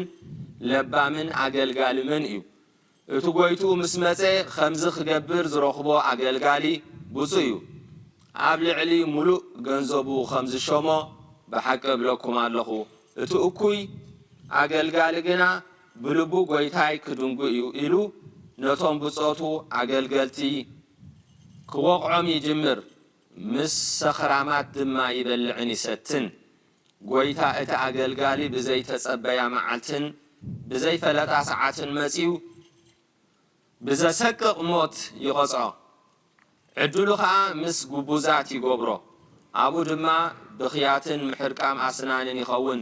ለባምን አገልጋሊ ምን እዩ እቲ ጎይቱ ምስ መፀ ከምዚ ክገብር ዝረኽቦ አገልጋሊ ብፁዕ እዩ ኣብ ልዕሊ ሙሉእ ገንዘቡ ከምዚ ሾሞ ብሓቂ ብለኩም ኣለኹ እቲ እኩይ አገልጋሊ ግና ብልቡ ጎይታይ ክድንጉ እዩ ኢሉ ነቶም ብፆቱ አገልገልቲ ክወቕዖም ይጅምር ምስ ሰኽራማት ድማ ይበልዕን ይሰትን ጎይታ እቲ አገልጋሊ ብዘይ ተጸበያ መዓልትን ብዘይ ፈለጣ ሰዓትን መጺው ብዘሰቅቕ ሞት ይቆጾ ዕድሉ ከዓ ምስ ጉቡዛት ይገብሮ አቡ ድማ ብኽያትን ምሕርቃም አስናንን ይኸውን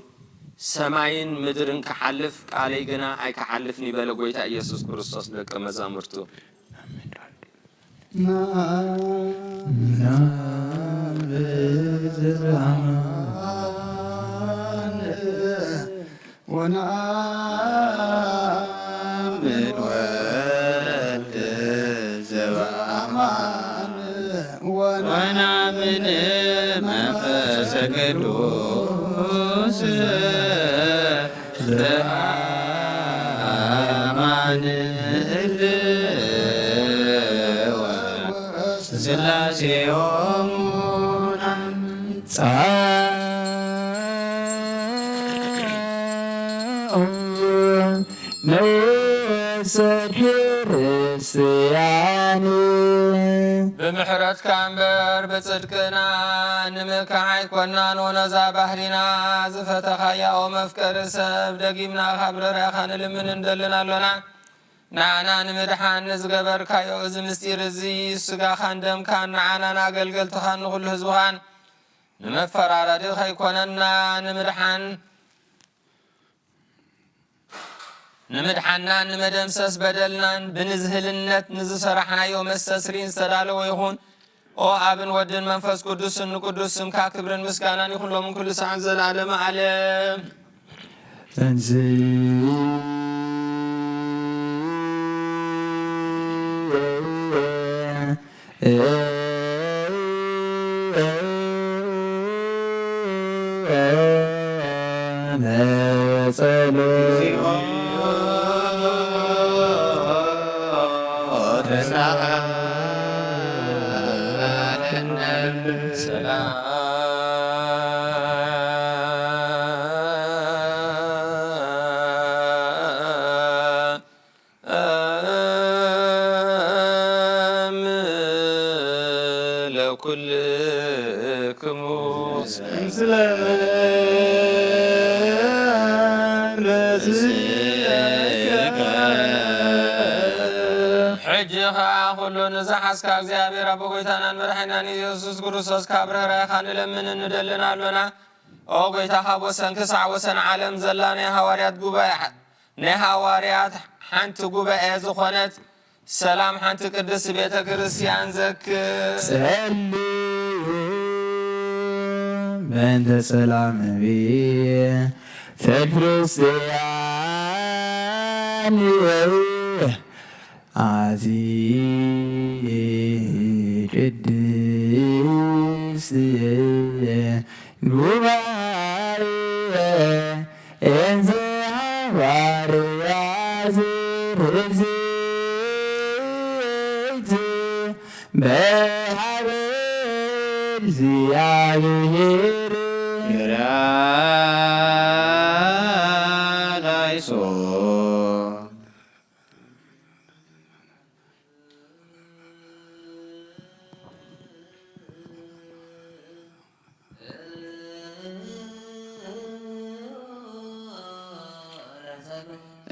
ሰማይን ምድርን ክሓልፍ ቃለይ ግና ኣይክሓልፍን ይበለ ጎይታ ኢየሱስ ክርስቶስ ደቀ መዛሙርቱ ወነአምን ወልድ ዘበአማን ወነአምን መንፈሰ ቅዱስ ዘበአማን ስላሴዮም ብምሕረትካ እምበር ብጽድቅና ንምልካዕ ኣይኮናን ወነዛ ባህሪና ዝፈተኻያኦ መፍቀሪ ሰብ ደጊምና ካብ ረራኻ ንልምን እንደልን ኣሎና ንዓና ንምድሓን ንዝገበርካዮ እዚ ምስጢር እዚ ስጋኻን ደምካን ንዓናን ኣገልገልትኻን ንኹሉ ህዝብኻን ንመፈራረዲ ከይኮነና ንምድሓና ንመደምሰስ በደልናን ብንዝህልነት ንዝሰራሕናዮ መስተስሪን ዝተዳለወ ይኹን ኦ ኣብን ወድን መንፈስ ቅዱስን ንቅዱስ ስምካ ክብርን ምስጋናን ይኹን ሎምን ኩሉ ሰዓት ዘለዓለመ ዓለም ንዝሓስካ እግዚአብሔር አቦ ጎይታናን መድሓኒናን ኢየሱስ ክርስቶስ ካብ ርህራይኻ ንለምን እንደልን ኣሎና ኦ ጎይታ ካብ ወሰን ክሳዕ ወሰን ዓለም ዘላ ናይ ሃዋርያት ሓንቲ ጉባኤ ዝኾነት ሰላም ሓንቲ ቅድስ ቤተ ክርስቲያን ዘክር በእንተ ሰላም ቤተ ክርስቲያን አዚ ቅድስት ጉባኤ እንዘ ሐዋርያት ርዝእት በኀበ እግዚአብሔር ይራዳይሶ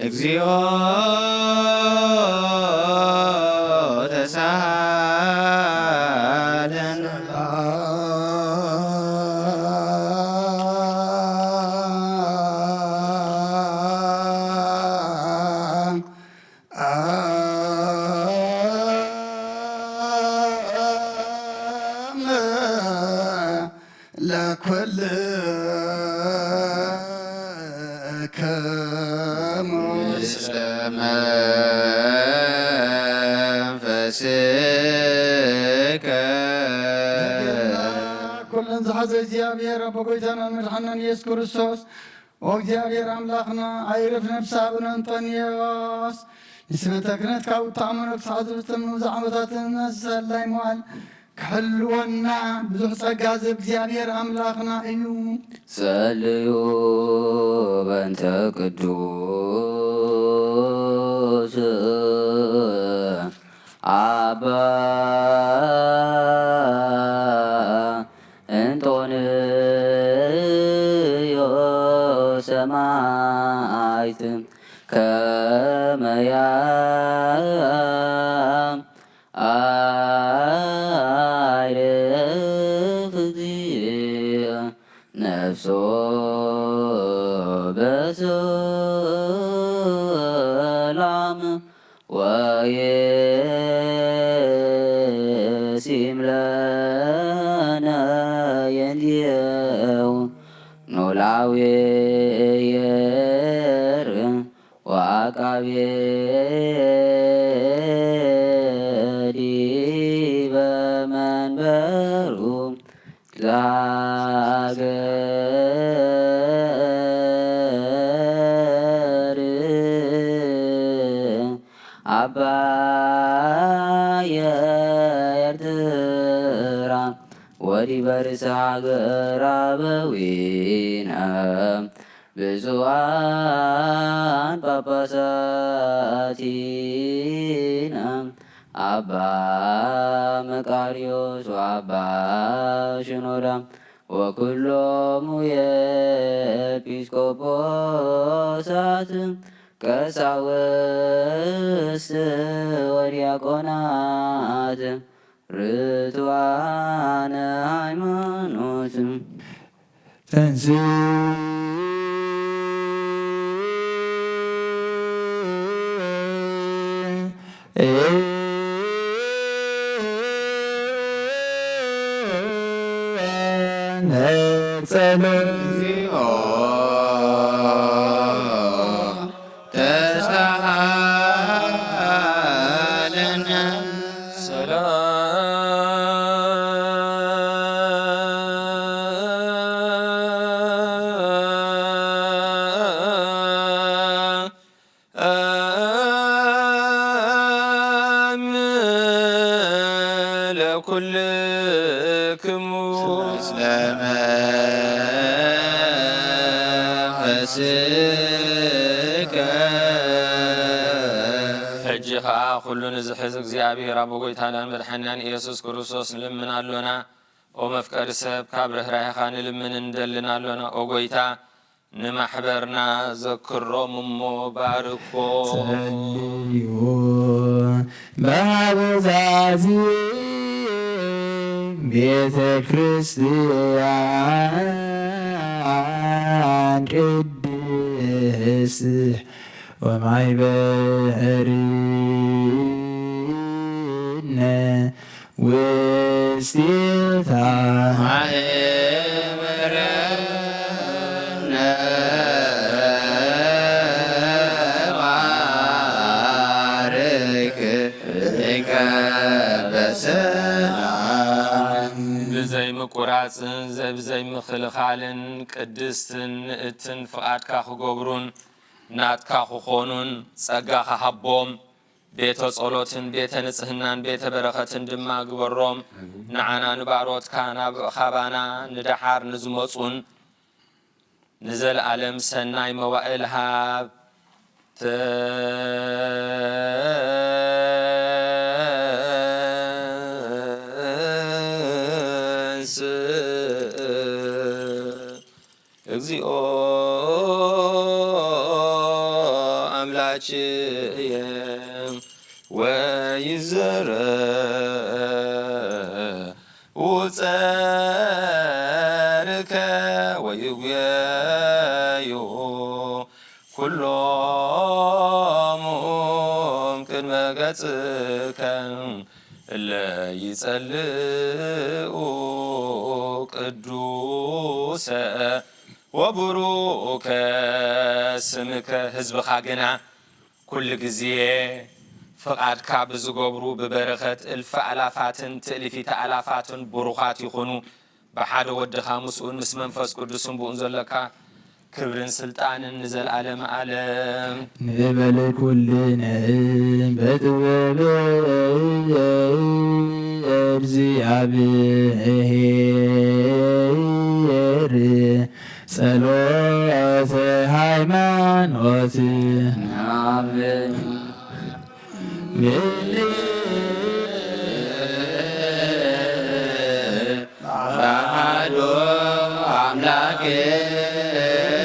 እግዚኦ ተሳሃለን ለኩል መንፈስከ ኩለን ዝሓዘ እግዚአብሔር አቦ ጎይታናን መድሓኒናን ኢየሱስ ክርስቶስ ወእግዚአብሔር አምላኽና አይርፍ ነፍሳ አቡነ አንጦንዮስ ንስመተ ክህነት ካብ እታመኑ ክሳት ዝተምኑ ዓመታትን ሰላይ መዋል ክሕልወና ብዙሕ ጸጋ ዝህብ እግዚአብሔር አምላኽና እዩ። ጸልዩ በእንተ ቅዱስ አባ እንጦንዮስ ሰማዕት ከመ ያዕርፍ እግዚእ ነፍሶ በሰላም ወይሲም ለነ የንዲየው ኖላዊ የር ወአቃቤ ዲበ መንበሩ ዛገር አባየ ኤርትራ ወዲበ ርእሰ ሀገረ አበዊነ ብፁዓን ጳጳሳቲነ አባ መቃርዮስ ወአባ ሽኖዳ ወኩሎሙ የኤጲስቆጶሳት ቀሳውስት ወዲያቆናት ርቱዓነ ሃይማኖት እግዚኦ ተሳሃለነ ሰላም ለኩልክሙ ሕጂ ከዓ ኩሉን ዝሕዝ እግዚአብሔር አብ ጎይታናን መድሓኒናን ኢየሱስ ክርስቶስ ንልምን ኣሎና። ኦ መፍቀሪ ሰብ ካብ ርህራይኻ ንልምን እንደልን ኣሎና። ኦ ጎይታ ንማሕበርና ዘክሮም እሞ ባርኮ ጸልዩ በአበዛዚ ቤተ ክርስቲያን ቅድስት ወማይበርነ ውስቴታ ማህበረነ ባርክ እከ በሰላም ብዘይ ምቁራፅን ዘብዘይ ምክልኻልን ቅድስትን ንእትን ፍቓድካ ክገብሩን ናትካ ክኾኑን ጸጋ ክሃቦም ቤተ ጸሎትን ቤተ ንጽህናን ቤተ በረኸትን ድማ ግበሮም። ንዓና ንባሮትካ ናብ ኻባና ንደሓር ንዝመፁን ንዘለዓለም ሰናይ መዋእል ሃብ እግዚኦ አምላችየ ወይዘረ ውፀርከ ወይጉየዩ ኩሎሙ ቅድመ ገጽከ እለ ይጸልኡ ቅዱሰ ወቡሩከ ስምከ ህዝብኻ ግና ኩሉ ግዜ ፍቓድካ ብዝገብሩ ብበረኸት እልፍ ኣላፋትን ትእልፊተ ኣላፋትን ቡሩኻት ይኹኑ። ብሓደ ወድኻ ምስኡን ምስ መንፈስ ቅዱስን ብኡን ዘለካ ክብርን ስልጣንን ንዘለዓለም ዓለም ንበል ኩልነ በጥበብ እግዚአብሔር ጸሎተ ሃይማኖት አሜን። አሐዱ አምላክ ኩሉ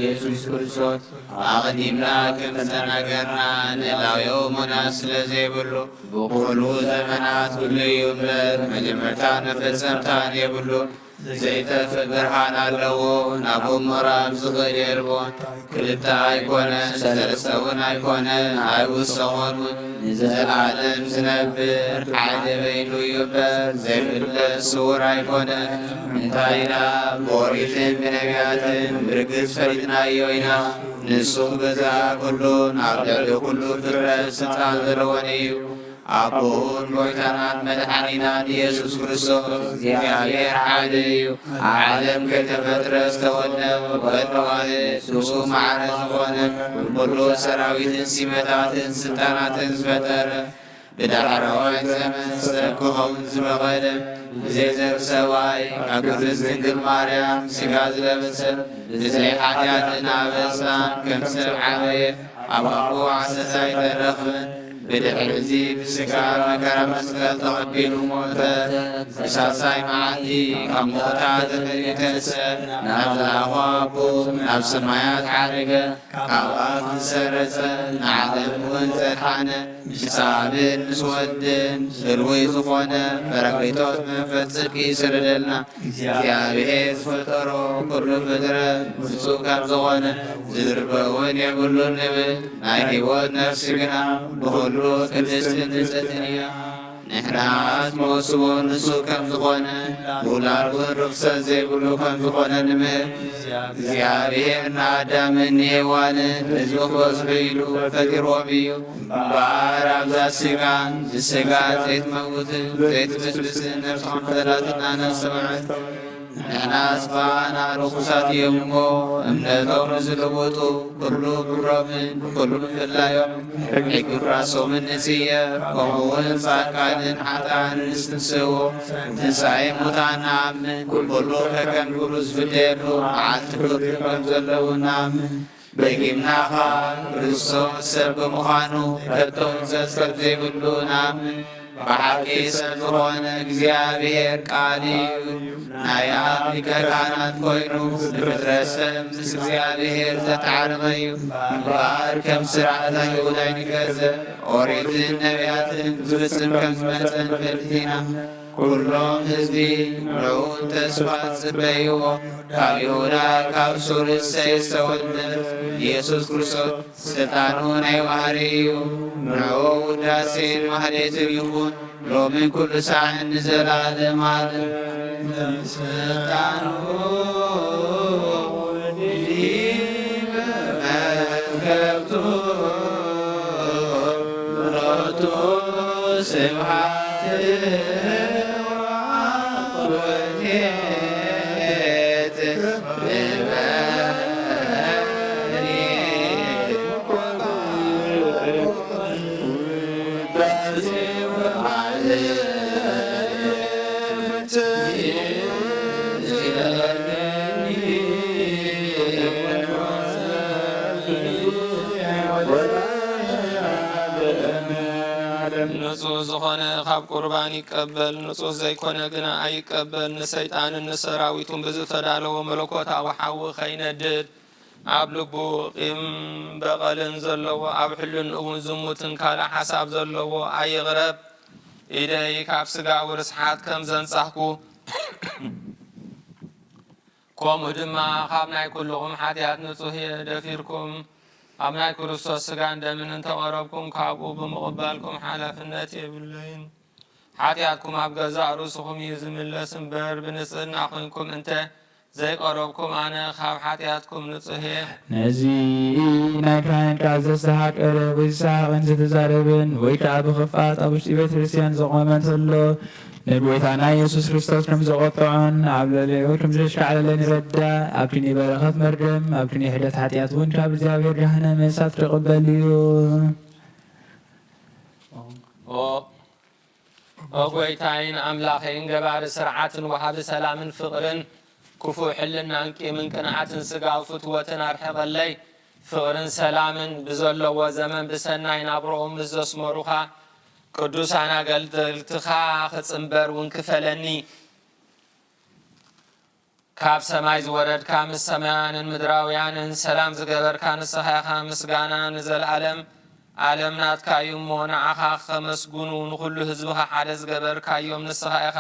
ኢየሱስ ክርስቶስ አቅዲምና ከም ዝተናገርና ንላዊው ሙናት ስለዘይብሉ ብኩሉ ዘመናት ኩሉ እዩ እምበር መጀመርታን መፈጸምታን የብሉ ዘይጠፍእ ብርሃን ኣለዎ ናብኡ ምዕራብ ዝኽእል የርቦን ክልተ ኣይኮነ ሰለስተ እውን ኣይኮነ ኣይውሰኾን እውን ንዘለዓለም ዝነብር ሓደ በይኑ እዩ እምበር ዘይፍለጥ ስውር ኣይኮነ እንታይ ኢና ብኦሪትን ብነቢያትን ብርግጽ ፈሊጥናዮ ኢና ንሱ ገዛ ኩሉን ኣብ ልዕሊ ኩሉ ፍጥረት ስልጣን ዘለዎን እዩ አቡን ጎይታናን መድኃኒናን ኢየሱስ ክርስቶስ እግዚአብሔር ሓደ እዩ ዓለም ከተፈጥረ ዝተወልደ ወልደዋለ ንሱ ማዕረ ዝኾነ ኩሉ ሰራዊትን ሲመታትን ስልጣናትን ዝፈጠረ ብዳሕራዋይ ዘመን ክኸውን ዝበቐለ ብዘይዘር ሰብኣይ ካብ ቅድስት ድንግል ማርያም ሥጋ ዝለበሰ ብዘይ ሓጢኣትን ኣበሳን ከም ሰብ ዓበየ ኣብ ኣቦ ዓሰታይ ተረኽብን بدحر زي بسكار مكرم مسكال تقبيل موتى بساساي معدي كموتى تخيتسر نفس أخوابو نفس مايات حرقة كواف سرسة نعلم وانتحانا مسابر مسودن سروي زخونا فرقيتوت من فتسكي سردلنا زيابه فترو كل فترة مسوكا زخونا زربون يقولوا النبي نايهوات نفسكنا بخلو ቅድስት ንጽሕትንያ ንሕናት መወስቦ ንሱ ከም ዝኾነ ውላዱን ርክሰት ዘይብሉ ከም ዝኾነ ንምህር እግዚአብሔር ንኣዳምን ንሔዋንን ህዝቢ ክበዝሑ ኢሉ ፈጢሮም እዩ እምበር ኣብዛ ሥጋን ብሥጋ ዘይትመውትን ዘይትብስብስን ነፍሶም ዘላትና ነፍሰምዐት ንሕና ስፋና ርኩሳት እዮም እሞ እምነቶም ንዝልውጡ ኩሉ ግብሮምን ኩሉ ምፍላዮም ሕግራሶምን ንጽየ ከምኡውን ጻድቃንን ሓጥኣንን ንስትንስዎ ትንሣኤ ሙታን ንኣምን ኩሉ ከከም ግብሩ ዝፍለየሉ መዓልቲ ፍርዲ ከም ዘለዉ ንኣምን በጊምናኻ ክርስቶስ ሰብ ብምዃኑ ከቶም ዘስከት ዘይብሉ ንኣምን በሓቂ ሰብ ዝኾነ እግዚአብሔር ቃል እዩ ናይ ኣብ ሊቀ ካህናት ኮይኑ ንፍጥረት ሰብ ምስ እግዚአብሔር ዘተዓረቐ እዩ እምበር ከም ስርዓተ ይሁዳ ይንገዘብ ኦሪትን ነቢያትን ዝፍጽም ከም ዝመጸ ንፈልጥ ኢና ኩሎም ህዝቢ ንዑን ተስፋ ጽበይዎ ካብ ይሁዳ ካብ ሱር እሰይ ዝተወልደ ኢየሱስ ክርስቶስ ስልጣኑ ናይ ባሕሪ እዩ ንዑ ውዳሴን ማህሌትን ይኹን ሎምን ኩሉ ሰዓን ንዘላለም ዓለም ስልጣኑ መርከብቱ ምሕረቱ ስብሓት ንጹህ ዝኾነ ካብ ቁርባን ይቀበል ንጹህ ዘይኮነ ግና ኣይቀበል ንሰይጣንን ንሰራዊቱን ብዝተዳለወ መለኮታዊ ሓዊ ኸይነድድ ኣብ ልቡ ቂም በቐልን ዘለዎ ኣብ ሕሉን እውን ዝሙትን ካልእ ሓሳብ ዘለዎ ኣይቕረብ። ኢደይ ካብ ስጋዊ ርስሓት ከም ዘንጻሕኩ ከምኡ ድማ ካብ ናይ ኩልኹም ሓጢኣት ንጹህ እየ ደፊርኩም ኣብ ናይ ክርስቶስ ስጋን ደምን እንተቐረብኩም ካብኡ ብምቕባልኩም ሓላፍነት የብለይን። ሓጢኣትኩም ኣብ ገዛእ ርእስኹም እዩ ዝምለስ እምበር ብንጽህና ኮንኩም እንተ ዘይቀረብኩም ኣነ ካብ ሓጢኣትኩም ንጹህ እየ። ነዚ ናይ ካህን ቃል ዘስተሓቀረ ወይ ዝሰሓቕን ዝተዛረበን ወይ ከዓ ብኽፋት ኣብ ውሽጢ ቤተ ክርስቲያን ዘቆመ እንተሎ ንጎይታና ኢየሱስ ክርስቶስ ከም ዘቆጥዖን ኣብ ልዕሊኡ ከም ዘሽካዕለለን ይረዳእ። ኣብቲ ናይ በረኸት መርገም ኣብቲ ናይ ሕደት ሓጢኣት እውን ካብ እግዚኣብሔር ገሃነመ እሳት ክቕበል እዩ። ኦ ጎይታይን ኣምላኸይን ገባሪ ስርዓትን ወሃቢ ሰላምን ፍቕርን ክፉእ ሕልናን ቂምን ቅንዓትን ስጋዊ ፍትወትን ኣርሕቐለይ። ፍቕርን ሰላምን ብዘለዎ ዘመን ብሰናይ ናብሮኦም ምስ ዘስመሩኻ ቅዱሳን ኣገልገልትኻ ክጽምበር እውን ክፈለኒ። ካብ ሰማይ ዝወረድካ ምስ ሰማያንን ምድራውያንን ሰላም ዝገበርካ ንስኻ ኢኻ ምስጋና ንዘለኣለም ዓለም ናትካ እዩ እሞ ንዓኻ ከመስጉኑ ንኩሉ ህዝብኻ ሓደ ዝገበርካዮም ንስኻ ኢኻ።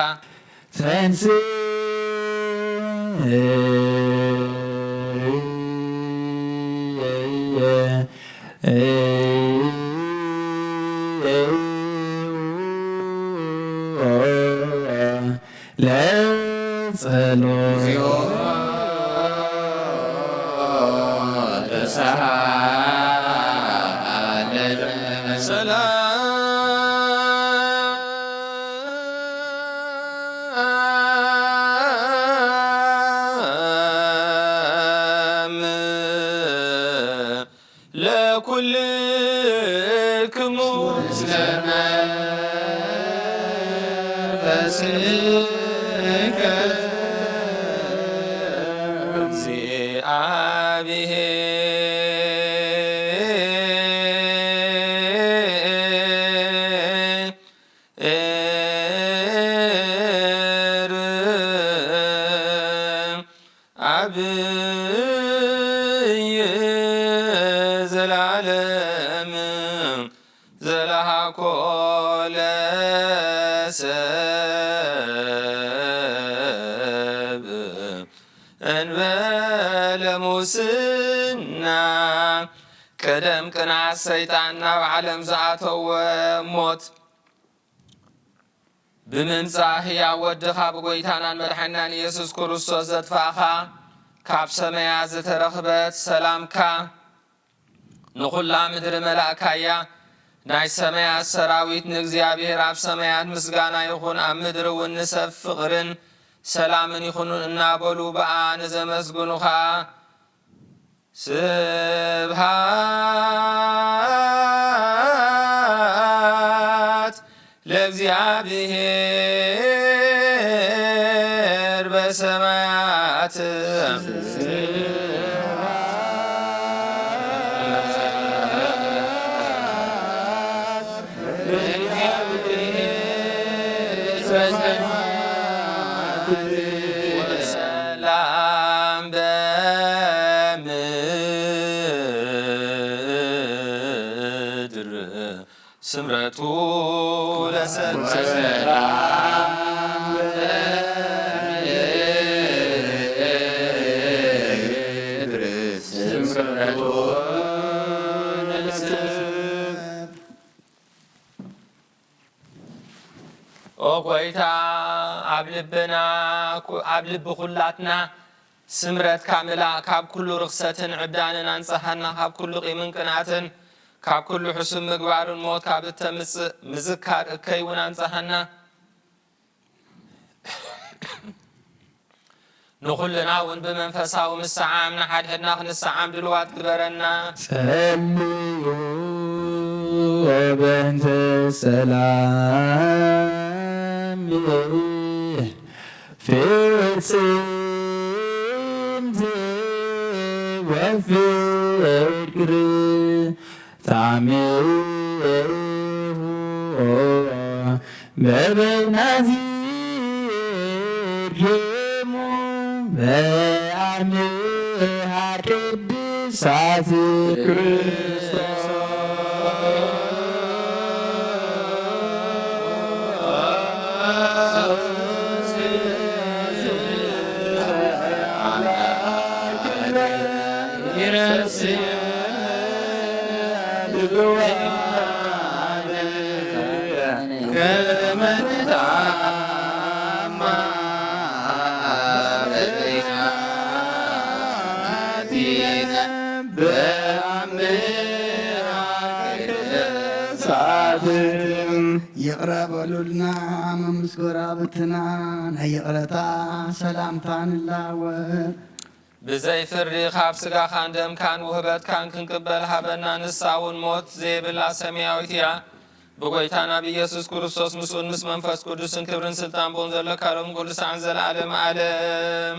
ለኩልክሙ ስለመንፈስከ እግዚአብሔር አብይ ዘላለም ዘለሃኮ ለሰብ እንበለ ሙስና ቀደም ቅንዓት ሰይጣን ናብ ዓለም ዝኣተወ ሞት ብምምጻእ ሕያው ወድኻ ብጎይታናን መድሓኒናን ኢየሱስ ክርስቶስ ዘጥፋእኻ ካብ ሰማያት ዝተረኽበት ሰላምካ ንኹላ ምድሪ መላእካያ። ናይ ሰማያት ሰራዊት ንእግዚአብሔር ኣብ ሰማያት ምስጋና ይኹን፣ ኣብ ምድሪ እውን ንሰብ ፍቕርን ሰላምን ይኹኑ እናበሉ በኣ ንዘመስግኑኻ ስብሃት ለእግዚአብሔር በሰማያት ወሰላም በምድር ስምረቱ ኦ ጎይታ ኣብ ልቢ ኩላትና ስምረት ካምላእ ካብ ኩሉ ርክሰትን ዕዳንን አንጸሓና ካብ ኩሉ ቂምን ቅንዓትን ካብ ኩሉ ሕሱም ምግባርን ሞት ካብ እተምጽእ ምዝካር እከይ እውን አንጸሓና ንኩልና እውን ብመንፈሳዊ ምስዓም ንሓድሕድና ክንሰዓም ድልዋት ግበረና። ጸልዩ በእንተ ሰላም ፍጽምት ወፍቅር ታምሩ በበናዚርክሙ በአምሃ ቅድስት እሳት ይቅረበሉልና መምስጎራ ብትና ናይ ይቕረታ ሰላምታን ላወር ብዘይ ፍርዲ ካብ ስጋኻን ደምካን ውህበትካን ክንቅበል ሃበና ንሳውን ሞት ዘይብላ ሰማያዊት እያ ብጎይታና ብኢየሱስ ክርስቶስ ምስኡን ምስ መንፈስ ቅዱስን ክብርን ስልጣን ቦን ዘሎ ካሎም ቅዱሳን ዘለዓለም ዓለም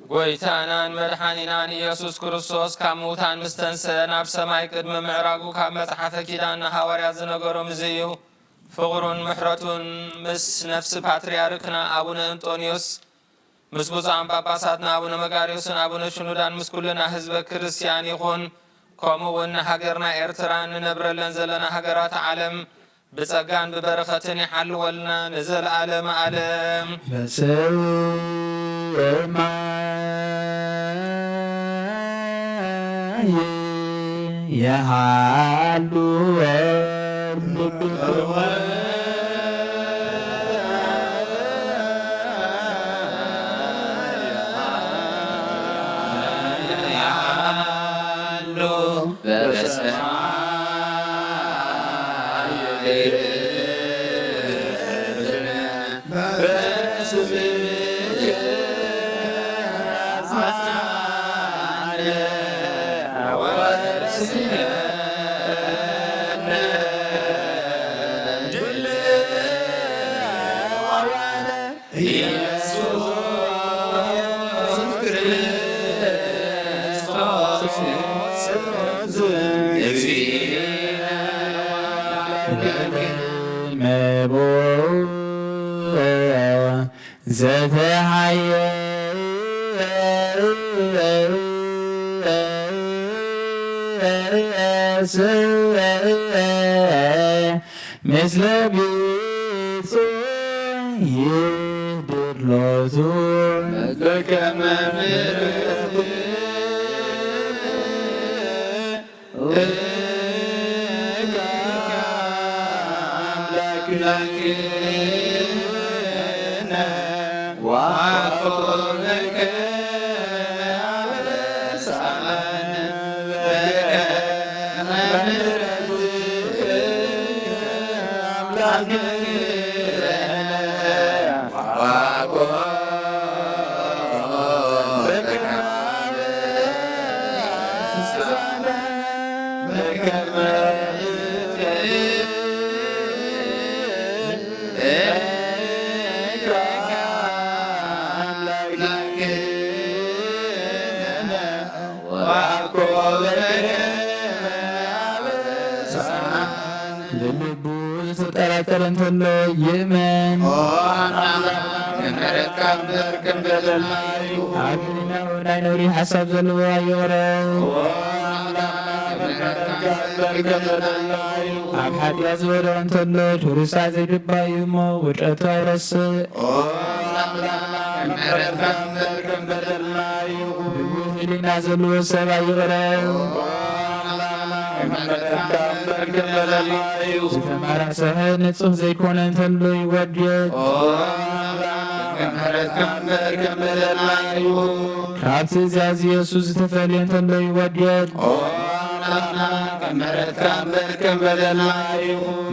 ጎይታናን መድኃኒናን ኢየሱስ ክርስቶስ ካብ ምውታን ምስ ተንሥአ ናብ ሰማይ ቅድሚ ምዕራጉ ካብ መጽሓፈ ኪዳንና ሐዋርያት ዝነገሮም እዚ እዩ። ፍቕሩን ምሕረቱን ምስ ነፍሲ ፓትርያርክና አቡነ እንጦንዮስ ምስ ብፁዓን ጳጳሳትና አቡነ መቃርዮስን አቡነ ሽኑዳን ምስ ኩልና ህዝበ ክርስቲያን ይኹን። ከምኡ እውን ሃገርና ኤርትራን ንነብረለን ዘለና ሃገራት ዓለም ብጸጋን ብበረኸትን ይሓልወልና ንዘለዓለመ ዓለም የሃሉ مثل بيت يدر لوتون لك يمن عبدنا ونوري حسب زلوا يورو عب حد يزور انتلو تورسا زي دبايمو وجأتو يرس بوهلنا زلوا سبا يورو ዝተማራ ሰብ ንጹህ ዘይኮነ እንተሎ ይወድድ ካብ ትእዛዝ ኢየሱስ ዝተፈልየ እንተሎ ይወድድ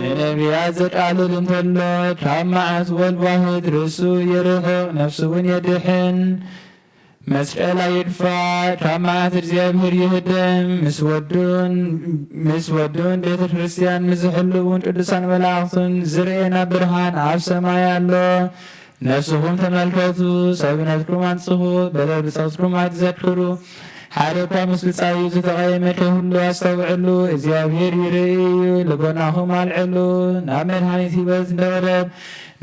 ንነቢያት ዘቃልል እንተሎ ካብ መዓት ወልዋህድ ርእሱ የርሕቕ ነፍሱ እውን የድሕን መስቀል ይድፋ ካብ መዓት እግዚአብሔር ይህደም ምስ ወዱን ቤተ ክርስቲያን ምዝሕልውን ቅዱሳን መላእኽቱን ዝርኤና ብርሃን ኣብ ሰማይ ኣሎ። ነፍስኹም ተመልከቱ፣ ሰብነትኩም አንጽሑ፣ በደል ብጸውትኩም ኣይትዘክሩ። ሓደ እኳ ምስ ብፃዩ ዝተቐየመ ከይህሉ ኣስተውዕሉ እግዚኣብሔር ይርኢ እዩ ልቦናኹም ኣልዕሉ ናብ መድሃኒት ሂወት ንቕረብ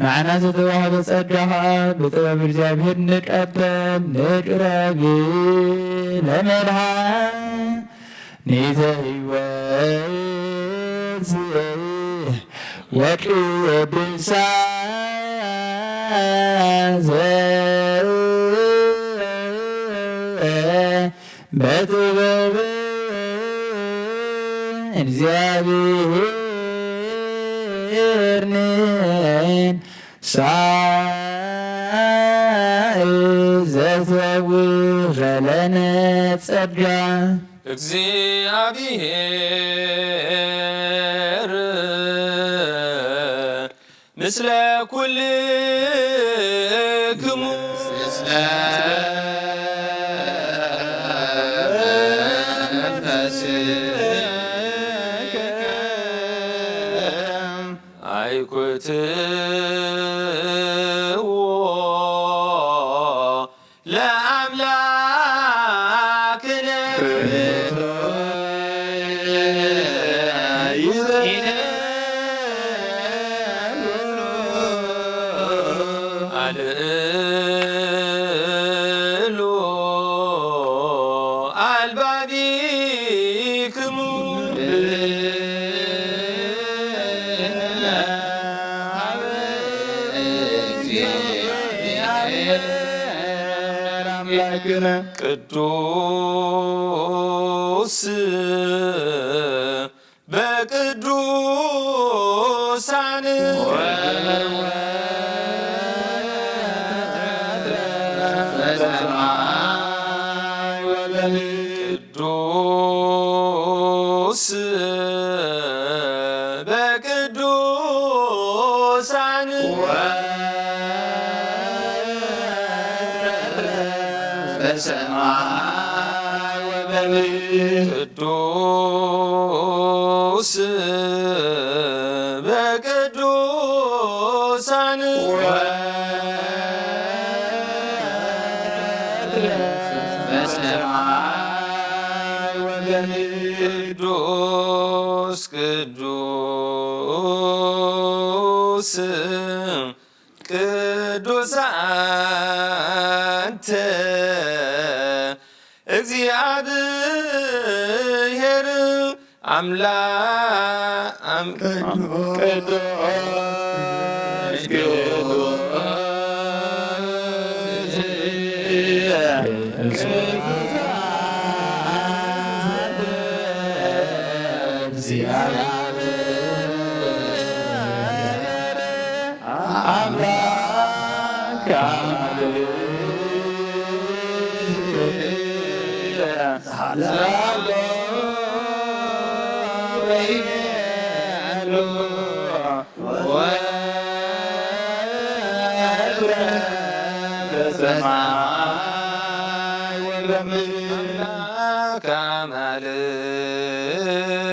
ንዓና ዘተዋህዶ ጸጋ ኸዓ ብጥበብ እግዚኣብሔር ንቀበል ንቅረብ ለመድሃኒተ ሕይወት ወቅድሳን በጥበብ እግዚአብሔር ንሳእ ዘተውኸለነ ጸጋ እግዚአብሔር ምስለ ኩልክሙ አይኩትዎ ለአምላክነ አልዕሉ አልባቢክሙ ቅዱስ በቅዱሳን ቅዱስ በቅዱሳን በሰማይ ወበምድር ቅዱስ በቅዱሳን በሰማይ ወበምድር ቅዱስ ቅዱስ ቅዱስ አንተ እግዚአብሔር አምላክ ቅዱስ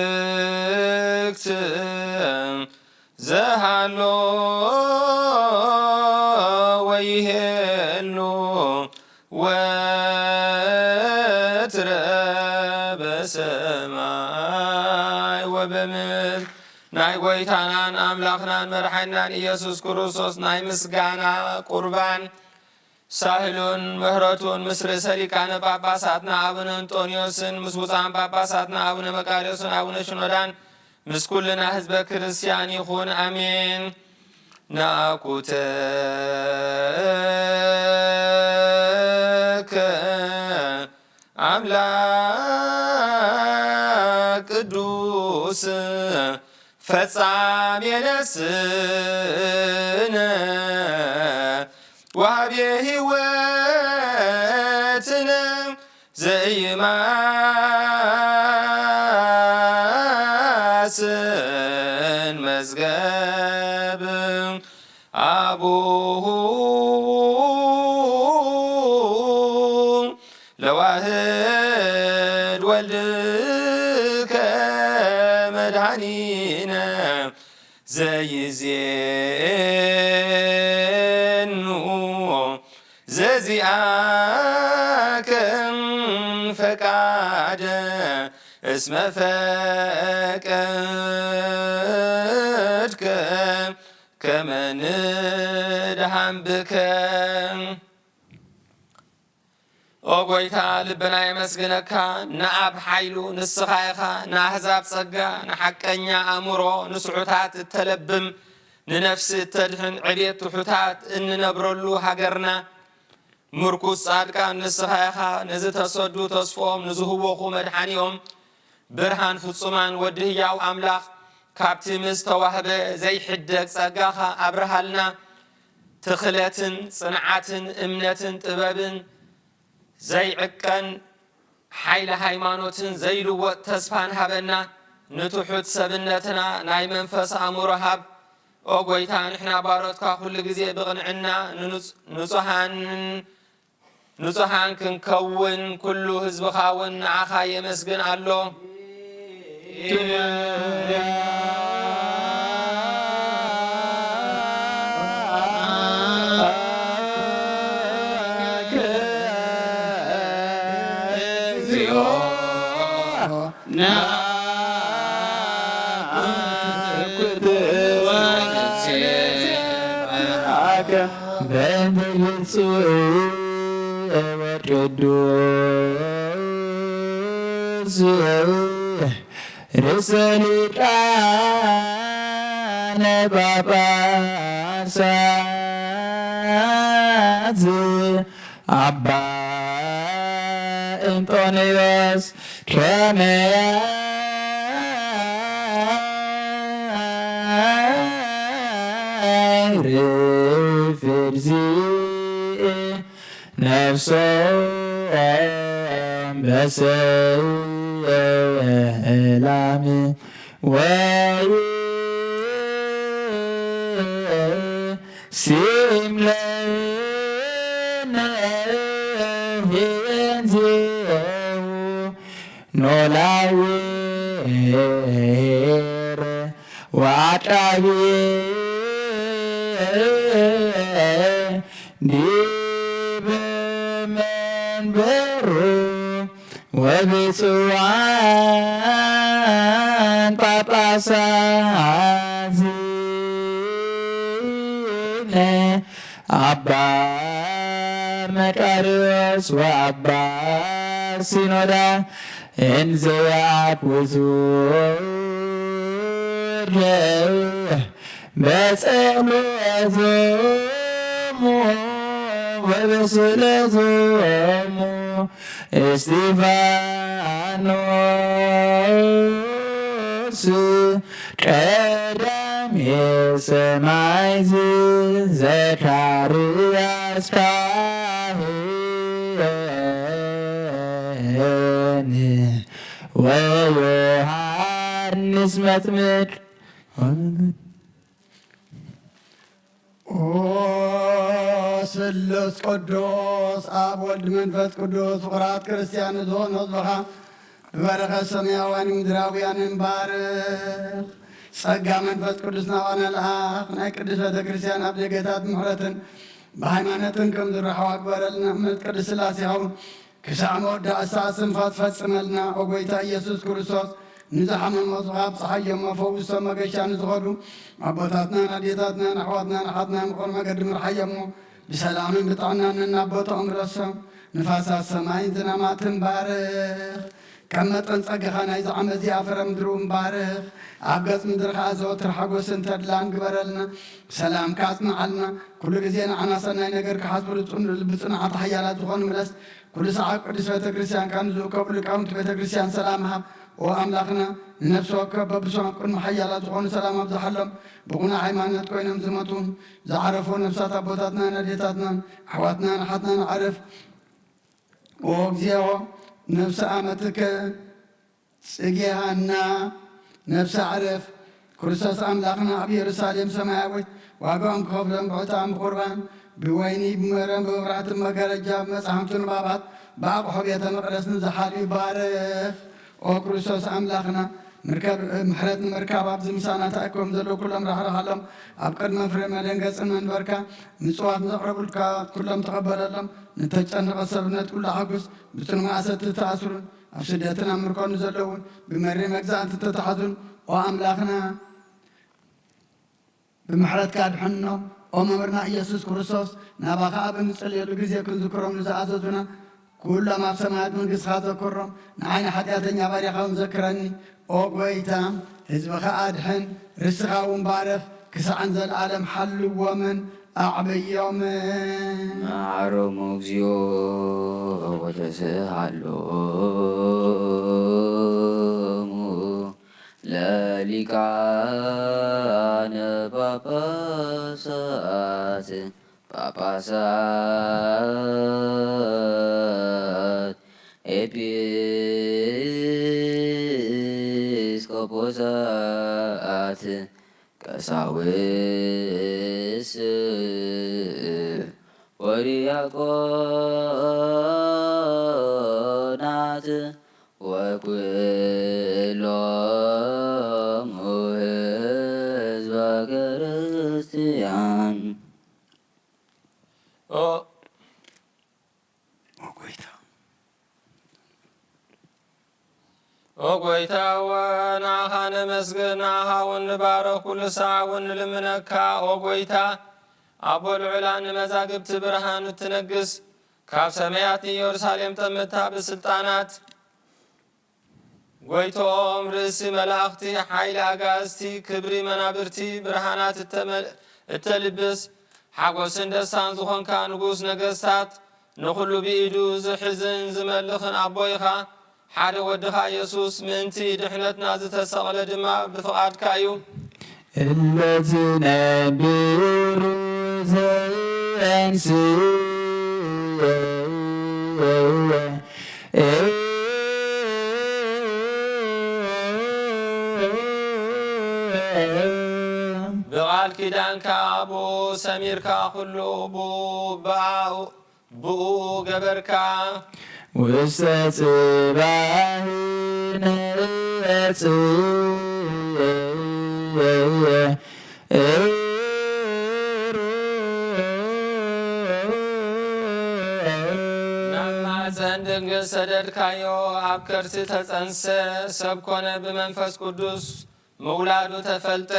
ከመልእክት ዘሃሎ ወይሄሉ ወትረ በሰማይ ወበምድር ናይ ጎይታናን አምላኽናን መድሓኒናን ኢየሱስ ክርስቶስ ናይ ምስጋና ቁርባን ሳህሉን ምህረቱን ምስ ርእሰ ሊቃነ ጳጳሳትና አቡነ አንጦንዮስን ምስ ብፁዓን ጳጳሳትና አቡነ መቃርዮስን አቡነ ሽኖዳን ምስ ኩልና ህዝበ ክርስቲያን ይኹን አሜን። ናኩተከ አምላክ ቅዱስ ፈጻሜ ነፍስነ ወሀቤ ሕይወትነ ዘኢማስን መዝገብ አቡሁ ለዋህድ ወልድከ መድኃኒነ ዘይዜኑ ዘዚአከ ፈቃደ እስመ ፈቀድከ ከመ ንድሃም ብከ። ኦ ጎይታ ልብና የመስግነካ ንአብ ሓይሉ ንስኻ ኢኻ ንኣሕዛብ ጸጋ ንሓቀኛ ኣእምሮ ንስሑታት እተለብም ንነፍሲ እተድሕን ዕልየት ትሑታት እንነብረሉ ሃገርና ምርኩስ ጻድቃን ንስኻ ኢኻ ንዝተሰዱ ተስፎም ንዝህቦኹ መድሓኒኦም ብርሃን ፍጹማን ወዲ ህያው ኣምላኽ ካብቲ ምስ ተዋህበ ዘይሕደግ ጸጋኻ ኣብርሃልና ትኽለትን ጽንዓትን እምነትን ጥበብን ዘይዕቀን ሓይለ ሃይማኖትን ዘይልወጥ ተስፋን ሃበና ንትሑት ሰብነትና ናይ መንፈስ ኣእምሮ ሃብ። ኦ ጎይታ ንሕና ባሮትካ ኩሉ ግዜ ብቕንዕና ንጹሃን ክንከውን ኩሉ ህዝብኻ እውን ንዓኻ የመስግን ኣሎ። ቅዱስ ርእሰ ሊቃነ ጳጳሳት አባ እንጦንዮስ ከመ ያዕርፍ ነፍሶም በሰላም ወይሲም ለነ ሄንዜው ኖላዊ ወአቃቤ ዲበ መንበሩ ወብፁዓን ጳጳሳት አባ መቃርዮስ ወአባ ሲኖዳ እንዘ ያግውዙ በጸሎቶሙ ወበስእለቶሙ እስጢፋኖስ ቀዳሜ ሰማዕት ዘካርያስ ካህን ወዮሐንስ መጥምቅ ስሉስ ቅዱስ አብ ወልድ መንፈስ ቅዱስ ፍቁራት ክርስቲያን ዝኾኑ ህዝብኻ በረኸ ሰማያውያን ምድራውያንን ባርኽ። ጸጋ መንፈስ ቅዱስ ናባና ልኣኽ ናይ ቅዱስ ቤተ ክርስቲያን ኣብ ደገታት ምሕረትን ብሃይማኖትን ከም ዝረኸቡ ኣግበረልና። እምነት ቅዱስ ሥላሴ ይኸውን ክሳዕ መወዳእታ ስንፈት ፈጽመልና። ኦ ጎይታ ኢየሱስ ክርስቶስ ንዝሓመሙ መጽሓፍ ፀሓዮም መፈውሶም መገሻ ንዝኸዱ ኣቦታትናን ኣዴታትናን ኣሕዋትናን ኣሓትናን ምቆር መገዲ ምርሓዮሞ ብሰላምን ብጥዕናን እናቦቶኦም ረሶም ንፋሳት ሰማይን ዝናማትን ባርኽ። ከም መጠን ጸጋኻ ናይ ዝዓመት እዚኣ ፍረ ምድሩ ባርኽ። ኣብ ገጽ ምድሪ ከዓ ዘወትር ሓጎስን ተድላን ግበረልና። ሰላም ካጽንዓልና ኩሉ ግዜ ንዓና ሰናይ ነገር ክሓስቡ ብጽንዓት ሓያላት ዝኾኑ ምለስ ኩሉ ሰዓት ቅዱስ ቤተ ክርስቲያን ካ ንዝእከቡ ሊቃውንቲ ቤተ ክርስቲያን ሰላም ሃብ። ኦ ኣምላኽና ንነፍሲ ወከፍ በብሶም ቅድሚ ሓያላት ዝኾኑ ሰላም ኣብዝሓሎም ብቑና ሃይማኖት ኮይኖም ዝመቱን ዝዓረፉ ነፍሳት ኣቦታትናን ኣዴታትናን ኣሕዋትናን ኣሓትናን ዓረፍ። ኦ እግዚኦ ነፍሲ ኣመትከ ጽጌሃና ነፍሲ ዓረፍ። ክርስቶስ ኣምላኽና ኣብ ኢየሩሳሌም ሰማያዊት ዋጋኦም ክኸፍሎም ብዕጣን ብቁርባን ብወይኒ ብመረም ብመብራህትን መጋረጃ ብመጻሕፍትን ንባባት ብኣቕሖ ቤተ መቕደስ ንዝሓልዩ ባርኽ። ኦ ክርስቶስ ኣምላኽና ምሕረት ንምርካብ ኣብዚ ምሳና ተኣኪቦም ዘለዉ ኩሎም ረኽረኻሎም ኣብ ቅድመ ፍሬ መደንገፅን መንበርካ ምፅዋት ዘቕረቡልካ ኩሎም ተቐበለሎም ንተጨነቐ ሰብነት ኩሉ ሓጉስ ብፅኑዕ ኣሰቲ ተኣስሩን ኣብ ስደትን ኣብ ምርኮኑ ዘለውን ብመሪ መግዛእንቲ ተተሓዙን ኦ ኣምላኽና ብምሕረትካ ድሕንኖም ኦ መምህርና ኢየሱስ ክርስቶስ ናባኻ ኣብ እንፅልየሉ ግዜ ክንዝክሮም ንዝኣዘዙና ኩሎም ኣብ ሰማያት መንግሥትኻ ዘክሮም ንዓይኒ ሓጢኣተኛ ባሪኻውን ዘክረኒ ኦ ጐይታ ህዝብኻ ኣድሕን ርስኻ እውን ባርኽ ክሳዕን ዘለዓለም ሓልዎምን ኣዕብዮምን መዓሮሙ እግዚኦ ወተስሃሎሙ ለሊቃነ ጳጳሳት ኤጲስቆጶሳት ቀሳውስት ወዲያቆናት ወኩሎም ህዝበ ክርስቲያን ኦ ጐይታ ወናኻ ነመስግን ናኻ እውን ንባረኽ ኩሉ ሰዓት እውን ንልምነካ ኦ ጐይታ ኣቦ ልዑላን ንመዛግብቲ ብርሃን እትነግስ ካብ ሰማያት ንኢየሩሳሌም ጠምታ ብስልጣናት ጐይቶኦም ርእሲ መላእኽቲ ሓይሊ ኣጋእዝቲ ክብሪ መናብርቲ ብርሃናት እተልብስ ሓጐስን ደስታን ዝኾንካ ንጉስ ነገሥታት ንኹሉ ብኢዱ ዝሕዝን ዝመልኽን ኣቦይኻ ሓደ ወድኻ ኢየሱስ ምእንቲ ድሕነትና ዝተሰቕለ ድማ ብፍቓድካ እዩ እለዝነብሩ ዘንስ ብቓል ኪዳንካ ብኡ ሰሚርካ ኩሉ ብኡ ገበርካ ውስተ ጽባህ ናብ ማኅፀን ድንግል ሰደድካዮ ኣብ ከርሲ ተጸንሰ ሰብ ኮነ ብመንፈስ ቅዱስ ምውላዱ ተፈልጠ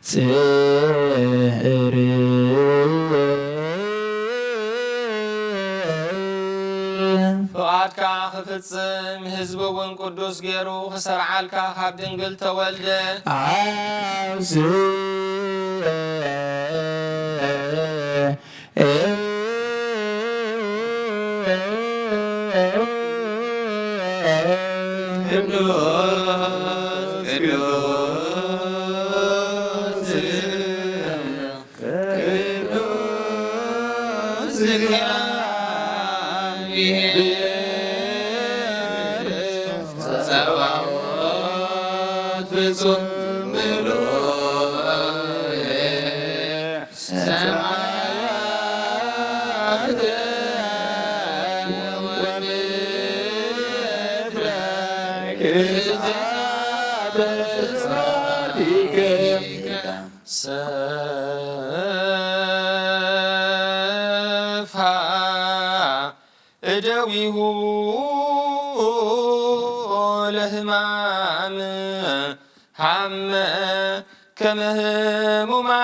ጽር ፍቓድካ ክፍጽም ህዝቢ እውን ቅዱስ ገይሩ ክሰርዓልካ ካብ ድንግል ተወልደ ዓውስ ሰፋ እደዊሁ ለሕማም ሃመ ከመ ሕሙማን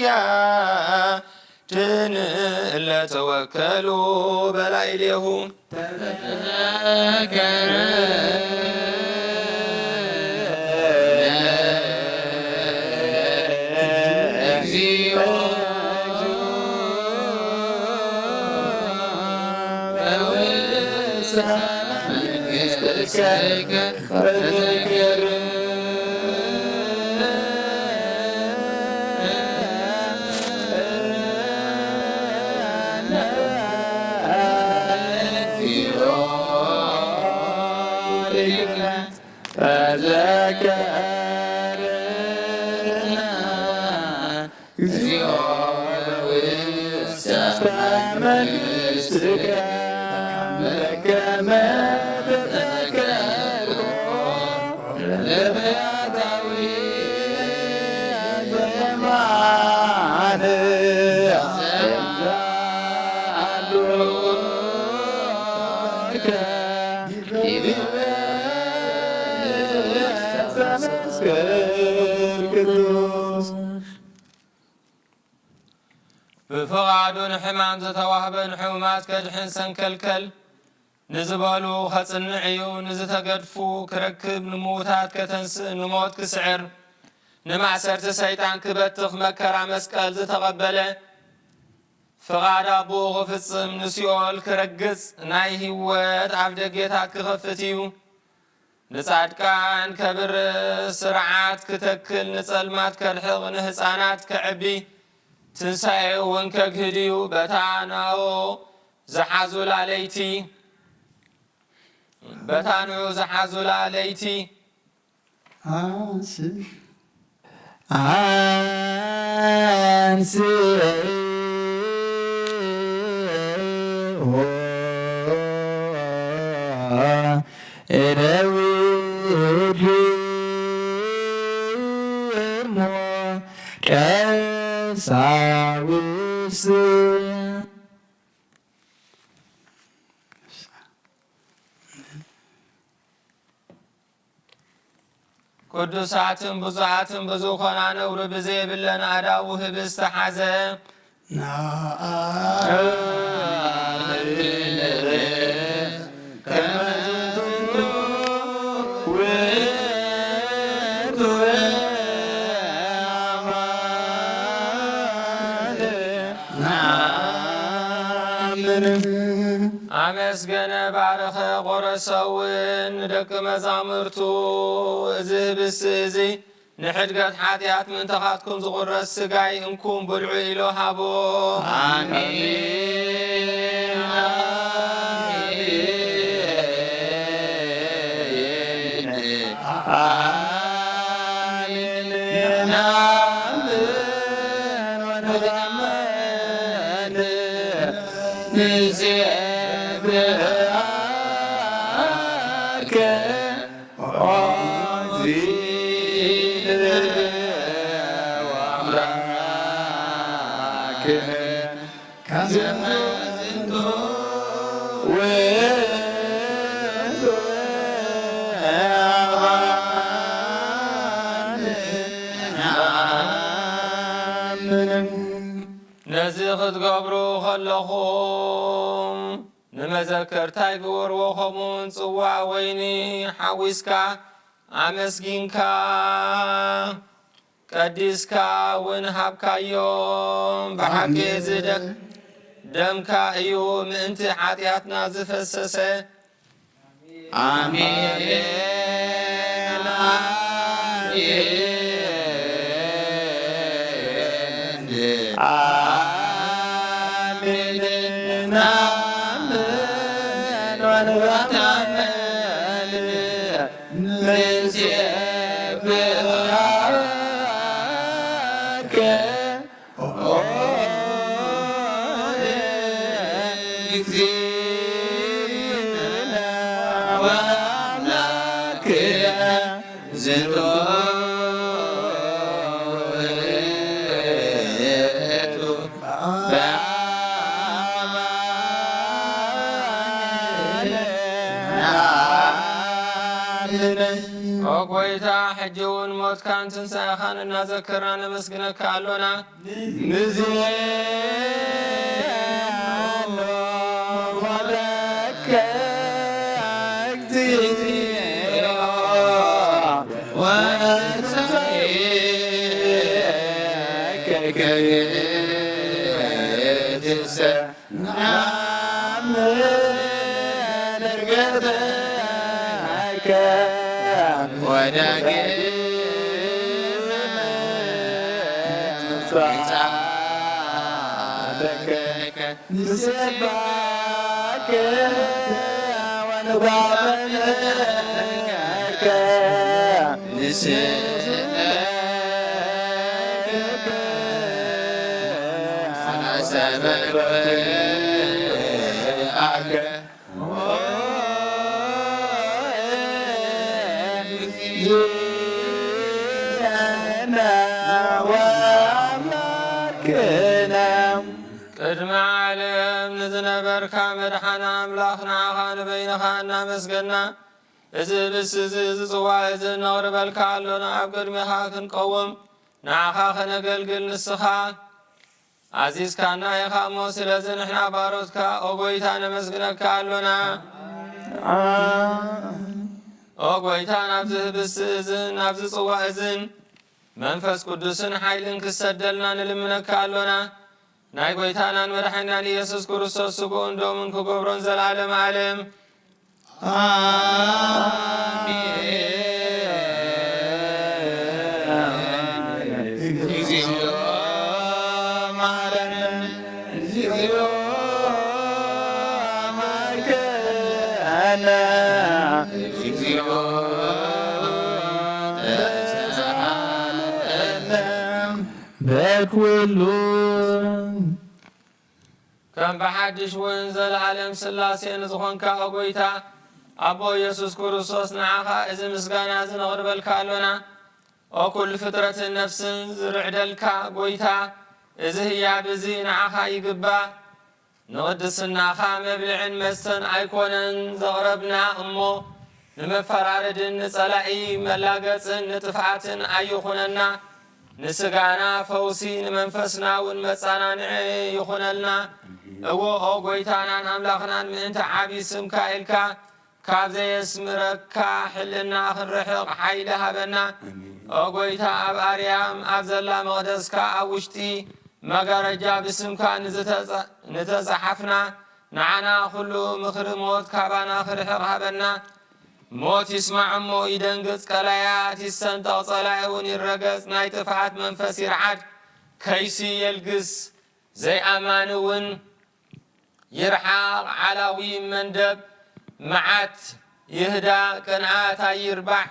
ያድኅን ለተወከሉ በላዕሌሁ ነፍስከ በከመ ተዘከርኮ ለፈያታዊ ዘየማን ዘአሉከ ተመስገን ቅዱስ ብፍቓዱ ንሕማም ዝተዋህበ ንሕሙማት ከድሕን ሰንከልከል ንዝበሉ ኸጽንዕ እዩ ንዝተገድፉ ክረክብ ንምዉታት ከተንስእ ንሞት ክስዕር ንማእሰርቲ ሰይጣን ክበትኽ መከራ መስቀል ዝተቐበለ ፍቓድ ኣቦኡ ክፍጽም ንሲኦል ክረግጽ ናይ ህይወት ኣብ ደጌታት ክኸፍት እዩ ንጻድቃን ከብር ስርዓት ክተክል ንጸልማት ከድሕቕ ንህፃናት ከዕቢ ትንሣኤ እውን ከግህድ እዩ በታንኡ ዝሓዙላ ለይቲ አንስ ረዊድ ሞ ቀሳውስ ቅዱሳትን ብዙሓትን ብዙ ኮና ነብሩ ብዘይብለን ኣዳው ህብስተ ሓዘ ኣመስገነ ባረኸ ቆረሰውን ደቂ መዛሙርቱ እዚ ህብስቲ እዚ ንሕድገት ሓጢኣት ምንተኻትኩም ዝቑረስ ስጋይ እንኩም ብልዑ ኢሎ ሃቦ ነዚ ክትገብሩ ከለኹም ንመዘከርታይ ግበርዎ ኸሙን ጽዋዕ ወይኒ ሓዊስካ ኣመስጊንካ ቀዲስካ እውን ሃብካዮም ብሓቂ ደምካ እዩ ምእንቲ ሓጢኣትና ዝፈሰሰ ኣሜን ጎይታ ሕጂ እውን ሞትካን ትንሣኤኻን እናዘከርና ነመስግነካ ኣሎና ወአምላክነ ቅድመ ዓለም ንዝነበርካ መድኃነ አምላኽ ንዓኻ ንበይንኻ እናመስገና እዚ ብስ እዚ ዝፅዋዕ እዚ ነቕርበልካ ኣሎና ኣብ ቅድሚኻ ክንቀውም ንዓኻ ኸነገልግል ንስኻ ዓዚዝካና ኢኻ እሞ ስለዚ ንሕና ባሮትካ ኦ ጐይታ ነመስግነካ ኣሎና ኦ ጐይታ ናብዚ ህብስቲ እዝን ናብዚ ጽዋዕ እዝን መንፈስ ቅዱስን ሓይልን ክሰደልና ንልምነካ ኣሎና ናይ ጐይታናን መድሓኒናን ኢየሱስ ክርስቶስ ስጉኡን ደሙን ክገብሮን ዘለዓለም ዓለም በኩሉ ከም ብሓድሽ እውን ዘለዓለም ስላሴ ንዝኾንካ ኦ ጐይታ ኣቦ ኢየሱስ ክርስቶስ ንዓኻ እዚ ምስጋና እዚ ነቕርበልካ ኣሎና ኦ ኩሉ ፍጥረትን ነፍስን ዝርዕደልካ ጐይታ እዚ ህያብ እዚ ንዓኻ ይግባእ ንቅድስናኻ መብልዕን መስተን ኣይኮነን ዘቕረብና እሞ ንመፈራረድን ንጸላኢ መላገፅን ንጥፍዓትን ኣይኹነና ንስጋና ፈውሲ ንመንፈስና እውን መጻናንዒ ይኹነልና እዎ ኦ ጐይታናን ኣምላኽናን ምእንቲ ዓብዪ ስምካ ኢልካ ካብ ዘየስምረካ ሕልና ክንርሕቕ ሓይሊ ሃበና ኦ ጐይታ ኣብ ኣርያም ኣብ ዘላ መቕደስካ ኣብ ውሽጢ መጋረጃ ብስምካ ንተፀሓፍና ንዓና ኩሉ ምኽሪ ሞት ካባና ክርሕቕ ሃበና ሞት ይስማዕ እሞ ይደንግጽ ቀላያት ይሰንጠቕ ጸላኢ እውን ይረገጽ ናይ ጥፍዓት መንፈስ ይርዓድ ከይሲ የልግስ ዘይኣማኒ እውን ይርሓቕ ዓላዊ መንደብ መዓት ይህዳ ቅንዓት ኣይርባሕ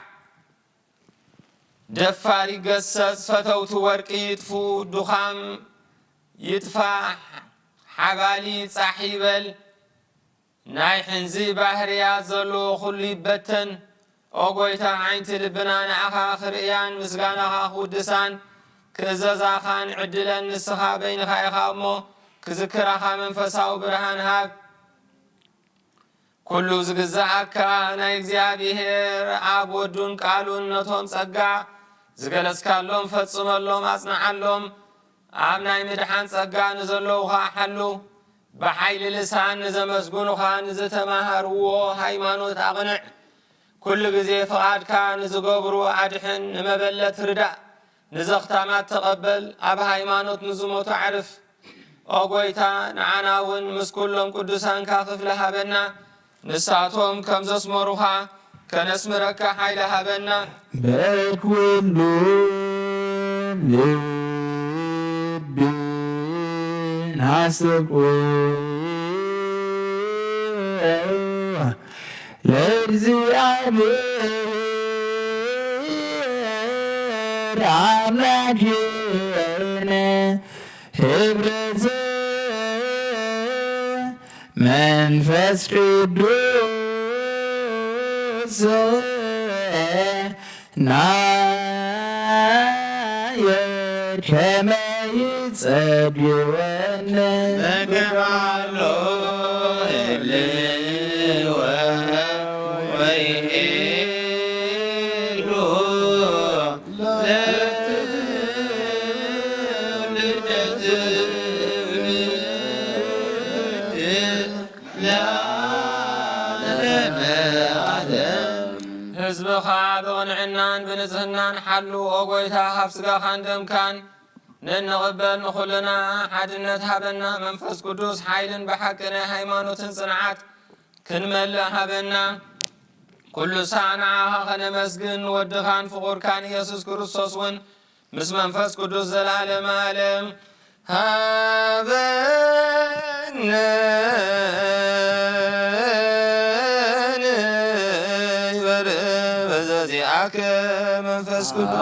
ደፋር ይገሰጽ ፈተውቲ ወርቂ ይጥፉ ዱኻም ይጥፋሕ ሓባሊ ጻሕ ይበል ናይ ሕንዚ ባህርያት ዘሎ ኩሉ ይበተን ኦ ጐይታ ዓይንቲ ልብና ንዓኻ ክርእያን ምስጋናኻ ክውድሳን ክእዘዛኻን ዕድለን ንስኻ በይንኻ ኢኻ እሞ ክዝክራኻ መንፈሳዊ ብርሃን ሃብ ኩሉ ዝግዛኣካ ናይ እግዚኣብሔር ኣብ ወዱን ቃሉን ነቶም ጸጋ ዝገለጽካሎም ፈጽመሎም ኣጽንዓሎም ኣብ ናይ ምድሓን ጸጋ ንዘለውኻ ሓሉ ብሓይሊ ልሳን ንዘመስጉኑኻ ንዝተማሃርዎ ሃይማኖት ኣቕንዕ ኩሉ ግዜ ፍቓድካ ንዝገብሩ ኣድሕን ንመበለት ርዳእ ንዘኽታማት ተቐበል ኣብ ሃይማኖት ንዝሞቱ ዓርፍ ኦ ጐይታ ንዓና እውን ምስ ኩሎም ቅዱሳንካ ክፍሊ ሃበና ንሳቶም ከም ዘስመሩኻ ከነስምረካ ሓይሊ ሃበና በኩሉ ልብን አስቁ ለእግዚአብሔር አምላክነ ህብረት መንፈስ ቅዱስ ናየ ከመ ይጸግወነ ነግባሎ ህልወ ወይሄሉ ህዝብኻ ብቕንዕናን ብንጽህናን ሓሉ ኦ ጐይታ ካብ ስጋኻን ደምካን ንንቕበል ንኹልና ሓድነት ሃበና መንፈስ ቅዱስ ሓይልን ብሓቂ ናይ ሃይማኖትን ጽንዓት ክንመልእ ሃበና ኩሉ ሳዕ ንዓኻ ኸነመስግን ወድኻን ፍቑርካን ኢየሱስ ክርስቶስ እውን ምስ መንፈስ ቅዱስ ዘለዓለመ ዓለም ሃበነ ይበርእ በዘዚአከ መንፈስ ቅዱስ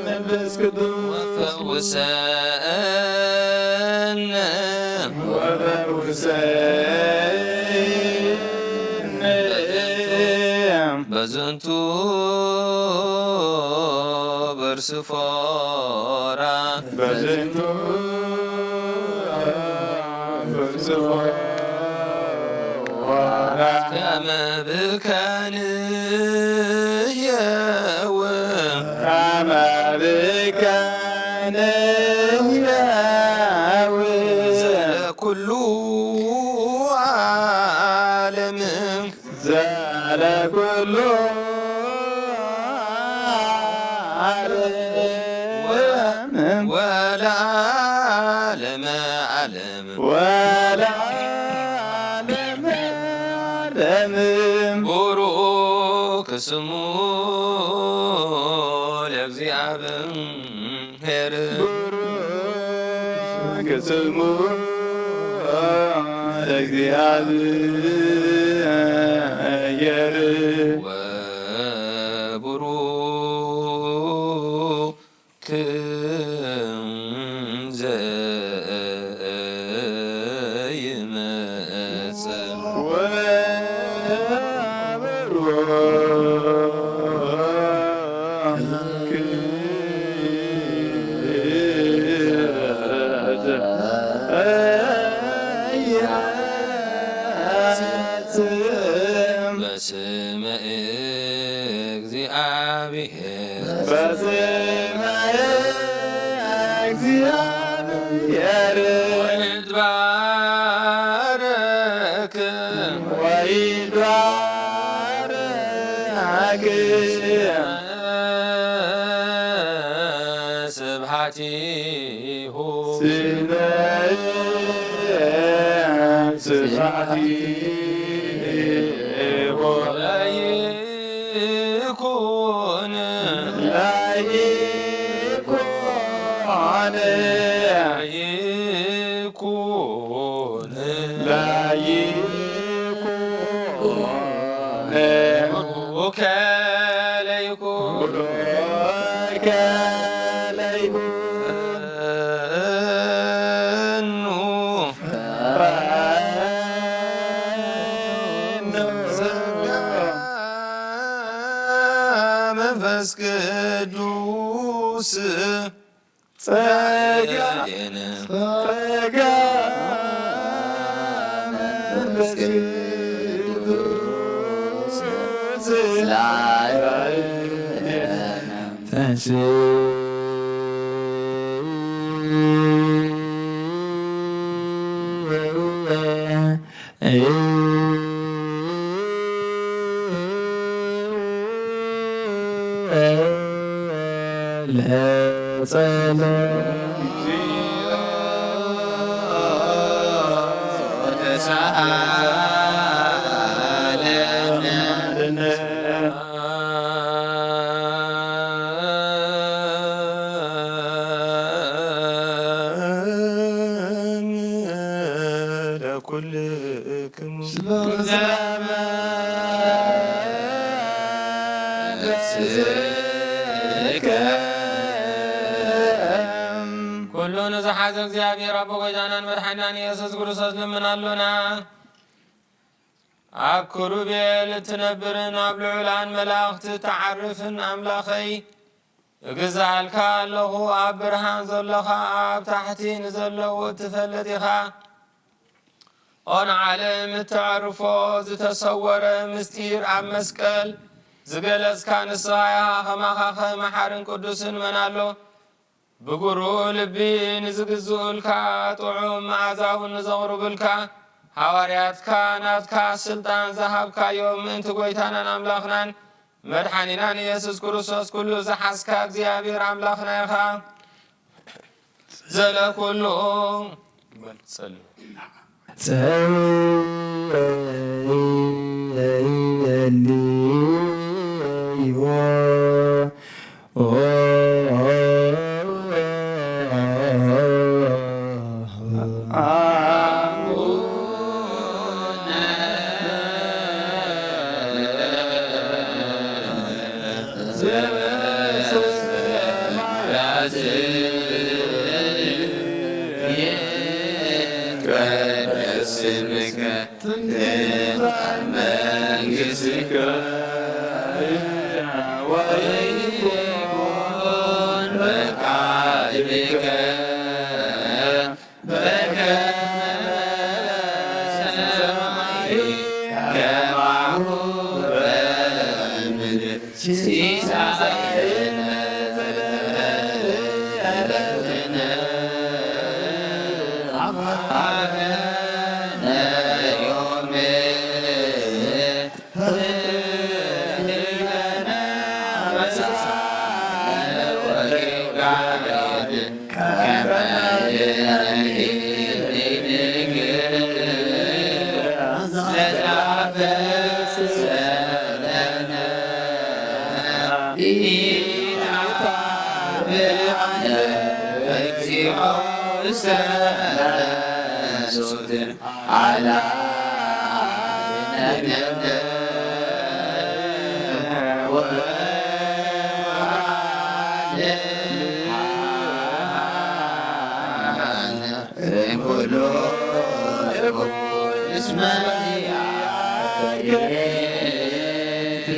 መንፈስ ቅዱስ ወፈውሰ በዝንቱ በርስፎራ በዝንቱ ከመ ብከንህየው ከመ ብከንህየው ዘለኩሉ ዓለም ዘለኩሉ ዓለም ወለዓለመ ዓለም ወለዓለመ ዓለም ቡሩክ ስሙ ለእግዚአብሔር ቡሩክ ስሙ ለእግዚአብሔር ወቡሩክ ዘይመጽእ በስመ እግዚአብሔር በስመ እግዚአብሔር ወይትባረክ ወይትባረክ ስብሐቲሁ ስመ ስብሐቲሁ ለይኩን ለይኩን ለይኩን ለይኩን ቡሩከ ለይኩን ቡሩከ ለይኩን ፈኑ መንፈስ ቅዱስ ጸጋ ጸጋዬን ጸጋ መንፈስ ቅዱስ ኩሉን ዝሓዘ እግዚአብሔር አቦ ጎይታናን መድሓኒናን ኢየሱስ ክርስቶስ ልምናሉና ኣብ ክሩቤል እትነብርን ኣብ ልዑላን መላእኽቲ ተዓርፍን ኣምላኸይ እግዛልካ ኣለኹ። ኣብ ብርሃን ዘለኻ ኣብ ታሕቲ ንዘለዉ እትፈልጥ ኢኻ። ኦን ዓለም እተዕርፎ ዝተሰወረ ምስጢር ኣብ መስቀል ዝገለጽካ ንስኻ ኢኻ። ኸማኻ መሓርን ቅዱስን መናሎ ብጉሩ ልቢ ንዝግዝኡልካ ጥዑም መዓዛውን ንዘቕርቡልካ ሐዋርያትካ ናትካ ስልጣን ዝሃብካዮም ምእንቲ ጎይታናን ኣምላኽናን መድሓኒናን ኢየሱስ ክርስቶስ ኩሉ ዝሓዝካ እግዚአብሔር ኣምላኽና ኢኻ። ዘለኩሉ Yeah. ስምከ ትምጻእ መንግሥትከ ወይኩን ፈቃድከ በከመ በሰማይ ከማሁ በምድር ሲሳየነ ዘለለዕለትነ ሀበነ ዮም ህድገነ አበሳነ ወጌጋየነ ከመ ንሕነግር ለዘአበሰለነ ኢታብአነ እግዚኦ ውስተ መንሱት አላድኅነነ ወአድኅነነ እምኩሉ እኩይ እስመ ይእቲ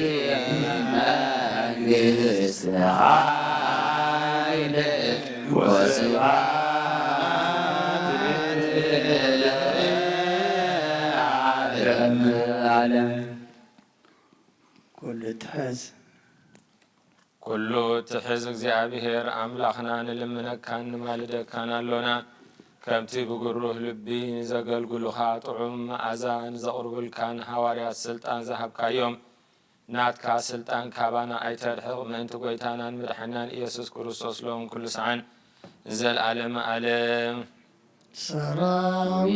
መንግሥተ ኃይል ወስብሐት ለዓለመ ዓለም። ኩሉ ትሕዝ ኩሉ ትሕዝ እግዚአብሔር አምላኽና ንልምነካ ንማልደካን ኣሎና ከምቲ ብጉሩህ ልቢ ንዘገልግሉኻ ጥዑም መዓዛ ንዘቕርቡልካን ሃዋርያት ስልጣን ዝሃብካዮም ናትካ ስልጣን ካባና ኣይተርሕቕ ምእንቲ ጐይታናን መድሓናን ኢየሱስ ክርስቶስ ሎም ኩሉ ሰዓን ዘለዓለመ ዓለም። ሰራዊተ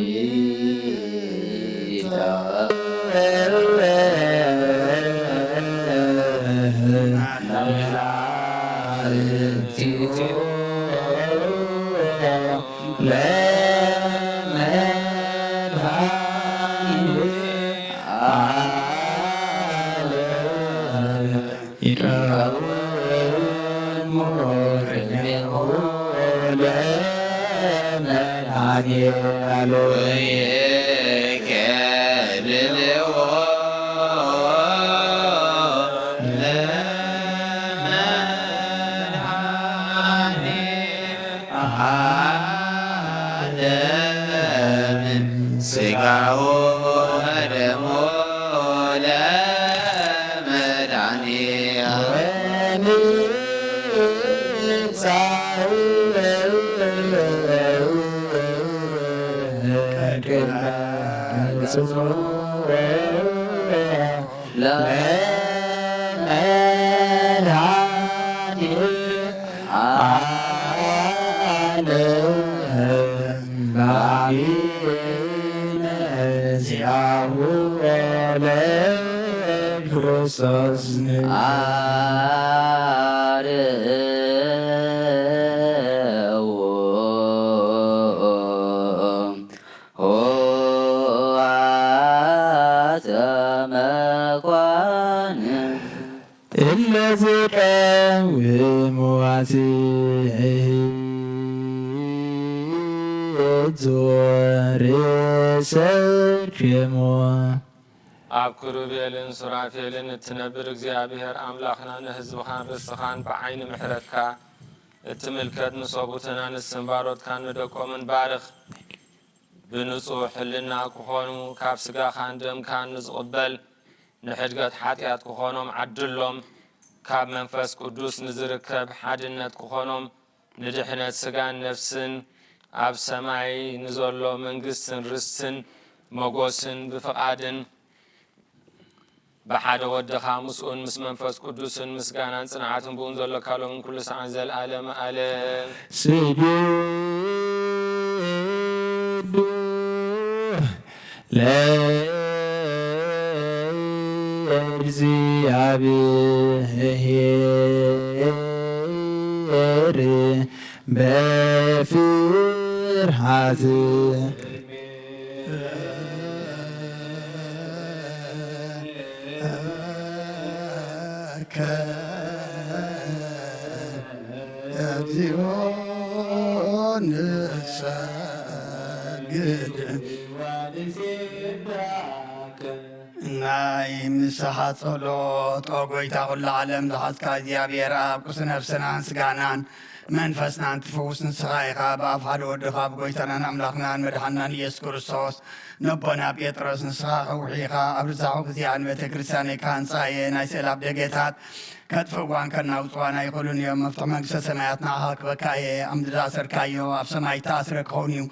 መላእክቲሁ ሥጋሁ ወደሙ ኣብ ክሩቤልን ሱራፌልን እትነብር እግዚአብሔር አምላኽና ንህዝብኻን ርስኻን ብዓይኒ ምሕረትካ እትምልከት ንሰቡትን አንስትን ባሮትካን ንደቆምን ባርኽ ብንጹሕ ሕልና ክኾኑ ካብ ስጋኻን ደምካን ንዝቕበል ንሕድገት ሓጢአት ክኾኖም ዓድሎም ካብ መንፈስ ቅዱስ ንዝርከብ ሓድነት ክኾኖም ንድሕነት ስጋን ነፍስን ኣብ ሰማይ ንዘሎ መንግስትን ርስትን መጎስን ብፍቓድን بحد ودخا مسؤول مس منفس قدوس مسجانا صنعات بون زل كالو من كل ساعة زل عالم عالم سجود لا እግዚአብሔር በፍርሃት እግዚኦ ንሰን ሰግድ ናይ ምስሓ ጸሎት ኦ ጐይታ ኹሉ ዓለም ዝሓዝካ እግዚኣብሔር ኣብ ቁስ ነፍስናን ስጋናን መንፈስናን ትፈውስ ንስኻ ኢኻ ብኣብ ሓደ ወድኻ ብጐይታናን ኣምላኽናን መድሓናን ኢየሱስ ክርስቶስ ነቦና ጴጥሮስ ንስኻ ኸውሒኻ ኣብ ርዛሑ ግዚኣን ቤተ ክርስቲያን ኢካ ህንጻየ ናይ ስእሊ ኣብ ደገታት ከጥፍእዋን ከናውፅዋን ኣይኽእሉን እዮም መፍትሒ መንግስተ ሰማያት ንዓኻ ክበካ እየ ኣብ ምድሪ ኣሰርካዮ ኣብ ሰማይ ተኣስረ ክኸውን እዩ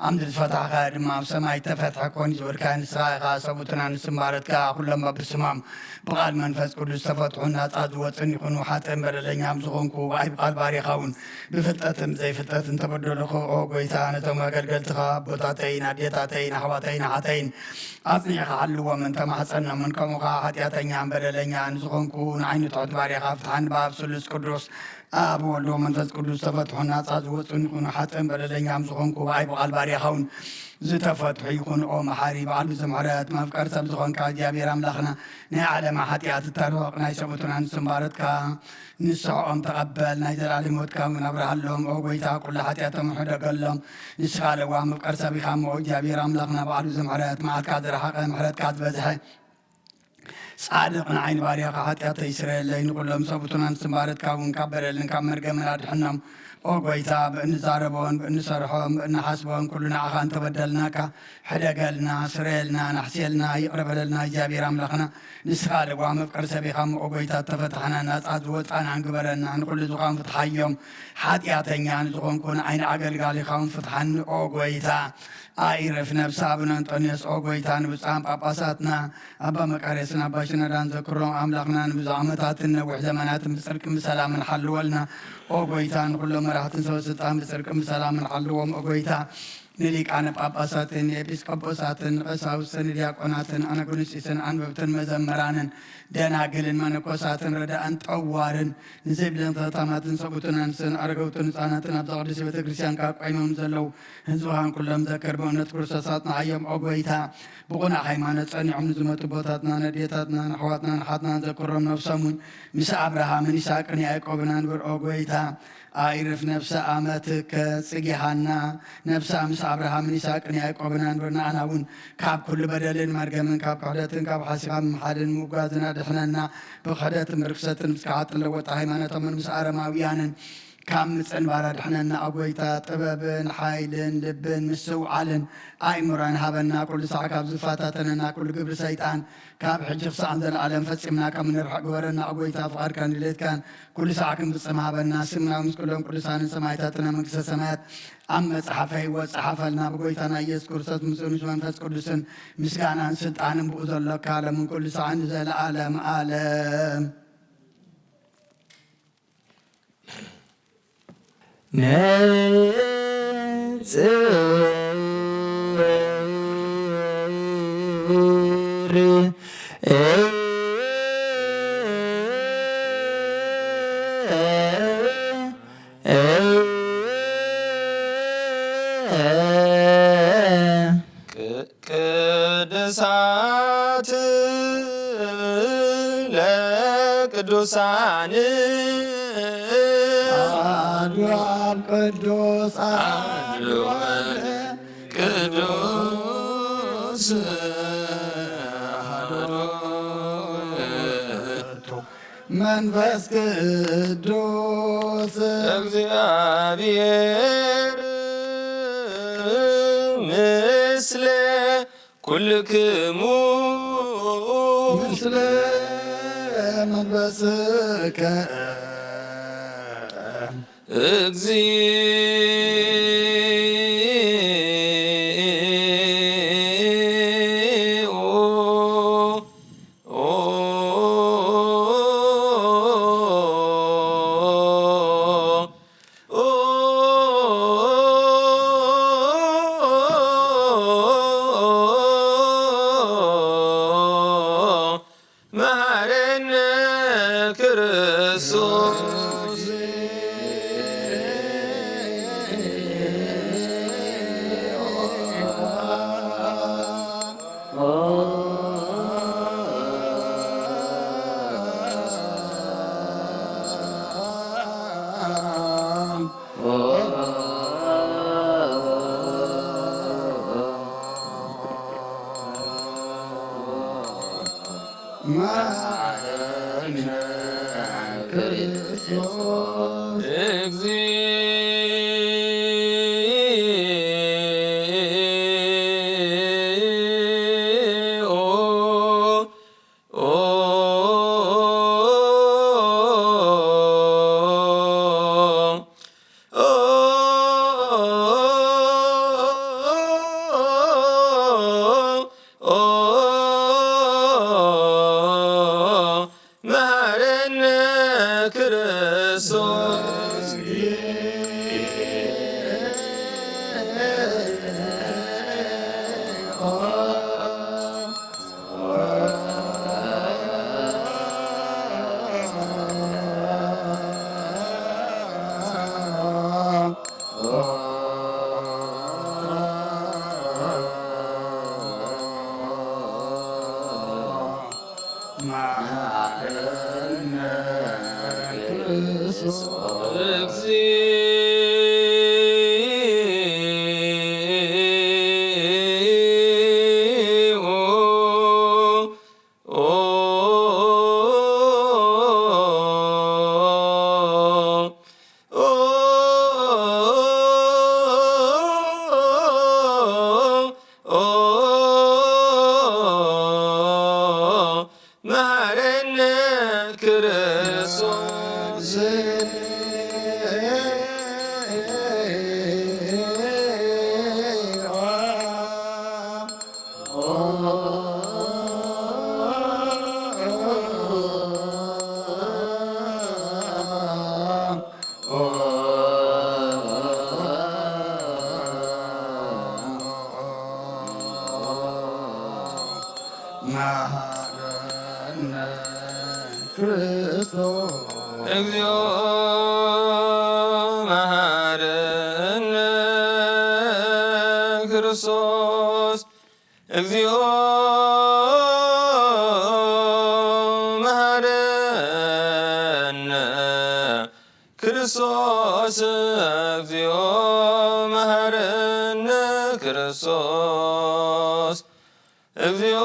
ኣብ ምድሪ ዝፈታሕካ ድማ ኣብ ሰማይ ተፈትሐ ክኾን እዩ ዝብልካ ንስኻ ኢኻ ሰቡትና ንስምባረትካ ኩሎም በብስሞም ብቓል መንፈስ ቅዱስ ተፈትሑ ናፃ ዝወፅን ይኹኑ ሓጥን በደለኛም ዝኾንኩ ኣይ ብቓል ባሪኻ እውን ብፍልጠትን ዘይፍልጠትን ተበደለኹ ኦ ጐይታ ነቶም ኣገልገልትኻ ቦታተይን ኣዴታተይን ኣሕዋተይን ኣሓተይን ኣጽኒዕኻ ሃልዎምን ተማሕፀኖምን ከምኡ ኸዓ ሓጢኣተኛን በደለኛን ዝኾንኩ ንዓይኑ ትሑት ባሪኻ ፍትሓን ብኣብ ስሉስ ቅዱስ ኣብ ወልዶ መንፈስ ቅዱስ ተፈትሑ ናፃ ዝወፁን ይኹኑ ሓጥን በደለኛም ዝኾንኩ ኣይ ብቓል ባሪኻ እውን ዝተፈትሑ ይኹን ኦ መሓሪ በዓል ብዘምሕረት መፍቀር ሰብ ዝኾንካ እግዚኣብሔር ኣምላኽና ናይ ዓለማ ሓጢኣት እተርቕ ናይ ሰቡትና ንስምባረትካ ንስሕኦም ተቐበል ናይ ዘለኣለም ሂወትካ እውን ኣብርሃሎም ኦ ጐይታ ኩሉ ሓጢኣቶም ሕደገሎም ንስኻ ለዋ መፍቀር ሰብ ኢኻ ሞ እግዚኣብሔር ኣምላኽና በዓል ብዘምሕረት መዓልትካ ዝረሓቐ ምሕረትካ ዝበዝሐ ጻድቕ ንዓይኒ ባሪያኻ ሓጢኣተይ ይስረየለይ ንኩሎም ሰቡትና ንስምባረትካ እውን ካብ በደልን ካብ መርገምን ኣድሕኖም ኦ ጐይታ ብእንዛረቦን ብእንሰርሖም ብእንሓስቦን ኩሉ ንዓኻ እንተበደልናካ ሕደገልና ስረየልና ናሕስየልና ይቕረበለልና እግዚኣብሔር ኣምላኽና ንስኻ ለዋ መፍቀር ሰቢኻ ኦ ጐይታ ተፈትሐና ናፃ ዝወፃና ንግበረና ንኩሉ ዝኾን ፍትሓዮም ሓጢኣተኛ ንዝኾንኩ ንዓይኒ ኣገልጋሊኻውን ፍትሓኒ ኦ ጐይታ ኣይረፍ ነብሲ ኣቡነ አንጦንዮስ ኦ ጐይታ ንብፃን ጳጳሳትና ኣባ መቃርየስን ኣባ ሽነዳን ዘክሮም ኣምላኽና ንብዙ ዓመታትን ነዊሕ ዘመናትን ብፅርቅን ብሰላምን ሓልወልና ኦ ጐይታ ንኩሎም መራሕትን ሰበስልጣን ብፅርቅን ብሰላምን ሓልዎም ኦ ጐይታ ንሊቃነ ጳጳሳትን ኤጲስቆጶሳትን ቀሳውስትን ዲያቆናትን ኣናጉንስጢስን ኣንበብትን መዘምራንን ደናግልን መነኮሳትን ረዳእን ጠዋርን ንዘይብለን ተታማትን ሰቡትን ኣንስትን ኣረገውትን ህፃናትን ኣብ ዘቕድስ ቤተ ክርስቲያን ካብ ቆይሞም ዘለው ህዝብኻን ኩሎም ዘክር ብእምነት ክርስቶስ ኣጽናዕዮም ኦ ጐይታ ብቑና ሃይማኖት ጸኒዖም ንዝመጡ ቦታትና ነድየታትናን ኣሕዋትናን ሓትናን ዘክሮም ነብሶምን ምስ ኣብርሃምን ይስሐቅን ያዕቆብን አንብር ኦ ጐይታ ኣይርፍ ነብሰ ኣመትከ ጽጌሃና ነብሰ ምስ ኣብርሃምን ይስሐቅን ያዕቆብን አንብር ንኣና እውን ካብ ኩሉ በደልን መርገምን ካብ ክሕደትን ካብ ሓሲኻ ምምሓድን ምውጋዝን ኣድሕነና ብክሕደትን ርክሰትን ምስ ክዓጥን ለወጣ ሃይማኖቶምን ምስ ኣረማውያንን ካብ ምፅንባር ኣድሕነና ኦ ጐይታ ጥበብን ሓይልን ልብን ምስውዓልን ኣእምሮን ሃበና ኩሉ ሰዓ ካብ ዝፋታተነና ኩሉ ግብሪ ሰይጣን ካብ ሕጂ ክሳዕ ዘለዓለም ፈፂምና ከም ንርሕቕ ግበረና ኦ ጐይታ ፍቓድካን ድሌትካን ኩሉ ሰዓ ክንፍፅም ሃበና ስምና ምስ ኩሎም ቅዱሳንን ሰማዕታትን መንግስተ ሰማያት ኣብ መፅሓፈ ሕይወት ፀሓፈልና ብጐይታና ኢየሱስ ክርስቶስ ምስኡ ምስ መንፈስ ቅዱስን ምስጋናን ስልጣንን ብኡ ዘሎካ ለምን ኩሉ ሰዓ ንዘለዓለም ዓለም ቅድሳት ለቅዱሳን አብ ቅዱስ ቅዱስ መንፈስ ቅዱስ እግዚአብሔር ምስለ ኩልክሙ ምስለ መንፈስከ መሐረነ ክርስቶስ መሐረነ ክርስቶስ እግዚኦ መሐረነ ክርስቶስ እግዚኦ መሐረነ ክርስቶስ እግዚኦ መሐረነ ክርስቶስ እግዚኦ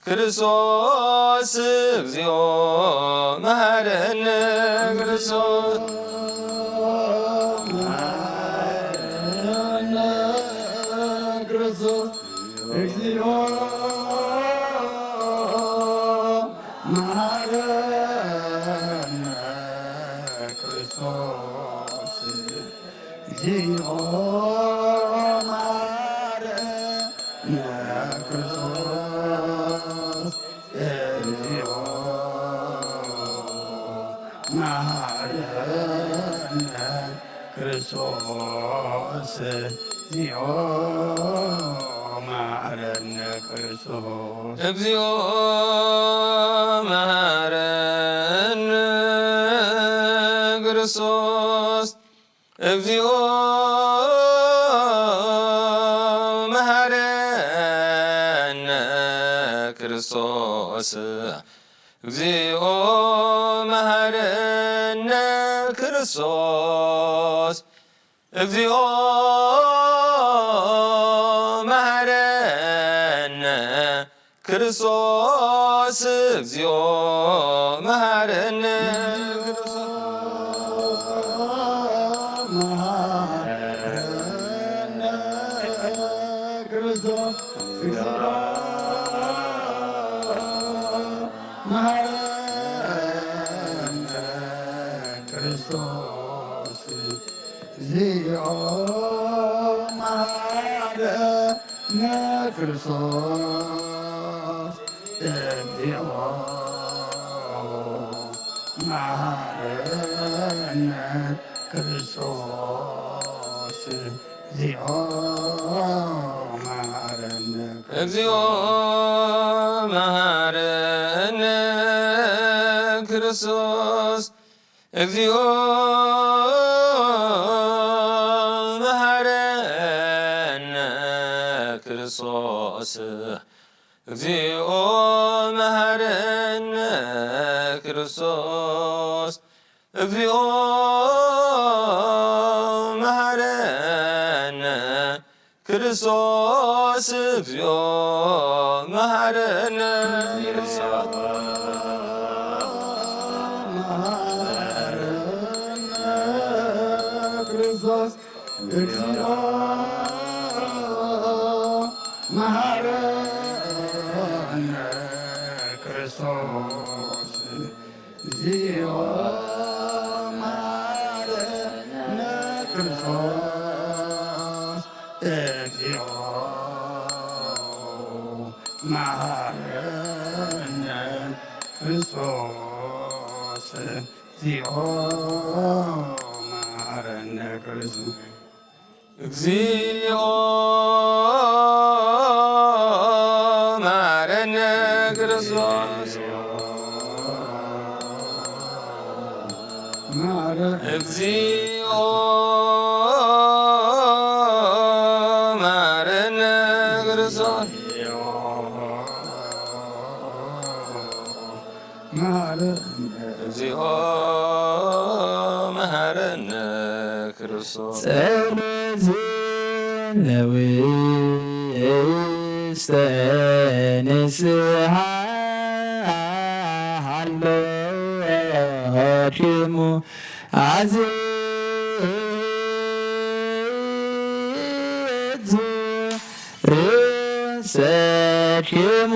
ክርስቶስ እግዚኦ መሐረነ ክርስቶስ መሐረነ ክርስቶስ እግዚኦ መሐረነ ክርስቶስ እግዚኦ መሐረነ ክርስቶስ እግዚኦ መሐረነ ክርስቶስ እግዚኦ መሐረነ ክርስቶስ እግዚኦ መሐረነ ክርስቶስ እግዚኦ መሐረነ ክርስቶስ እግዚኦ መሐረነ ክርስቶስ እግዚኦ መሐረነ ክርስቶስ እግዚኦ መሐረነ ክርስቶስ መሐረነ ክርስቶስ እግዚኦ መሐረነ ክርስቶስ እግዚኦ መሐረነ ክርስቶስ እግዚኦ መሐረነ እግዚኦ መሐረነ ክርስቶስ እግዚኦ መሐረነ ክርስቶስ እግዚኦ መሐረነ ክርስቶስ እግዚኦ መሐረነ ክርስቶስ ክርስቶስ እግዚኦ መሐረነ ክርስቶስ እግዚኦ መሐረነ ክርስቶስ እግዚኦ መሐረነ ክርስቶስ እግዚኦ መሐረነ ክርስቶስ እግዚኦ መሐረነ ክርስቶስ እግዚኦ መሐረነ ክርስቶስ እግዚኦ መሐረነ ክርስቶስ እግዚኦ መሐረነ ክርስቶስ ውስተ ንስሐ ሃለወክሙ አዝዙ ርእሰክሙ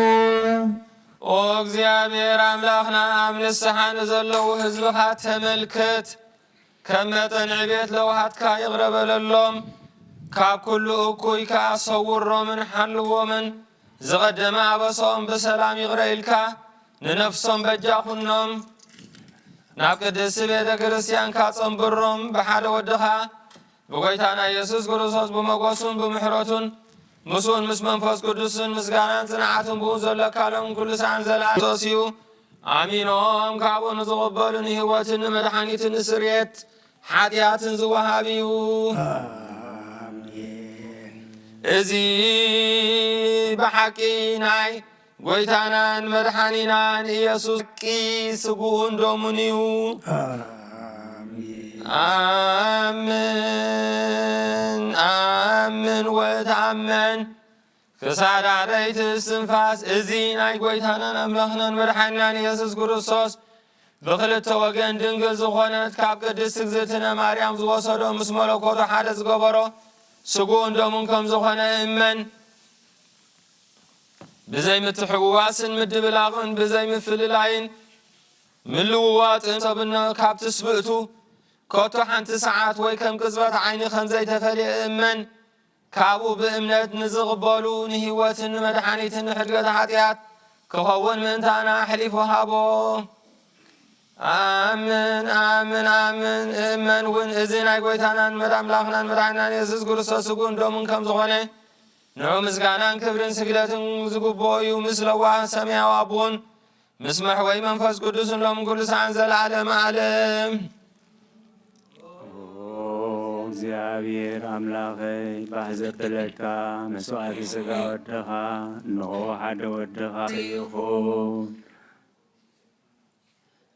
ኦ እግዚአብሔር አምላኽና ኣብ ንስሓ ንዘለዉ ህዝብኻ ተመልከት ከም መጠን ዕቤት ለውሃትካ ይቕረበለሎም ካብ ኩሉ እኩይ ከኣሰውሮምን ሓልዎምን ዝቐደመ ኣበሶም ብሰላም ይቕረ ኢልካ ንነፍሶም በጃኹኖም ናብ ቅድስቲ ቤተ ክርስቲያን ካጸንብሮም ብሓደ ወድኻ ብጎይታና ኢየሱስ ክርስቶስ ብመጎሱን ብምሕረቱን ምስኡን ምስ መንፈስ ቅዱስን ምስጋናን ጽንዓትን ብኡ ዘለካሎም ኩሉ ሰዓን ዘለኣሶስ እዩ ኣሚኖም ካብኡ ንዝቕበሉ ንህይወትን ንመድሓኒትን ንስርየት ሓጢኣትን ዝወሃብ እዩ እዚ ብሓቂ ናይ ጎይታናን መድሓኒናን ኢየሱስ ቂ ስጉኡን ዶሙን እዩ ኣምን ኣምን ወተኣመን ክሳብ ኣረይቲ እስትንፋስ እዚ ናይ ጎይታናን ኣምላኽናን መድሓኒናን ኢየሱስ ክርስቶስ ብክልተ ወገን ድንግል ዝኾነት ካብ ቅድስቲ እግዝእትነ ማርያም ዝወሰዶ ምስ መለኮቱ ሓደ ዝገበሮ ስጉኡን ደሙን ከም ዝኾነ እመን ብዘይ ምትሕውዋስን ምድብላቕን ብዘይ ምፍልላይን ምልውዋጥን ሰብነ ካብ ትስብእቱ ከቶ ሓንቲ ሰዓት ወይ ከም ቅጽበት ዓይኒ ከም ዘይተፈልየ እመን ካብኡ ብእምነት ንዝቕበሉ ንህይወትን ንመድሓኒትን ንሕድገት ሓጢኣት ክኸውን ምእንታና ሕሊፍ ወሃቦ ኣምን ኣምን ኣምን እመን እውን እዚ ናይ ጎይታናን ኣምላኽናን መድሓኒናን ኢየሱስ ክርስቶስ ስጉኡን ደሙን ከም ዝኾነ ንዑ ምስጋናን ክብርን ስግደትን ዝግብኦ እዩ ምስ ለዋህ ሰማያዊ ኣቦን ምስ መሕወይ መንፈስ ቅዱስን ሎምን ኩሉ ሰዓን ዘለዓለመ ዓለም እግዚአብሔር አምላኸይ ባሕዘብለካ መስዋዕቲ ሥጋ ወድኻ እንሆ ሓደ ወድኻ ይኹን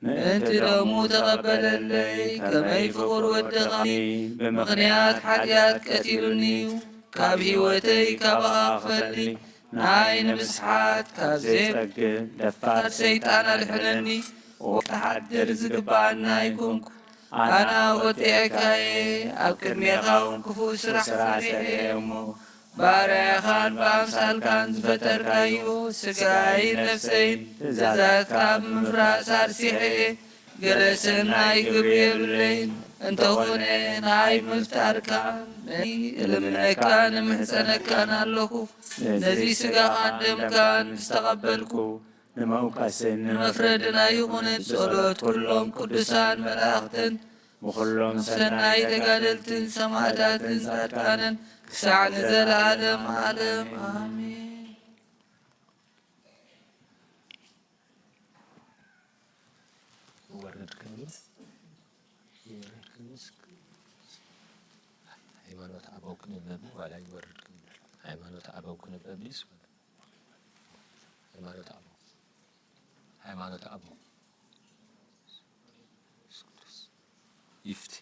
ምእንቲ ደሙ ተቐበለለይ ከመይ ፍቑር ወድኻ ብምኽንያት ሓጢኣት ቀቲሉኒ እዩ ካብ ህይወተይ ካብኣ ክፈሊ ናይ ንምስሓት ካብ ዘይጸግብ ደፋር ሰይጣን ኣድሕነኒ ተሓድር ዝግባአና ይኩንኩ ኣና ወጢዕካየ ኣብ ቅድሜኻ እውን ክፉእ ስራሕ ሰሪሐ እሞ ባርያኻን ብኣምሳልካን ዝፈጠርካዮ ስጋይ ነፍሰይን ትእዛዛትካ ብምፍራስ ኣርሲሐ ገለ ሰናይ ግብሪ የብለይን እንተኾነ ናይ ምፍጣርካ እልምነካ ንምሕፀነካን ኣለኹ ነዚ ስጋኻን ደምካን ዝተቐበልኩ ንመውቃስን ንመፍረድና ይኹንን ጸሎት ኩሎም ቅዱሳን መላእኽትን ብኩሎም ሰናይ ተጋደልትን ሰማዕታትን ጻድቃንን ክሳዕ ንዘለዓለም ዓለም ኣሜን። ሃይማኖት አበው ክንበብ ዋላ ይወርድ ክንብል ሃይማኖት አበው ክንበብስ ሃይማኖት አበው ይፍት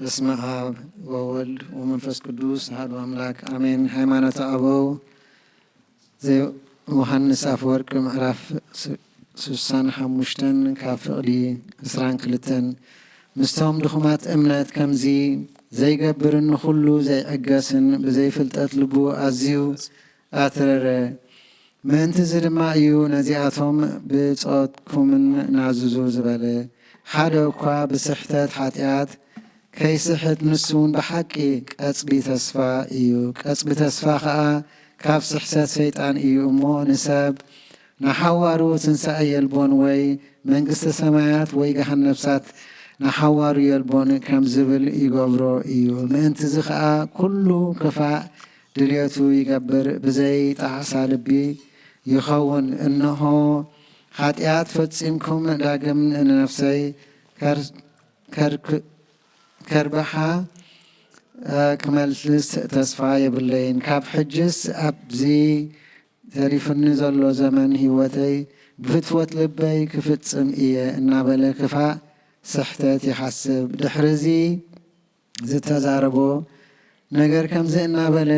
በስመ አብ ወወልድ ወመንፈስ ቅዱስ አሐዱ አምላክ አሜን። ሃይማኖተ አበው ዮሐንስ አፈወርቅ ምዕራፍ 65 ካብ ፍቕዲ 22 ምስቶም ድኹማት እምነት ከምዚ ዘይገብርን ኩሉ ዘይዕገስን ብዘይፍልጠት ልቡ ኣዝዩ ኣትረረ ምእንቲ እዚ ድማ እዩ ነዚኣቶም ብፆትኩምን ናዝዙ ዝበለ ሓደ እኳ ብስሕተት ሓጢኣት ከይስሕት ንሱ እውን ብሓቂ ቀፅቢ ተስፋ እዩ። ቀፅቢ ተስፋ ከዓ ካብ ስሕተት ሰይጣን እዩ እሞ ንሰብ ንሓዋሩ ትንሣኤ የልቦን ወይ መንግስቲ ሰማያት ወይ ገሃነም ነፍሳት ንሓዋሩ የልቦን ከም ዝብል ይገብሮ እዩ። ምእንቲ እዚ ከዓ ኩሉ ክፋእ ድልየቱ ይገብር ብዘይ ጣዕሳ ልቢ ይኸውን። እነሆ ሓጢኣት ፈፂምኩም ዳግም ንነፍሰይ ከርበሓ ክመልስ ተስፋ የብለይን። ካብ ሕጅስ ኣብዚ ተሪፍኒ ዘሎ ዘመን ህይወተይ ብፍትወት ልበይ ክፍፅም እየ እናበለ ክፋእ ስሕተት ይሓስብ። ድሕሪዚ ዝተዛረቦ ነገር ከምዚ እናበለ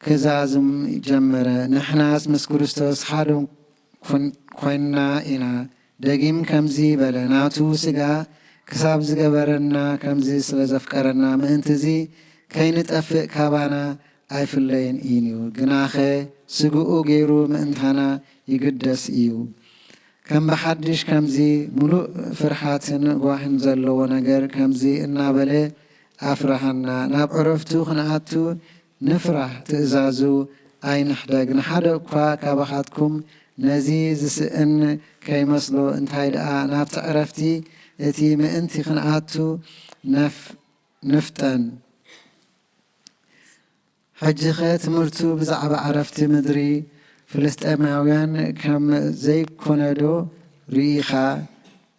ክዛዝም ጀመረ። ንሕናስ ምስ ክርስቶስ ሓደ ኮይንና ኢና። ደጊም ከምዚ በለ ናቱ ስጋ ክሳብ ዝገበረና ከምዚ ስለ ዘፍቀረና ምእንቲ እዚ ከይንጠፍእ ካባና ኣይፍለይን እዩ። ግናኸ ስግኡ ገይሩ ምእንታና ይግደስ እዩ። ከም ብሓድሽ ከምዚ ሙሉእ ፍርሓትን ጓህን ዘለዎ ነገር ከምዚ እናበለ ኣፍራሃና። ናብ ዕረፍቱ ክንኣቱ ንፍራሕ ትእዛዙ ኣይንሕደግ። ንሓደ እኳ ካባኻትኩም ነዚ ዝስእን ከይመስሎ እንታይ ደኣ ናብቲ ዕረፍቲ እቲ ምእንቲ ክንኣቱ ንፍጠን። ሕጂኸ ትምህርቱ ብዛዕባ ዕረፍቲ ምድሪ ፍልስጤማውያን ከም ዘይኮነዶ ርኢኻ።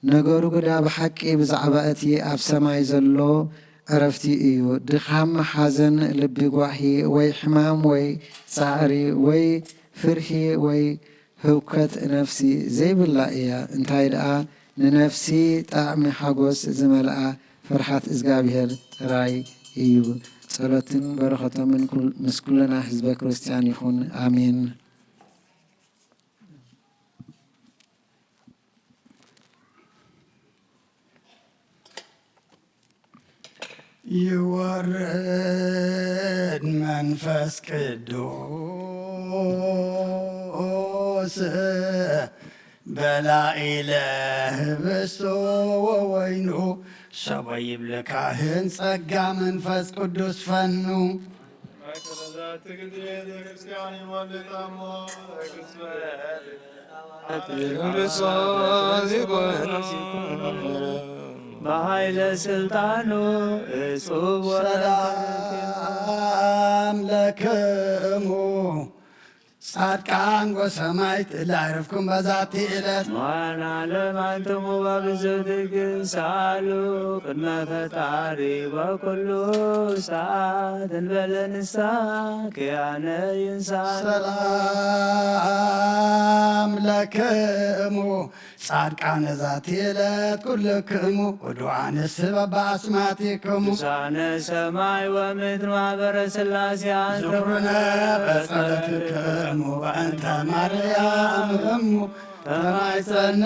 ነገሩ ግዳ ብሓቂ ብዛዕባ እቲ ኣብ ሰማይ ዘሎ ዕረፍቲ እዩ። ድኻም ሓዘን ልቢ ጓሒ ወይ ሕማም ወይ ፃዕሪ ወይ ፍርሂ ወይ ህውከት ነፍሲ ዘይብላ እያ። እንታይ ደኣ ንነፍሲ ጣዕሚ ሓጎስ ዝመልኣ ፍርሓት እግዚኣብሔር ጥራይ እዩ። ጸሎትን በረኸቶምን ምስ ኩልና ህዝበ ክርስቲያን ይኹን ኣሜን። ይወርድ መንፈስ ቅዱስ በላኢለ ህብስቶ ወወይኑ ሰበይ ይብልካህን ጸጋ መንፈስ ቅዱስ ፈኑ በኃይለ ስልጣኑ እጹብ ሰላም ለክሙ ጻድቃን ወሰማዕት ላዕረፍኩም በዛቲ ዕለት ዋና ለማንትሙ በብዙሕ ትዕግሥት ሳሉ ቅድመ ፈጣሪ በኩሉ ሰዓት እንበለ ንስሐ ክያነ ይንሣእ። ሰላም ለክሙ ጻድቃነ ዛቲ ዕለት ኩልክሙ ወዱዓነ በበአስማቲክሙ ቅዱሳነ ሰማይ ወምድር ማኅበረ ሥላሴ ዝክሩነ በጸሎትክሙ በእንተ ማርያም እሙ ተማይጸነ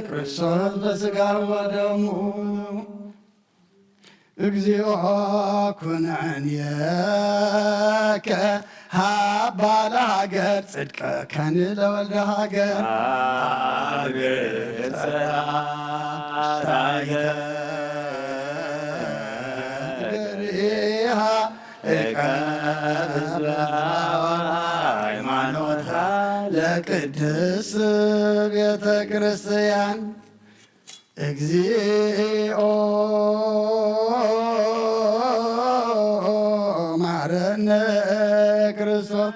ክርስቶስ በሥጋው ወደሙ እግዚኦ ኩነንየከ ሃባ ለሃገር ጽድቀከን ለወልደ ሃገር ገሪሃ ሃይማኖታ ለቅድስት ቤተ ክርስቲያን እግዚኦ ማረነ ክርስቶስ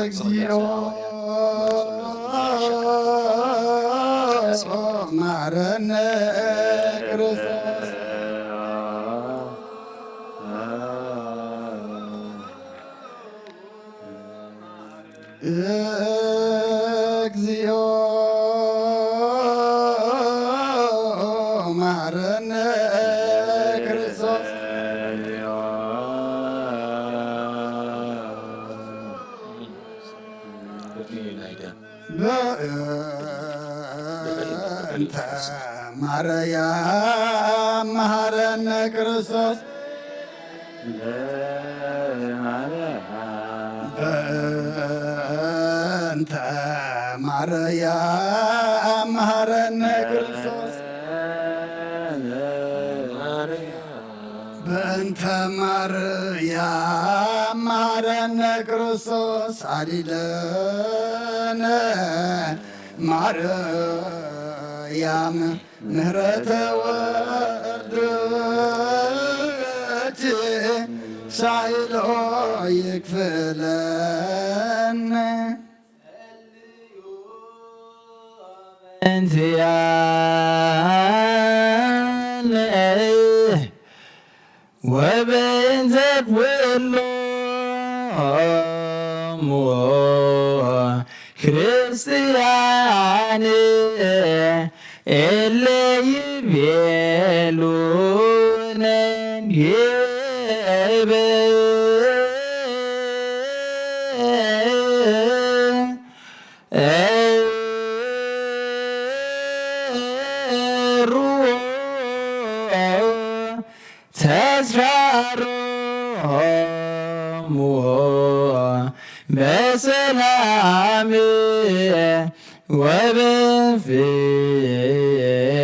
እግዚኦ ማረነ ክርስቶስ እግዚኦ መሐረነ ክርስቶስ በእንተ ማርያም መሐረነ ክርስቶስ በእንተ ማርያም መሐረነ ክርስቶስ በእንተ ማርያም መሐረነ ክርስቶስ አሊለነ ማርያም ምህረተ ወርድት ሳይሎ ይክፍለነ እንቲያነ ወበእንተ ኩሎሙ ክርስቲያን እለ ይቤሉነ ተስራሮሙ በሰላም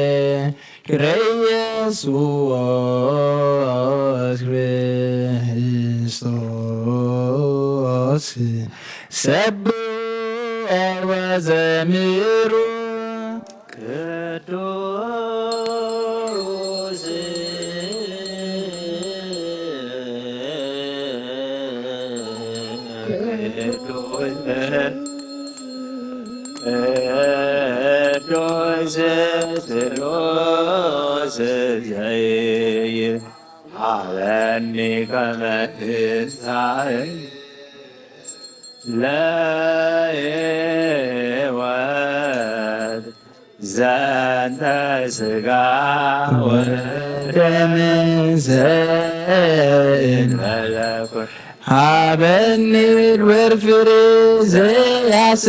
ወበፍቅረ ኢየሱስ ክርስቶስ ሰብሖ ወዘምሩ ቅዱስ ቅዱስ ሀበኒ ከመ ትንሣኤ ለሕይወት ዘንተ ሥጋ ወደም ዘእንበለኩት ሀበኒ ወርፍሬ ዘያስምረከ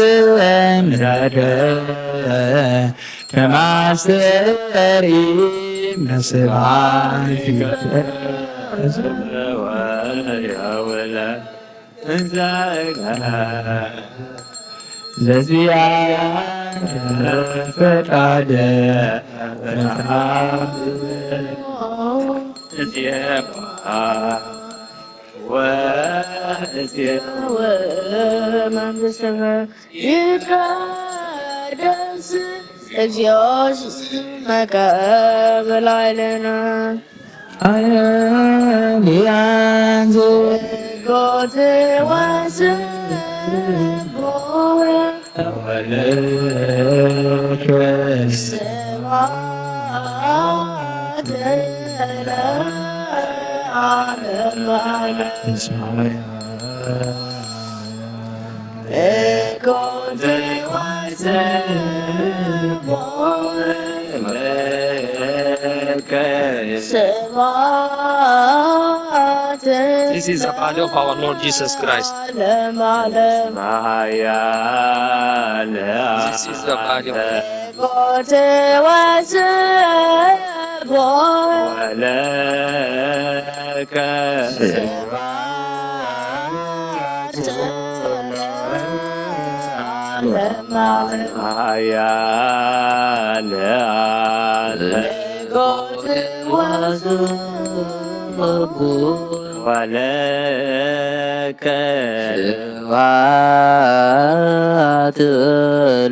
ከማስተሪ መስባቲከ ወያውለ እንዘጋ ለዚያን ፈቃደ መንግሥትከ ይትቀደስ እግዚኦ ስምከ በላዕሌነ አያንዝ ጎት ወስቦ ወለከ ስብሐት ለዓለመ ጎት ወስቦ ስብሐት This is the body of our Lord Jesus Christ. This is the body of ጎት ወስቦ ወለከ ስብሐት ለዓለመ አያለ ጎት ወስቦ ወለከ ስብሐት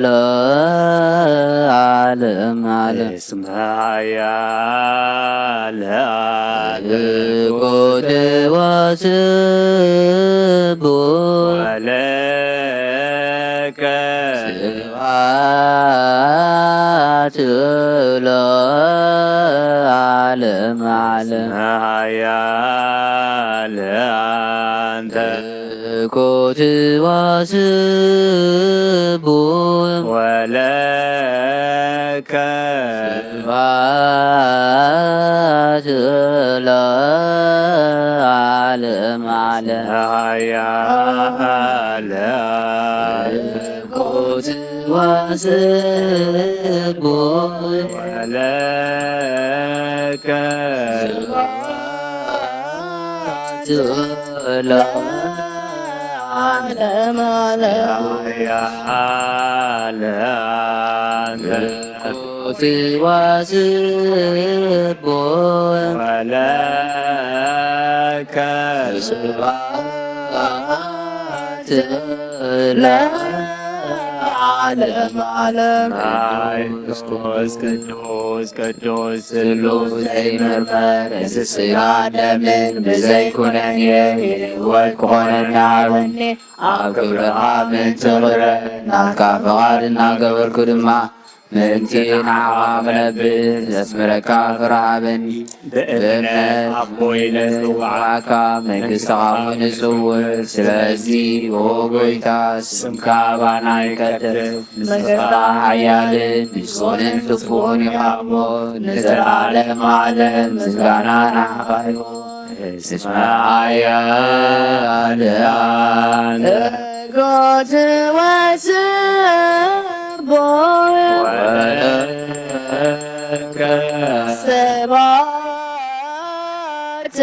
ለዓለመ እስመ ኃያል አልቆት ወስቦ ወለከ ስብሐት ለዓለመ ኃያል አንተ ኮት ዋስቡ ወለከ ስብሐት ለዓለም ዓለም ኃያለ ኮት ዋስቡ ወለከ ስብሐት ለዓለም ዓለም ኃያለ አንተ ኮት ዋስቡ ወለከ ስብሐት ለዓለም ዓለም ቅዱስ ቅዱስ ቅዱስ ስሉስ ዘይመርመር እንስስጋ ደምን ብዘይኩነን የህይወት ክኾነና በኔ ኣብ ክብርኻ ምንትኽረ ናትካ ፍቓድ እናገበርኩ ድማ ምእንቲ ንዓኻ ክነብር ዘስምረካ ክረሃበኒ ብእምነት ኣቦይነ ዋዓካ መንግሥትኻ ንጽውር ስለዚ ኦ ጎይታ ስምካ ባና ይቀድስ ንስኻ ሓያልን ንጹንን ትፉን ኢኻ እሞ ንዘለዓለም ዓለም ምስጋና ንዓኻ ይኹን እስመ ሓያል አንተ ጎት ወስቦ ወለከ ስብሐት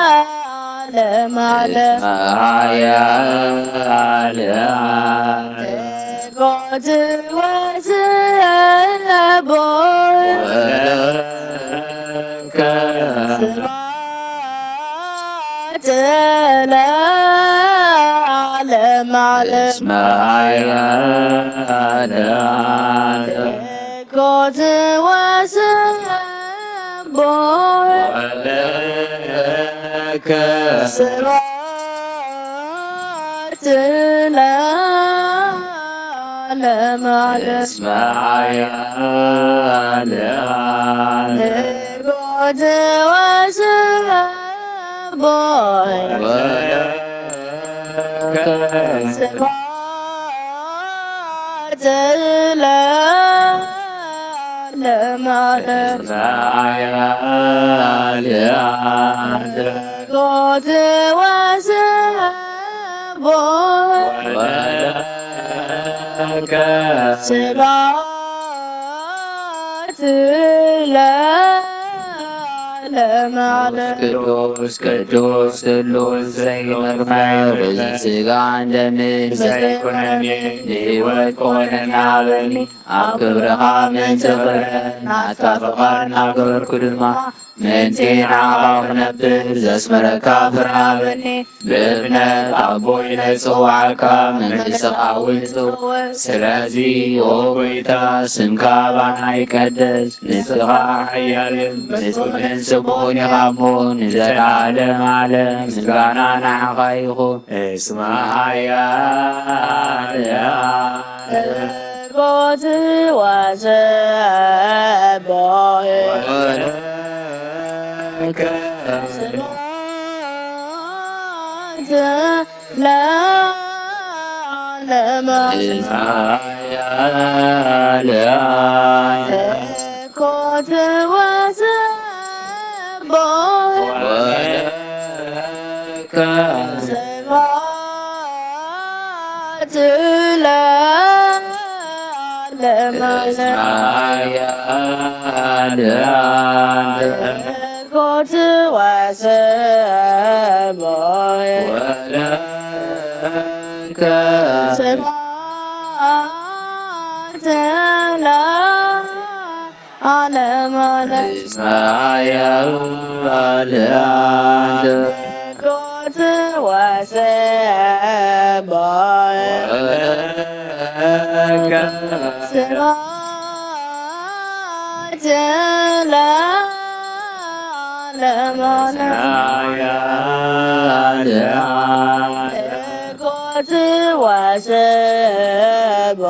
ለዓለም ዓለም ኃያል ጎት ወስቦ ወለከ ስብሐት ለዓለም ዓለም እስመ ኃያል አንተ ጎት ወስቦ ወለከ ስብሐት ለዓለም ዓለም እስመ ኃያል አንተ ጎት ወስቦ ወለከ ስብሐት ለዓለም ዓለም እስመ ኃያል አንተ ጎት ወስቦ ወለከ ስብሐት ለዓለም ዓለም ቅዱስ ቅዱስ ስሉስ ዘይመርመር ሥጋ እንደምን ዘይኩነኒ ንሕይወት ክኾነና በኒ ኣብ ክብርኻ ምንትኽረ ናትካ ፍቓድ እናገበርኩ ድማ ምእንቲ ንዓኻ ክነብር ዘስመረካ ፍርሃበኒ ብእምነት ኣቦይ ነጽዋዓካ መንግሥትኻ ውፅእ ስለዚ ኦ ጎይታ ስምካ ባና ይቀደስ ንስኻ ሓያልን ንጹንን ስቡሕን ኢኻ እሞ ንዘለዓለም ዓለም ምስጋና ንዓኻ ይኹን እስመ ሓያል ጎት ወስቦ ወለከ ስብሐት ለዓለም ዓለም ኃያል አንተ ጎት ወስቦ ወለከ ስብሐት ለዓለም ዓለም ኃያል አንተ ጎት ወስቦ ወለከ ስብሐት ለዓለም ዓለም እስመ ኃያል አንተ ጎት ወስቦ ወለከ ስብሐት ለዓለም ዓለም ኃያል አንተ ጎት ወስቦ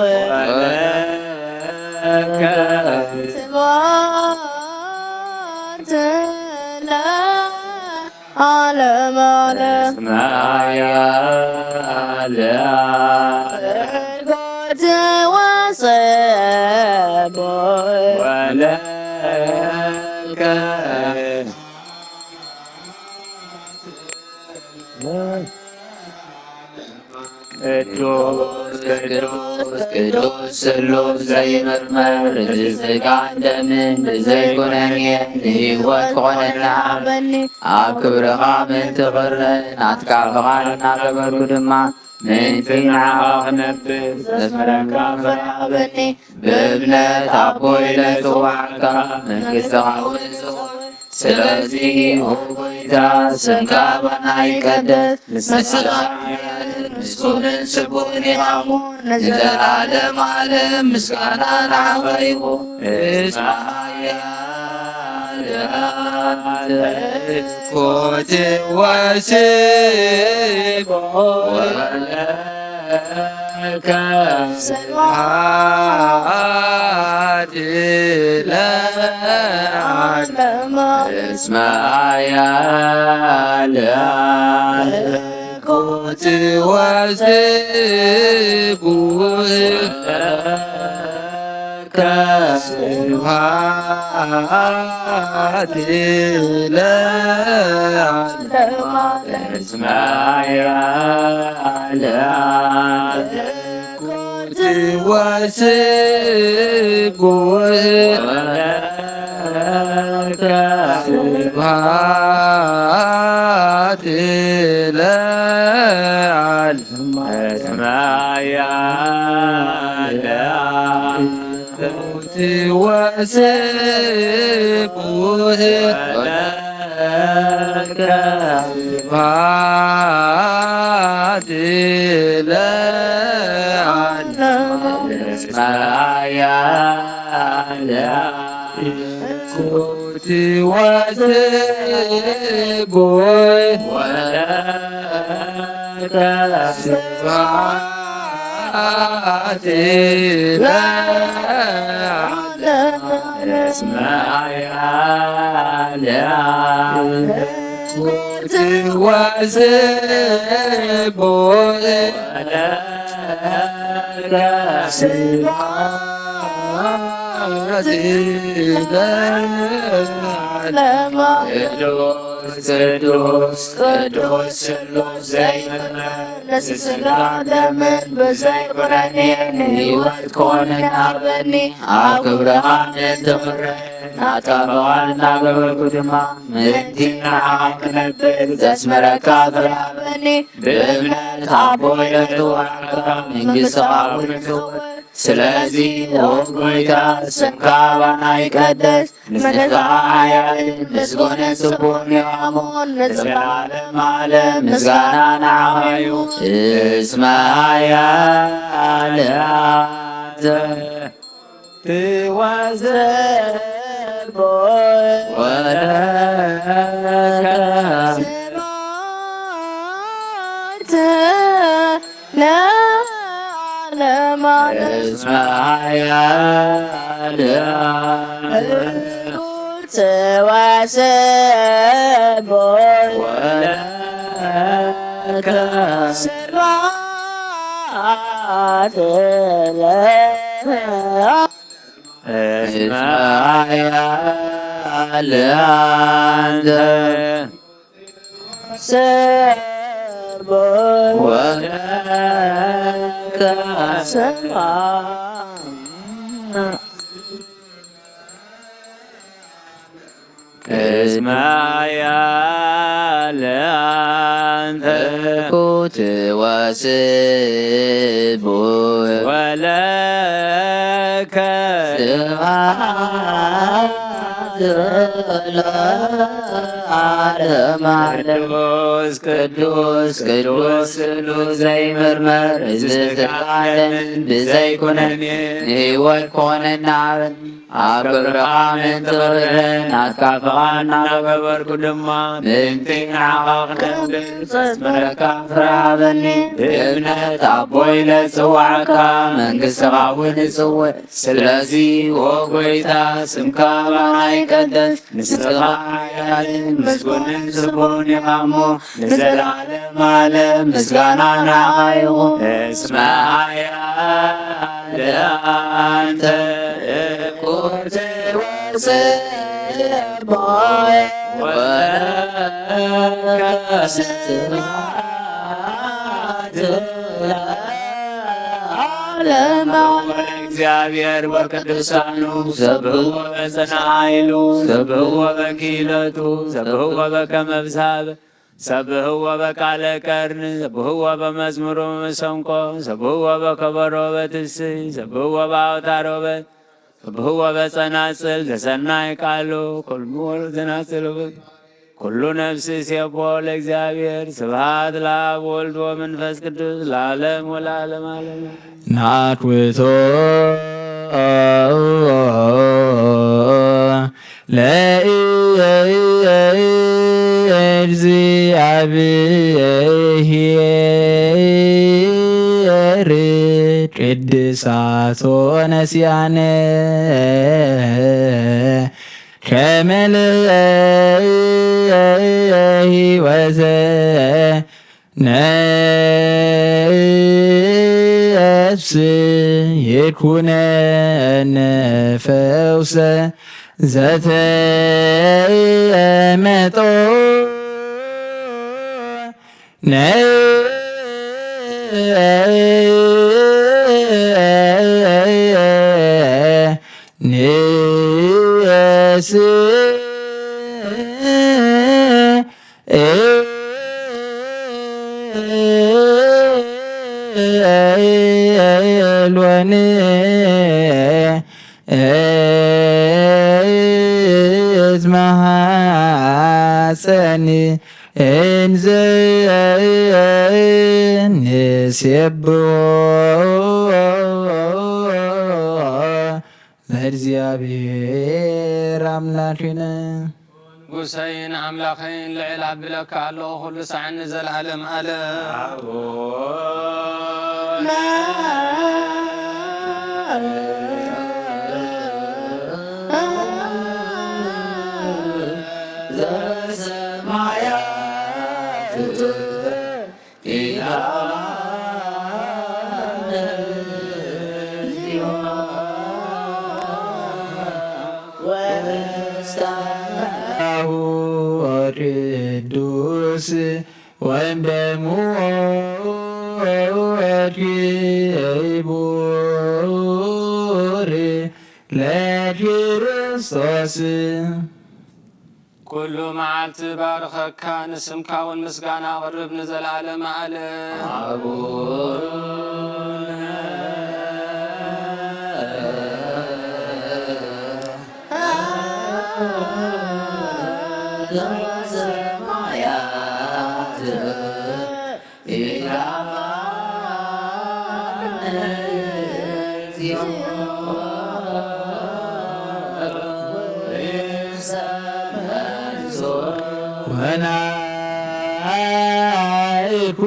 ወለከ ስብሐት ለዓለም ለዓለመ ዓለም መልኮት ወሰቦ ቅዱስ ቅዱስ ቅዱስ ስሉስ ዘይመርመር ዝስጋ እንደምን ዘይኮነን ንህይወት ኮነና ኣብ ክብርኻ ምንቲ ኽረን ኣትካልኻልና ገበርኩ ድማ ምንቲ ንዓኻ ክነብር ዘስመረካ ፍራበኒ ብእምነት ኣቦይ ለጽዋዕካ መንግሥትኻ ውፅእ ስለዚ ሆጎይታ ስምካ ባና ይቀደስ ምስጉንን ስቡን ይሃሙን ንዘላለም ዓለም ምስጋና ንዓኻ ይኹን ኮት ወስቦ ወለከ ስብሐት ለዓለመ እስመ ኮት ወስቦ ወለከ ስብሐት ለዓለመ እስመ ኮት ወስቦ ወለከ ስብሐት ለዓለመ እስመ ኮት ወስቦ ወለከ ስብሐት ለዓለመ እስመ ኮት ወስቦ ወለከ ስብሐት ለዓለመ እስመ ኮት ወስቦ ወለከ ስብሐት ለዓለመ ቅዱስ ቅዱስ ቅዱስ ስሉስ ዘይመርመር ንስጋ ደምን ብዘይቁረኒ ንህይወት ኮነና በኒ ኣብ ክብርኻ ምንቲ ኽረን ናጠቐዋልና ገበርኩ ድማ ምንቲ ንዓኻ ክነብር ዘስመረካ ፍራበኒ ብእምነት ኣቦይ ለጽዋዕካ መንግሥትኻ ውፅእ ስለዚ ሆጎይታ ስምካ ባና ይቀደስ ምስጋና ሓያልን ምስጉንን ስቡን ይሃሙን ንዘላለም ዓለም ምስጋና ንዓኻ ይኹን እስመ ያልዓዘ ትወስቦ ወለከ ስብሐት ለዓለመ እስመ መልኮት ወሰቦ ወለከ ስብሐት ለዓለመ እስመ ያልዓዘ ስቦ ወለከ እስመ ያልዓዘ ኮት ወስቦ ወለከ ስብሐት ለዓለመ ቅዱስ ቅዱስ ቅዱስ ስሉስ ዘይመርመር ዝስጋ ደምን ብዘይኮነን ንህይወት ኮነና አክብርኻ ምእንቲ ክብርን ኣትካፍኻ እናገበርኩ ድማ ምእንቲ ንዓኻ ክነብር ዘስምረካ ፍርሃበኒ ብእምነት ኣቦይ ለፅዋዕካ መንግሥትኻ እውን ይጽውዕ ስለዚ ኦ ጐይታ ስምካ ባና ይቀደስ ንስኻ ሓያልን ምስጉንን ስቡሕን ኢኻ እሞ ንዘለዓለም ዓለም ምስጋና ንዓኻ ይኹን እስመ ሓያል አንተ እኩት ወጽባሕ ወከስት እግዚአብሔር በቅዱሳኑ ሰብሕዎ በጽንዓ ኃይሉ ሰብሕዎ በክህለቱ ሰብሕዎ በከመ ብሳብ ሰብሕዎ በቃለ ቀርን ሰብሕዎ በመዝሙሩ በመሰንቆ ሰብሕዎ በከበሮ በትስይ ሰብሕዎ በአውታረ በት ሰብሕዎ በጸናጽል ዘሰናይ ቃሉ ኩሉ ዘናጽል ኩሉ ነፍስ ሲቦ ለእግዚአብሔር ስብሐት ለአብ ወልድ ወመንፈስ ቅዱስ ለዓለም ወለዓለመ ዓለም ናኩቶ ለእግዚአብሔር ቅድሳቶ ነሲያነ ከመልሕይወተ ነፍስ ይኩነነ ፈውሰ ዘተመጦ ንስ ኤሎን እዝመሃፀን እንዘ ንሴብሖ ለእግዚአብሔር አምላክነ ጉሰይን አምላኸይን ልዕል አብለካ ኣለኹ ኩሉ ሰዓኒ ዘለዓለም ዓለም ቅዱስ ወእምደሙ ክቡር ለክርስቶስ ኩሉ መዓልቲ ባርኸካ ንስምካ እውን ምስጋና ቅርብ ንዘለዓለም ዓለም ወናይኩ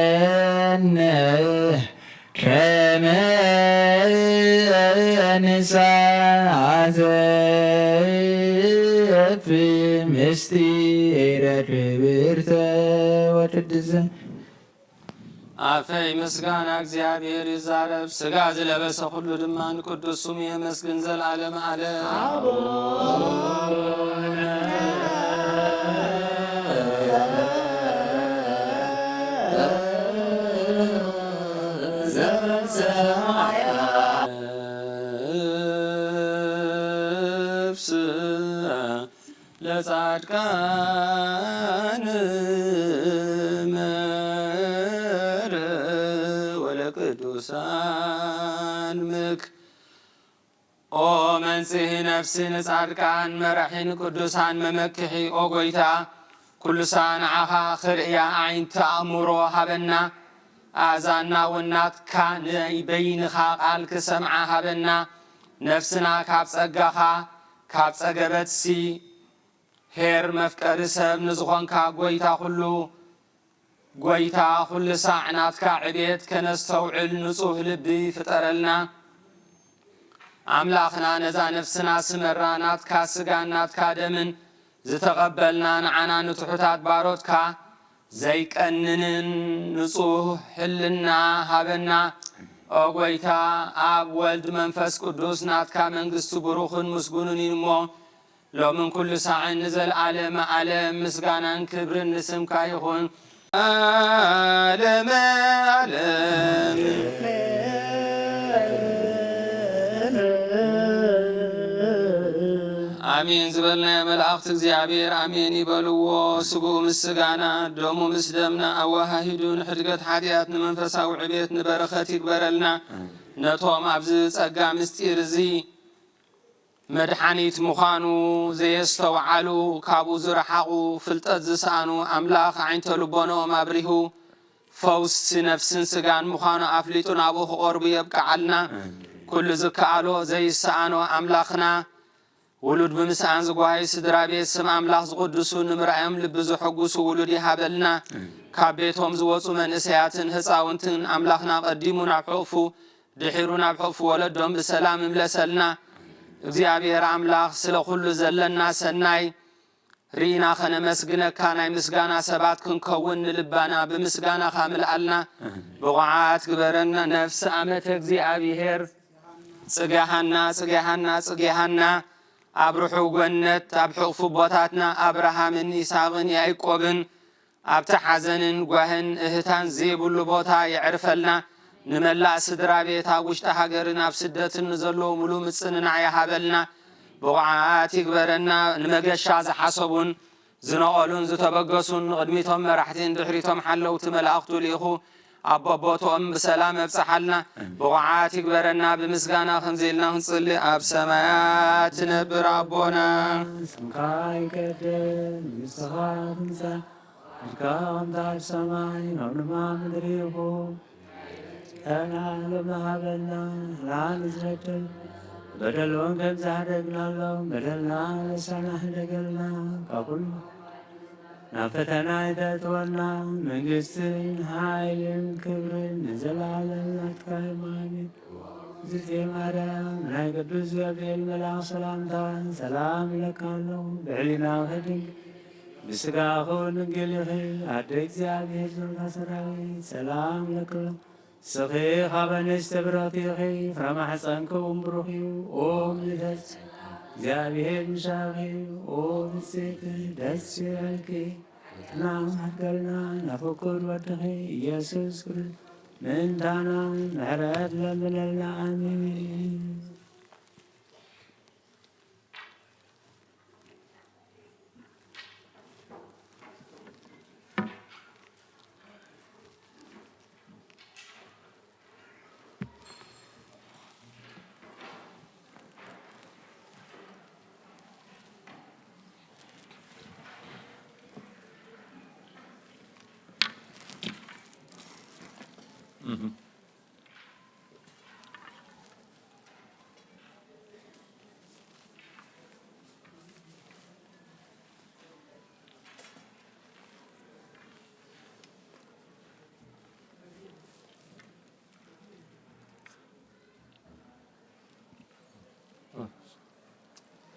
ይደልወነ ከመ ንሳዘፍ ምስጢረ ክብርተ ወቅድስተ አፈይ ምስጋና እግዚአብሔር ይዛረብ ስጋ ዝለበሰ ሁሉ ድማ ንቅዱስ ስሙ የመስግን ዘለዓለም ዓለም ለጻድቃን መር ወለቅዱሳን ምክ ኦ መንስ ንጽህ ነፍሲ ንጻድቃን መራሒን ቅዱሳን መመክሒ ኦ ጐይታ ኩሉሳ ንዓኻ ክርእያ ዓይንቲ ኣእምሮ ሃበና ኣእዛና ውናትካ ንበይንኻ ቃል ክሰምዓ ሃበና ነፍስና ካብ ጸጋኻ ካብ ጸገበትሲ ሄር መፍቀሪ ሰብ ንዝኾንካ ጐይታ ኩሉ ጐይታ ኩሉ ሳዕ ናትካ ዕቤት ከነስተውዕል ንጹህ ልቢ ፍጠረልና ኣምላኽና ነዛ ነፍስና ስመራ ናትካ ስጋን ናትካ ደምን ዝተቐበልና ንዓና ንትሑታት ባሮትካ ዘይቀንንን ንጹህ ሕልና ሃበና ኦ ጐይታ ኣብ ወልድ መንፈስ ቅዱስ ናትካ መንግሥቲ ብሩኽን ምስጉንን እሞ ሎምን ኩሉ ሳዕን ንዘለዓለመ ዓለም ምስጋናን ክብርን ንስምካ ይኹን ዓለመ ዓለም አሜን ዝበልና መላእክት እግዚአብሔር አሜን ይበልዎ ስጉ ምስጋና ደሙ ምስ ደምና አዋሃሂዱን ሕድገት ኃጢአት ንመንፈሳዊ ዕቤት ንበረኸት ይግበረልና ነቶም ኣብዚ ጸጋ ምስጢር እዚ መድኃኒት ምዃኑ ዘየስተውዓሉ ካብኡ ዝረሓቑ ፍልጠት ዝሰኣኑ ኣምላኽ ዓይንተ ልቦኖም አብሪሁ ፈውስ ነፍስን ስጋን ምዃኑ ኣፍሊጡ ናብኡ ክቐርቡ የብቅዓልና ኩሉ ዝከኣሎ ዘይሰኣኖ ኣምላኽና ውሉድ ብምስኣን ዝጓይ ስድራ ቤት ስም ኣምላኽ ዝቕድሱ ንምርኣዮም ልቢ ዝሐጉሱ ውሉድ ይሃበልና ካብ ቤቶም ዝወፁ መንእሰያትን ህፃውንትን ኣምላኽና ቀዲሙ ናብ ሕቕፉ ድሒሩ ናብ ሕቕፉ ወለዶም ብሰላም እምለሰልና እግዚአብሔር ኣምላኽ ስለ ኩሉ ዘለና ሰናይ ሪኢና ኸነመስግነካ ናይ ምስጋና ሰባት ክንከውን ንልባና ብምስጋናኻ ምልኣልና ብቑዓት ግበረና ነፍሲ ኣመተ እግዚአብሔር ጽጌሃና ጽጌሃና ጽጌሃና ኣብ ርሑቕ ገነት ኣብ ሕቕፉ ቦታትና አብርሃምን ይስሐቅን ያዕቆብን ኣብቲ ሓዘንን ጓህን እህታን ዘይብሉ ቦታ የዕርፈልና ንመላእ ስድራ ቤት ኣብ ውሽጢ ሃገርን ኣብ ስደትን ንዘለዉ ሙሉእ ምጽንናዕ ይሃበልና ብቑዓት ይግበረና ንመገሻ ዝሓሰቡን ዝነቐሉን ዝተበገሱን ቅድሚቶም መራሕቲን ድሕሪቶም ሓለውቲ መላእኽቱ ልኢኹ ኣቦቦቶም ብሰላም ኣብጽሓልና ብቑዓት ይግበረና ብምስጋና ከምዘኢልና ክንጽሊ ኣብ ሰማያት ትነብር ኣቦና ስምካ ይቀደስ መንግሥትኻ ትምጻእ ጽድቅካ ከምቲ ኣብ ሰማይ ከምኡ'ውን ኣብ ምድሪ ይኹን ሎምና ሃበና ላን ዝበደል በደልዎን ከም ዝሃደግናሎም በደልና ነሳና ህደገልና ካብ ኩሉ ናብ ፈተና ይተእትወና መንግሥትን ሓይልን ክብርን ንዘለዓለም ናትካ ይማሜን እግዝእትየ ማርያም ናይ ቅዱስ ገብርኤል መልኣኽ ሰላምታ ሰላም ይለካሎ ብዕሊና ኸድንግ ብስጋኹን ድንግል ኢኺ ኣደ እግዚአብሔር ዘርካ ሰራዊት ሰላም ይለክሎ ስኺ ኻብ ኣንስቲ ብርኽቲ ኢኺ ፍረ ማሕፀንኪ እውን ብሩኽ እዩ ኦ ምልደት እግዚአብሔር ምሻኺ ኦ ብፅዕቲ ደስ ይበልኪ ናማሕገልና ናፍቁር ወድኺ ኢየሱስ ክርስቶስ ምእንታና ምሕረት ለምነልና አሜን።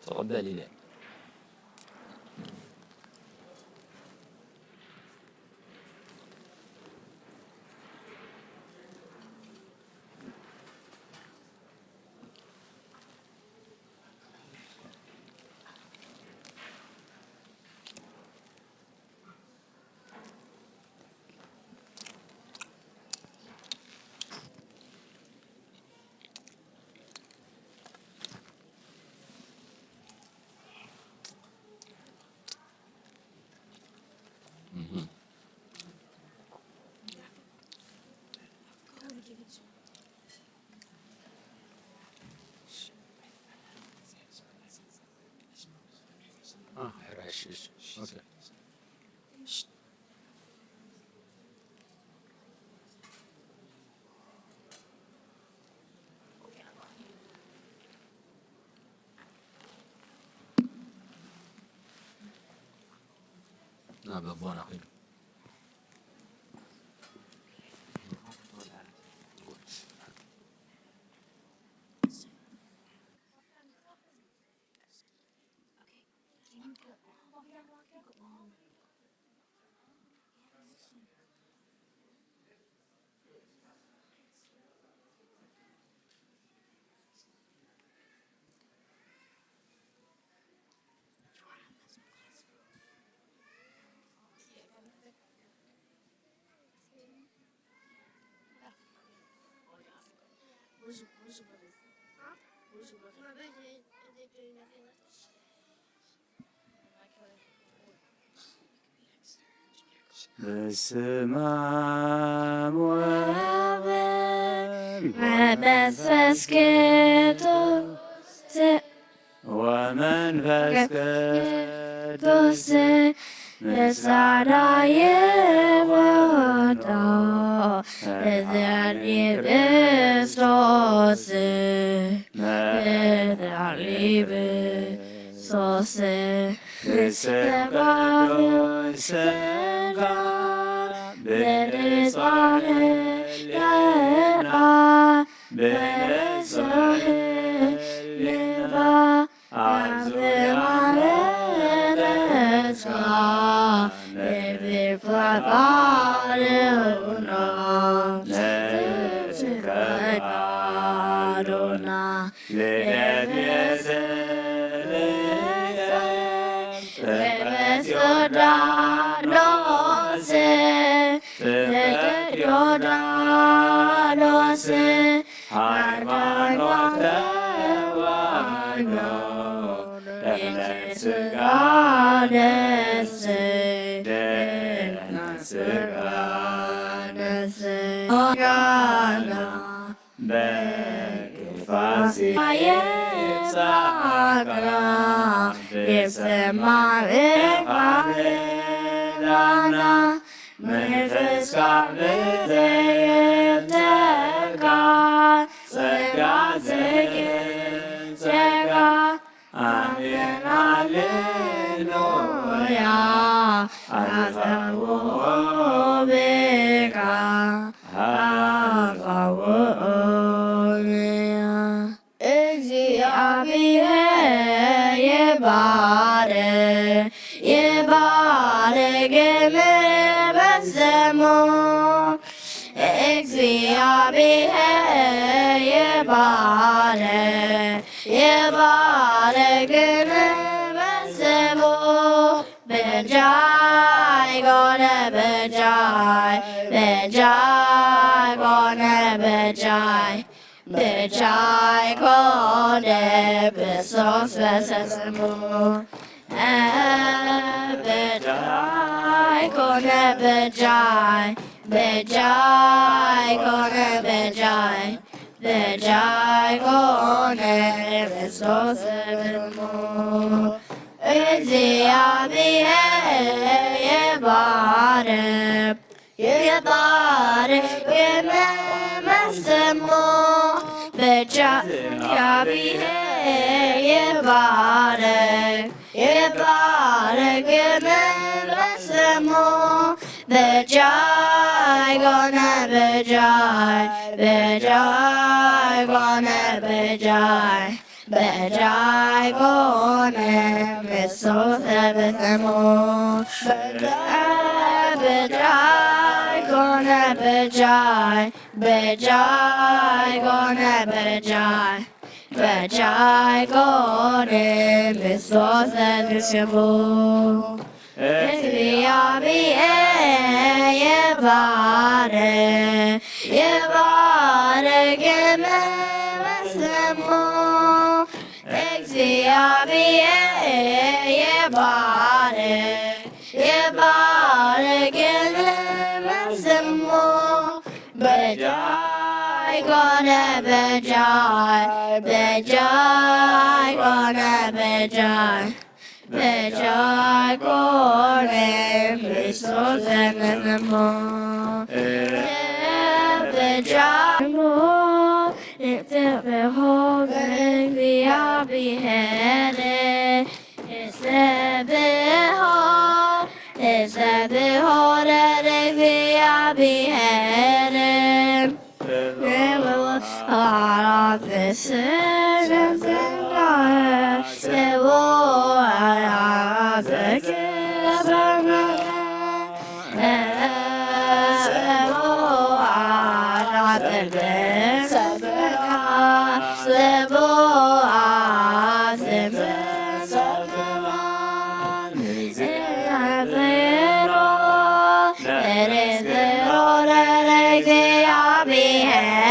تقبلي لي በስመ አብ ወወልድ ወመንፈስ ቅዱስ ወመንፈስ ቅዱስ ምስጋና ይሁን ለክርስቶስ ለክርስቶስ ቅዱስ ሥጋ በንጹሕ ሕሊና በንጹሕ ልብ አዝማረ ተስፋ በፈቃድና ፈቃዱና ዮርዳኖስ ሃይማኖት ተዋሕዶ ሥጋ ነፍስ ሥጋ ነፍስ ጋና በክፋሴ የጻቅራ የሰማዕ ቃልና መንፈስ ዘይተካ ጸጋ ዘየጸጋ አሜን ሃሌሉያ አልፋዎ ቤቃ አልፋዎ እግዚአብሔር የባረከ በስሙ እግዚአብሔር የባረከ በስሙ በጃይ ጎነ በጃይ ጎነ በጃይ ጎነ በሶስት በስሙ በጃይ ጎነ በጃይ ጎነ በጃይ ጎነ በሶስት በስሙ እግዚአብሔር የባረከ በስሙ እግዚአብሔር የባረከ በስሙ በጃይ ጎነ በጃይ ጎነ በጃይ ጎነ በሶስት በስሙ በጃይ ጎነ በጃይ ጎነ በጃይ ጎነ በሶስት በስሙ እግዚአብሔር የባረከ በስሙ እግዚአብሔር የባረከ በስሙ በጃይ ጎነ በጃይ ጎነ በጃይ the joy golden Christos and the moon. The joy Lord, if the beholding we are beheaded, it's the behold, it's the beholding we are beheaded. Never are the servants and daughters, the war are the government, and the war are the dead, the war are the dead, it is the Lord that they are beheaded.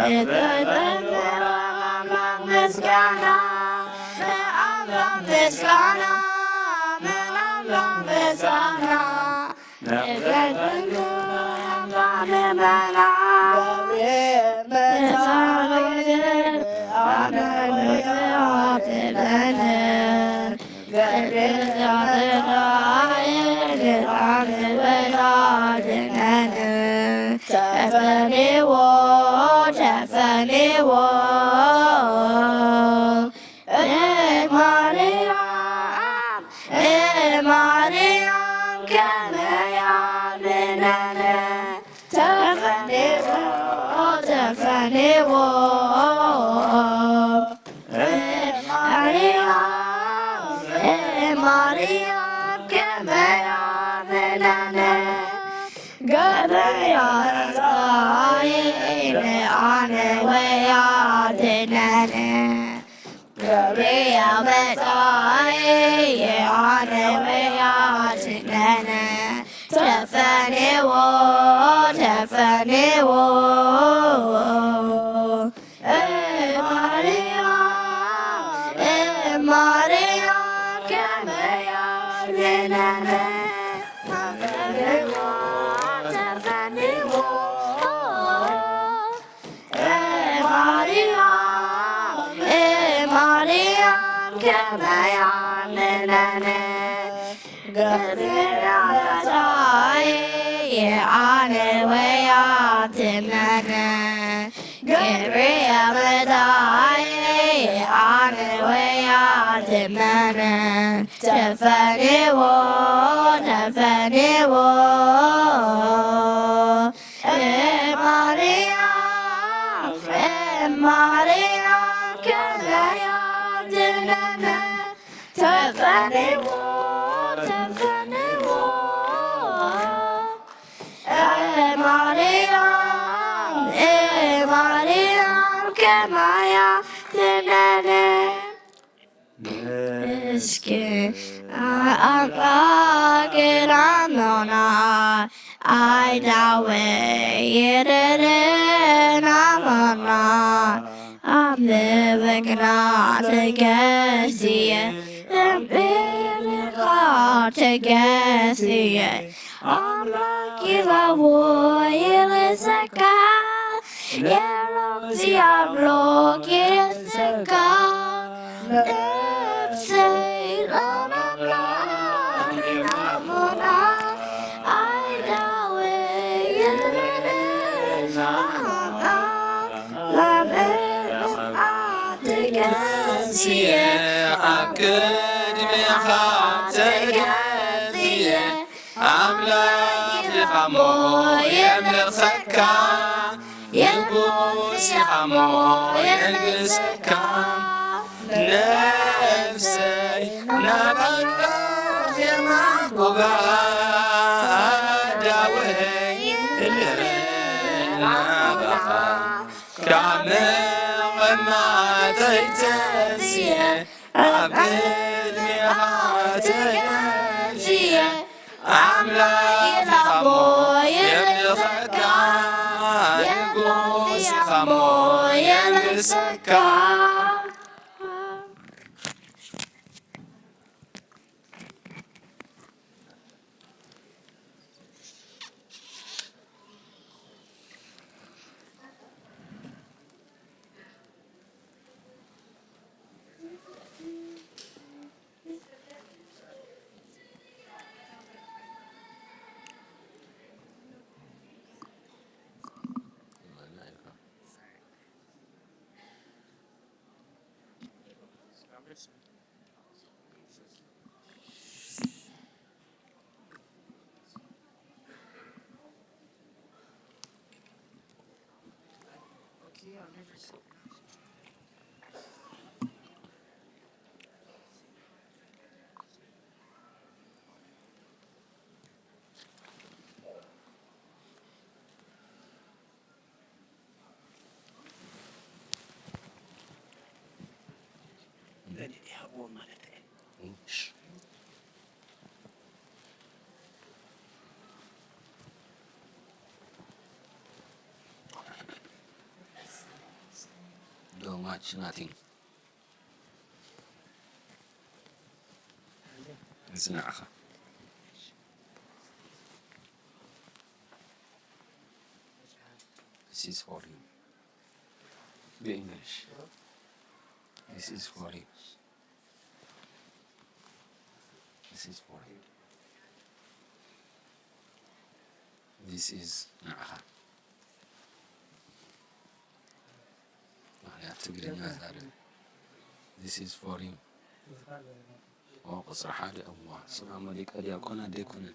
ምስጋና ለአምላክ ምስጋና ምስጋና much, nothing. It's na'akha. This is for you. Be English. This is for you. This is for you. This is na'akha. This is for you. وقصر حالي الله السلام عليك أديكونا ديكونا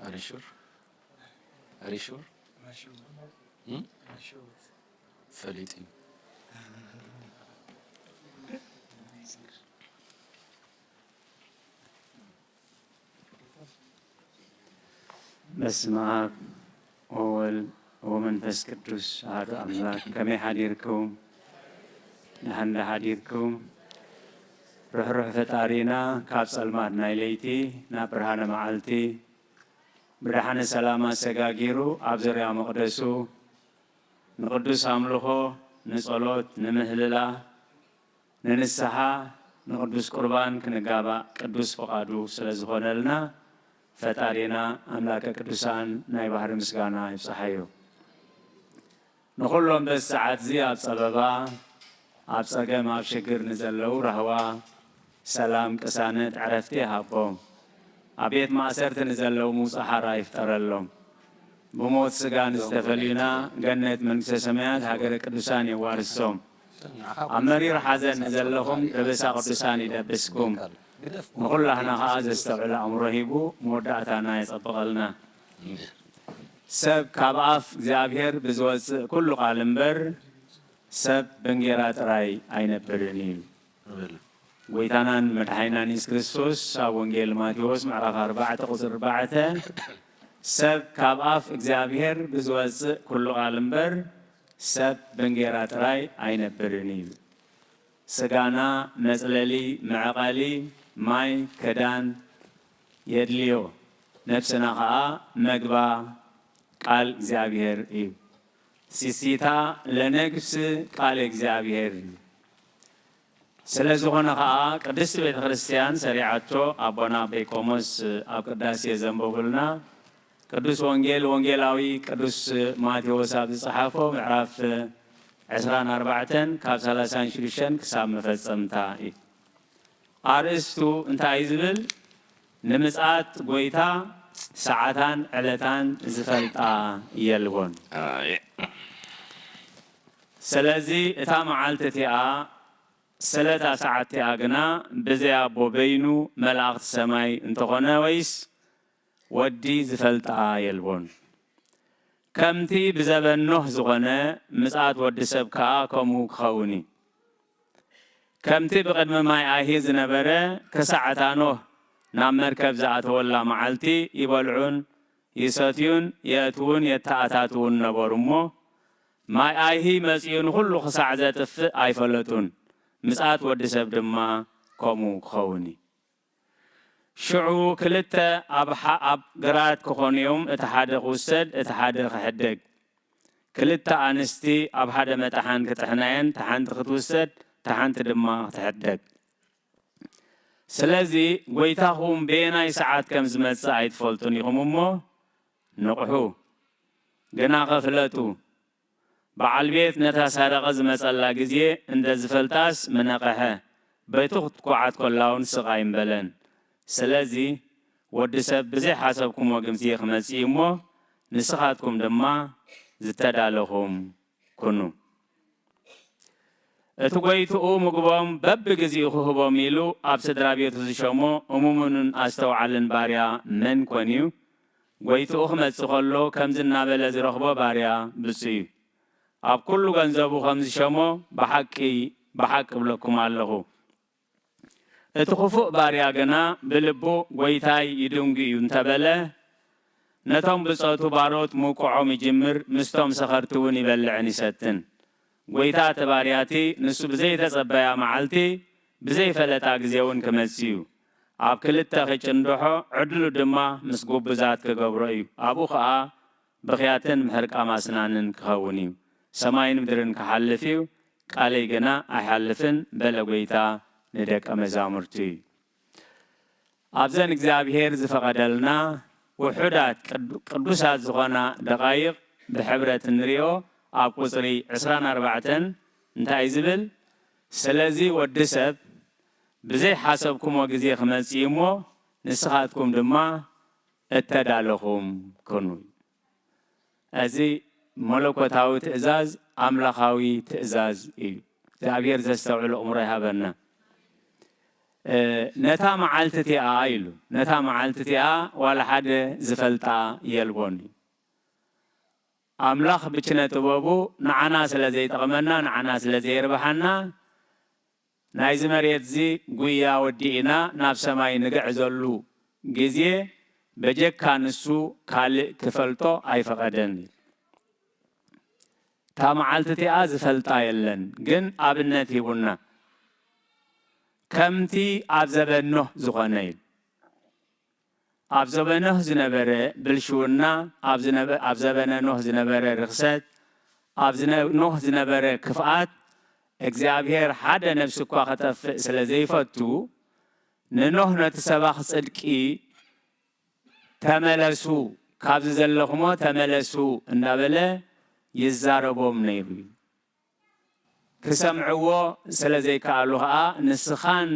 Are you sure? Are you sure? فليتي በስመ አብ ወወልድ ወመንፈስ ቅዱስ አሐዱ አምላክ ከመይ ሓዲርኩም ንሓንዳ ሓዲርኩም ርኅሩሕ ፈጣሪና ካብ ጸልማት ናይ ለይቲ ናብ ብርሃነ መዓልቲ ብድሓነ ሰላማ ሰጋጊሩ ኣብ ዙርያ መቕደሱ ንቅዱስ ኣምልኾ ንጸሎት ንምህልላ ንንስሓ ንቅዱስ ቁርባን ክንጋባእ ቅዱስ ፈቃዱ ስለ ዝኾነልና ፈጣሪና ኣምላከ ቅዱሳን ናይ ባህሪ ምስጋና ይብፅሓዩ ንኹሎም በዚ ሰዓት እዚ ኣብ ፀበባ ኣብ ፀገም ኣብ ሽግር ንዘለዉ ራህዋ ሰላም ቅሳነት ዕረፍቲ ይሃቦም ኣብ ቤት ማእሰርቲ ንዘለዉ ምውፃእ ሓራ ይፍጠረሎም ብሞት ስጋ ንዝተፈልዩና ገነት መንግስተ ሰማያት ሃገረ ቅዱሳን የዋርሶም ኣብ መሪር ሓዘን ንዘለኹም ርብሳ ቅዱሳን ይደብስኩም ንኹላህና ከዓ ዘስተውዕል ኣእምሮ ሂቡ መወዳእታና የፀብቐልና ሰብ ካብ ኣፍ እግዚኣብሔር ብዝወፅእ ኩሉ ቃል እምበር ሰብ ብንጌራ ጥራይ ኣይነብርን እዩ ጎይታናን መድሓኒናን ኢየሱስ ክርስቶስ ኣብ ወንጌል ማቴዎስ ምዕራፍ 4 ቁፅሪ 4 ሰብ ካብ ኣፍ እግዚኣብሔር ብዝወፅእ ኩሉ ቃል እምበር ሰብ ብንጌራ ጥራይ ኣይነብርን እዩ ስጋና መፅለሊ መዕቐሊ ማይ ክዳን የድልዮ ነፍስና ከዓ መግባ ቃል እግዚአብሔር እዩ ሲሲታ ለነግስ ቃል እግዚአብሔር ስለዝኾነ ከዓ ቅድስት ቤተ ክርስቲያን ሰሪዓቶ ኣቦና ቤቆሞስ ኣብ ቅዳሴ ዘንበቡልና ቅዱስ ወንጌል ወንጌላዊ ቅዱስ ማቴዎስ ኣብ ዝፀሓፎ ምዕራፍ 24 ካብ 36 ክሳብ መፈፀምታ እዩ ኣርእስቱ እንታይ ዝብል ንምጽኣት ጎይታ ሰዓታን ዕለታን ዝፈልጣ የልዎን ስለዚ እታ መዓልቲ እቲኣ ስለታ ሰዓት እቲኣ ግና ብዘይ ኣቦ በይኑ መላእኽቲ ሰማይ እንተኾነ ወይስ ወዲ ዝፈልጣ የልዎን ከምቲ ብዘበኖህ ዝኾነ ምጽኣት ወዲ ሰብ ከዓ ከምኡ ክኸውን እዩ ከምቲ ብቅድሚ ማይ ኣይሂ ዝነበረ ከሰዓታ ኖህ ናብ መርከብ ዝኣተወላ መዓልቲ ይበልዑን ይሰትዩን የእትውን የተኣታትውን ነበሩ እሞ ማይ ኣይሂ መፂኡ ንኩሉ ክሳዕ ዘጥፍእ ኣይፈለጡን ምጽኣት ወዲ ሰብ ድማ ከምኡ ክኸውን እዩ ሽዑ ክልተ ኣብ ግራት ክኾኑ እዮም እቲ ሓደ ክውሰድ እቲ ሓደ ክሕደግ ክልተ ኣንስቲ ኣብ ሓደ መጥሓን ክጥሕናየን ተሓንቲ ክትውሰድ ተሓንቲ ድማ ክትሕደግ ስለዚ ጎይታኹም በየናይ ሰዓት ከም ዝመጽእ ኣይትፈልጡን ኢኹም እሞ ንቑሑ ግና ኸፍለጡ በዓል ቤት ነታ ሰረቐ ዝመጸላ ግዜ እንደ ዝፈልጣስ ምነቐሐ በይቱ ክትኳዓት ኮላውን ስቓይ እምበለን ስለዚ ወዲ ሰብ ብዘይ ሓሰብኩሞ ግምቲ ክመጽእ እሞ ንስኻትኩም ድማ ዝተዳለኹም ኩኑ እቲ ጎይትኡ ምግቦም በብግዚኡ ክህቦም ኢሉ ኣብ ስድራ ቤቱ ዝሸሞ እሙሙንን ኣስተውዓልን ባርያ መን ኮን እዩ ጎይትኡ ክመጽእ ከሎ ከምዚ እናበለ ዝረኽቦ ባርያ ብፁዕ እዩ ኣብ ኩሉ ገንዘቡ ከም ዝሸሞ ብሓቂ ብለኩም ኣለኹ እቲ ክፉእ ባርያ ግና ብልቡ ጎይታይ ይድንጉ እዩ እንተበለ نتهم بصوتو باروت موقعهم يجمر مستهم سخرتون يبلعن يستن قويتا تبارياتي نسو بزي تصبايا معالتي بزي فلتا غزيون كمسيو اب كلتا خيچندوحو عدلو دما مسقوب بزات كغبرو ابو خا بخياتن محرق اماسنانن كخونيو سماين مدرن كحلفيو قالي جنا احلفن بلغويتا ندق مزامرتي ابزن እግዚአብሔር ዝፈቀደልና وحدات قدوسات زغنا دقائق بحبرة نريو اب قصري 24 انتاي زبل سلازي ودسب بزي حسبكم وغزي خمصيمو نسخاتكم دما اتدالخم كنو ازي ملكوتاوي تئزاز املاخاوي تئزاز اي እግዚአብሔር ዘስተውዕል ኡምሮ ይሃበና نتا معالتتي آيلو نتا معالتتي ولا حدا زفلتا يلبوني أملاخ بچنا تبابو نعنا سلازي تغمنا نعنا سلازي يربحنا نايز مريت زي قويا ودينا ناف سماي نقعزلو جزيه بجك كانسو كالي كفلتو اي فقدن تا معالتتي زفلتا يلن جن ابنتي بنا كمتي أبزبنه زغنيل أبزبنه زنبرة بلشونا أبزبنه زنبرة رخصت أبزبنه زنبرة كفات እግዚአብሔር ሓደ ነፍስኳ ከተፍ ስለዘይፈቱ ንኖህ ነተሰባኽ ጽድቂ ተመለሱ ካብዚ ዘለኹሞ ተመለሱ እናበለ ይዛረቦም ነይሩ كسمعو سلازي كالو نسخان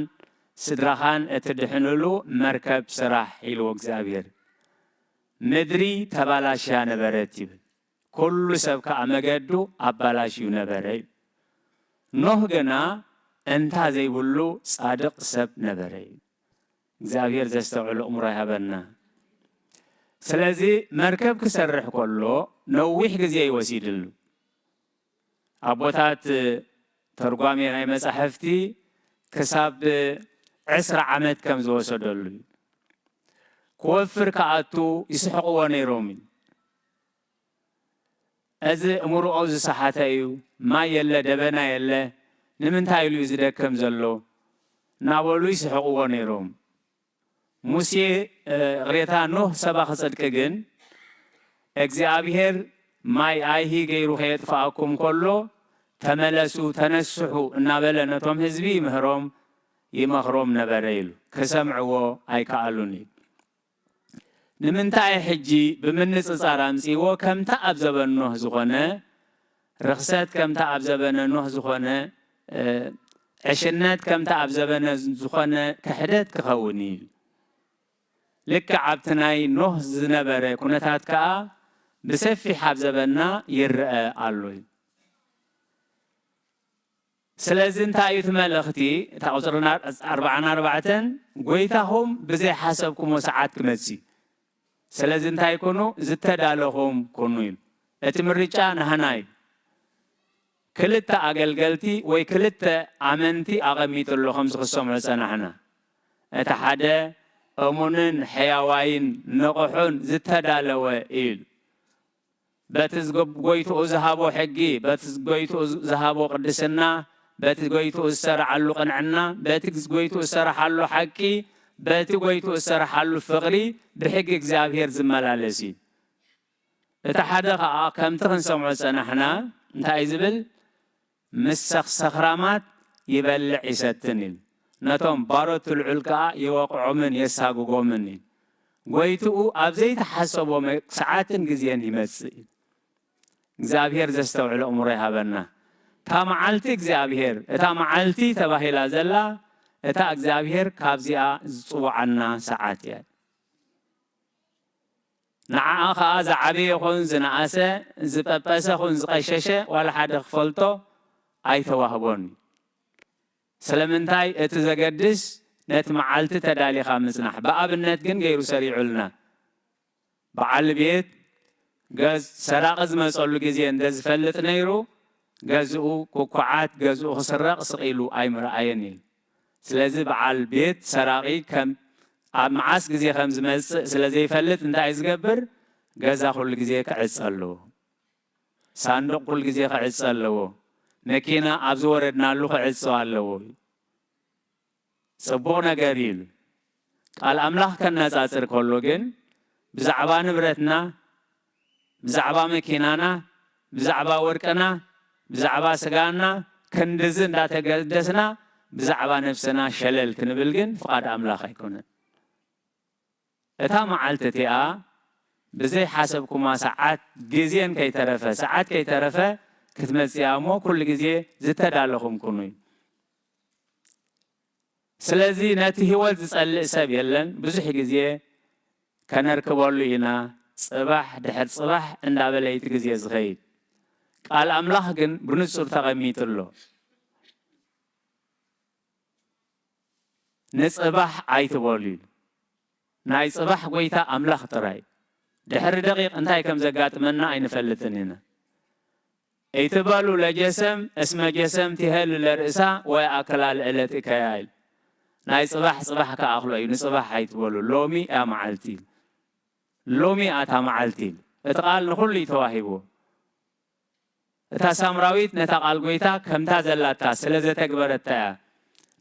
سدرخان اتدحنلو مركب سراح إلو اكزابير مدري تبالاشيا نبرتيب كل سبكا امجدو ابالاشيو نبري نوهجنا انتا زي بلو صادق سب نبري اكزابير زستوعل امره هبنا سلازي مركب كسرح كله نويح جزي وسيدلو ابوتات ترجمي هاي مصحفتي كساب 10 عمت كم زوسدلو كوفر كاتو يسحقوا نيرومي از امرو اوز صحاتيو ما يله دبنا يله نمنتايلو يزدكم زلو نابلو يسحقوا نيروم موسى غريتا نوح سبا خصدك جن እግዚአብሔር ማይ አይሂ ገይሩ ኸይጥፋኩም ኮሎ ተመለሱ ተነስሑ እና በለነቶም ህዝቢ ምህሮም ይመኽሮም ነበረ ይሉ ከሰምዕዎ አይካአሉኒ ንምንታይ ሕጂ ብምንጽጻር አምጺዎ ከምታ አብዘበኖህ ዝኾነ رخصت كم تا أبزبنا نوح زخانة عشنات كم تا أبزبنا زخانة كحدت كخوني لك عبتناي نوح زنبرة كنتات كا بسفي حبزبنا يرأى علوي سلازن تايت ملختي تعذرنا 44 قويتهم بزي حسبكم وساعات كمتسي سلازن تاي كونو زتدالهم كونويل اتمرجا نهناي كلتا أقلقلتي ويكلتا عمنتي أغميت الله خمس خصوم لسنحنا اتحدا أمونن حيوين نقحون زتدالوا إيل باتزقب قويتو زهابو حقي باتزقويتو زهابو قدسنا باتزقويتو السرع اللو قنعنا باتزقويتو السرع اللو حقي باتزقويتو السرع اللو فغري بحق اكزابير زمالالسي اتحدا كم تخنسوم لسنحنا انتهي زبل مسخ سخرامات يبلع يستنيل نتوم باروت العلقاء يوقعوا من يساقوا مني قويتو أبزيت حسبوا ساعات جزيان يمسي እግዚአብሔር ዘስተውዕል ኡምሮ ይሃበና ታማዓልቲ እግዚአብሔር እታ ማዓልቲ ተባሂላ ዘላ እታ እግዚአብሔር ካብዚኣ ዝጽዋዓና ሰዓት እያ ንዓኻ ዝዓበየ ይኹን ዝነኣሰ ዝጰጰሰ ይኹን ዝቐሸሸ ዋላ ሓደ ክፈልጦ ኣይተዋህቦን ስለምንታይ እቲ ዘገድስ ነቲ መዓልቲ ተዳሊኻ ምጽናሕ በኣብነት ግን ገይሩ ሰሪዑልና በዓል ቤት جاز سراقز مسؤول جزية اندز فلت نيرو جازو كوكعات جازو خسراق صقيلو أي مرأينيل سلازي بعال بيت سراقي كم معاس جزية خمس مس سلازي فلت انت عايز جبر ገዛ ኩሉ ግዜ ክዕፅ ኣለዎ ሳንዱቅ ኩሉ ግዜ ክዕፅ ኣለዎ መኪና ኣብ ዝወረድናሉ ክዕፅ ኣለዎ ጽቡቕ ነገር ኢሉ ቃል ኣምላኽ ከነጻጽር ከሎ ግን ብዛዕባ ንብረትና ብዛዕባ መኪናና ብዛዕባ ወርቅና ብዛዕባ ስጋና ክንድዝ እንዳተገደስና ብዛዕባ ነፍስና ሸለል ክንብል ግን ፍቓድ ኣምላኽ ኣይኮነን እታ መዓልቲ እቲኣ ብዘይ ሓሰብኩማ ሰዓት ግዜን ከይተረፈ ሰዓት ከይተረፈ ክትመፅያ እሞ ኩሉ ግዜ ዝተዳለኹም ኩኑ እዩ ስለዚ ነቲ ህይወት ዝጸልእ ሰብ የለን ብዙሕ ግዜ ከነርክበሉ ኢና ጽባሕ ድሕር ጽባሕ እንዳበለይቲ ግዜ ዝኸይድ ቃል ኣምላኽ ግን ብንጹር ተቐሚጡሎ ንጽባሕ ኣይትበሉ ኢሉ ናይ ጽባሕ ጎይታ ኣምላኽ ጥራይ ድሕሪ ደቂቕ እንታይ ከም ዘጋጥመና ኣይንፈልጥን ኢና ኣይትበሉ ለጀሰም እስመ ጀሰም ትሄሉ ለርእሳ ወይ ኣከላል ዕለት እከያይል ናይ ጽባሕ ጽባሕ ከኣኽሎ እዩ ንጽባሕ ኣይትበሉ ሎሚ እያ መዓልቲ ኢሉ ሎሚ ኣታ መዓልቲ ኢሉ እቲ ቃል ንኹሉ ተዋሂቦ እታ ሳምራዊት ነታ ቃል ጎይታ ከምታ ዘላታ ስለ ዘተግበረታ እያ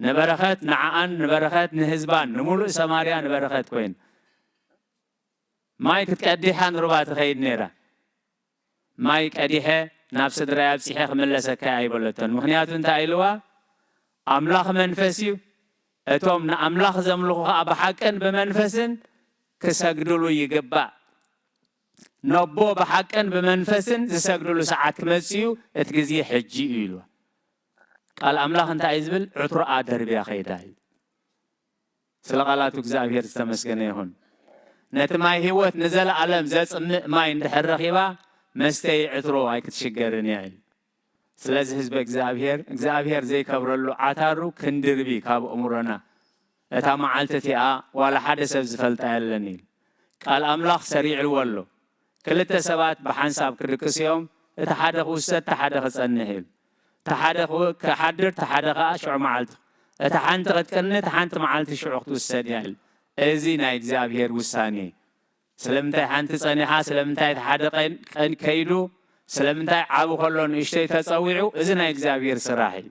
ንበረኸት ንዓኣን ንበረኸት ንህዝባን ንሙሉእ ሰማርያ ንበረኸት ኮይን ማይ ክትቀዲሓ ንሩባ ትኸይድ ነይራ ማይ ቀዲሐ ናብ ስድራይ ኣብፂሐ ክምለሰካ ኣይበለቶን ምክንያቱ እንታይ ኢልዋ ኣምላኽ መንፈስ እዩ እቶም ንኣምላኽ ዘምልኹ ከዓ ብሓቅን ብመንፈስን ክሰግድሉ ይግባእ ነቦ ብሓቅን ብመንፈስን ዝሰግድሉ ሰዓት ክመፅኡ እቲ ግዜ ሕጂ እዩ ኢልዋ ቃል ኣምላኽ እንታይ እዩ ዝብል ዕትሮኣ ደርብያ ኸይዳ እዩ ስለ ቃላቱ እግዚኣብሔር ዝተመስገነ ይኹን ነቲ ማይ ህይወት ንዘለኣለም ዘፅምእ ማይ እንድሕር ረኺባ መስተይ ዕትሮ ኣይክትሽገርን እያ ኢሉ ስለዚ ህዝቢ እግዚኣብሔር ዘይከብረሉ ዓታሩ ክንድርቢ ካብ እሙሮና እታ መዓልቲ እቲኣ ዋላ ሓደ ሰብ ዝፈልጣ የለን ኢሉ ቃል ኣምላኽ ሰሪዕልዎ ኣሎ ክልተ ሰባት ብሓንሳብ ክድቅስ እዮም እቲ ሓደ ክውሰድ እቲ ሓደ ክጸንሕ ኢሉ እቲ ሓደ ክሓድር እቲ ሓደ ከዓ ሽዑ መዓልቲ እቲ ሓንቲ ክትቅኒ እቲ ሓንቲ መዓልቲ ሽዑ ክትውሰድ እያ ኢሉ እዚ ናይ እግዚኣብሔር ውሳኔ ስለምንታይ ሓንቲ ጸኒሓ ስለምንታይ እቲ ሓደ ከይዱ ስለምንታይ ዓብ ከሎ ንእሽተይ ተፀዊዑ እዚ ናይ እግዚኣብሔር ስራሕ እዩ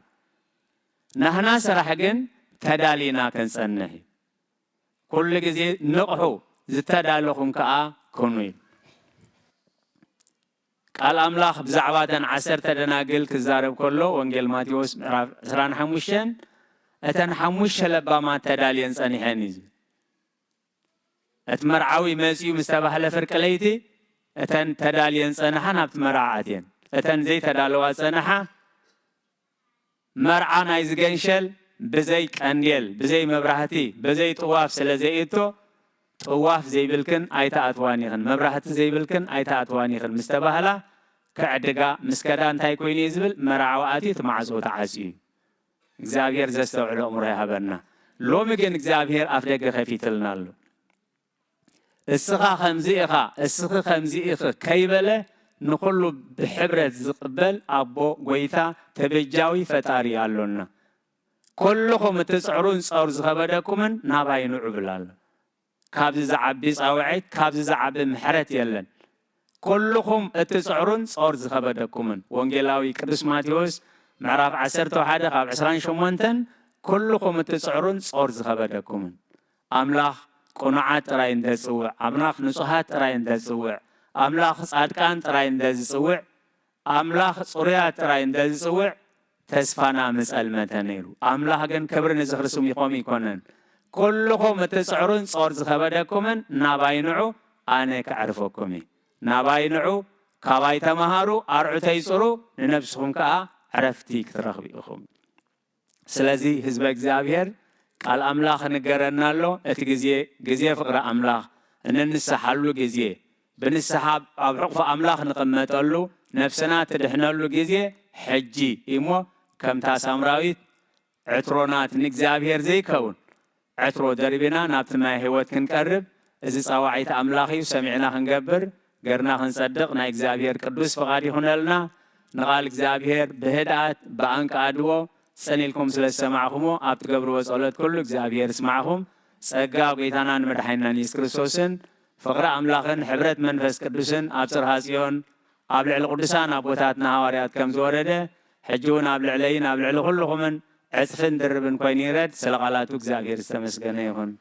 ናህና ስራሕ ግን ተዳሊና ክንጸንሕ እዩ ኩሉ ግዜ ንቕሑ ዝተዳለኹም ከዓ ኩኑ እዩ ቃል ኣምላኽ ብዛዕባ እተን 10 ደናግል ክዛረብ ከሎ ወንጌል ማቴዎስ ምዕራፍ 25 እተን 5 ለባማት ተዳልየን ጸኒሐን እዩ እቲ መርዓዊ መጺኡ ምስ ተባህለ ፍርቂ ለይቲ እተን ተዳልየን ጸንሓ ናብቲ መርዓ ኣትየን እተን ዘይተዳለዋ ጸንሓ መርዓ ናይ ዝገንሸል ብዘይ ቀንዴል ብዘይ መብራህቲ ብዘይ ጥዋፍ ስለ ዘይእቶ ጥዋፍ ዘይብልክን ኣይተኣትዋን ይኽን መብራህቲ ዘይብልክን ኣይተኣትዋን ይኽን ምስ ተባህላ ክዕድጋ ምስ ከዳ እንታይ ኮይኑ እዩ ዝብል መርዓዊ ኣትዩ እቲ ማዕጾ ተዓፅዩ እግዚኣብሔር ዘስተውዕሎ እምሮ ይሃበና ሎሚ ግን እግዚኣብሔር ኣፍ ደገ ከፊትልና ኣሎ እስኻ ከምዚ ኢኻ እስኺ ከምዚ ኢኺ ከይበለ ንኩሉ ብሕብረት ዝቕበል ኣቦ ጎይታ ተበጃዊ ፈጣሪ ኣሎና ኩልኹም እትፅዕሩን ፀር ዝኸበደኩምን ናባይ ንዑ ብላ ኣሎ ካብዚ ዝዓቢ ፃውዒት ካብዚ ዝዓቢ ምሕረት የለን ኩልኹም እትፅዕሩን ፀር ዝኸበደኩምን ወንጌላዊ ቅዱስ ማቴዎስ ምዕራፍ 11 ካብ 28 ኩልኹም እትፅዕሩን ፀር ዝኸበደኩምን ኣምላኽ ቁኑዓት ጥራይ እንተፅውዕ ኣምላኽ ንጹሃት ጥራይ እንተፅውዕ ኣምላኽ ጻድቃን ጥራይ እንተዝፅውዕ ኣምላኽ ጽሩያት ጥራይ እንተዝፅውዕ ተስፋና መጸልመተ ነይሩ ኣምላኽ ግን ክብሪ ንዝኽርስም ይኾም ይኮነን ኩልኹም እትፅዕሩን ፀር ዝኸበደኩምን ናባይ ንዑ ኣነ ከዕርፈኩም እየ ናባይ ንዑ ካባይ ተመሃሩ ኣርዑ ተይፅሩ ንነብስኹም ከዓ ዕረፍቲ ክትረኽቡ ኢኹም ስለዚ ህዝበ እግዚኣብሔር ቃል ኣምላኽ ንገረና ኣሎ እቲ ግዜ ፍቅሪ ኣምላኽ እንንስሓሉ ግዜ ብንስሓ ኣብ ሕቑፉ ኣምላኽ ንቕመጠሉ ነፍስና ትድሕነሉ ግዜ ሕጂ እሞ ከምታ ሳምራዊት ዕትሮናት ንእግዚኣብሔር ዘይከውን ዕትሮ ደርቢና ናብቲ ማይ ህይወት ክንቀርብ እዚ ፃዋዒት ኣምላኽ እዩ ሰሚዕና ክንገብር ገርና ክንጸድቕ ናይ እግዚኣብሔር ቅዱስ ፍቓድ ይኹነልና ንቓል እግዚኣብሔር ብህድኣት ብኣንቃድዎ ጸኒልኩም ስለ ዝሰማዕኹሞ ኣብ ትገብርዎ ጸሎት ኩሉ እግዚኣብሔር ይስማዕኹም ጸጋ ጎይታናን መድሓኒናን ኢየሱስ ክርስቶስን ፍቕሪ ኣምላኽን ሕብረት መንፈስ ቅዱስን ኣብ ጽርሐ ጽዮን ኣብ ልዕሊ ቅዱሳን ኣቦታትና ሃዋርያት ከም ዝወረደ ሕጂ እውን ኣብ ልዕለይን ኣብ ልዕሊ ኩልኹምን ዕፅፍን ድርብን ኮይኑ ይረድ። ስለ ቃላቱ እግዚአብሔር ዝተመስገነ ይኹን።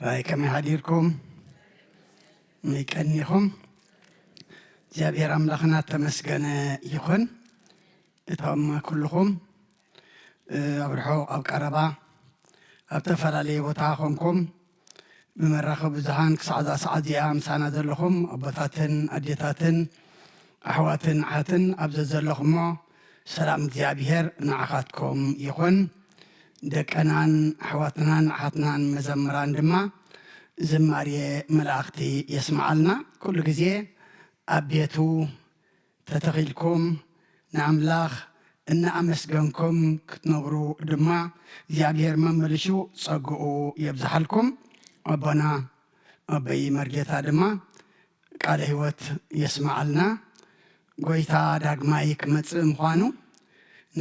راي كم يحديركم ميكنيكم جابير أملاخنا تمسكن يخن اتهم كلكم أبرحو أو كربا أبتفل علي وتاخمكم بمرخب زهان كسعدا سعدي أمسانا دلكم أبطاتن أديتاتن أحواتن عاتن أبززلكم سلام جابير نعخاتكم يخن دكانان حواتنان عاتنان مزمران دما زماري ملاختي يسمع لنا كل جزء أبيتو تتغيلكم نعملاخ إن أمسجنكم كتنورو دما زيابير مملشو صقو يبزحلكم أبنا أبي مرجتا دما قال هوت يسمع لنا قويتا داقمايك متسم خوانو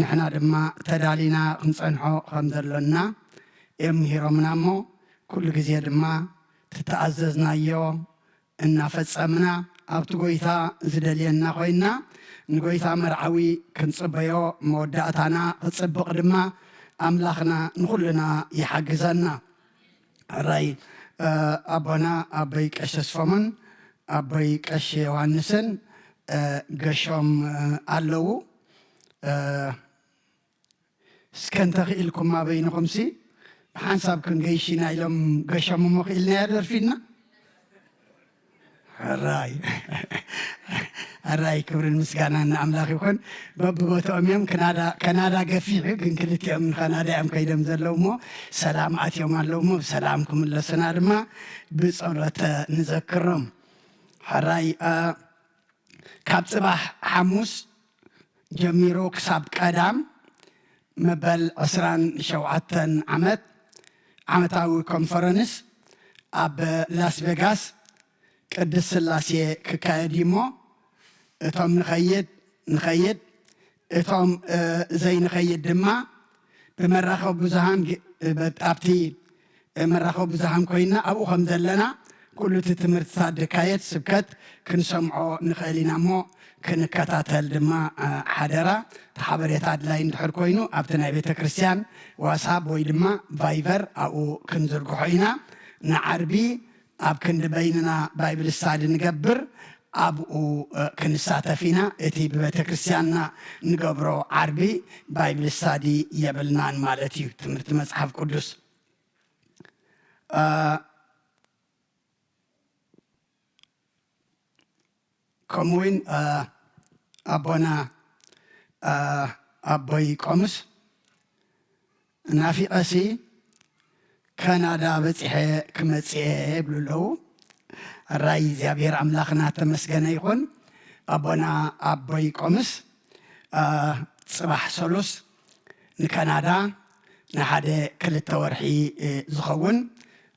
نحنا دما تدالينا نصنحو خمدلنا يمهرمنا مو كل جزء دما تتعززنا يو إن فتصمنا أبتقويتا زدلينا خوينا نقويتا مرعوي كنصبيو موداتنا تصبق دما أملاخنا نقولنا يحجزنا راي أبنا أبي كشس فمن أبي كش وانسن قشم علو سكنتخي لكم ما بينكم سي حنساب كن جيشنا إلهم قشم مخيلنا يدر فينا الراي كبر المسكانة أملاك يكون بابو أميم كندا قفيح كن كلت يوم من كندا أم كيدم زلومو سلام عتيوم اللومو سلامكم الله سنارما بصورة نذكرهم الراي كاب صباح حموس جميرو كساب قدام مبل عسران شوعتن عمتاوي كونفرنس أب لاس فيغاس قدس سلاسي ككايديمو اتوم نخيد اتوم زي نخيد دما بمراخو بزهان بابتي مراخو بزهان كوينا أبو خمدلنا كل تتمرت صادقايت سبكت كنسمعو نخيلنا مو كنكتاتل دما حدرا تحبريتات لاين دحر كوينو ابتنا بيت كريستيان واساب وي دما فايبر او كنزرغو حينا نعربي اب كند بيننا بايبل ستادي نقبر ابو كنساتفينا اتي بيت كريستياننا نقبرو عربي بايبل ستادي يبلنان مالتي تمرت مصحف قدس كموين أبونا أبوي قمص نافي قسي كندا بتحي كمتسي بلولو الرأي زيابير أملاخنا تمسكنا يكون أبونا أبوي قمص صباح سلوس نكندا نحادي كل التورحي زخون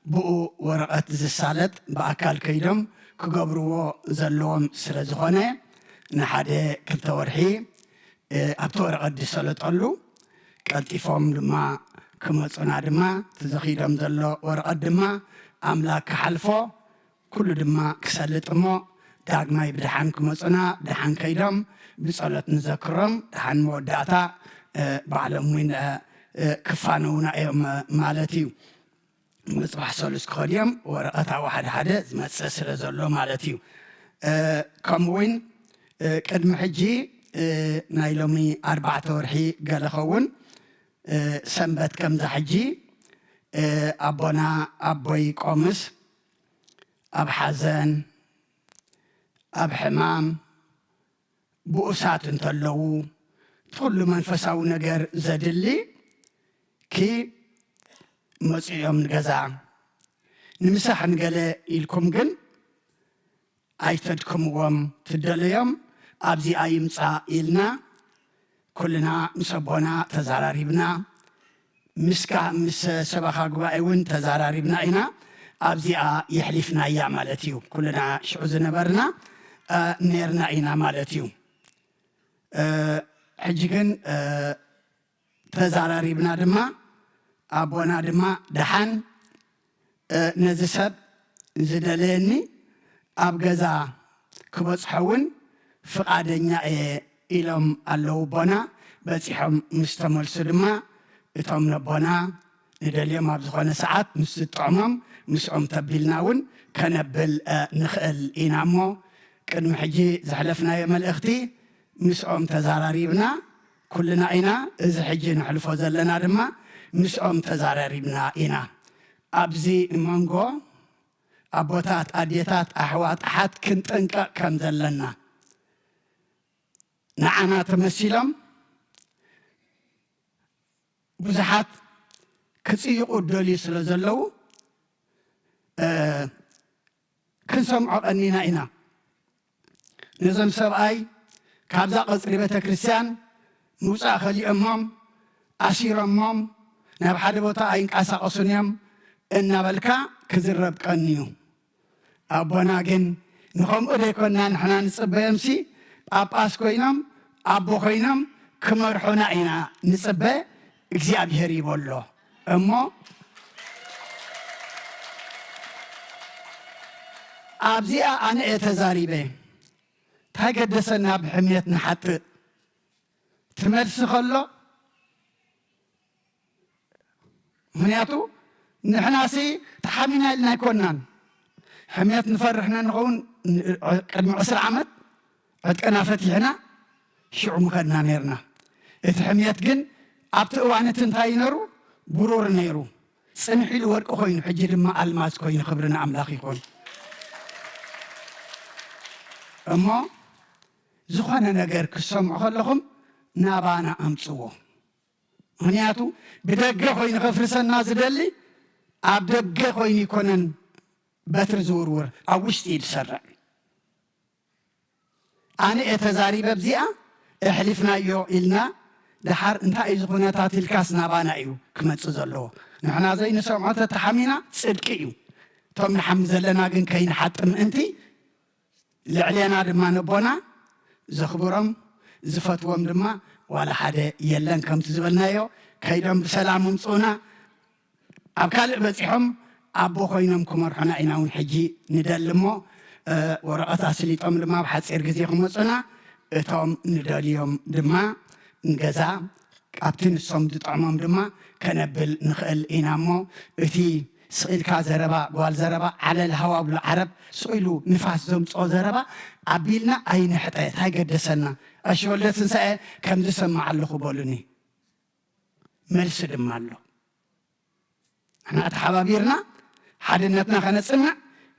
بقو ورقة زسالت بأكال كيدم كقبروا زلوم سرزخونه نحادي كلتا ورحي أبتور قد سلط قلو كالتفهم لما كمصنا دما تزخيدم زلو ورقد دما أملاك حلفو كل دما كسلط مو داق ما يبدحان كمصنا دحان كيدم بصلت نذكرم دحان موداتا بعلمين كفانونا يوم مالتيو مصباح سولس كوديم ورقتا واحد حدا زمتسسر زلو مالتيو كموين قدم حجي نايلومي 4 ورحي قال خون سنبت كم ذا حجي أبونا أبوي قومس أب حزن أب حمام بؤسات انتلو كل من فساو نجر زدلي كي مصيوم نجزا نمسح نقله إلكم جن أيتدكم وم تدليهم أبزي أيمسا إلنا كلنا مسبونا تزاراريبنا مسكا مس سبخا قبائون تزاراريبنا إنا أبزي يحلفنا إيا مالتيو كلنا شعوز نبرنا نيرنا إنا مالتيو حجيكن تزاراريبنا دما أبونا دما دحان نزسب زدليني أبغزا كبص حون فقادنيا إلهم اللو بنا بسيحهم مستمر سلما إتهم نبنا ندلي ما بزخنا ساعات مستطعمهم مسعم تبلناون كنبل نخل إنامو كن حجي زحلفنا يوم الأختي مسعم تزاراريبنا كلنا إنا إذا حجي نحلفو زلنا دما مسعم تزاراريبنا إنا أبزي مانغو أبوتات أديتات أحوات أحد كنت أنك كم زلنا نعنا تمثيلهم بزحات كسيق الدولي سلزلو كنسمع أننا إنا نظام سبعي كابزا قصر بيت كريستيان موسى خلي أمام أسير أمام نبحد بوتا أين كاسا قصنيام إن بلكا كزرب كنيو أبونا جن نخم أديكونا نحنا نصبهم سي أباس كوينام أبو كوينام كمرحونا إنا نصبه إجزاء بهري بولو أما أبزيا أنا إتزاري به تقدسنا بحميتنا حتى تمرس خلو منياتو نحناسي تحمينا لنا كونان حميت نفرحنا نغون قدم 10 عمد عدكنا فتحنا شعو مكنا نيرنا اتحميت جن أبتقوانة تنتهي نرو برور نيرو سنحي الورق خوين حجر ما ألماس خوين خبرنا أملاخي خوين أما زخانا نقر كسام خلقهم نابانا أمسوه منياتو بدقة خوين خفرسان نازل اللي أبدقة خوين يكونن باتر زورور أوشتي السرع أنا اتزاري ببزيئة احلفنا يو إلنا دحار انتا إزغونا تاتي الكاس نابانا إيو كما تزلوه نحنا زي نسمعات تحمينا صدق إيو توم نحمز لنا قن كين حتم انتي لعلينا دما نبونا زخبرم زفتوهم دما ولا حدا يلن كم تزبلنا يو كيدم بسلام مصونا أبكال بسيحهم أبو خوينم كمرحنا إناون حجي ندلمو ورقة سليتهم دما بحسير قزيهم مصونا توم نداليهم دما نجزا كابتن الصمد طعمهم دما كنبل نخل إنامو إتي سئل كزربا قال زربا على الهواء بالعرب سئلوا نفاس زم صو زربا عبيلنا أين حتى هاي قدسنا أشوال لسنسأ كم تسمع الله خبالني ملس دم الله احنا أتحبابيرنا حدنتنا خنسنا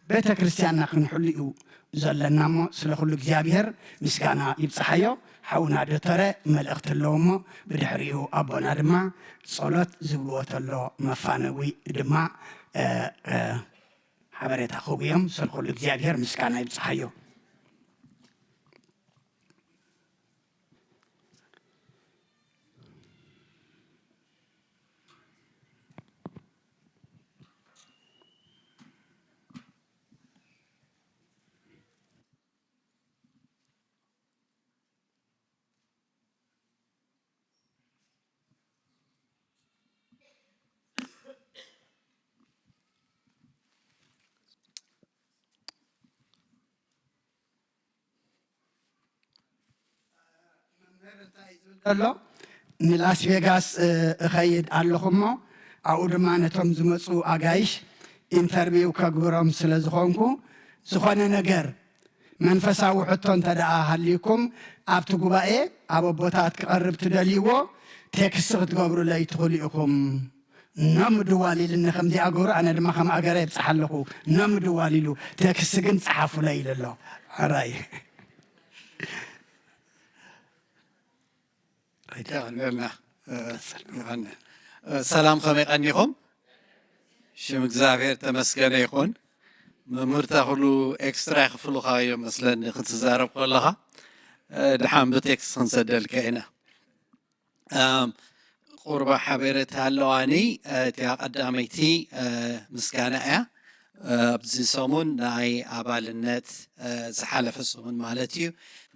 بيت كريستياننا خنحليو زلنا مو سلخلو جابير مسكانا يبصحيو حونا دتره ملأخت اللومو بدحريو أبونا دما صلاة زبوت الله مفانوي دما حبرت أخوبيهم سلخلو جابير مسكانا يبصحيو الله نلاس فيغاس خيد اللهما أود ما نتم زمسو أجايش إنتربيو كجورام سلزخونكو زخانة نجار منفسا وحطن تدعى هليكم أبتقوا بقى أبو بوتات قرب تدليو تكسرت قبر لا يدخليكم نم دوالي لنخم دي أجور أنا لما خم أجرب صحلكو نم دوالي له تكسرن صحفو لا إله الله هراي سلام خميق أنيهم ሽም እግዚአብሔር ተመስገነ ይኹን መምህርታ ኩሉ ኤክስትራ ይኽፍሉኻ እዮም መስለኒ ክትዛረብ ከለኻ ድሓን ብቴክስት ክንሰደልካ ኢና ቁርባ ሓበሬታ ኣለዋኒ እቲኣ ቀዳመይቲ ምስጋና እያ ኣብዚ ሰሙን ናይ ኣባልነት ዝሓለፈ ሰሙን ማለት እዩ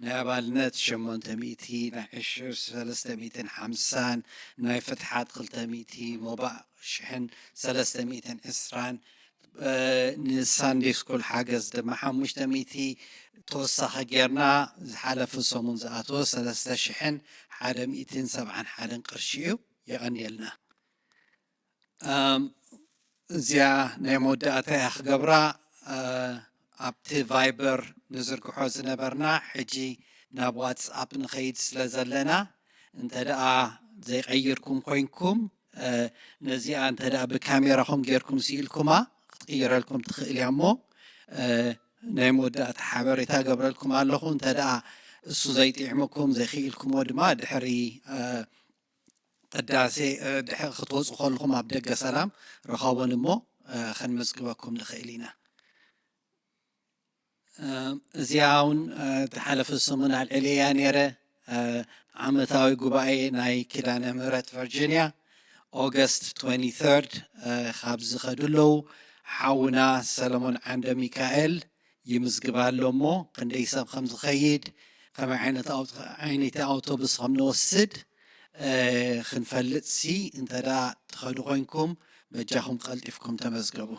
ናይ ኣባልነት 800 ናይ ዕሽር 350 ናይ ፍትሓት 200 ሞባእ 1320 ንሳንዴ ስኩል ሓገዝ ድማ 500 ተወሳኺ ጌርና ዝሓለፈ ሰሙን ዝኣተወ 3171 ቅርሺ እዩ የቐኒየልና እዚኣ ናይ መወዳእታ እያ ክገብራ ኣብቲ ቫይበር ንዝርግሖ ዝነበርና ሕጂ ናብ ዋትስኣፕ ንኸይድ ስለ ዘለና እንተ ደኣ ዘይቀይርኩም ኮይንኩም ነዚኣ እንተ ደኣ ብካሜራኹም ጌርኩም ስኢልኩማ ክትቅይረልኩም ትኽእል እያ እሞ ናይ መወዳእታ ሓበሬታ ገብረልኩም ኣለኹ እንተ ደኣ እሱ ዘይጥዕመኩም ዘይኽኢልኩሞ ድማ ድሕሪ ቅዳሴ ክትወፁ ከለኹም ኣብ ደገ ሰላም ረኸቦን እሞ ከንመዝግበኩም ንኽእል ኢና እዚኣ እውን ተሓለፈ ሰሙን ኣልዕልያ ነይረ ዓመታዊ ጉባኤ ናይ ኪዳነ ምህረት ቨርጂንያ ኦገስት 23 ካብ ዝኸድለው ሓውና ሰለሞን ዓንደ ሚካኤል ይምዝግባ ኣሎ እሞ ክንደይ ሰብ ከም ዝኸይድ ከመይ ዓይነት ኣውቶቡስ ከም ንወስድ ክንፈልጥ ሲ እንተ ደኣ ትኸዱ ኮይንኩም በጃኹም ቀልጢፍኩም ተመዝገቡ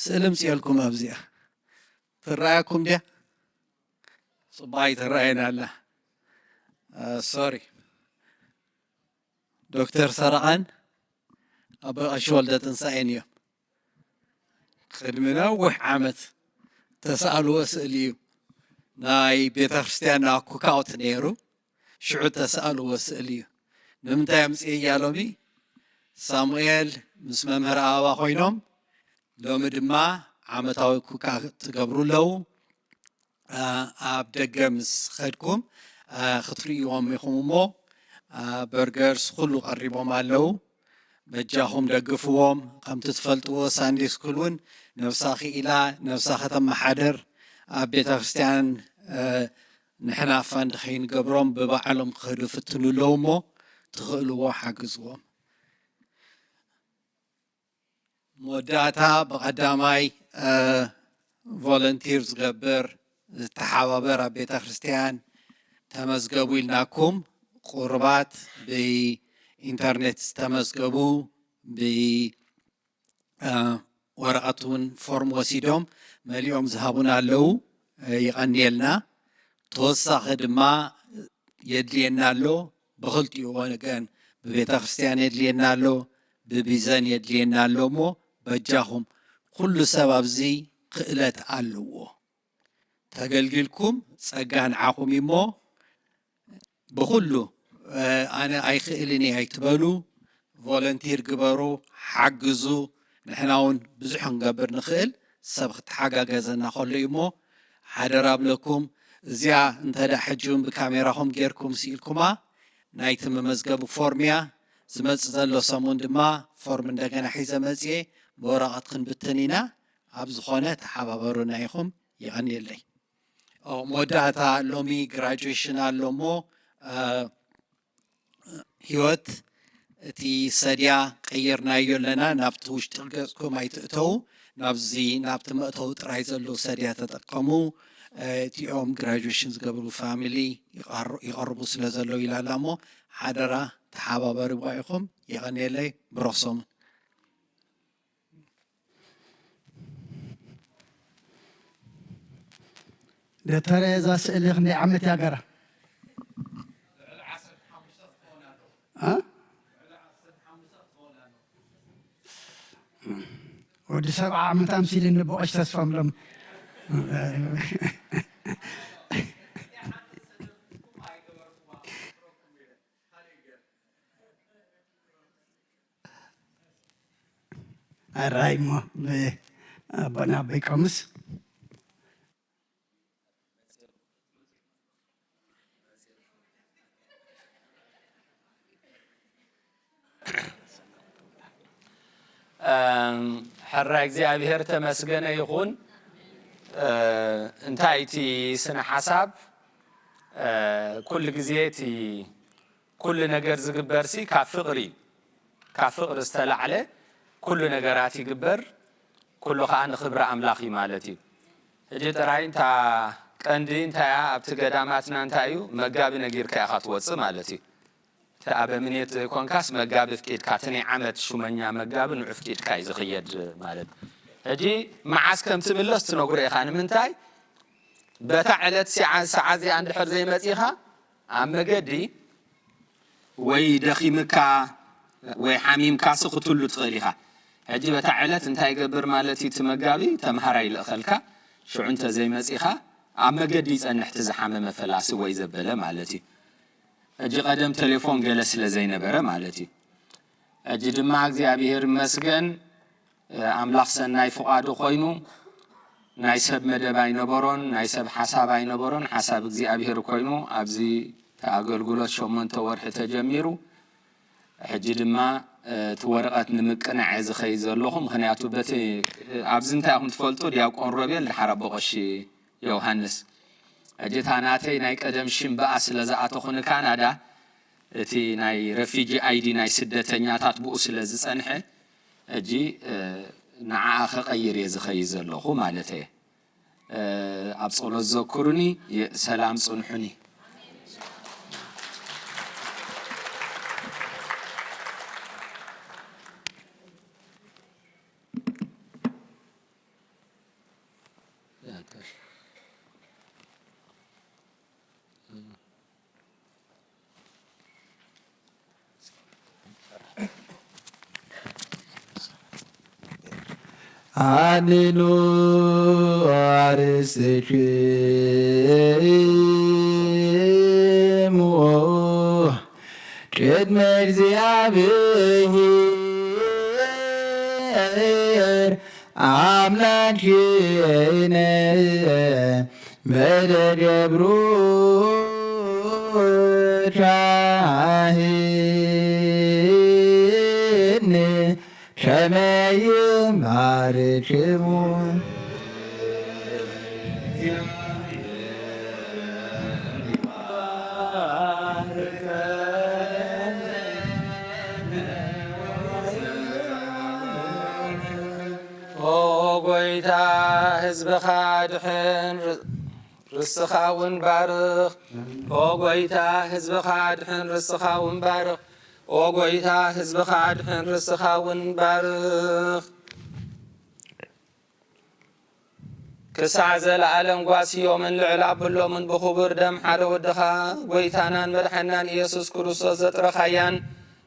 ስእሊ ምፅአልኩም ኣብዚኣ ትረኣየኩም ድያ ፅባይ ትረኣየና ኣላ ሶሪ ዶክተር ሰረቐን ኣብ ቀሺ ወልደ ትንሳኤን እዮም ቅድሚ ነዊሕ ዓመት ተሰኣልዎ ስእሊ እዩ ናይ ቤተ ክርስቲያን ኩካውት ነይሩ ሽዑ ተሰኣልዎ ስእሊ እዩ ንምንታይ ኣምፅእያ ሎሚ ሳሙኤል ምስ መምህር ኣበባ ኮይኖም ሎሚ ድማ ዓመታዊ ኩካ ትገብሩ ኣለው ኣብ ደገ ምስ ኸድኩም ክትርእይዎም ኢኹም እሞ በርገርስ ኩሉ ቀሪቦም ኣለው በጃኹም ደግፍዎም ከምቲ ትፈልጥዎ ሳንዴ ስኩል እውን ነብሳኺ ኢላ ነብሳ ከተመሓደር ኣብ ቤተ ክርስቲያን ንሕና ፋንድ ከይንገብሮም ብባዕሎም ክኸዱ ፍትኑ ኣለው እሞ ትኽእልዎ ሓግዝዎም መወዳእታ ብቐዳማይ ቮለንቲር ዝገብር ዝተሓባበር ኣብ ቤተ ክርስቲያን ተመዝገቡ ኢልናኩም ቁርባት ብኢንተርኔት ዝተመዝገቡ ብወረቐት እውን ፎርም ወሲዶም መሊኦም ዝሃቡና ኣለው ይቐኒየልና ተወሳኺ ድማ የድልየና ኣሎ ብክልቲኡ ወገን ብቤተ ክርስቲያን የድልየና ኣሎ ብቢዘን የድልየና ኣሎ እሞ በጃኹም ኩሉ ሰብ ኣብዚ ክእለት ኣለዎ ተገልጊልኩም ፀጋ ንዓኹም እሞ ብኩሉ ኣነ ኣይክእልን እየ ኣይትበሉ ቮለንቲር ግበሩ ሓግዙ ንሕና እውን ብዙሕ ክንገብር ንኽእል ሰብ ክትሓጋገዘና ከሎ እዩ እሞ ሓደራ ብለኩም እዚኣ እንተ ደኣ ሕጂ እውን ብካሜራኹም ጌርኩም ስኢልኩማ ናይቲ መመዝገቡ ፎርም እያ ዝመፅእ ዘሎ ሰሙን ድማ ፎርም እንደገና ሒዘ መፅየ ብወረቐት ክንብትን ኢና ኣብ ዝኾነ ተሓባበሩና ኢኹም ይቐኒየለይ መወዳእታ ሎሚ ግራጁዌሽን ኣሎ እሞ ህይወት እቲ ሰድያ ቀይርናዮ ኣለና ናብቲ ውሽጢ ገፅኩም ኣይትእተው ናብዚ ናብቲ መእተው ጥራይ ዘሎ ሰድያ ተጠቀሙ እቲኦም ግራጁዌሽን ዝገብሩ ፋሚሊ ይቐርቡ ስለ ዘለው ኢላ ኣላ እሞ ሓደራ ተሓባበርዋ ኢኹም ይቐኒየለይ ብረክሶም ደተረ እዛ ስእሊ ክንደይ ዓመት እያ ገራ ወዲ 70 ዓመት ኣምሲል ንበቆሽ ተስፋምሎም ኣራይ ሞ ኣቦና በይቆምስ حرا እግዚአብሔር ተመስገነ ይሁን እንታይቲ ስነ ሐሳብ ኩል ጊዜቲ ኩል ነገር ዝግበርሲ ካፍቅሪ ዝተላዕለ ኩሉ ነገራት ይግበር ኩሉ ኻን ክብረ አምላኺ ማለት እዩ እጂ ጥራይ እንታ ቀንዲ እንታያ ኣብቲ ገዳማትና እንታዩ መጋቢ ነጊርካ ኢኻ ትወፅእ ማለት እዩ ተኣበምኔት ኮንካስ መጋቢ ፍቂድካ ተኒ ዓመት ሹመኛ መጋቢ ንዑ ፍቂድካ እዩ ዝኽየድ ማለት እጂ መዓስ ከም ትምለስ ትነግሮ ኢኻ ንምንታይ በታ ዕለት ሰዓት እዚኣ እንድሕር ዘይመፂኻ ኣብ መገዲ ወይ ደኺምካ ወይ ሓሚምካ ክትሉ ትኽእል ኢኻ ሕጂ በታ ዕለት እንታይ ይገብር ማለት እዩ እቲ መጋቢ ተምሃራይ ይልእኸልካ ሽዑ እንተዘይመፂኻ ኣብ መገዲ ይፀንሕ ትዝሓመመ ፈላሲ ወይ ዘበለ ማለት እዩ እጂ ቀደም ቴሌፎን ገለ ስለ ዘይነበረ ማለት እዩ እጂ ድማ እግዚአብሔር ይመስገን አምላኽ ሰናይ ፍቃዱ ኮይኑ ናይ ሰብ መደብ ኣይነበሮን ናይ ሰብ ሓሳብ ኣይነበሮን ሓሳብ እግዚአብሔር ኮይኑ ኣብዚ ተኣገልግሎት 8 ወርሒ ተጀሚሩ ሕጂ ድማ እቲ ወረቐት ንምቅናዕ ዝኸይ ዘለኹ ምክንያቱ በቲ ኣብዚ እንታይኹም ትፈልጡ ዲያቆን ሮቤል ድሓር ቦቐሺ ዮሃንስ እጂ ታናተይ ናይ ቀደም ሽምባኣ ስለ ዝኣተኹ ንካናዳ እቲ ናይ ረፊጂ አይዲ ናይ ስደተኛታት ብኡ ስለ ዝፀንሐ እጂ ንዓኣ ከቐይር እየ ዝኸይ ዘለኹ ማለት እየ ኣብ ጸሎት ዘክሩኒ ሰላም ጽንሑኒ አድኑ አርስትክሙ ቅድመ እግዚአብሔር አምላክነ በደገብሩ ካህን ከመይም ባርክሙ ጎይታ ህዝብኻ ድሕን ርስኻ እውን ባርኽ ጎይታ ህዝብኻ ድሕን ርስኻ እውን ባርኽ ኦ ጎይታ ህዝብኻ ድሕን ርስኻ እውን ባርኽ ክሳዕ ዘለዓለም ጓስዮምን ልዕል ኣበሎምን ብኽቡር ደም ሓደ ወድኻ ጎይታናን መድሓናን ኢየሱስ ክርስቶስ ዘጥረኻያን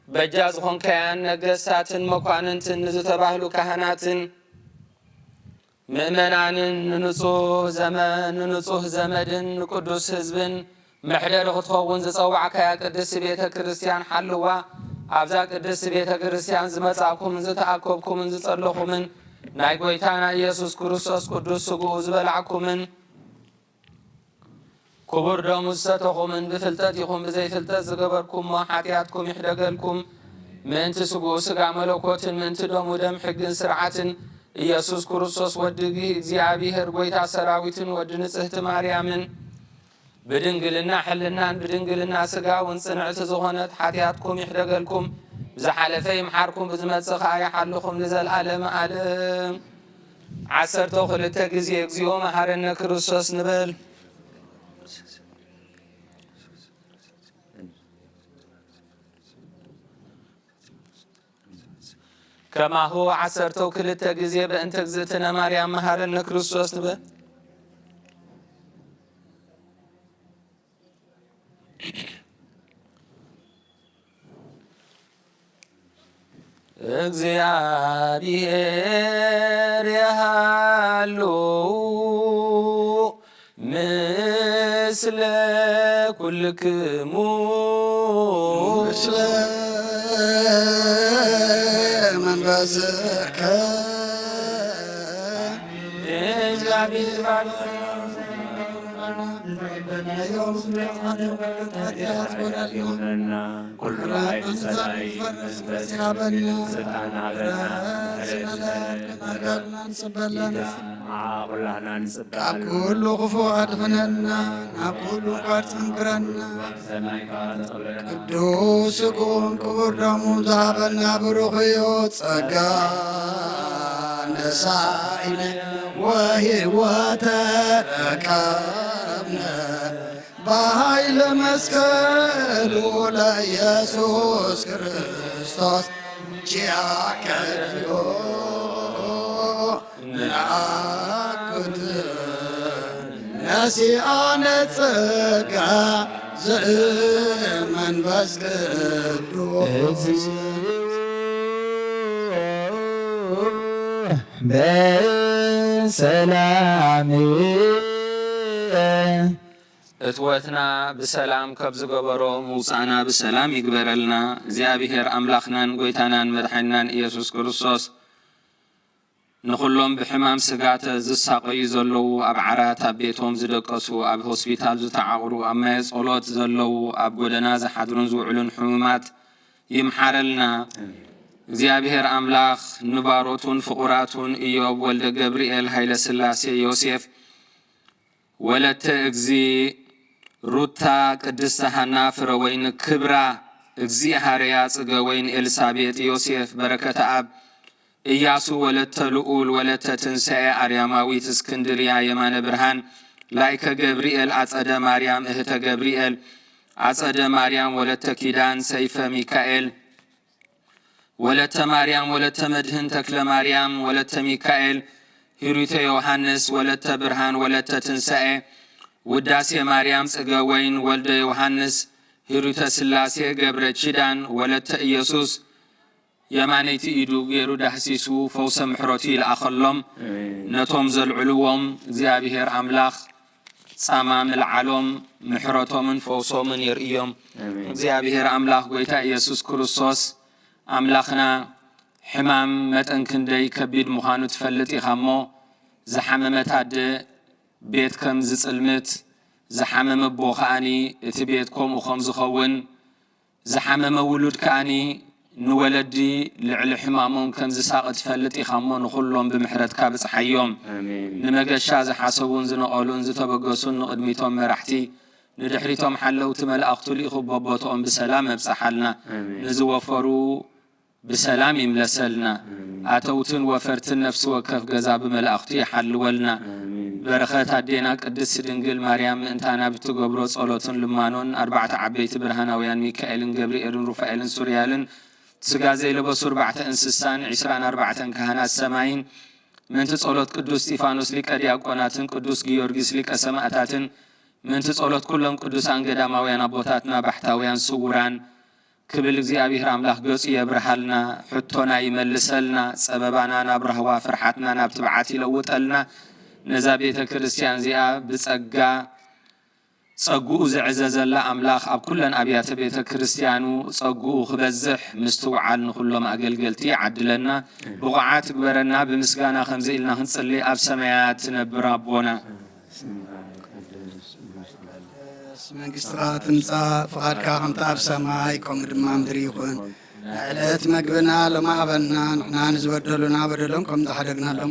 በጃ ዝኾንካያን ነገሥታትን መኳንንትን ንዝተባህሉ ካህናትን ምእመናንን ንንጹህ ዘመድን ንቅዱስ ህዝብን መሕደሪ ክትኸውን ዝፀዋዕካያ ቅድስቲ ቤተ ክርስቲያን ሓልዋ ኣብዛ ቅድስቲ ቤተ ክርስቲያን ዝመጻእኩምን ዝተኣከብኩምን ዝጸለኹምን ናይ ጎይታና ኢየሱስ ክርስቶስ ቅዱስ ስጉኡ ዝበላዕኩምን ክቡር ደሙ ዝሰተኹምን ብፍልጠት ይኹን ብዘይፍልጠት ዝገበርኩሞ ሓጢኣትኩም ይሕደገልኩም ምእንቲ ስጉኡ ስጋ መለኮትን ምእንቲ ደሙ ደም ሕግን ስርዓትን ኢየሱስ ክርስቶስ ወዲ እግዚአብሔር ጎይታ ሰራዊትን ወዲ ንጽሕቲ ማርያምን بدنجلنا حلنا بدنجلنا سجاون صنعت زغنت حتياتكم يحدقلكم زحلفي محاركم بزمت سخايا حلكم نزل عالم عالم عسر توخل التجزي يجزيو محارنا كرسوس نبل كما هو عسر توكل التجزي بأن تجزتنا مريم محارنا كرسوس نبل እግዚአብሔር ያሉ ምስለ ኩልክሙ ምስለ መንፈስከ እግዚአብሔር يوم ይሁንና ኩሉ ኃይል ሰላይ መንፈስ ስልጣን ኩላህና ንጽባል كل خفو أدخلنا كل قرط انكرنا ቅዱስ ኩን ክቡር ደሙ ዝሃበና ብሩኽ ሕይወት ጸጋ ነሳኢነ ወሕይወተ ረከብነ በኃይለ መስቀሉ ለኢየሱስ ክርስቶስ ቺያከዮ ንአኩት ነሲአነ ጸጋ ዘመንፈስ ቅዱስ በሰላም እትወትና ብሰላም ካብ ዝገበሮ ምውፃእና ብሰላም ይግበረልና እግዚአብሔር አምላኽናን ጎይታናን መድሓኒናን ኢየሱስ ክርስቶስ ንኹሎም ብሕማም ስጋተ ዝሳቀዩ ዘለዉ ኣብ ዓራት ኣብ ቤቶም ዝደቀሱ ኣብ ሆስፒታል ዝተዓቕሩ ኣብ ማየ ጸሎት ዘለዉ ኣብ ጎደና ዝሓድሩን ዝውዕሉን ሕሙማት ይምሓረልና እግዚአብሔር አምላኽ ንባሮቱን ፍቁራቱን ኢዮብ ወልደ ገብርኤል ኃይለ ሥላሴ ዮሴፍ ወለተ እግዚ ሩታ ቅድስተ ሐና ፍረወይን ክብራ እግዚ ሃርያ ጽገ ወይን ኤልሳቤጥ ዮሴፍ በረከተ አብ ኢያሱ ወለተ ልዑል ወለተ ትንሣኤ አርያማዊት እስክንድርያ የማነ ብርሃን ላይከ ገብርኤል አጸደ ማርያም እህተ ገብርኤል አጸደ ማርያም ወለተ ኪዳን ሰይፈ ሚካኤል ወለተ ማርያም ወለተ መድህን ተክለ ማርያም ወለተ ሚካኤል ሂሩተ ዮሐንስ ወለተ ብርሃን ወለተ ትንሣኤ ውዳሴ ማርያም ጽገ ወይን ወልደ ዮሐንስ ሂሩተ ሥላሴ ገብረ ኪዳን ወለተ ኢየሱስ የማነይቲ ኢዱ ገይሩ ዳህሲሱ ፈውሰ ምሕረቱ ይልኣኸሎም ነቶም ዘልዕልዎም እግዚአብሔር አምላኽ ጻማ ምልዓሎም ምሕረቶምን ፈውሶምን ይርእዮም እግዚአብሔር አምላኽ ጎይታ ኢየሱስ ክርስቶስ አምላኽና ሕማም መጠን ክንደይ ከቢድ ምዃኑ ትፈልጥ ኢኻ እሞ ዝሓመመት ኣደ ቤት ከም ዝጽልምት ዝሓመመ ቦ ከዓኒ እቲ ቤት ከምኡ ከም ዝኸውን ዝሓመመ ውሉድ ከዓኒ ንወለዲ ልዕሊ ሕማሞም ከም ዝሳቕ ትፈልጥ ኢኻ እሞ ንኹሎም ብምሕረትካ ብፅሓዮም ንመገሻ ዝሓሰቡን ዝነቐሉን ዝተበገሱን ንቕድሚቶም መራሕቲ ንድሕሪቶም ሓለውቲ መላእኽቱ ልኢኹ በቦቶኦም ብሰላም መብፅሓልና ንዝወፈሩ بسلام يملسلنا أتوتن وفرتن نفس وكف جزا بملأختي يحلولنا برخات عدينا قدس دنجل مريم انتانا بتجبروس صلاتن لمانون 4 عبيت برهانويان ميكائيل جبريل رفائيل سوريال سجازي لبص 4 انسسان 24 كهنة السماين من تصلات قدوس ستيفانوس لك أدياقوناتن قدوس جيورجيس لك أسماءاتن من تصلات كلهم قدوس أنجداماويان أبوتاتنا بحتاويان سوران كبل እግዚአብሔር አምላክ ገጽ ይብርሃልና ሕቶና ይመልሰልና ጸበባና ናብረህዋ ፍርሓትና ናብትብዓት ይለውጠልና ነዛ ቤተ ክርስቲያን ዚኣ ብጸጋ ጸጉኡ ዝዕዘዘላ አምላኽ ኣብ ኩለን ኣብያተ ቤተ ክርስቲያኑ ጸጉኡ ክበዝሕ ምስትውዓል ንኹሎም ኣገልገልቲ ዓድለና ብቑዓት ግበረና ብምስጋና ከምዚ ኢልና ክንጽልይ ኣብ ሰማያት ትነብር ኣቦና መንግሥትኻ ትምጻእ ፍቓድካ ከምቲ ኣብ ሰማይ ከምኡ ድማ ምድሪ ይኹን ዕለት መግብና ሎማዕበልና ንሕና ንዝበደሉና በደሎም ከም ዝሓደግናሎም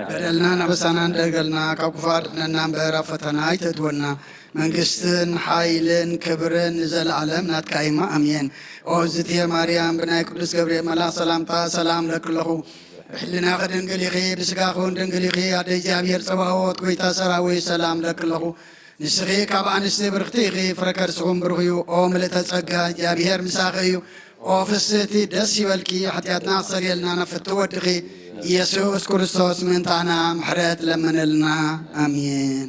በደልና ናበሳና እንደገልና ካብ ክፉ ኣድሕነና እምበር ኣብ ፈተና ኣይተእትወና መንግሥትን ሓይልን ክብርን ንዘለዓለም ናትካ ኢማ ኣሜን ኦ እግዝእትየ ማርያም ብናይ ቅዱስ ገብርኤል መልኣኽ ሰላምታ ሰላም ለክለኹ ብሕሊናኸ ድንግል ኢኺ ብስጋኸ እውን ድንግል ኢኺ ኣደ እግዚኣብሔር ፀባኦት ጎይታ ሰራዊት ሰላም ለክለኹ ንስኺ ካብ ኣንስቲ ብርክቲ ኢኺ ፍረ ከርስኹም ብሩኽ እዩ ኦ ምልእተ ጸጋ እግዚኣብሔር ምሳኺ እዩ ኦ ፍስቲ ደስ ይበልኪ ሓጢኣትና ክሰርየልና ነፍቲ ወድኺ ኢየሱስ ክርስቶስ ምንታና ምሕረት ለመነልና ኣሜን